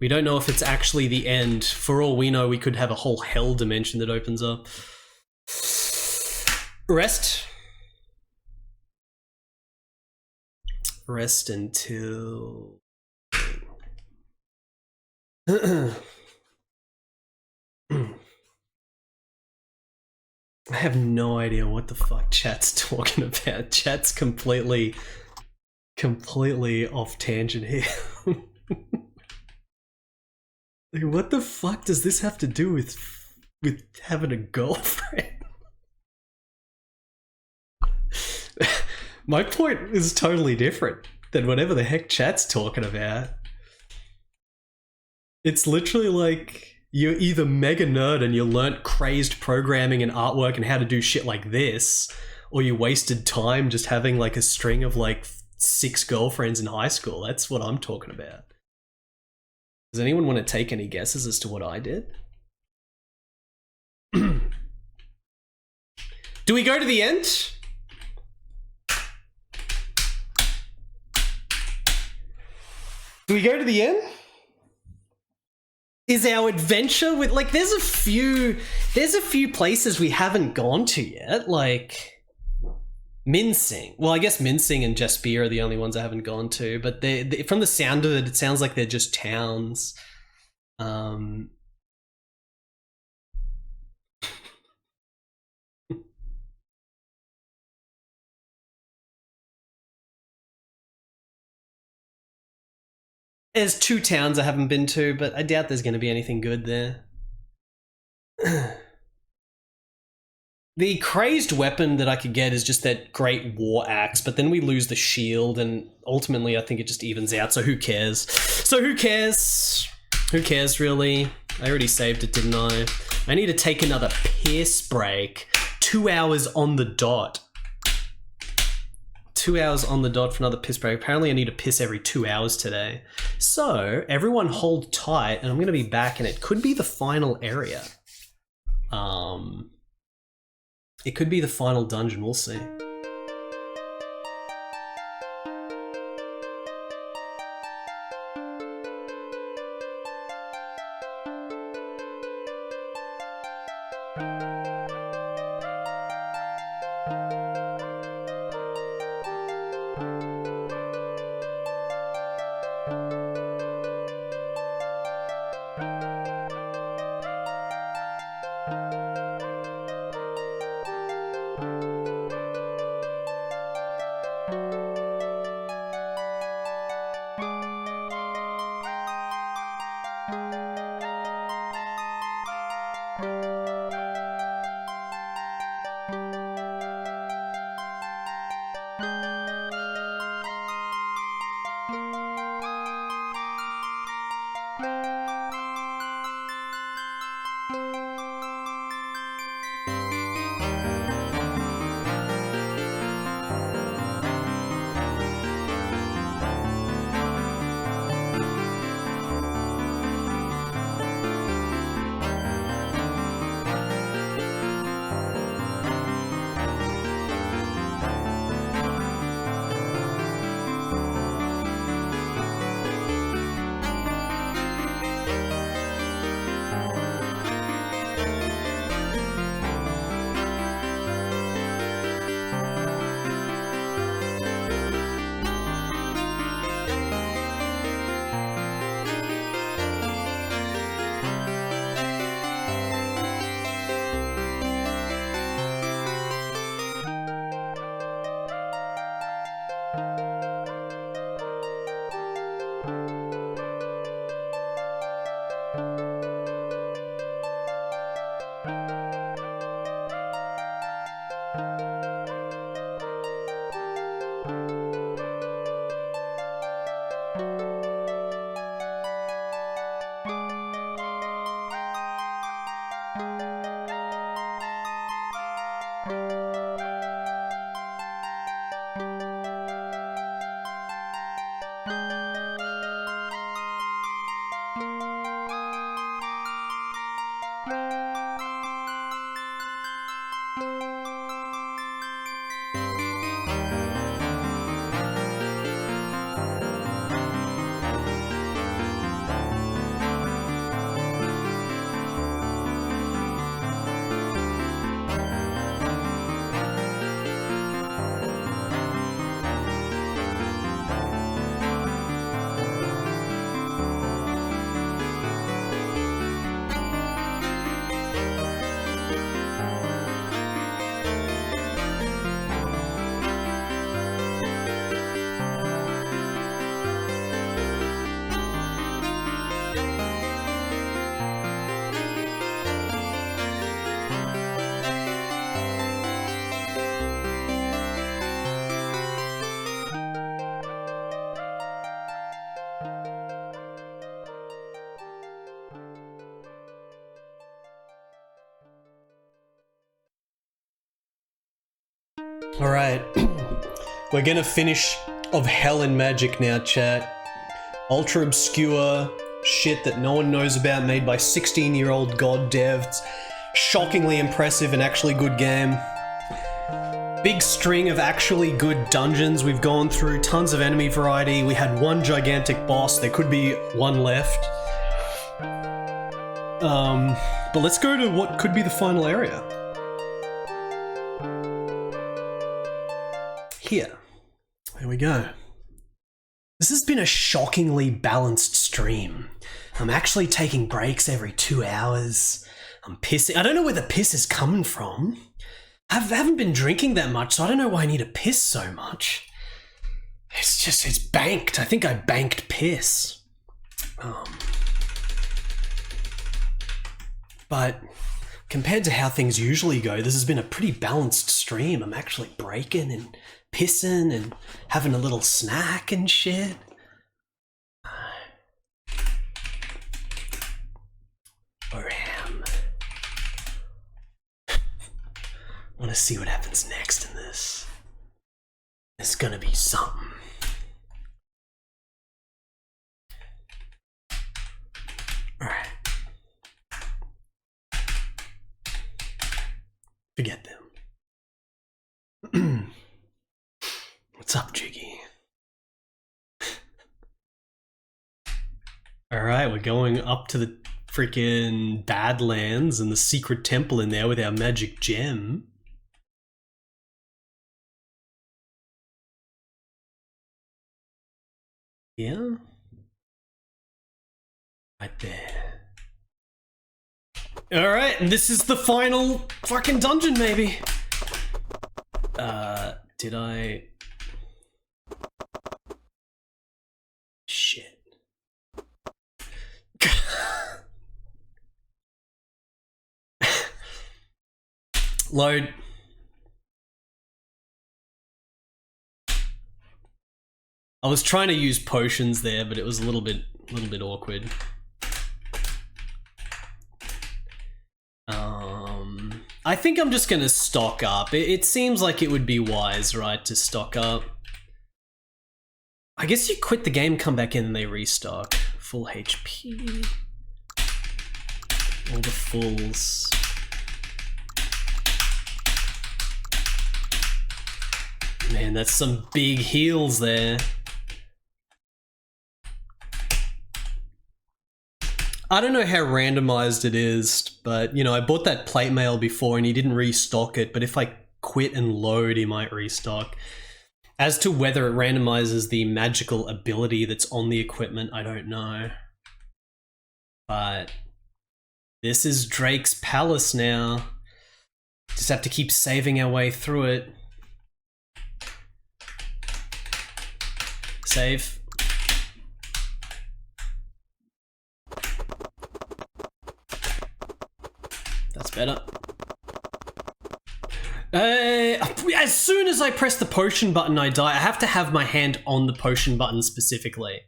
We don't know if it's actually the end. For all we know, we could have a whole hell dimension that opens up. Rest. Rest until... I have no idea what the fuck chat's talking about. Chat's completely off tangent here. Like, what the fuck does this have to do with having a girlfriend? My point is totally different than whatever the heck chat's talking about. It's literally like you're either mega nerd and you learnt crazed programming and artwork and how to do shit like this, or you wasted time just having like a string of like 6 girlfriends in high school. That's what I'm talking about. Does anyone want to take any guesses as to what I did? Do we go to the end? Do we go to the end? Is our adventure with, like, there's a few places we haven't gone to yet, like Mincing. Well, I guess Mincing and Jaspier are the only ones I haven't gone to, but they from the sound of it, it sounds like they're just towns. There's 2 towns I haven't been to, but I doubt there's going to be anything good there. The crazed weapon that I could get is just that great war axe, but then we lose the shield, and ultimately I think it just evens out, so who cares? So who cares? Who cares, really? I already saved it, didn't I? I need to take another piss break. 2 hours on the dot. 2 hours on the dot for another piss break. Apparently I need to piss every 2 hours today. So, everyone hold tight, and I'm going to be back, and it could be the final area. It could be the final dungeon, we'll see. Alright. We're gonna finish of Hell and Magic now, chat. Ultra obscure shit that no one knows about, made by 16-year-old god devs. Shockingly impressive and actually good game. Big string of actually good dungeons we've gone through, tons of enemy variety. We had one gigantic boss, there could be one left. But let's go to what could be the final area. Here. There we go. This has been a shockingly balanced stream. I'm actually taking breaks every 2 hours. I'm pissing. I don't know where the piss is coming from. I haven't been drinking that much, so I don't know why I need to piss so much. It's banked. I think I banked piss. But compared to how things usually go, this has been a pretty balanced stream. I'm actually breaking and pissing and having a little snack and shit. Oram. I want to see what happens next in this. It's gonna be something. Alright. Forget them. What's up, Jiggy? Alright, we're going up to the freaking Badlands and the secret temple in there with our magic gem. Yeah? Right there. Alright, and this is the final fucking dungeon, maybe. Did I... Shit. Load. I was trying to use potions there, but it was a little bit awkward. I think I'm just gonna stock up. It seems like it would be wise, right, to stock up. I guess you quit the game, come back in, and they restock. Full HP. All the fulls. Man, that's some big heals there. I don't know how randomized it is, but, you know, I bought that plate mail before and he didn't restock it, but if I quit and load, he might restock. As to whether it randomizes the magical ability that's on the equipment, I don't know. But this is Drake's Palace now. Just have to keep saving our way through it. Save. That's better. As soon as I press the potion button, I die. I have to have my hand on the potion button specifically.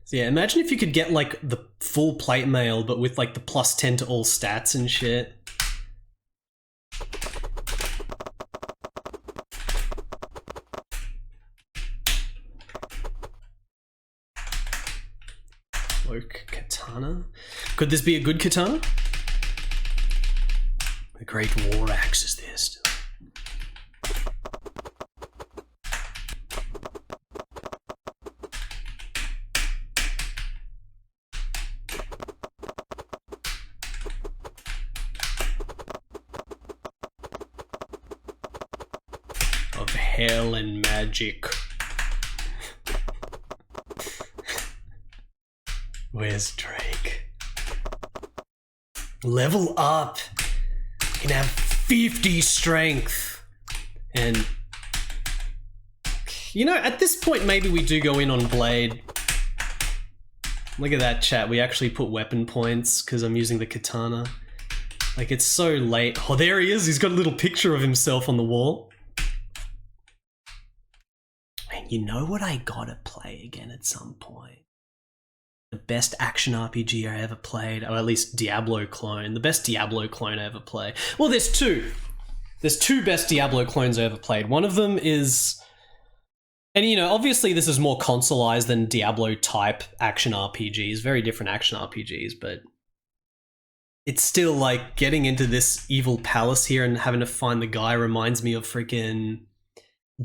So yeah, imagine if you could get like the full plate mail, but with like the +10 to all stats and shit. Oak katana. Could this be a good katana? The Great War Axe is there still. Of hell and magic. Where's Drake? Level up! You can have 50 strength! And... you know, at this point maybe we do go in on Blade. Look at that, chat. We actually put weapon points because I'm using the katana. Like, it's so late. Oh, there he is! He's got a little picture of himself on the wall. And you know what I gotta play again at some point? The best action RPG I ever played, or at least Diablo clone. The best Diablo clone I ever played. Well, there's two. There's two best Diablo clones I ever played. One of them is... And, you know, obviously this is more consoleized than Diablo-type action RPGs. Very different action RPGs, but... It's still, like, getting into this evil palace here and having to find the guy reminds me of freaking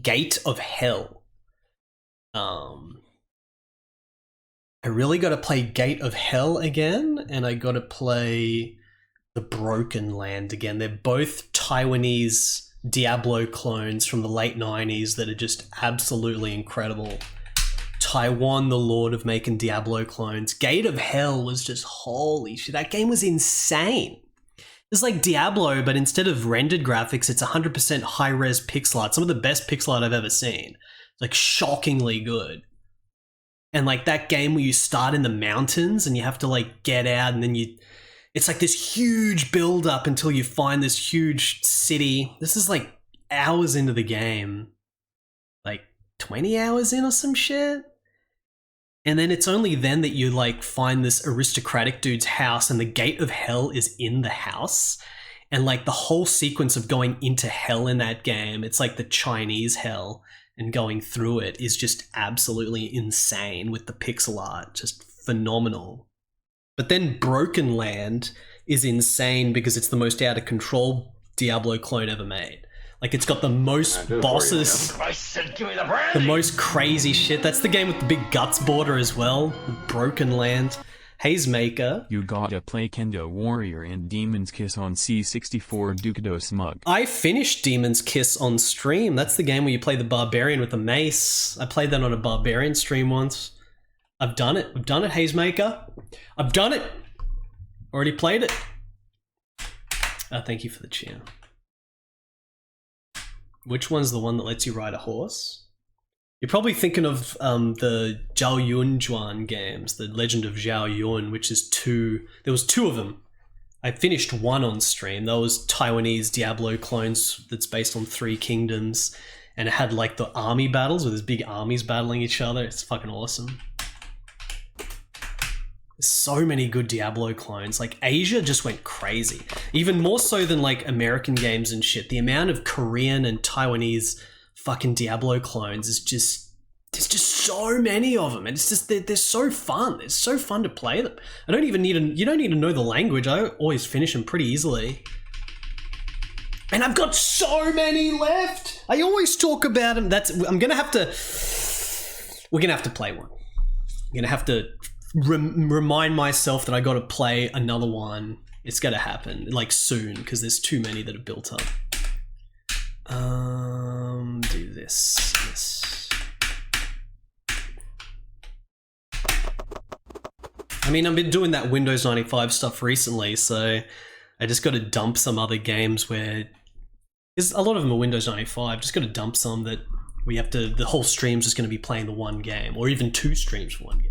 Gate of Hell. I really got to play Gate of Hell again, and I got to play The Broken Land again. They're both Taiwanese Diablo clones from the late 90s that are just absolutely incredible. Taiwan, the lord of making Diablo clones. Gate of Hell was just, holy shit, that game was insane. It's like Diablo, but instead of rendered graphics, it's 100% high-res pixel art. Some of the best pixel art I've ever seen. Like, shockingly good. And like that game where you start in the mountains and you have to like get out and then it's like this huge build up until you find this huge city. This is like hours into the game, like 20 hours in or some shit. And then it's only then that you like find this aristocratic dude's house and the Gate of Hell is in the house. And like the whole sequence of going into hell in that game, it's like the Chinese hell. And going through it is just absolutely insane with the pixel art, just phenomenal. But then Broken Land is insane because it's the most out of control Diablo clone ever made. Like it's got the most bosses, the most crazy shit. That's the game with the big guts border as well. Broken Land. Hazemaker. You gotta play Kendo Warrior and Demon's Kiss on C64 Dukedo Smug. I finished Demon's Kiss on stream. That's the game where you play the barbarian with the mace. I played that on a barbarian stream once. I've done it. I've done it, Hazemaker. I've done it. Already played it. Thank you for the cheer. Which one's the one that lets you ride a horse? You're probably thinking of the Zhao Yunjuan games, the Legend of Zhao Yun, which is two. There was two of them. I finished one on stream. That was Taiwanese Diablo clones that's based on 3 kingdoms, and it had like the army battles with these big armies battling each other. It's fucking awesome. There's so many good Diablo clones. Like Asia just went crazy, even more so than like American games and shit. The amount of Korean and Taiwanese fucking Diablo clones is just, there's just so many of them, and it's just they're so fun. It's so fun to play them. You don't need to know the language. I always finish them pretty easily, and I've got so many left. I always talk about them. We're gonna have to play one. I'm gonna have to remind myself that I got to play another one. It's gonna happen like soon because there's too many that have built up. Do this. I mean, I've been doing that Windows 95 stuff recently, so I just got to dump some other games where, because a lot of them are Windows 95, just got to dump some that we have to, the whole stream's just going to be playing the one game, or even 2 streams for one game.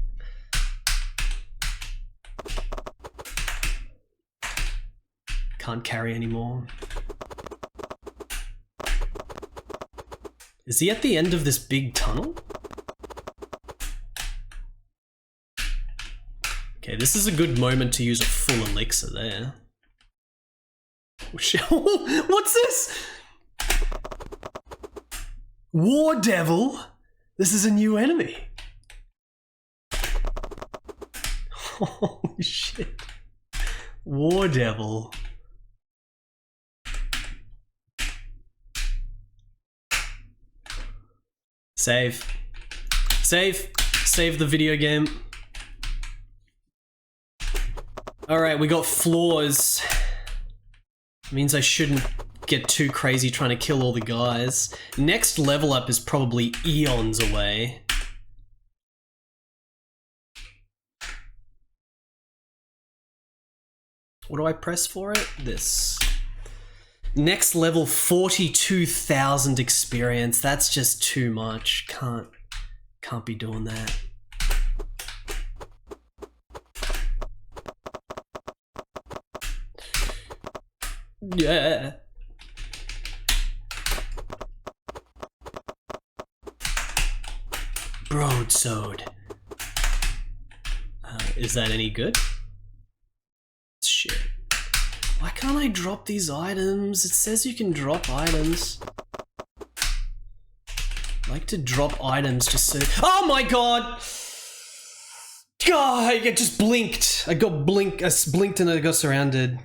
Can't carry anymore. Is he at the end of this big tunnel? Okay, this is a good moment to use a full elixir there. What's this? War Devil? This is a new enemy. Holy shit. War Devil. Save. Save the video game. Alright, we got floors. Means I shouldn't get too crazy trying to kill all the guys. Next level up is probably eons away. What do I press for it? This. Next level, 42,000 experience. That's just too much. Can't be doing that. Yeah. Broadsword. Is that any good? Shit. Why can't I drop these items? It says you can drop items. I like to drop items just so... Oh my god! God, I just blinked. I blinked and I got surrounded.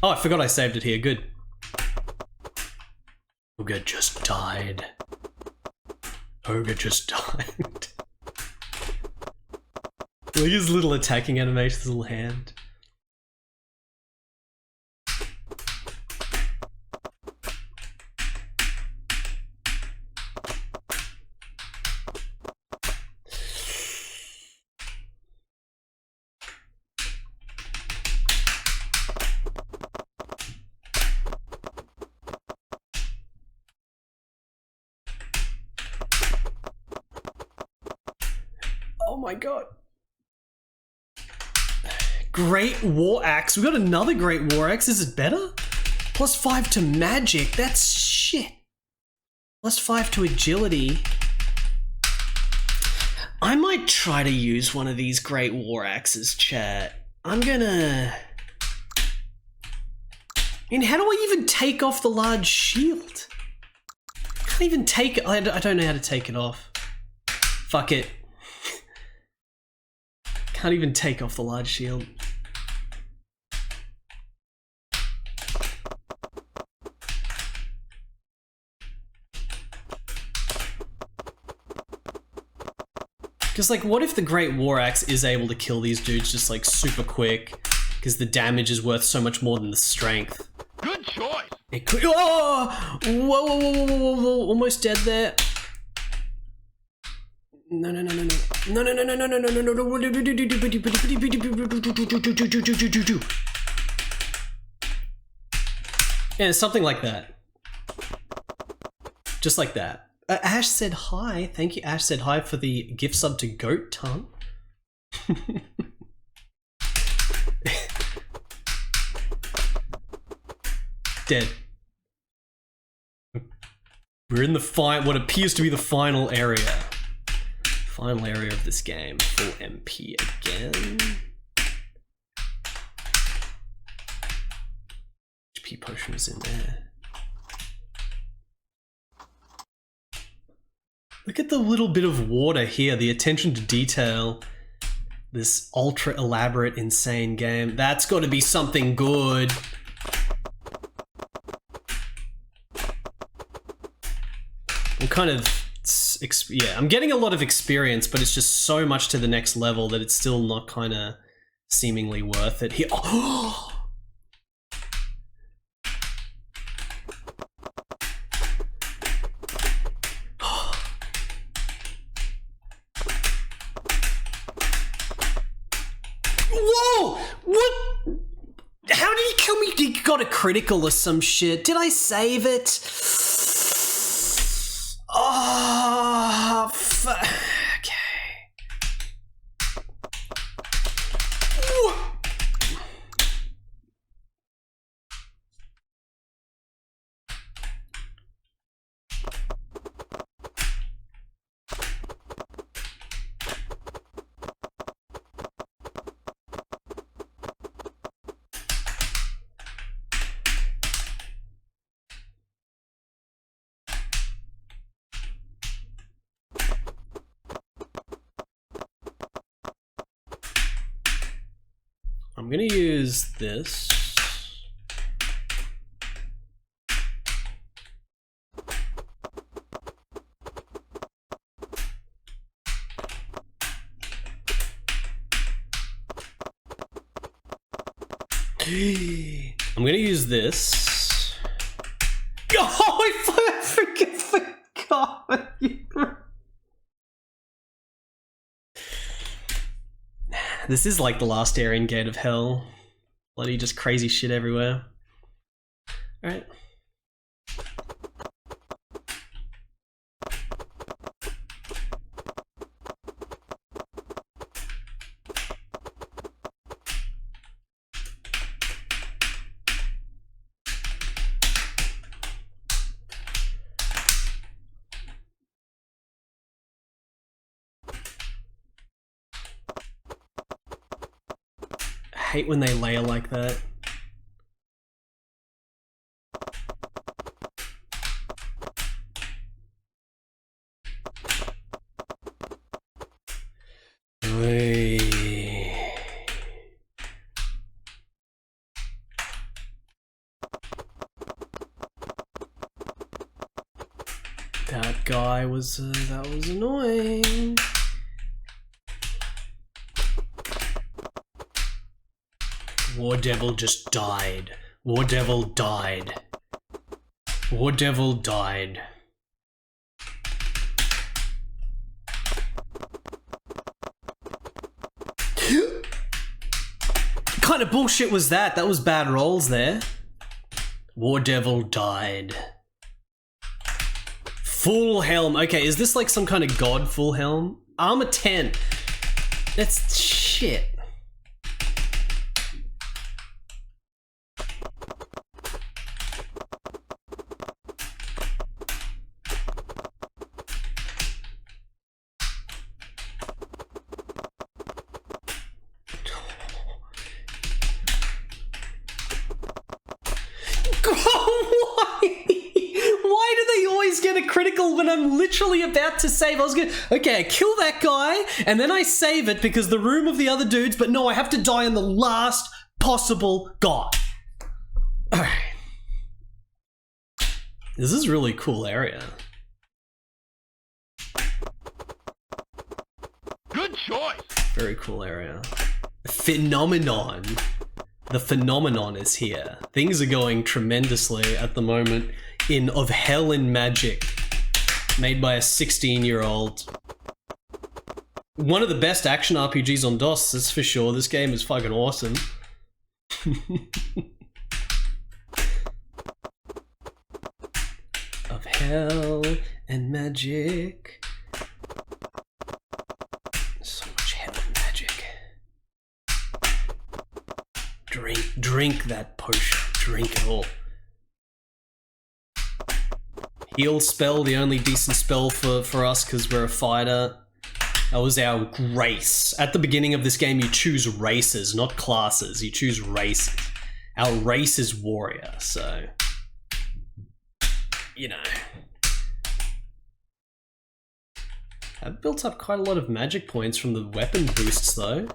Oh, I forgot I saved it here. Good. Ogre just died. Ogre just died. Look at his little attacking animation, his little hand. Oh my god. Great War Axe. We got another Great War Axe. Is it better? +5 to magic. That's shit. +5 to agility. I might try to use one of these Great War Axes, chat. I'm gonna... I mean, how do I even take off the large shield? I can't even take it. I don't know how to take it off. Fuck it. Can't even take off the large shield. Because, like, what if the Great War Axe is able to kill these dudes just, like, super quick? Because the damage is worth so much more than the strength. Good choice. It could. Oh! Whoa, whoa, whoa, whoa, whoa, whoa! Almost dead there. No, no, no, no, no. No, no, no, no, no, no, no, no, no, no. Yeah, something like that. Just like that. Ash said hi. Thank you, Ash said hi for the gift sub to Goat Tongue. Dead. We're in the what appears to be the final area. Final area of this game. Full MP again. HP potion is in there. Look at the little bit of water here, the attention to detail. This ultra elaborate, insane game. That's got to be something good. I'm kind of, yeah, I'm getting a lot of experience, but it's just so much to the next level that it's still not kind of seemingly worth it here. Oh! Whoa! What? How did he kill me? He got a critical or some shit. Did I save it? Oh, okay. I'm gonna use this. I'm gonna use this. Oh, I freaking forgot. This is like the last Aryan Gate of Hell. Bloody just crazy shit everywhere. Alright. hate when they layer like that. That guy was, that was annoying. War Devil just died. War Devil died. War Devil died. What kind of bullshit was that? That was bad rolls there. War Devil died. Full helm. Okay, is this like some kind of god full helm? Armor 10. That's shit. When I'm literally about to save, I was gonna, okay, I kill that guy, and then I save it because the room of the other dudes, but no, I have to die on the last possible guy. Alright. This is a really cool area. Good choice. Very cool area. Phenomenon. The phenomenon is here. Things are going tremendously at the moment in Of Hell in Magic. Made by a 16-year-old. One of the best action RPGs on DOS, that's for sure. This game is fucking awesome. Of Hell and Magic. So much hell and magic. Drink that potion. Drink it all. Heal spell, the only decent spell for us because we're a fighter. That was our race. At the beginning of this game, you choose races, not classes. You choose races. Our race is warrior, so... You know. I've built up quite a lot of magic points from the weapon boosts, though.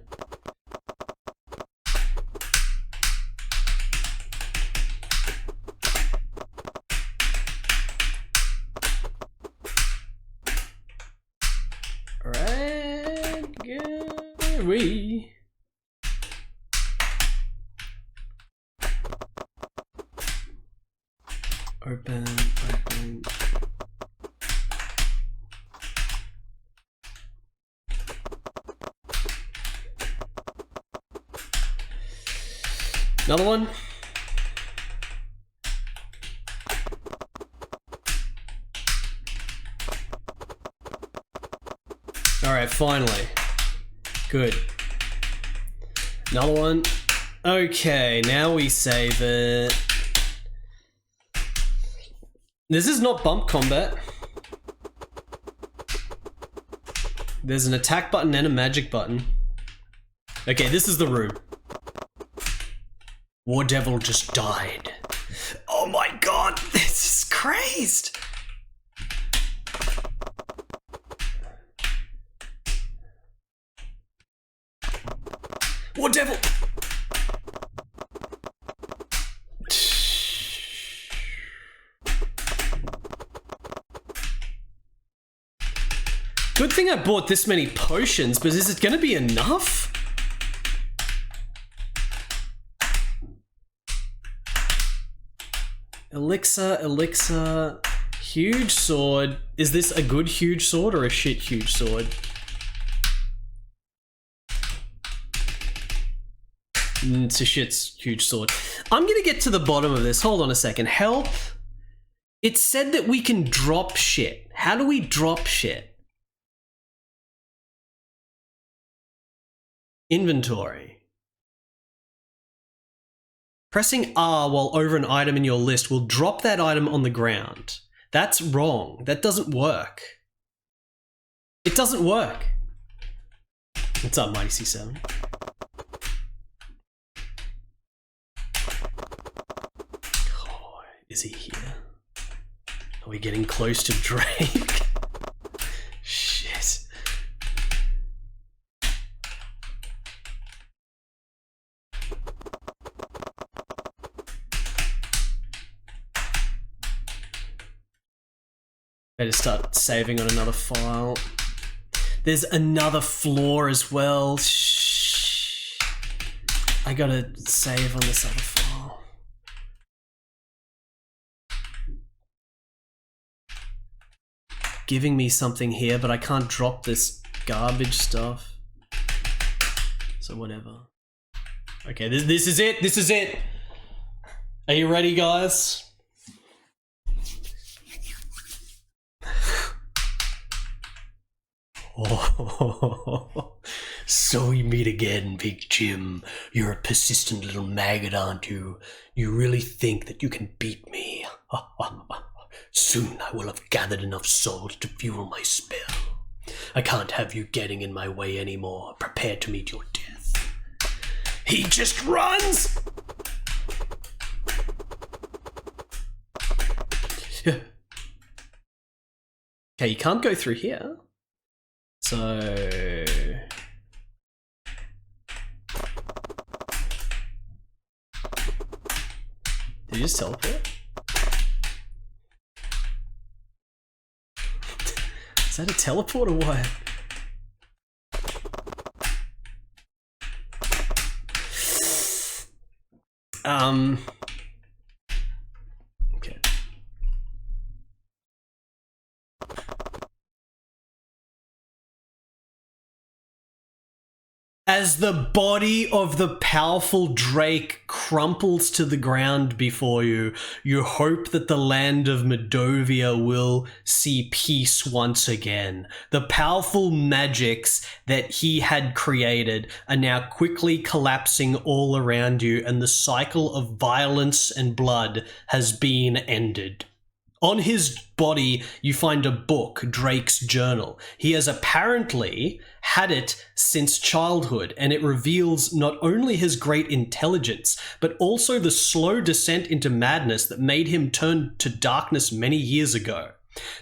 Open. Another one. All right, finally. Good. Another one. Okay, now we save it. This is not bump combat. There's an attack button and a magic button. Okay, this is the room. War Devil just died. Oh my god, this is crazed. War Devil! Good thing I bought this many potions, but is it gonna be enough? Elixir, huge sword. Is this a good huge sword or a shit huge sword? It's a shit huge sword. I'm gonna get to the bottom of this. Hold on a second. Help. It said that we can drop shit. How do we drop shit? Inventory. Pressing R while over an item in your list will drop that item on the ground. That's wrong. That doesn't work. It doesn't work. What's up, Mighty C7? Is he here? Are we getting close to Drake? Shit. Better start saving on another file. There's another floor as well. Shh. I gotta save on this other file. Giving me something here, but I can't drop this garbage stuff. So whatever. Okay, this is it. This is it. Are you ready, guys? Oh, so we meet again, Big Jim. You're a persistent little maggot, aren't you? You really think that you can beat me? Soon I will have gathered enough salt to fuel my spell. I can't have you getting in my way anymore. Prepare to meet your death. He just runs! Okay, you can't go through here. So... Did you just teleport? Is that a teleport or what? Okay. As the body of the powerful Drake crumples to the ground before you, you hope that the land of Medovia will see peace once again. The powerful magics that he had created are now quickly collapsing all around you, and the cycle of violence and blood has been ended. On his body, you find a book, Drake's Journal. He has apparently had it since childhood, and it reveals not only his great intelligence, but also the slow descent into madness that made him turn to darkness many years ago.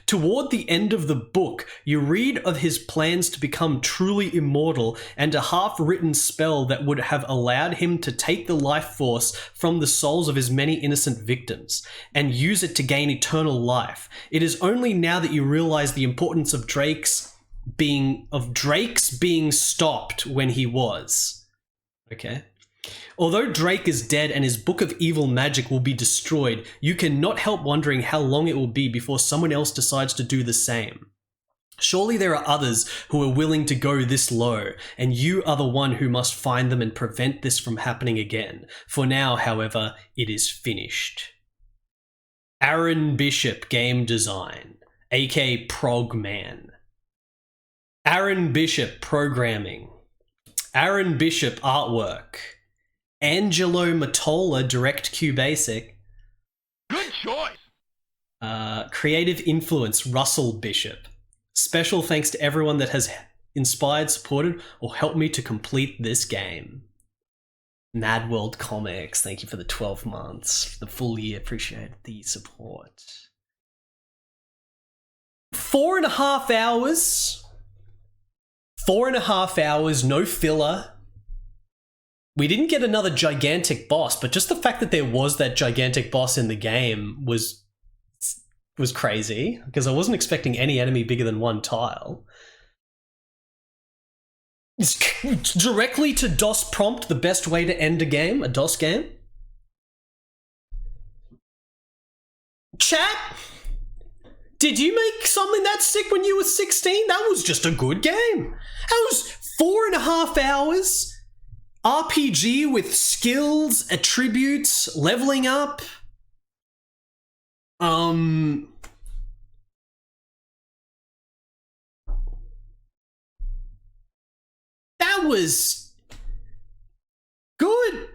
Toward the end of the book, you read of his plans to become truly immortal and a half-written spell that would have allowed him to take the life force from the souls of his many innocent victims and use it to gain eternal life. It is only now that you realize the importance of Drake's being stopped when he was. Okay. Although Drake is dead and his book of evil magic will be destroyed, you cannot help wondering how long it will be before someone else decides to do the same. Surely there are others who are willing to go this low, and you are the one who must find them and prevent this from happening again. For now, however, it is finished. Aaron Bishop Game Design, aka ProGMan. Aaron Bishop Programming. Aaron Bishop Artwork. Angelo Mottola DirectQB Basic. Good choice. Creative Influence Russell Bishop. Special thanks to everyone that has inspired, supported, or helped me to complete this game. Mad World Comics, thank you for the 12 months, the full year, appreciate the support. 4.5 hours. 4.5 hours, no filler. We didn't get another gigantic boss, but just the fact that there was that gigantic boss in the game was crazy, because I wasn't expecting any enemy bigger than one tile. Is directly to DOS prompt the best way to end a game, a DOS game? Chat? Did you make something that sick when you were 16? That was just a good game. That was 4.5 hours. RPG with skills, attributes, leveling up. That was good.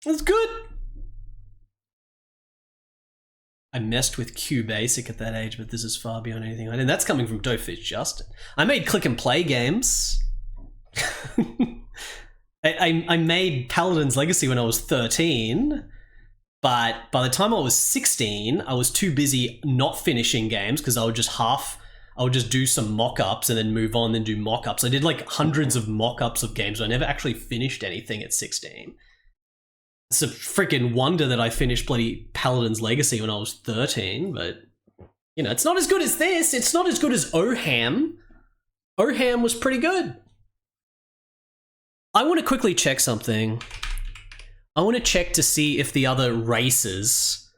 That's good. I messed with QBasic at that age, but this is far beyond anything I did. And that's coming from Dopefish Justin. I made click and play games. I made Paladin's Legacy when I was 13, but by the time I was 16, I was too busy not finishing games because I would just do some mock-ups and then move on, then do mock-ups. I did like hundreds of mock-ups of games. I never actually finished anything at 16. It's a freaking wonder that I finished bloody Paladin's Legacy when I was 13, but, you know, it's not as good as this. It's not as good as Oham. Oham was pretty good. I want to quickly check something. I want to check to see if the other races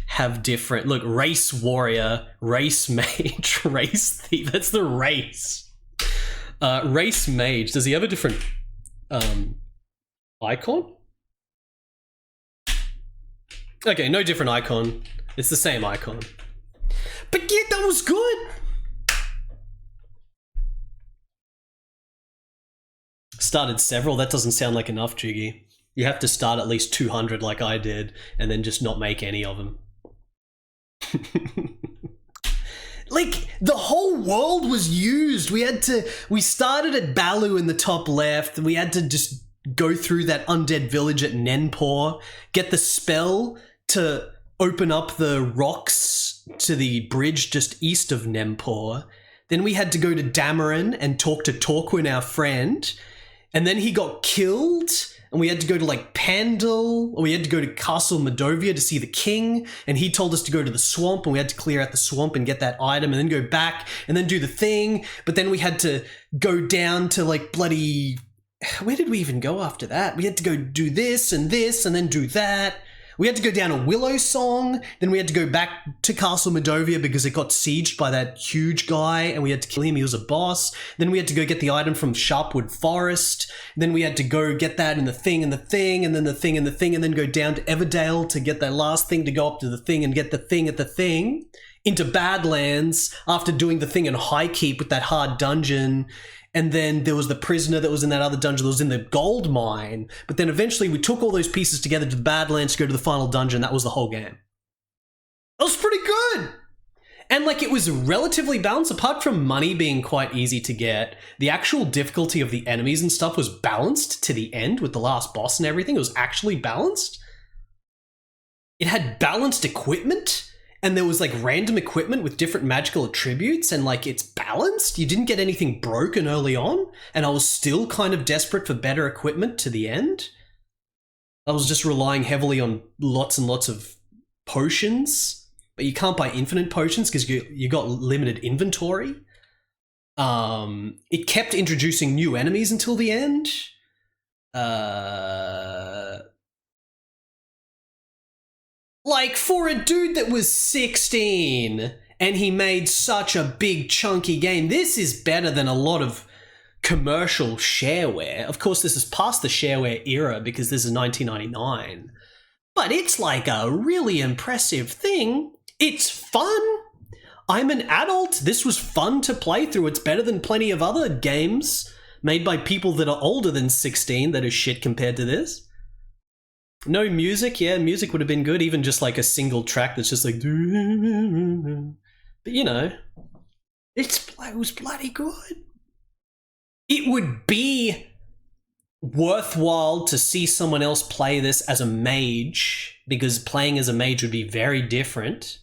have different... Look, race warrior, race mage, race thief. That's the race. Race mage. Does he have a different icon? Okay, no different icon. It's the same icon. But yeah, that was good. Started several. That doesn't sound like enough, Jiggy. You have to start at least 200 like I did, and then just not make any of them. Like, the whole world was used. We started at Balu in the top left. We had to just go through that undead village at Nenpor, get the spell to open up the rocks to the bridge just east of Nenpor. Then we had to go to Dameron and talk to Torquin, our friend. And then he got killed, and we had to go to like Pandal, or we had to go to Castle Medovia to see the king, and he told us to go to the swamp, and we had to clear out the swamp and get that item, and then go back, and then do the thing, but then we had to go down to like bloody... Where did we even go after that? We had to go do this, and then do that. We had to go down a Willow Song, then we had to go back to Castle Medovia because it got sieged by that huge guy and we had to kill him, he was a boss. Then we had to go get the item from Sharpwood Forest, then we had to go get that and the thing and the thing and then the thing and the thing and then go down to Everdale to get that last thing to go up to the thing and get the thing at the thing, into Badlands after doing the thing in Highkeep with that hard dungeon. And then there was the prisoner that was in that other dungeon that was in the gold mine. But then eventually we took all those pieces together to the Badlands to go to the final dungeon. That was the whole game. That was pretty good. And like, it was relatively balanced. Apart from money being quite easy to get, the actual difficulty of the enemies and stuff was balanced to the end with the last boss and everything. It was actually balanced. It had balanced equipment. And there was like random equipment with different magical attributes and like it's balanced. You didn't get anything broken early on. And I was still kind of desperate for better equipment to the end. I was just relying heavily on lots and lots of potions. But you can't buy infinite potions because you got limited inventory. It kept introducing new enemies until the end. Like, for a dude that was 16 and he made such a big chunky game, this is better than a lot of commercial shareware. Of course, this is past the shareware era because this is 1999. But it's like a really impressive thing. It's fun. I'm an adult. This was fun to play through. It's better than plenty of other games made by people that are older than 16 that are shit compared to this. No music, yeah, music would have been good, even just like a single track that's just like... But you know, it was bloody good. It would be worthwhile to see someone else play this as a mage, because playing as a mage would be very different.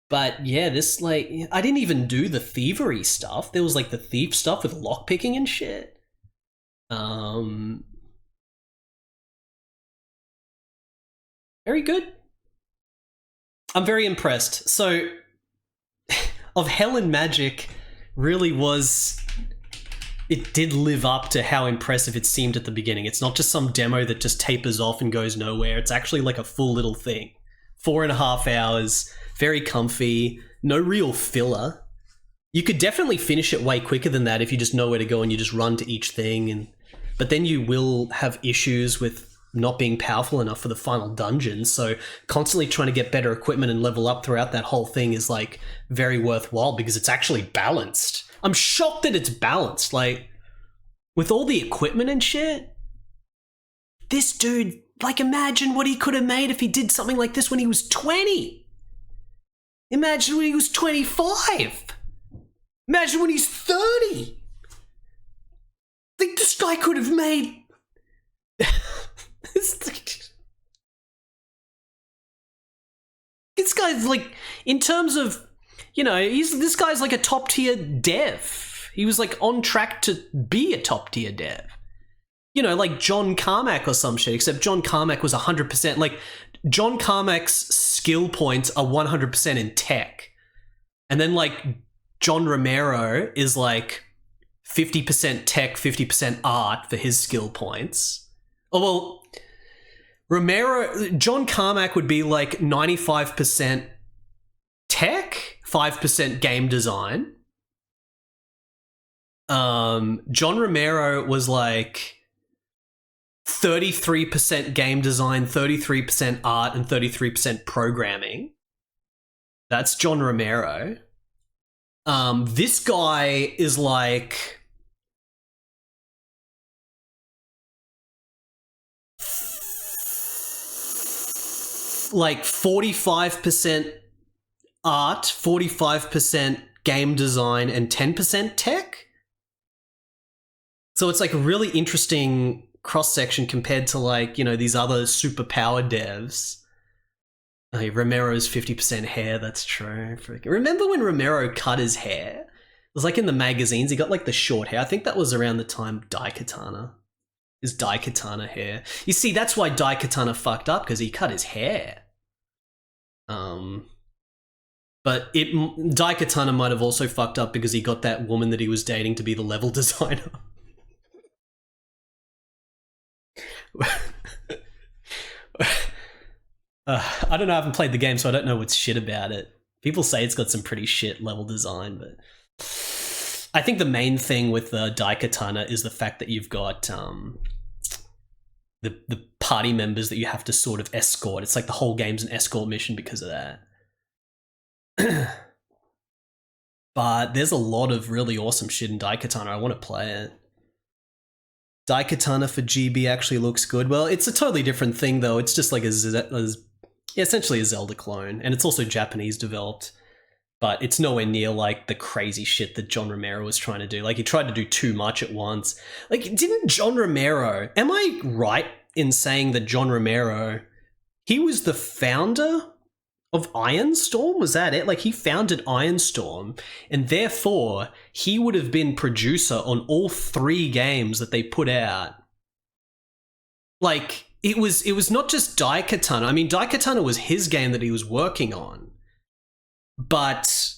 But yeah, this like... I didn't even do the thievery stuff. There was like the thief stuff with lockpicking and shit. Very good. I'm very impressed. So, of Hell and Magic really was... It did live up to how impressive it seemed at the beginning. It's not just some demo that just tapers off and goes nowhere. It's actually like a full little thing. 4.5 hours, very comfy, no real filler. You could definitely finish it way quicker than that if you just know where to go and you just run to each thing. But then you will have issues with not being powerful enough for the final dungeon, so constantly trying to get better equipment and level up throughout that whole thing is like very worthwhile because it's actually balanced. I'm shocked that it's balanced, like with all the equipment and shit. This dude, like, imagine what he could have made if he did something like this when he was 20. Imagine when he was 25. Imagine when he's 30. Like, this guy could have made... This guy's like, in terms of, you know, this guy's like a top tier dev. He was like on track to be a top tier dev. You know, like John Carmack or some shit, except John Carmack was 100%, like, John Carmack's skill points are 100% in tech. And then, like, John Romero is like 50% tech, 50% art for his skill points. Oh, well, John Carmack would be like 95% tech, 5% game design. John Romero was like 33% game design, 33% art, and 33% programming. That's John Romero. This guy is like... like 45% art, 45% game design, and 10% tech. So it's like a really interesting cross-section compared to, like, you know, these other super power devs. Romero's 50% hair, that's true. Remember when Romero cut his hair? It was like in the magazines, he got like the short hair. I think that was around the time Daikatana. His Daikatana hair. You see, that's why Daikatana fucked up, because he cut his hair. But Daikatana might have also fucked up because he got that woman that he was dating to be the level designer. I don't know, I haven't played the game, so I don't know what's shit about it. People say it's got some pretty shit level design, but... I think the main thing with Daikatana is the fact that you've got the party members that you have to sort of escort. It's like the whole game's an escort mission because of that. But there's a lot of really awesome shit in Daikatana. I want to play it. Daikatana for GB actually looks good. Well, it's a totally different thing though. It's just like essentially a Zelda clone, and it's also Japanese developed. But it's nowhere near, like, the crazy shit that John Romero was trying to do. Like, he tried to do too much at once. Like, didn't John Romero... Am I right in saying that John Romero... He was the founder of Ironstorm? Was that it? Like, he founded Ironstorm, and therefore, he would have been producer on all 3 games that they put out. Like, it was not just Daikatana. I mean, Daikatana was his game that he was working on. But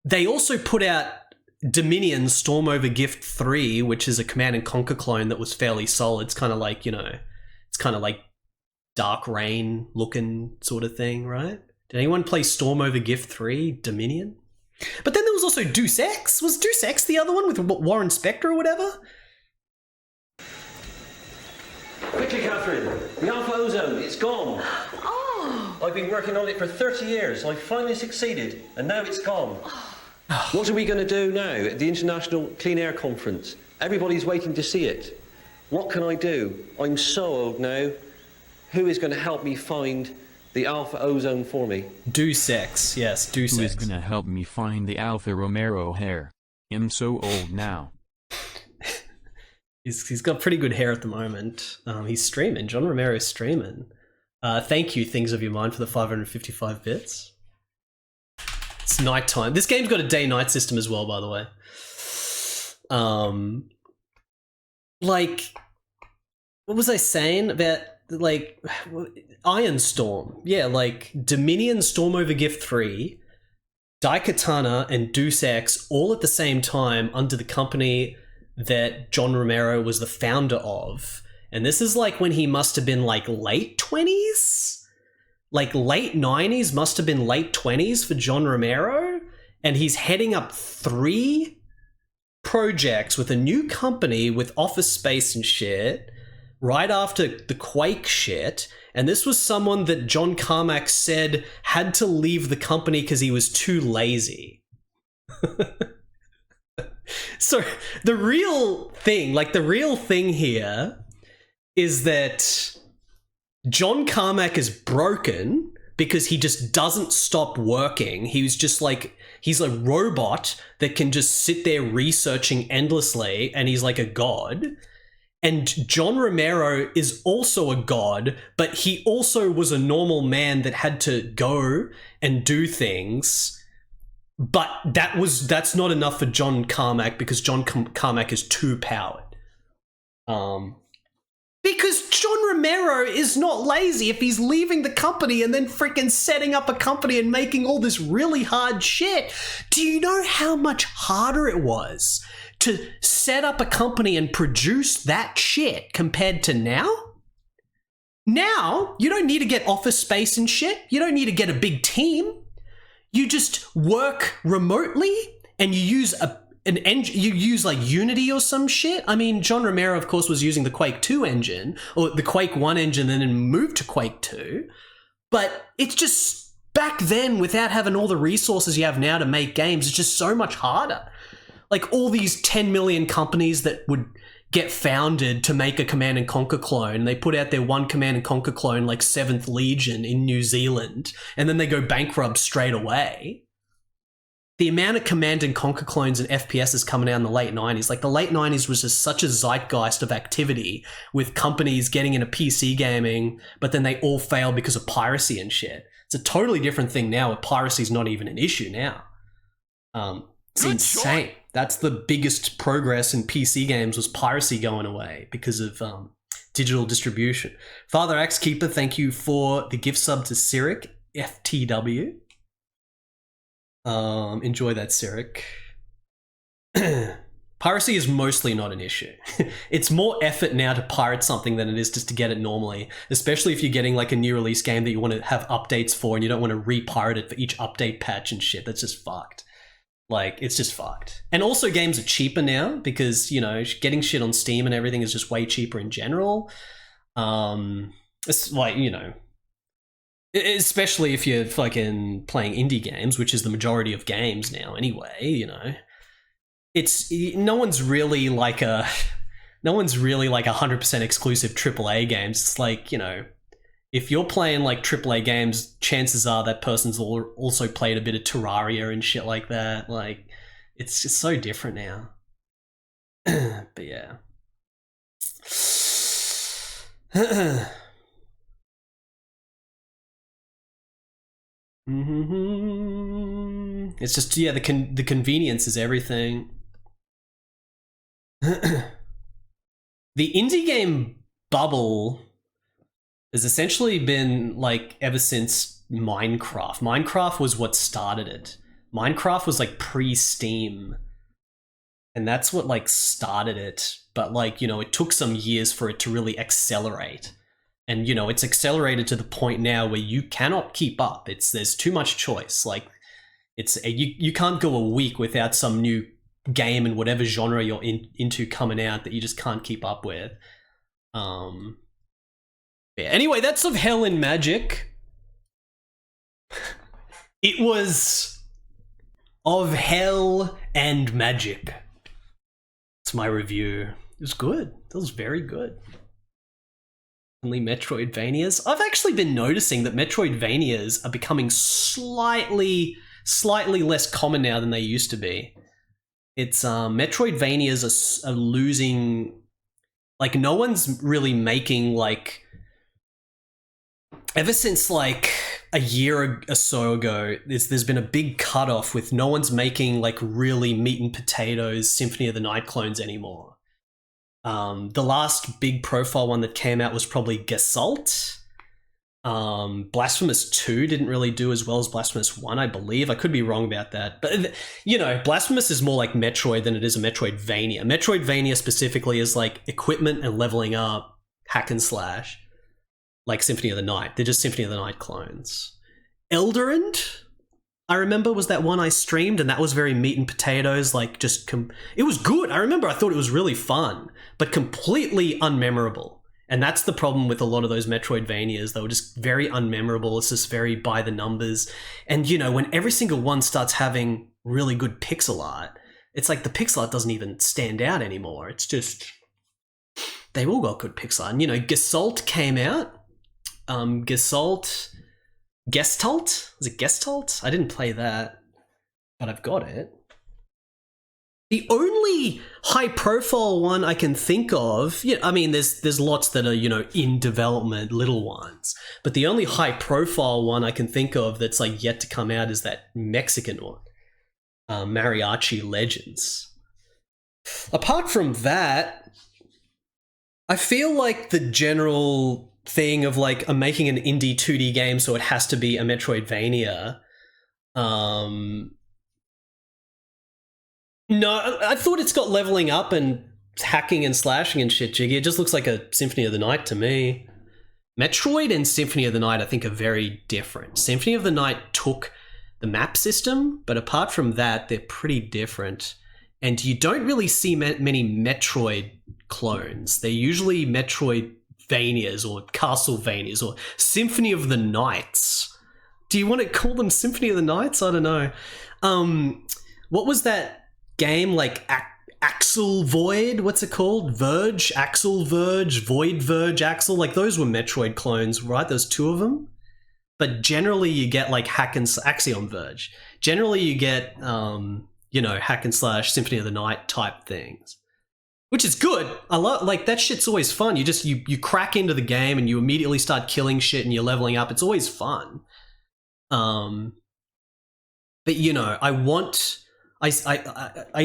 they also put out Dominion Storm Over Gift 3, which is a Command and Conquer clone that was fairly solid. It's kind of like, you know, it's kind of like Dark Rain looking sort of thing, right? Did anyone play Storm Over Gift 3 Dominion? But then there was also Deus Ex. Was Deus Ex the other one with Warren Spector or whatever? Quickly, Catherine. The Alpha Ozone, it's gone. I've been working on it for 30 years. I finally succeeded, and now it's gone. What are we going to do now at the International Clean Air Conference? Everybody's waiting to see it. What can I do? I'm so old now. Who is going to help me find the Alpha Ozone for me? Deus Ex, yes, Deus Ex. Who is going to help me find the Alpha Romero hair? I'm so old now. He's got pretty good hair at the moment. He's streaming. John Romero's streaming. Thank you, Things of Your Mind, for the 555 bits. It's nighttime. This game's got a day-night system as well, by the way. Like, what was I saying about, like, Ironstorm? Yeah, like, Dominion Storm Over Gift 3, Daikatana, and Deus Ex all at the same time under the company that John Romero was the founder of. And this is like when he must have been like late 20s? Like late 90s, must have been late 20s for John Romero. And he's heading up 3 projects with a new company with office space and shit right after the Quake shit. And this was someone that John Carmack said had to leave the company because he was too lazy. So the real thing here is that John Carmack is broken because he just doesn't stop working. He was just like, He's a robot that can just sit there researching endlessly, and he's like a god. And John Romero is also a god, but he also was a normal man that had to go and do things. But that's not enough for John Carmack, because John Carmack is too powered. Because John Romero is not lazy if he's leaving the company and then freaking setting up a company and making all this really hard shit. Do you know how much harder it was to set up a company and produce that shit compared to now? Now, you don't need to get office space and shit. You don't need to get a big team. You just work remotely and you use you use like Unity or some shit. I mean, John Romero, of course, was using the Quake 2 engine, or the Quake 1 engine, and then moved to Quake 2. But it's just, back then, without having all the resources you have now to make games, it's just so much harder. Like, all these 10 million companies that would get founded to make a Command & Conquer clone, they put out their one Command & Conquer clone, like 7th Legion in New Zealand, and then they go bankrupt straight away. The amount of Command & Conquer clones and FPSs coming out in the late 90s, like the late 90s was just such a zeitgeist of activity with companies getting into PC gaming, but then they all fail because of piracy and shit. It's a totally different thing now, where piracy is not even an issue now. It's insane. That's the biggest progress in PC games, was piracy going away because of digital distribution. Father Axe Keeper, thank you for the gift sub to Cyric FTW. Enjoy that, Cyric. Piracy is mostly not an issue. It's more effort now to pirate something than it is just to get it normally, especially if you're getting like a new release game that you want to have updates for and you don't want to re-pirate it for each update patch and shit. That's just fucked. Like, it's just fucked. And also games are cheaper now because, you know, getting shit on Steam and everything is just way cheaper in general. It's like, you know, especially if you're fucking playing indie games, which is the majority of games now anyway, you know. It's, no one's really like 100% exclusive AAA games. It's like, you know, if you're playing like AAA games, chances are that person's also played a bit of Terraria and shit like that. Like, it's just so different now. But yeah. It's just, yeah, the convenience is everything. The indie game bubble has essentially been like ever since Minecraft. Minecraft was what started it. Minecraft was like pre-Steam, and that's what like started it. But like, you know, it took some years for it to really accelerate. And, you know, it's accelerated to the point now where you cannot keep up. There's too much choice. Like, you can't go a week without some new game in whatever genre you're into coming out that you just can't keep up with. Yeah. Anyway, that's of Hell in Magic. It was of Hell and Magic. It's my review. It was good. That was very good. Only Metroidvanias. I've actually been noticing that Metroidvanias are becoming slightly less common now than they used to be. It's Metroidvanias are losing, like, no one's really making, like, ever since like a year or so ago, there's been a big cutoff with no one's making like really meat and potatoes Symphony of the Night clones anymore. The last big profile one that came out was probably Gesalt. Blasphemous 2 didn't really do as well as Blasphemous 1, I believe. I could be wrong about that. But, you know, Blasphemous is more like Metroid than it is a Metroidvania. Metroidvania specifically is like equipment and leveling up, hack and slash, like Symphony of the Night. They're just Symphony of the Night clones. Eldorand, I remember, was that one I streamed, and that was very meat and potatoes, like just... it was good. I remember I thought it was really fun, but completely unmemorable. And that's the problem with a lot of those Metroidvanias. They were just very unmemorable. It's just very by the numbers. And, you know, when every single one starts having really good pixel art, it's like the pixel art doesn't even stand out anymore. It's just... they've all got good pixel art. And, you know, Gestalt came out. Gestalt? Was it Gestalt? I didn't play that. but I've got it. The only high-profile one I can think of, yeah, I mean, there's lots that are, you know, in development, little ones, but the only high-profile one I can think of that's like yet to come out is that Mexican one, Mariachi Legends. Apart from that, I feel like the general thing of like, I'm making an indie 2D game, so it has to be a Metroidvania. No, I thought it's got leveling up and hacking and slashing and shit, Jiggy. It just looks like a Symphony of the Night to me. Metroid and Symphony of the Night, I think, are very different. Symphony of the Night took the map system, but apart from that, they're pretty different. And you don't really see many Metroid clones. They're usually Metroidvanias or Castlevanias or Symphony of the Nights. Do you want to call them Symphony of the Nights? I don't know. What was that game, like Axel Void? What's it called? Verge? Axel Verge? Void Verge Axel? Like, those were Metroid clones, right? There's two of them. But generally you get like Axiom Verge. Generally you get, you know, hack and slash Symphony of the Night type things. Which is good. I love, like, that shit's always fun. You just, you crack into the game and you immediately start killing shit and you're leveling up. It's always fun. But you know, I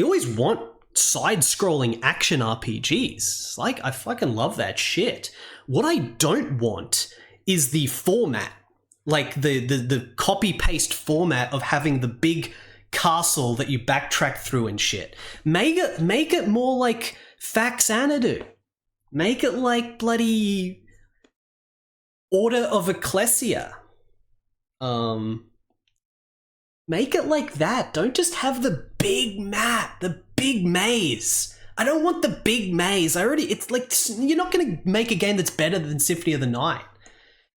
always want side-scrolling action RPGs. Like, I fucking love that shit. What I don't want is the format, like the copy-paste format of having the big castle that you backtrack through and shit. Make it more like Faxanadu. Make it like bloody Order of Ecclesia. Make it like that. Don't just have the big map, the big maze. I don't want the big maze. It's like, you're not going to make a game that's better than Symphony of the Night.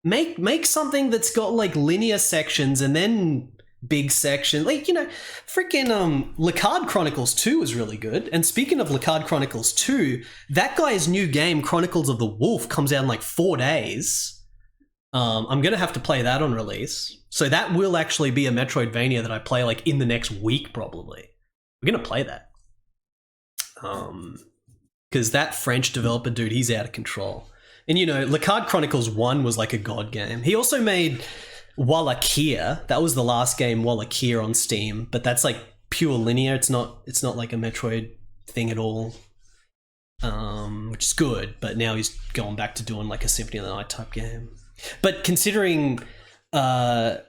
Make something that's got like linear sections and then big sections. Like, you know, freaking Lacard Chronicles 2 is really good. And speaking of Lacard Chronicles 2, that guy's new game, Chronicles of the Wolf, comes out in like 4 days. I'm going to have to play that on release. So that will actually be a Metroidvania that I play like in the next week, probably. We're going to play that. Because that French developer dude, he's out of control. And you know, Lacard Chronicles 1 was like a god game. He also made Wallachia. That was the last game, Wallachia, on Steam. But that's like pure linear. It's not like a Metroid thing at all. Which is good. But now he's going back to doing like a Symphony of the Night type game. But considering Lacard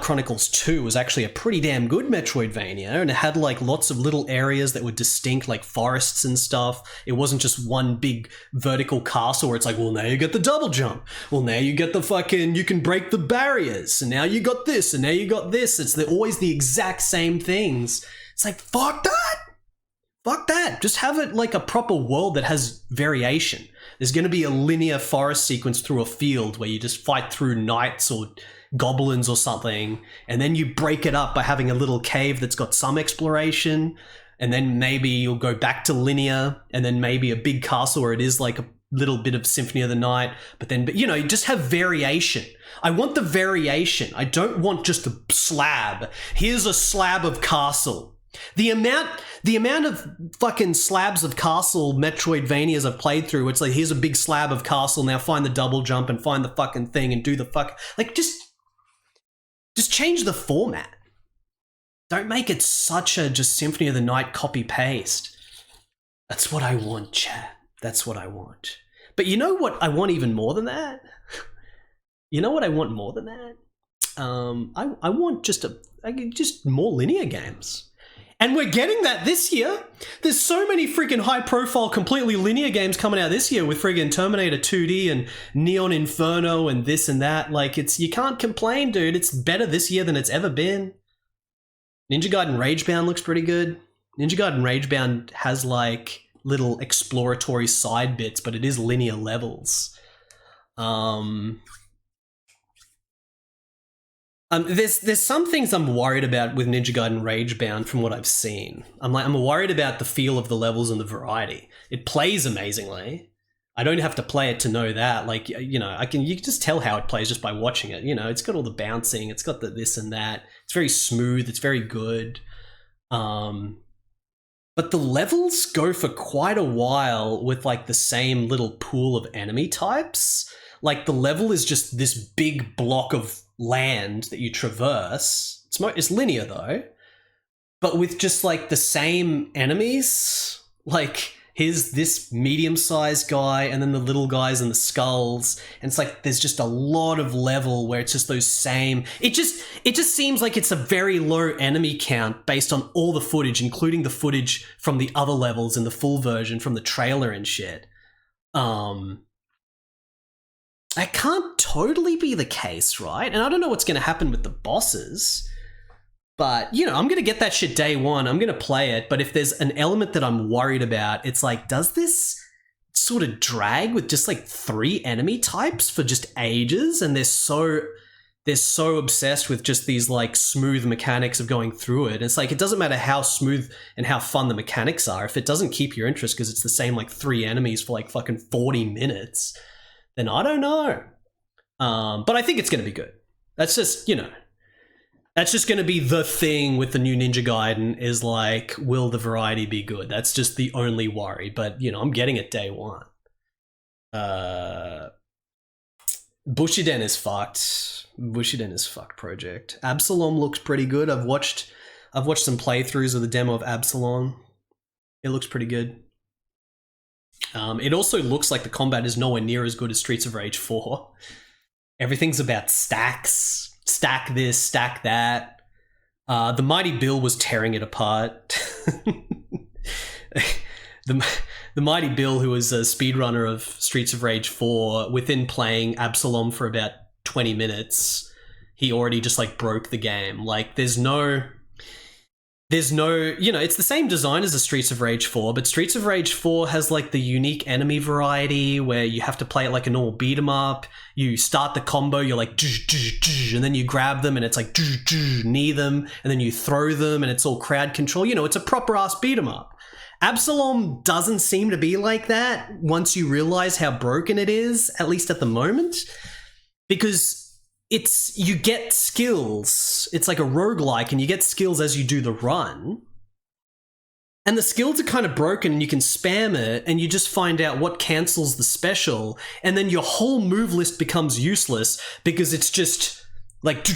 Chronicles 2 was actually a pretty damn good Metroidvania, and it had like lots of little areas that were distinct, like forests and stuff. It wasn't just one big vertical castle where it's like, well, now you get the double jump. Well, now you get the fucking, you can break the barriers, and now you got this, and now you got this. It's always the exact same things. It's like, fuck that! Fuck that! Just have it like a proper world that has variation. There's going to be a linear forest sequence through a field where you just fight through knights or goblins or something, and then you break it up by having a little cave that's got some exploration, and then maybe you'll go back to linear, and then maybe a big castle where it is like a little bit of Symphony of the Night, but you know, you just have variation. I want the variation. I don't want just a slab. Here's a slab of castle. The amount of fucking slabs of castle Metroidvanias I've played through, it's like, here's a big slab of castle, now find the double jump and find the fucking thing and do the fuck, like, just change the format. Don't make it such a just Symphony of the Night copy paste. That's what I want, chat. That's what I want. But you know what I want even more than that? You know what I want more than that? I want just more linear games. And we're getting that this year. There's so many freaking high-profile, completely linear games coming out this year with friggin' Terminator 2D and Neon Inferno and this and that. Like, you can't complain, dude. It's better this year than it's ever been. Ninja Gaiden Ragebound looks pretty good. Ninja Gaiden Ragebound has, like, little exploratory side bits, but it is linear levels. There's some things I'm worried about with Ninja Gaiden Ragebound from what I've seen. I'm worried about the feel of the levels and the variety. It plays amazingly. I don't have to play it to know that. Like, you know, you can just tell how it plays just by watching it. You know, it's got all the bouncing, it's got the this and that. It's very smooth. It's very good. But the levels go for quite a while with like the same little pool of enemy types. Like the level is just this big block of land that you traverse. It's linear though, but with just like the same enemies. Like here's this medium-sized guy and then the little guys and the skulls. And it's like there's just a lot of level where it's just those same... It just seems like it's a very low enemy count based on all the footage, including the footage from the other levels in the full version from the trailer and shit. That can't totally be the case, right? And I don't know what's going to happen with the bosses. But, you know, I'm going to get that shit day one. I'm going to play it. But if there's an element that I'm worried about, it's like, does this sort of drag with just like 3 enemy types for just ages? And they're so obsessed with just these like smooth mechanics of going through it. And it's like, it doesn't matter how smooth and how fun the mechanics are. If it doesn't keep your interest because it's the same like 3 enemies for like fucking 40 minutes, then I don't know. But I think it's going to be good. That's just, you know. That's just going to be the thing with the new Ninja Gaiden is like, will the variety be good? That's just the only worry. But, you know, I'm getting it day one. Bushiden is fucked. Bushiden is fucked project. Absalom looks pretty good. I've watched some playthroughs of the demo of Absalom. It looks pretty good. It also looks like the combat is nowhere near as good as Streets of Rage 4. Everything's about stacks. Stack this, stack that. The Mighty Bill was tearing it apart. The Mighty Bill, who was a speedrunner of Streets of Rage 4, within playing Absalom for about 20 minutes, he already just like broke the game. Like there's no, you know, it's the same design as the Streets of Rage 4, but Streets of Rage 4 has like the unique enemy variety where you have to play it like a normal beat 'em up. You start the combo, you're like, and then you grab them and it's like, knee them, and then you throw them and it's all crowd control. You know, it's a proper ass beat 'em up. Absalom doesn't seem to be like that once you realize how broken it is, at least at the moment, because you get skills. It's like a roguelike and you get skills as you do the run. And the skills are kind of broken and you can spam it and you just find out what cancels the special. And then your whole move list becomes useless because it's just like...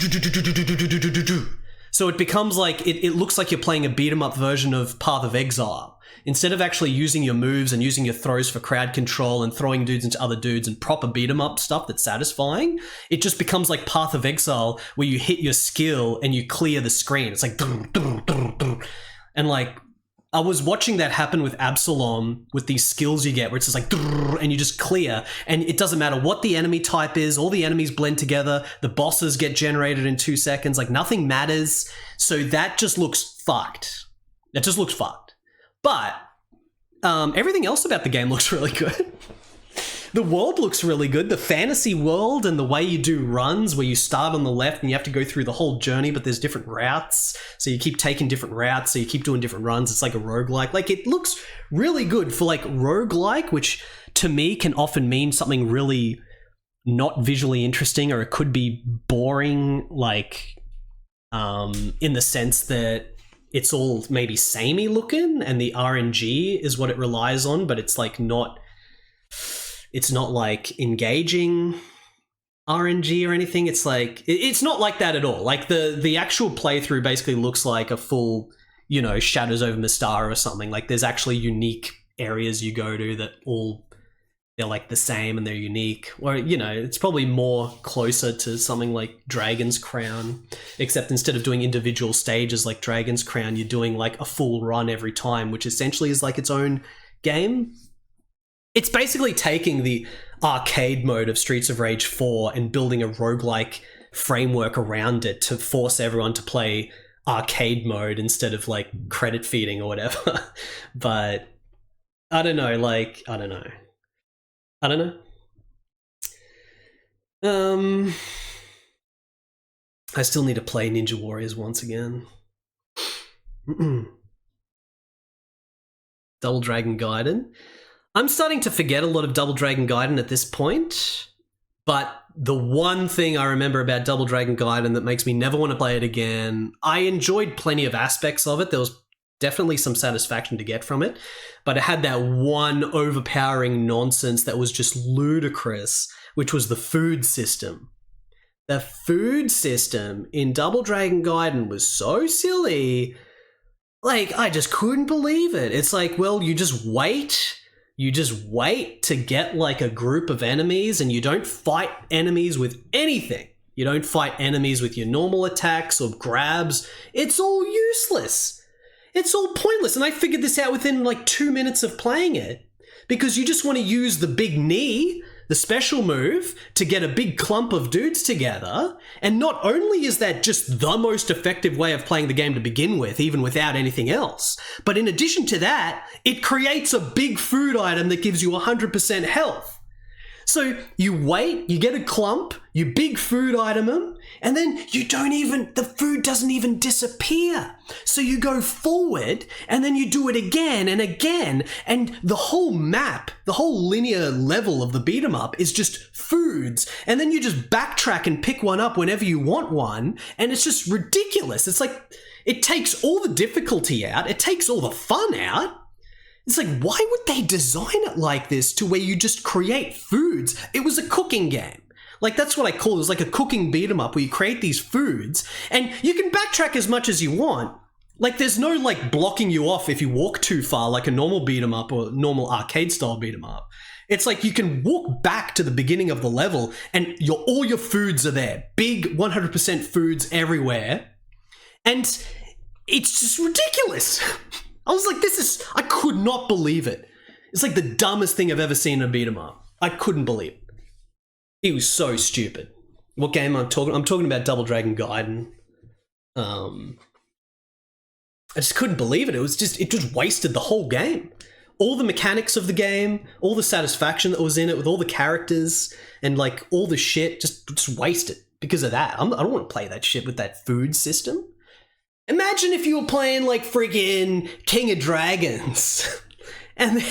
So it becomes like, it looks like you're playing a beat 'em up version of Path of Exile. Instead of actually using your moves and using your throws for crowd control and throwing dudes into other dudes and proper beat 'em up stuff that's satisfying, it just becomes like Path of Exile where you hit your skill and you clear the screen. It's like... And like, I was watching that happen with Absalom with these skills you get where it's just like... And you just clear. And it doesn't matter what the enemy type is. All the enemies blend together. The bosses get generated in 2 seconds. Like nothing matters. So that just looks fucked. That just looks fucked. But everything else about the game looks really good. The world looks really good. The fantasy world and the way you do runs where you start on the left and you have to go through the whole journey, but there's different routes. So you keep taking different routes. So you keep doing different runs. It's like a roguelike. Like it looks really good for like roguelike, which to me can often mean something really not visually interesting, or it could be boring, like in the sense that it's all maybe samey looking and the RNG is what it relies on, but it's like it's not like engaging RNG or anything. It's like, it's not like that at all. Like the actual playthrough basically looks like a full, you know, Shadows over Mystara or something. Like there's actually unique areas you go to that they're like the same and they're unique. Or, you know, it's probably more closer to something like Dragon's Crown, except instead of doing individual stages like Dragon's Crown, you're doing like a full run every time, which essentially is like its own game. It's basically taking the arcade mode of Streets of Rage 4 and building a roguelike framework around it to force everyone to play arcade mode instead of like credit feeding or whatever. But I don't know, like, I don't know. I still need to play Ninja Warriors once again. Double Dragon Gaiden. I'm starting to forget a lot of Double Dragon Gaiden at this point. But the one thing I remember about Double Dragon Gaiden that makes me never want to play it again, I enjoyed plenty of aspects of it. There was definitely some satisfaction to get from it, but it had that one overpowering nonsense that was just ludicrous, which was the food system. The food system in Double Dragon Gaiden was so silly. Like, I just couldn't believe it. It's like, well, you just wait to get like a group of enemies, and you don't fight enemies with anything. You don't fight enemies with your normal attacks or grabs. It's all useless. It's all pointless. And I figured this out within like 2 minutes of playing it, because you just want to use the big knee, the special move, to get a big clump of dudes together. And not only is that just the most effective way of playing the game to begin with, even without anything else, but in addition to that, it creates a big food item that gives you 100% health. So you wait, you get a clump, you big food item them, and then the food doesn't even disappear. So you go forward, and then you do it again and again, and the whole map, the whole linear level of the beat 'em up is just foods, and then you just backtrack and pick one up whenever you want one, and it's just ridiculous. It's like, it takes all the difficulty out, it takes all the fun out. It's like, why would they design it like this, to where you just create foods? It was a cooking game. Like, that's what I call it. It was like a cooking beat 'em up where you create these foods, and you can backtrack as much as you want. Like, there's no like blocking you off if you walk too far, like a normal beat 'em up or normal arcade style beat 'em up. It's like you can walk back to the beginning of the level, and all your foods are there. Big 100% foods everywhere. And it's just ridiculous. I was like, I could not believe it. It's like the dumbest thing I've ever seen in a beat 'em up. I couldn't believe it. It was so stupid. What game I'm talking about Double Dragon Gaiden. I just couldn't believe it. It just wasted the whole game. All the mechanics of the game, all the satisfaction that was in it with all the characters, and like all the shit, just wasted because of that. I don't want to play that shit with that food system. Imagine if you were playing like friggin' King of Dragons and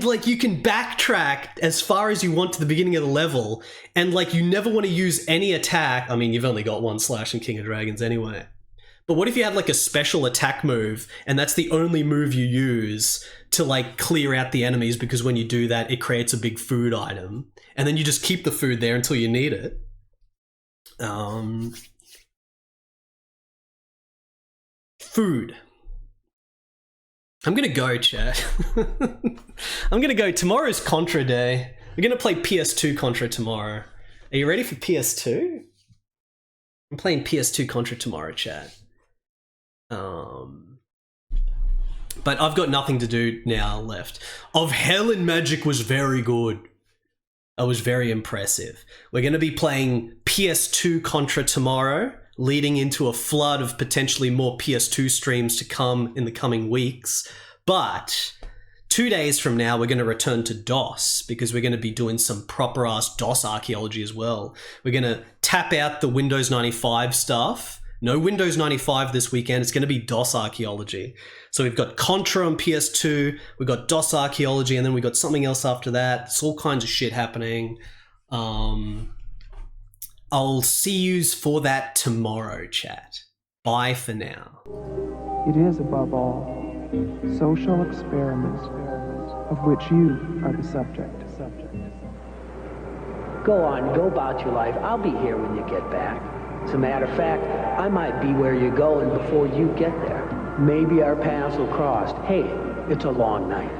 like you can backtrack as far as you want to the beginning of the level, and like you never want to use any attack. I mean, you've only got one slash in King of Dragons anyway. But what if you had like a special attack move, and that's the only move you use to like clear out the enemies, because when you do that, it creates a big food item, and then you just keep the food there until you need it. Food. I'm gonna go, chat. I'm gonna go. Tomorrow's Contra Day. We're gonna play PS2 Contra tomorrow. Are you ready for PS2? I'm playing PS2 Contra tomorrow, chat. But I've got nothing to do now left. Of Hell and Magic was very good. It was very impressive. We're gonna be playing PS2 Contra tomorrow, leading into a flood of potentially more PS2 streams to come in the coming weeks. But 2 days from now, we're going to return to DOS, because we're going to be doing some proper-ass DOS archaeology as well. We're going to tap out the Windows 95 stuff. No Windows 95 this weekend. It's going to be DOS archaeology. So we've got Contra on PS2, we've got DOS archaeology, and then we've got something else after that. It's all kinds of shit happening. I'll see yous for that tomorrow, chat. Bye for now. It is, above all, social experiments of which you are the subject. Go on, go about your life. I'll be here when you get back. As a matter of fact, I might be where you're going before you get there. Maybe our paths will cross. Hey, it's a long night.